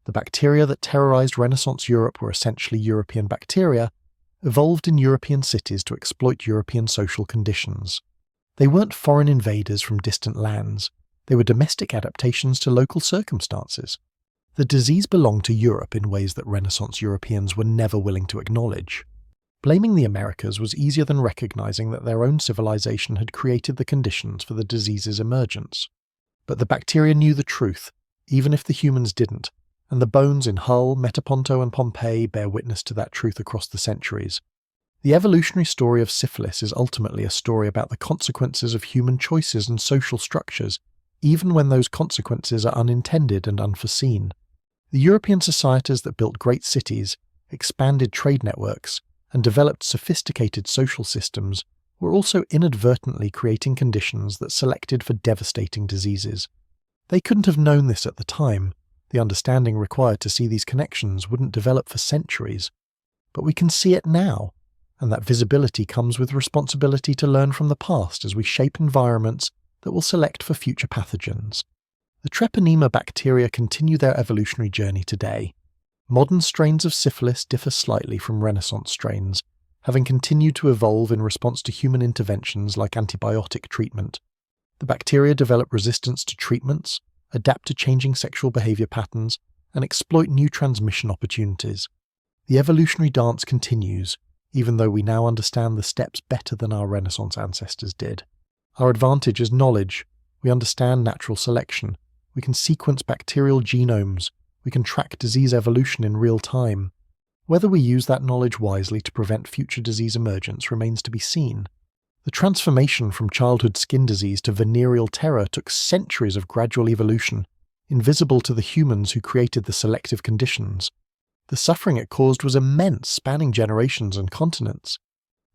The bacteria that terrorized Renaissance Europe were essentially European bacteria, evolved in European cities to exploit European social conditions. They weren't foreign invaders from distant lands, they were domestic adaptations to local circumstances. The disease belonged to Europe in ways that Renaissance Europeans were never willing to acknowledge. Blaming the Americas was easier than recognizing that their own civilization had created the conditions for the disease's emergence. But the bacteria knew the truth, even if the humans didn't, and the bones in Hull, Metaponto, and Pompeii bear witness to that truth across the centuries. The evolutionary story of syphilis is ultimately a story about the consequences of human choices and social structures, even when those consequences are unintended and unforeseen. The European societies that built great cities, expanded trade networks, and developed sophisticated social systems were also inadvertently creating conditions that selected for devastating diseases. They couldn't have known this at the time. The understanding required to see these connections wouldn't develop for centuries. But we can see it now, and that visibility comes with responsibility to learn from the past as we shape environments that will select for future pathogens. The Treponema bacteria continue their evolutionary journey today. Modern strains of syphilis differ slightly from Renaissance strains, having continued to evolve in response to human interventions like antibiotic treatment. The bacteria develop resistance to treatments, adapt to changing sexual behavior patterns, and exploit new transmission opportunities. The evolutionary dance continues, even though we now understand the steps better than our Renaissance ancestors did. Our advantage is knowledge. We understand natural selection. We can sequence bacterial genomes. We can track disease evolution in real time. Whether we use that knowledge wisely to prevent future disease emergence remains to be seen. The transformation from childhood skin disease to venereal terror took centuries of gradual evolution, invisible to the humans who created the selective conditions. The suffering it caused was immense, spanning generations and continents.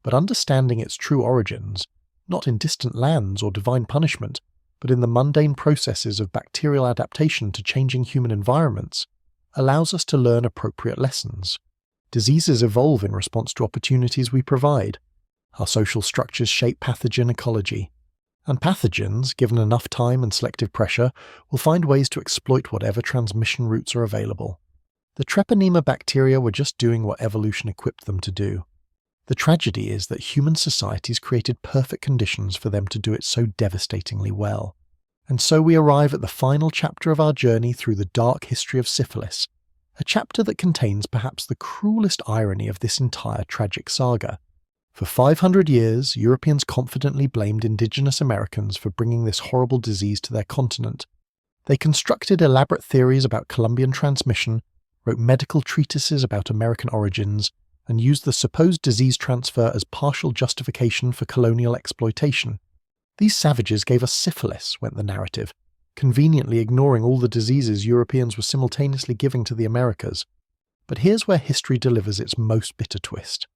But understanding its true origins, not in distant lands or divine punishment, but in the mundane processes of bacterial adaptation to changing human environments, allows us to learn appropriate lessons. Diseases evolve in response to opportunities we provide. Our social structures shape pathogen ecology. And pathogens, given enough time and selective pressure, will find ways to exploit whatever transmission routes are available. The Treponema bacteria were just doing what evolution equipped them to do. The tragedy is that human societies created perfect conditions for them to do it so devastatingly well. And so we arrive at the final chapter of our journey through the dark history of syphilis, a chapter that contains perhaps the cruelest irony of this entire tragic saga. For 500 years, Europeans confidently blamed indigenous Americans for bringing this horrible disease to their continent. They constructed elaborate theories about Columbian transmission, wrote medical treatises about American origins, and used the supposed disease transfer as partial justification for colonial exploitation. These savages gave us syphilis, went the narrative, conveniently ignoring all the diseases Europeans were simultaneously giving to the Americas. But here's where history delivers its most bitter twist.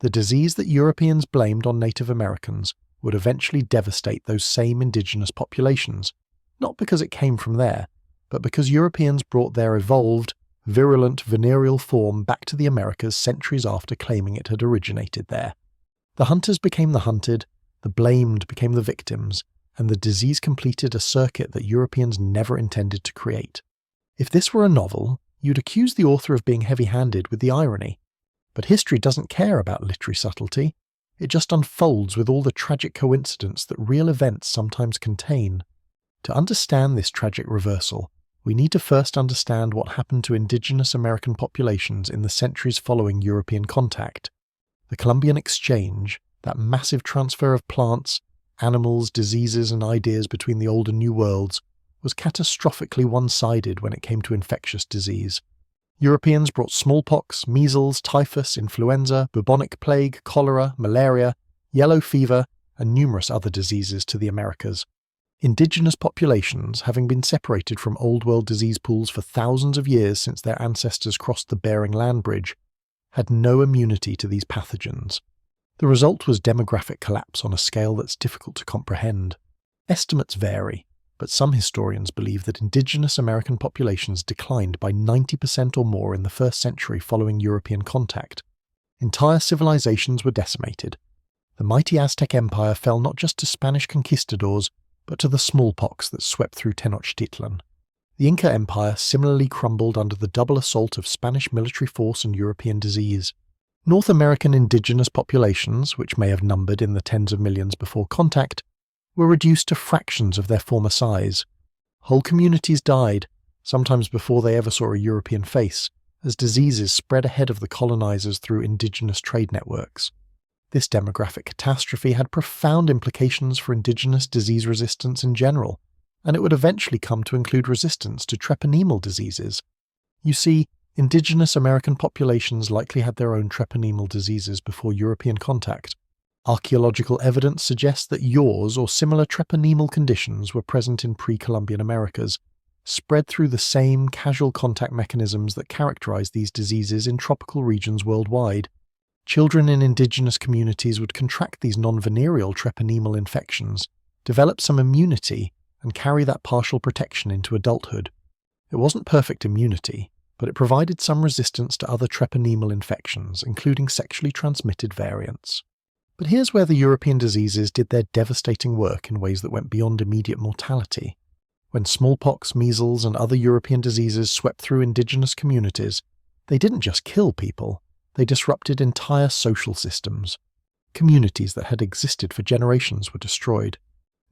The disease that Europeans blamed on Native Americans would eventually devastate those same indigenous populations, not because it came from there, but because Europeans brought their evolved, virulent venereal form back to the Americas centuries after claiming it had originated there. The hunters became the hunted, the blamed became the victims, and the disease completed a circuit that Europeans never intended to create. If this were a novel, you'd accuse the author of being heavy-handed with the irony. But history doesn't care about literary subtlety. It just unfolds with all the tragic coincidence that real events sometimes contain. To understand this tragic reversal, we need to first understand what happened to indigenous American populations in the centuries following European contact. The Columbian Exchange, that massive transfer of plants, animals, diseases, and ideas between the Old and New Worlds, was catastrophically one-sided when it came to infectious disease. Europeans brought smallpox, measles, typhus, influenza, bubonic plague, cholera, malaria, yellow fever, and numerous other diseases to the Americas. Indigenous populations, having been separated from Old World disease pools for thousands of years since their ancestors crossed the Bering Land Bridge, had no immunity to these pathogens. The result was demographic collapse on a scale that's difficult to comprehend. Estimates vary, but some historians believe that indigenous American populations declined by 90% or more in the first century following European contact. Entire civilizations were decimated. The mighty Aztec Empire fell not just to Spanish conquistadors, but to the smallpox that swept through Tenochtitlan. The Inca Empire similarly crumbled under the double assault of Spanish military force and European disease. North American indigenous populations, which may have numbered in the tens of millions before contact, were reduced to fractions of their former size. Whole communities died, sometimes before they ever saw a European face, as diseases spread ahead of the colonizers through indigenous trade networks. This demographic catastrophe had profound implications for indigenous disease resistance in general, and it would eventually come to include resistance to treponemal diseases. You see, indigenous American populations likely had their own treponemal diseases before European contact. Archaeological evidence suggests that yaws or similar treponemal conditions were present in pre-Columbian Americas, spread through the same casual contact mechanisms that characterize these diseases in tropical regions worldwide. Children in indigenous communities would contract these non-venereal treponemal infections, develop some immunity, and carry that partial protection into adulthood. It wasn't perfect immunity, but it provided some resistance to other treponemal infections, including sexually transmitted variants. But here's where the European diseases did their devastating work in ways that went beyond immediate mortality. When smallpox, measles, and other European diseases swept through indigenous communities, they didn't just kill people, they disrupted entire social systems. Communities that had existed for generations were destroyed.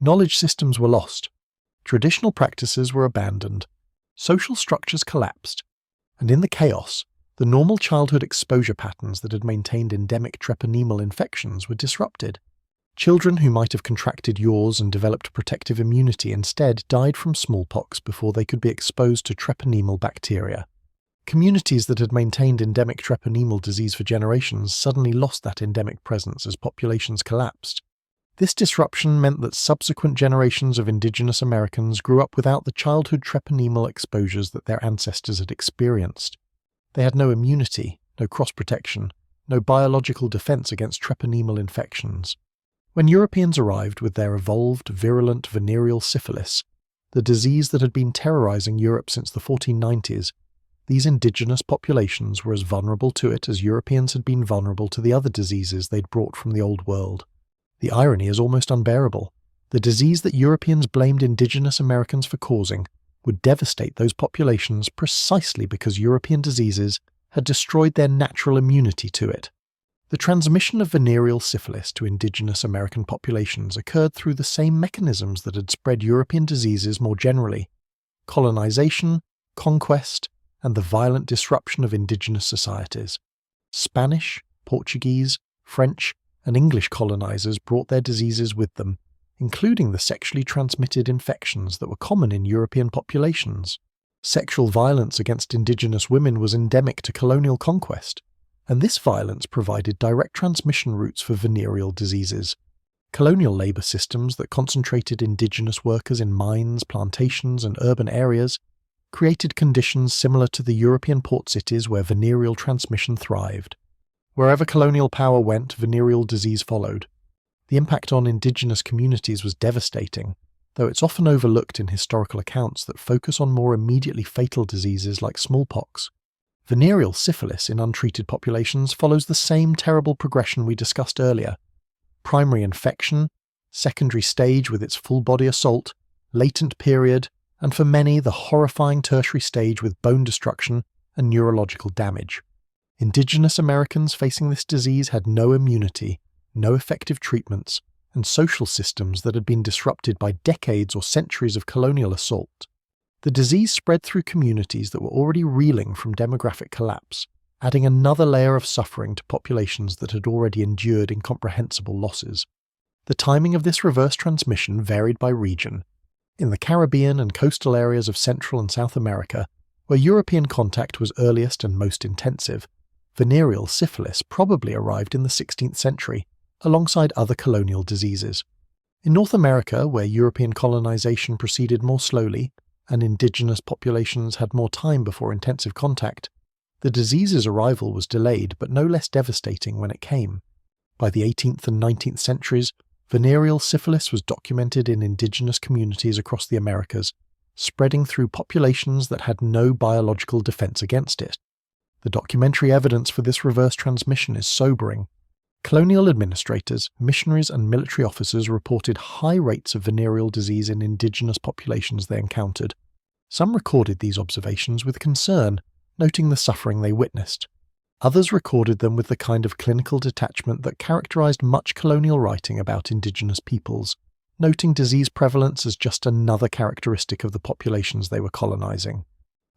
Knowledge systems were lost. Traditional practices were abandoned. Social structures collapsed. And in the chaos, the normal childhood exposure patterns that had maintained endemic treponemal infections were disrupted. Children who might have contracted yaws and developed protective immunity instead died from smallpox before they could be exposed to treponemal bacteria. Communities that had maintained endemic treponemal disease for generations suddenly lost that endemic presence as populations collapsed. This disruption meant that subsequent generations of indigenous Americans grew up without the childhood treponemal exposures that their ancestors had experienced. They had no immunity, no cross-protection, no biological defense against treponemal infections. When Europeans arrived with their evolved, virulent venereal syphilis, the disease that had been terrorizing Europe since the 1490s, these indigenous populations were as vulnerable to it as Europeans had been vulnerable to the other diseases they'd brought from the Old World. The irony is almost unbearable. The disease that Europeans blamed indigenous Americans for causing would devastate those populations precisely because European diseases had destroyed their natural immunity to it. The transmission of venereal syphilis to indigenous American populations occurred through the same mechanisms that had spread European diseases more generally: colonization, conquest, and the violent disruption of indigenous societies. Spanish, Portuguese, French, and English colonizers brought their diseases with them, including the sexually transmitted infections that were common in European populations. Sexual violence against indigenous women was endemic to colonial conquest, and this violence provided direct transmission routes for venereal diseases. Colonial labor systems that concentrated indigenous workers in mines, plantations, and urban areas created conditions similar to the European port cities where venereal transmission thrived. Wherever colonial power went, venereal disease followed. The impact on indigenous communities was devastating, though it's often overlooked in historical accounts that focus on more immediately fatal diseases like smallpox. Venereal syphilis in untreated populations follows the same terrible progression we discussed earlier: primary infection, secondary stage with its full-body assault, latent period, and for many the horrifying tertiary stage with bone destruction and neurological damage. Indigenous Americans facing this disease had no immunity, no effective treatments, and social systems that had been disrupted by decades or centuries of colonial assault. The disease spread through communities that were already reeling from demographic collapse, adding another layer of suffering to populations that had already endured incomprehensible losses. The timing of this reverse transmission varied by region. In the Caribbean and coastal areas of Central and South America, where European contact was earliest and most intensive, venereal syphilis probably arrived in the 16th century, alongside other colonial diseases. In North America, where European colonization proceeded more slowly, and indigenous populations had more time before intensive contact, the disease's arrival was delayed but no less devastating when it came. By the 18th and 19th centuries, venereal syphilis was documented in indigenous communities across the Americas, spreading through populations that had no biological defense against it. The documentary evidence for this reverse transmission is sobering. Colonial administrators, missionaries, and military officers reported high rates of venereal disease in indigenous populations they encountered. Some recorded these observations with concern, noting the suffering they witnessed. Others recorded them with the kind of clinical detachment that characterized much colonial writing about indigenous peoples, noting disease prevalence as just another characteristic of the populations they were colonizing.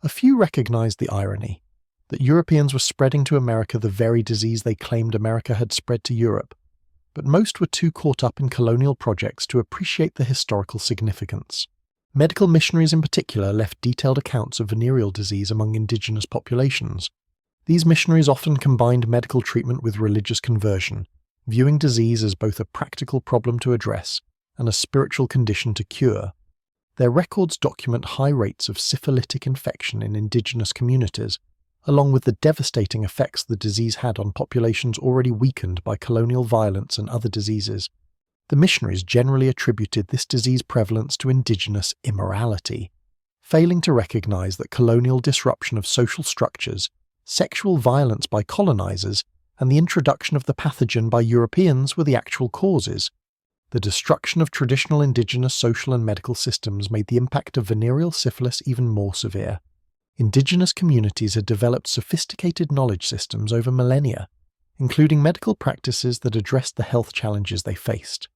A few recognized the irony that Europeans were spreading to America the very disease they claimed America had spread to Europe, but most were too caught up in colonial projects to appreciate the historical significance. Medical missionaries in particular left detailed accounts of venereal disease among indigenous populations. These missionaries often combined medical treatment with religious conversion, viewing disease as both a practical problem to address and a spiritual condition to cure. Their records document high rates of syphilitic infection in indigenous communities, along with the devastating effects the disease had on populations already weakened by colonial violence and other diseases. The missionaries generally attributed this disease prevalence to indigenous immorality, failing to recognize that colonial disruption of social structures, sexual violence by colonizers, and the introduction of the pathogen by Europeans were the actual causes. The destruction of traditional indigenous social and medical systems made the impact of venereal syphilis even more severe. Indigenous communities had developed sophisticated knowledge systems over millennia, including medical practices that addressed the health challenges they faced.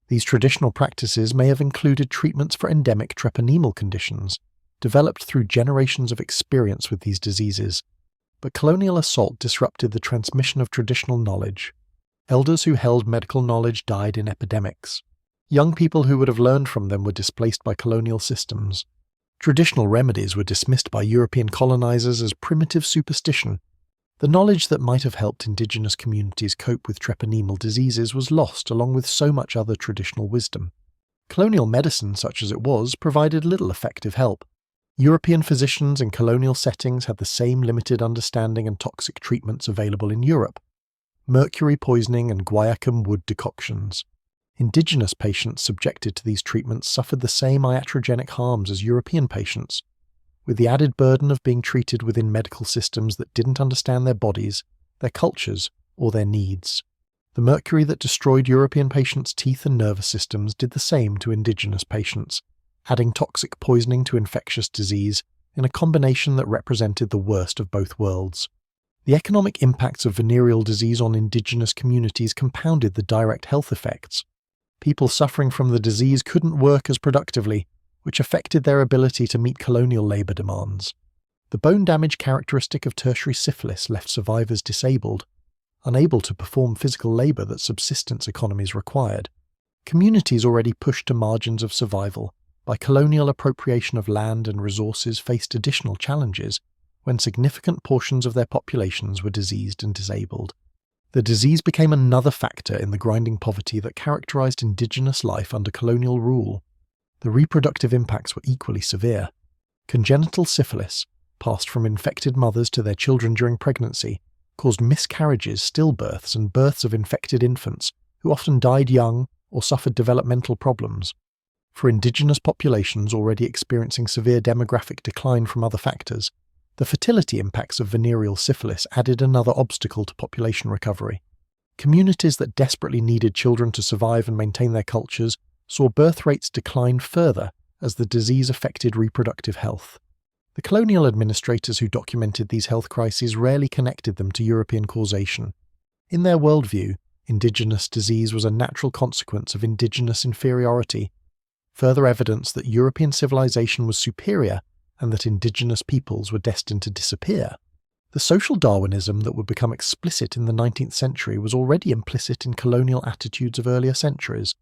These traditional practices may have included treatments for endemic treponemal conditions, developed through generations of experience with these diseases. But colonial assault disrupted the transmission of traditional knowledge. Elders who held medical knowledge died in epidemics. Young people who would have learned from them were displaced by colonial systems. Traditional remedies were dismissed by European colonizers as primitive superstition. The knowledge that might have helped indigenous communities cope with treponemal diseases was lost along with so much other traditional wisdom. Colonial medicine, such as it was, provided little effective help. European physicians in colonial settings had the same limited understanding and toxic treatments available in Europe: mercury poisoning and guaiacum wood decoctions. Indigenous patients subjected to these treatments suffered the same iatrogenic harms as European patients, with the added burden of being treated within medical systems that didn't understand their bodies, their cultures, or their needs. The mercury that destroyed European patients' teeth and nervous systems did the same to indigenous patients, adding toxic poisoning to infectious disease in a combination that represented the worst of both worlds. The economic impacts of venereal disease on indigenous communities compounded the direct health effects. People suffering from the disease couldn't work as productively, which affected their ability to meet colonial labor demands. The bone damage characteristic of tertiary syphilis left survivors disabled, unable to perform physical labor that subsistence economies required. Communities already pushed to margins of survival by colonial appropriation of land and resources faced additional challenges when significant portions of their populations were diseased and disabled. The disease became another factor in the grinding poverty that characterized indigenous life under colonial rule. The reproductive impacts were equally severe. Congenital syphilis, passed from infected mothers to their children during pregnancy, caused miscarriages, stillbirths, and births of infected infants, who often died young or suffered developmental problems. For indigenous populations already experiencing severe demographic decline from other factors, the fertility impacts of venereal syphilis added another obstacle to population recovery. Communities that desperately needed children to survive and maintain their cultures saw birth rates decline further as the disease affected reproductive health. The colonial administrators who documented these health crises rarely connected them to European causation. In their worldview, indigenous disease was a natural consequence of indigenous inferiority, further evidence that European civilization was superior and that indigenous peoples were destined to disappear. The social Darwinism that would become explicit in the 19th century was already implicit in colonial attitudes of earlier centuries.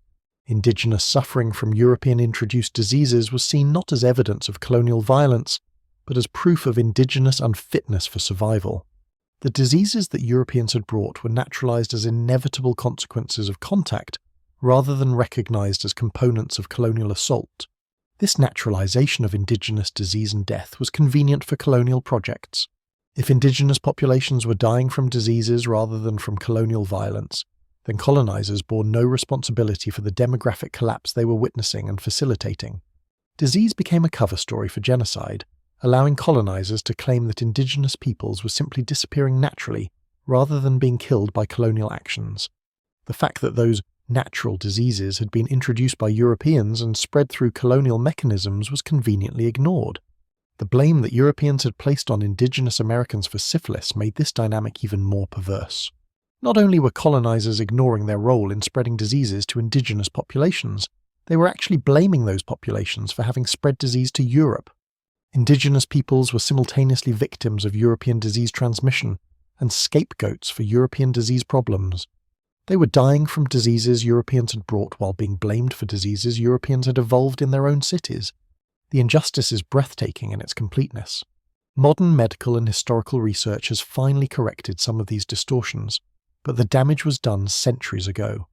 Indigenous suffering from European-introduced diseases was seen not as evidence of colonial violence, but as proof of indigenous unfitness for survival. The diseases that Europeans had brought were naturalized as inevitable consequences of contact, rather than recognized as components of colonial assault. This naturalization of indigenous disease and death was convenient for colonial projects. If indigenous populations were dying from diseases rather than from colonial violence, then colonizers bore no responsibility for the demographic collapse they were witnessing and facilitating. Disease became a cover story for genocide, allowing colonizers to claim that indigenous peoples were simply disappearing naturally rather than being killed by colonial actions. The fact that those natural diseases had been introduced by Europeans and spread through colonial mechanisms was conveniently ignored. The blame that Europeans had placed on indigenous Americans for syphilis made this dynamic even more perverse. Not only were colonizers ignoring their role in spreading diseases to indigenous populations, they were actually blaming those populations for having spread disease to Europe. Indigenous peoples were simultaneously victims of European disease transmission and scapegoats for European disease problems. They were dying from diseases Europeans had brought while being blamed for diseases Europeans had evolved in their own cities. The injustice is breathtaking in its completeness. Modern medical and historical research has finally corrected some of these distortions, but the damage was done centuries ago.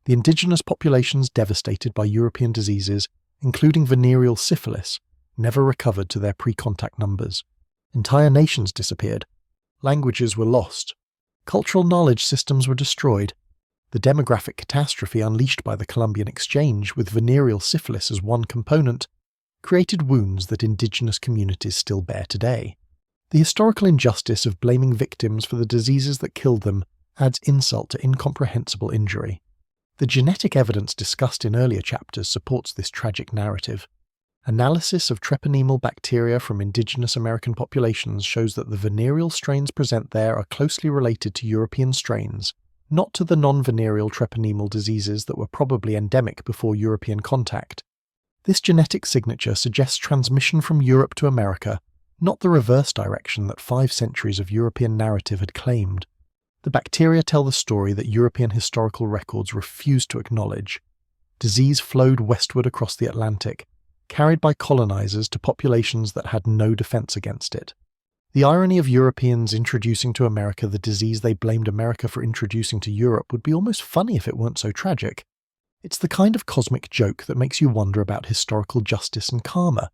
The indigenous populations devastated by European diseases, including venereal syphilis, never recovered to their pre-contact numbers. Entire nations disappeared. Languages were lost. Cultural knowledge systems were destroyed. The demographic catastrophe unleashed by the Columbian Exchange, with venereal syphilis as one component, created wounds that indigenous communities still bear today. The historical injustice of blaming victims for the diseases that killed them adds insult to incomprehensible injury. The genetic evidence discussed in earlier chapters supports this tragic narrative. Analysis of treponemal bacteria from indigenous American populations shows that the venereal strains present there are closely related to European strains, not to the non-venereal treponemal diseases that were probably endemic before European contact. This genetic signature suggests transmission from Europe to America, not the reverse direction that 5 centuries of European narrative had claimed. The bacteria tell the story that European historical records refuse to acknowledge. Disease flowed westward across the Atlantic, carried by colonizers to populations that had no defense against it. The irony of Europeans introducing to America the disease they blamed America for introducing to Europe would be almost funny if it weren't so tragic. It's the kind of cosmic joke that makes you wonder about historical justice and karma.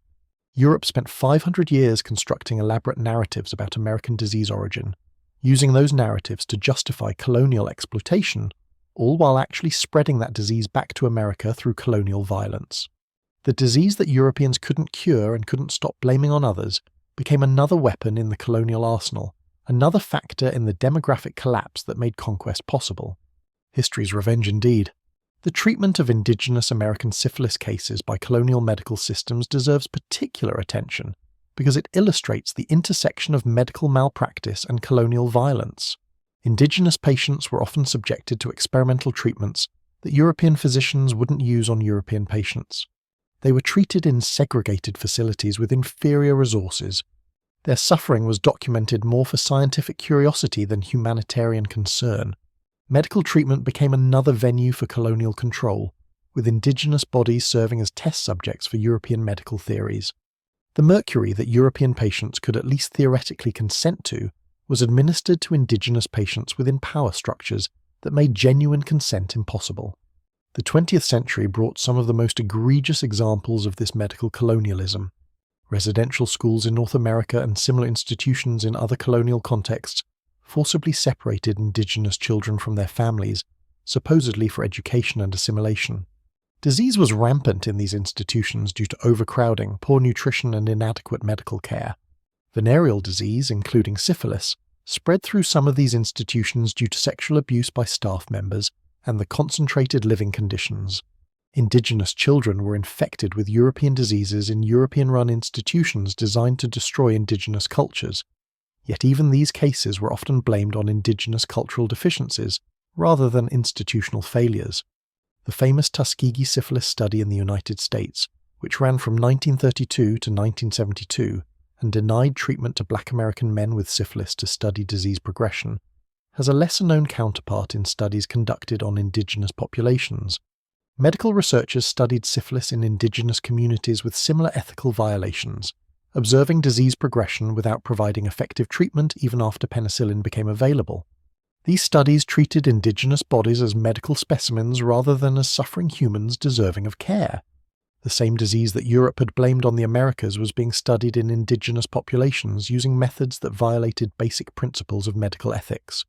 Europe spent 500 years constructing elaborate narratives about American disease origin, using those narratives to justify colonial exploitation, all while actually spreading that disease back to America through colonial violence. The disease that Europeans couldn't cure and couldn't stop blaming on others became another weapon in the colonial arsenal, another factor in the demographic collapse that made conquest possible. History's revenge indeed. The treatment of indigenous American syphilis cases by colonial medical systems deserves particular attention because it illustrates the intersection of medical malpractice and colonial violence. Indigenous patients were often subjected to experimental treatments that European physicians wouldn't use on European patients. They were treated in segregated facilities with inferior resources. Their suffering was documented more for scientific curiosity than humanitarian concern. Medical treatment became another venue for colonial control, with indigenous bodies serving as test subjects for European medical theories. The mercury that European patients could at least theoretically consent to was administered to indigenous patients within power structures that made genuine consent impossible. The 20th century brought some of the most egregious examples of this medical colonialism. Residential schools in North America and similar institutions in other colonial contexts forcibly separated indigenous children from their families, supposedly for education and assimilation. Disease was rampant in these institutions due to overcrowding, poor nutrition, and inadequate medical care. Venereal disease, including syphilis, spread through some of these institutions due to sexual abuse by staff members and the concentrated living conditions. Indigenous children were infected with European diseases in European-run institutions designed to destroy indigenous cultures. Yet even these cases were often blamed on indigenous cultural deficiencies, rather than institutional failures. The famous Tuskegee syphilis study in the United States, which ran from 1932 to 1972 and denied treatment to Black American men with syphilis to study disease progression, has a lesser-known counterpart in studies conducted on indigenous populations. Medical researchers studied syphilis in indigenous communities with similar ethical violations, observing disease progression without providing effective treatment even after penicillin became available. These studies treated indigenous bodies as medical specimens rather than as suffering humans deserving of care. The same disease that Europe had blamed on the Americas was being studied in indigenous populations using methods that violated basic principles of medical ethics.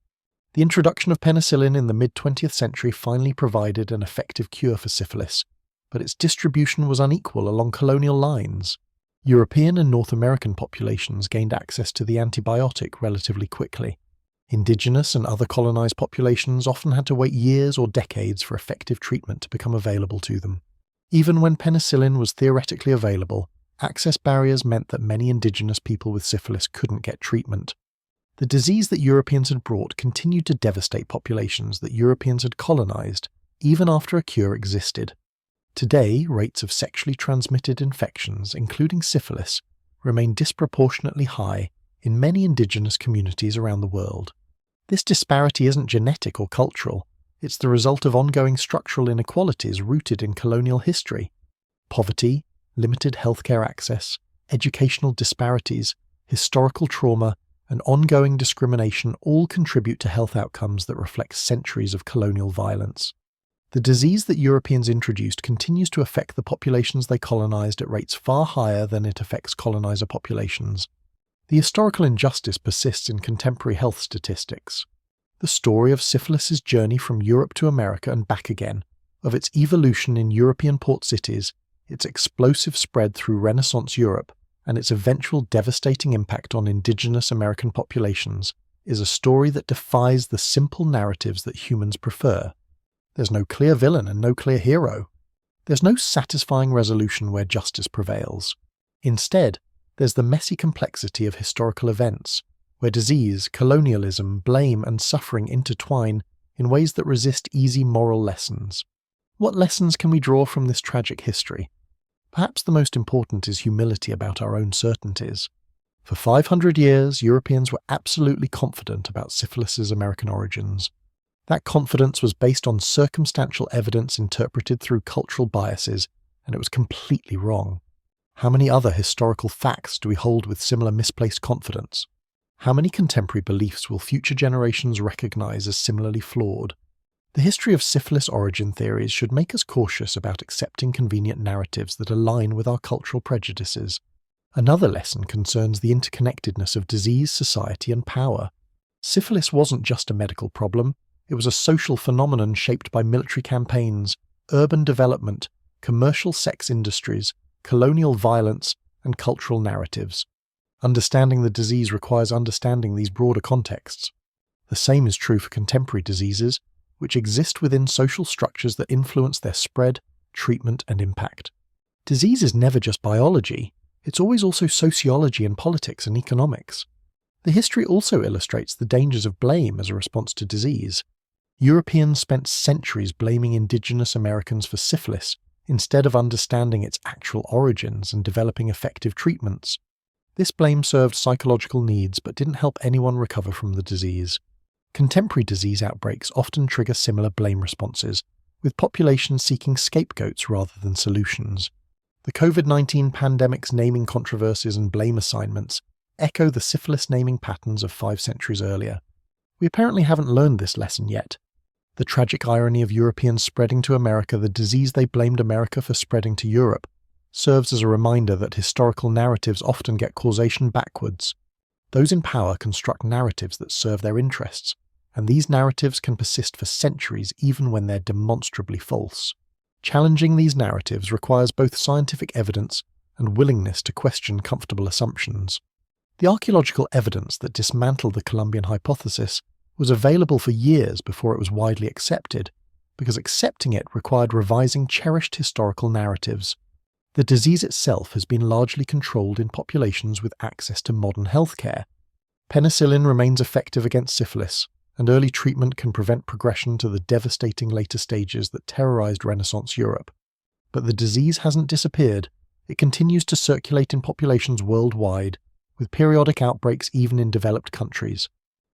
The introduction of penicillin in the mid-20th century finally provided an effective cure for syphilis, but its distribution was unequal along colonial lines. European and North American populations gained access to the antibiotic relatively quickly. Indigenous and other colonized populations often had to wait years or decades for effective treatment to become available to them. Even when penicillin was theoretically available, access barriers meant that many indigenous people with syphilis couldn't get treatment. The disease that Europeans had brought continued to devastate populations that Europeans had colonized, even after a cure existed. Today, rates of sexually transmitted infections, including syphilis, remain disproportionately high in many indigenous communities around the world. This disparity isn't genetic or cultural, it's the result of ongoing structural inequalities rooted in colonial history. Poverty, limited healthcare access, educational disparities, historical trauma, and ongoing discrimination all contribute to health outcomes that reflect centuries of colonial violence. The disease that Europeans introduced continues to affect the populations they colonized at rates far higher than it affects colonizer populations. The historical injustice persists in contemporary health statistics. The story of syphilis's journey from Europe to America and back again, of its evolution in European port cities, its explosive spread through Renaissance Europe, and its eventual devastating impact on indigenous American populations, is a story that defies the simple narratives that humans prefer. There's no clear villain and no clear hero. There's no satisfying resolution where justice prevails. Instead, there's the messy complexity of historical events, where disease, colonialism, blame, and suffering intertwine in ways that resist easy moral lessons. What lessons can we draw from this tragic history? Perhaps the most important is humility about our own certainties. For 500 years, Europeans were absolutely confident about syphilis's American origins. That confidence was based on circumstantial evidence interpreted through cultural biases, and it was completely wrong. How many other historical facts do we hold with similar misplaced confidence? How many contemporary beliefs will future generations recognize as similarly flawed? The history of syphilis origin theories should make us cautious about accepting convenient narratives that align with our cultural prejudices. Another lesson concerns the interconnectedness of disease, society, and power. Syphilis wasn't just a medical problem, it was a social phenomenon shaped by military campaigns, urban development, commercial sex industries, colonial violence, and cultural narratives. Understanding the disease requires understanding these broader contexts. The same is true for contemporary diseases, which exist within social structures that influence their spread, treatment, and impact. Disease is never just biology, it's always also sociology and politics and economics. The history also illustrates the dangers of blame as a response to disease. Europeans spent centuries blaming indigenous Americans for syphilis instead of understanding its actual origins and developing effective treatments. This blame served psychological needs but didn't help anyone recover from the disease. Contemporary disease outbreaks often trigger similar blame responses, with populations seeking scapegoats rather than solutions. The COVID-19 pandemic's naming controversies and blame assignments echo the syphilis naming patterns of 5 centuries earlier. We apparently haven't learned this lesson yet. The tragic irony of Europeans spreading to America the disease they blamed America for spreading to Europe serves as a reminder that historical narratives often get causation backwards. Those in power construct narratives that serve their interests, and these narratives can persist for centuries even when they're demonstrably false. Challenging these narratives requires both scientific evidence and willingness to question comfortable assumptions. The archaeological evidence that dismantled the Columbian hypothesis was available for years before it was widely accepted, because accepting it required revising cherished historical narratives. The disease itself has been largely controlled in populations with access to modern healthcare. Penicillin remains effective against syphilis, and early treatment can prevent progression to the devastating later stages that terrorized Renaissance Europe. But the disease hasn't disappeared. It continues to circulate in populations worldwide, with periodic outbreaks even in developed countries.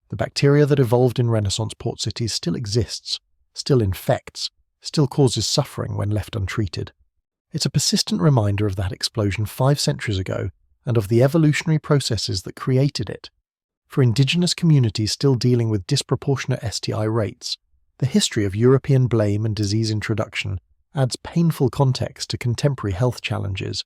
The bacteria that evolved in Renaissance port cities still exists, still infects, still causes suffering when left untreated. It's a persistent reminder of that explosion 5 centuries ago and of the evolutionary processes that created it. For indigenous communities still dealing with disproportionate STI rates, the history of European blame and disease introduction adds painful context to contemporary health challenges.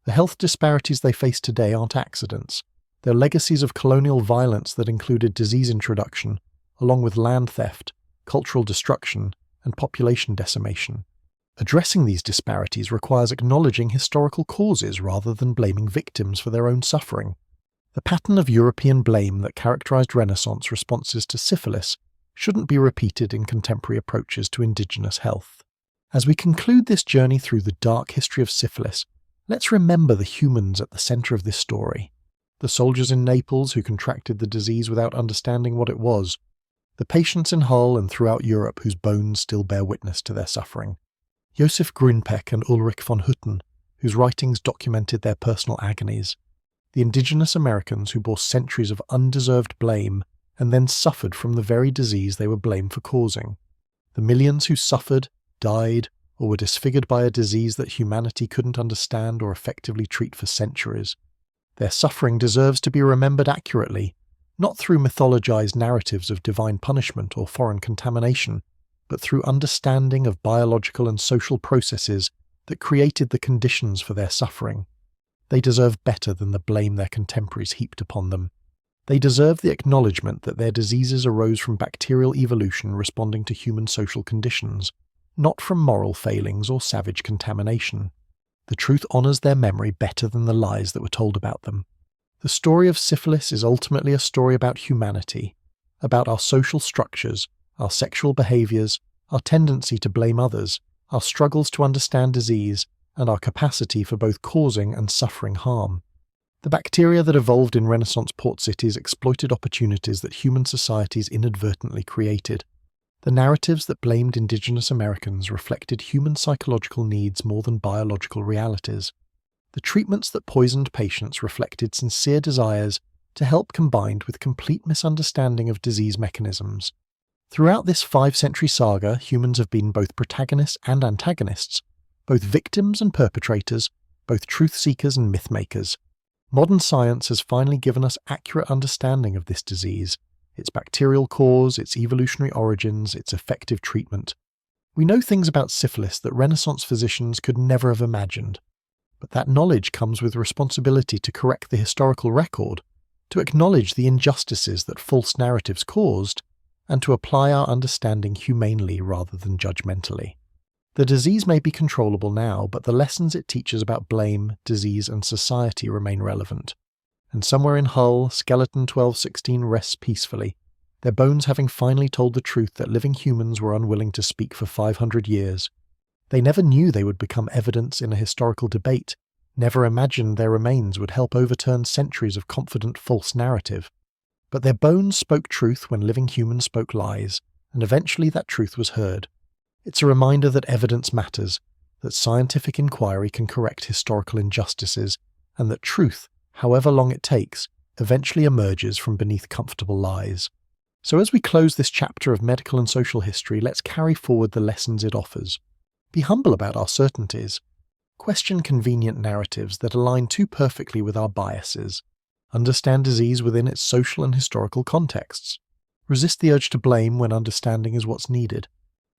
The health disparities they face today aren't accidents. They're legacies of colonial violence that included disease introduction, along with land theft, cultural destruction, and population decimation. Addressing these disparities requires acknowledging historical causes rather than blaming victims for their own suffering. The pattern of European blame that characterized Renaissance responses to syphilis shouldn't be repeated in contemporary approaches to indigenous health. As we conclude this journey through the dark history of syphilis, let's remember the humans at the center of this story. The soldiers in Naples who contracted the disease without understanding what it was. The patients in Hull and throughout Europe whose bones still bear witness to their suffering. Josef Grünpeck and Ulrich von Hutten, whose writings documented their personal agonies. The indigenous Americans who bore centuries of undeserved blame and then suffered from the very disease they were blamed for causing. The millions who suffered, died, or were disfigured by a disease that humanity couldn't understand or effectively treat for centuries. Their suffering deserves to be remembered accurately, not through mythologized narratives of divine punishment or foreign contamination, but through understanding of biological and social processes that created the conditions for their suffering. They deserve better than the blame their contemporaries heaped upon them. They deserve the acknowledgement that their diseases arose from bacterial evolution responding to human social conditions, not from moral failings or savage contamination. The truth honours their memory better than the lies that were told about them. The story of syphilis is ultimately a story about humanity, about our social structures, our sexual behaviours, our tendency to blame others, our struggles to understand disease, and our capacity for both causing and suffering harm. The bacteria that evolved in Renaissance port cities exploited opportunities that human societies inadvertently created. The narratives that blamed indigenous Americans reflected human psychological needs more than biological realities. The treatments that poisoned patients reflected sincere desires to help combined with complete misunderstanding of disease mechanisms. Throughout this 5-century saga, humans have been both protagonists and antagonists, both victims and perpetrators, both truth-seekers and myth-makers. Modern science has finally given us accurate understanding of this disease, its bacterial cause, its evolutionary origins, its effective treatment. We know things about syphilis that Renaissance physicians could never have imagined, but that knowledge comes with responsibility to correct the historical record, to acknowledge the injustices that false narratives caused, and to apply our understanding humanely rather than judgmentally. The disease may be controllable now, but the lessons it teaches about blame, disease, and society remain relevant. And somewhere in Hull, skeleton 1216 rests peacefully, their bones having finally told the truth that living humans were unwilling to speak for 500 years. They never knew they would become evidence in a historical debate, never imagined their remains would help overturn centuries of confident false narrative. But their bones spoke truth when living humans spoke lies, and eventually that truth was heard. It's a reminder that evidence matters, that scientific inquiry can correct historical injustices, and that truth, however long it takes, eventually emerges from beneath comfortable lies. So as we close this chapter of medical and social history, let's carry forward the lessons it offers. Be humble about our certainties. Question convenient narratives that align too perfectly with our biases. Understand disease within its social and historical contexts. Resist the urge to blame when understanding is what's needed.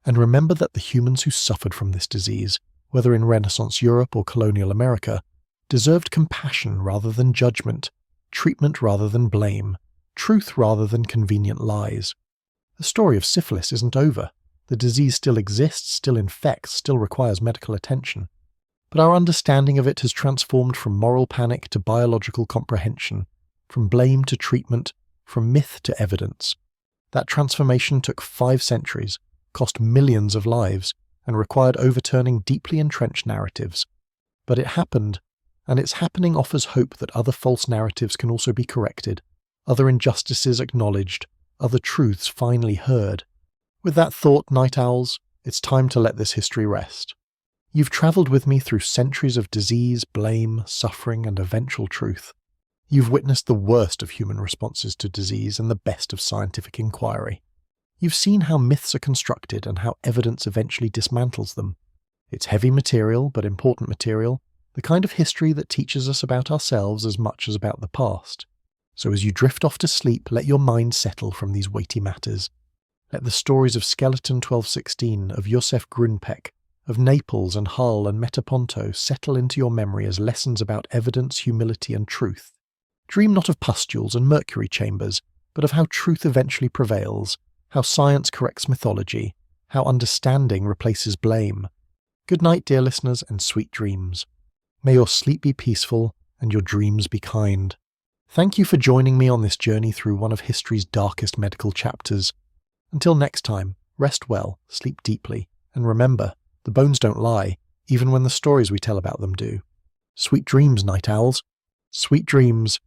And remember that the humans who suffered from this disease, whether in Renaissance Europe or colonial America, deserved compassion rather than judgment, treatment rather than blame, truth rather than convenient lies. The story of syphilis isn't over. The disease still exists, still infects, still requires medical attention. But our understanding of it has transformed from moral panic to biological comprehension, from blame to treatment, from myth to evidence. That transformation took 5 centuries, cost millions of lives, and required overturning deeply entrenched narratives. But it happened, and its happening offers hope that other false narratives can also be corrected, other injustices acknowledged, other truths finally heard. With that thought, night owls, it's time to let this history rest. You've travelled with me through centuries of disease, blame, suffering, and eventual truth. You've witnessed the worst of human responses to disease and the best of scientific inquiry. You've seen how myths are constructed and how evidence eventually dismantles them. It's heavy material, but important material, the kind of history that teaches us about ourselves as much as about the past. So as you drift off to sleep, let your mind settle from these weighty matters. Let the stories of Skeleton 1216, of Josef Grunpeck, of Naples and Hull and Metaponto settle into your memory as lessons about evidence, humility, and truth. Dream not of pustules and mercury chambers, but of how truth eventually prevails, how science corrects mythology, how understanding replaces blame. Good night, dear listeners, and sweet dreams. May your sleep be peaceful and your dreams be kind. Thank you for joining me on this journey through one of history's darkest medical chapters. Until next time, rest well, sleep deeply, and remember, the bones don't lie, even when the stories we tell about them do. Sweet dreams, night owls. Sweet dreams.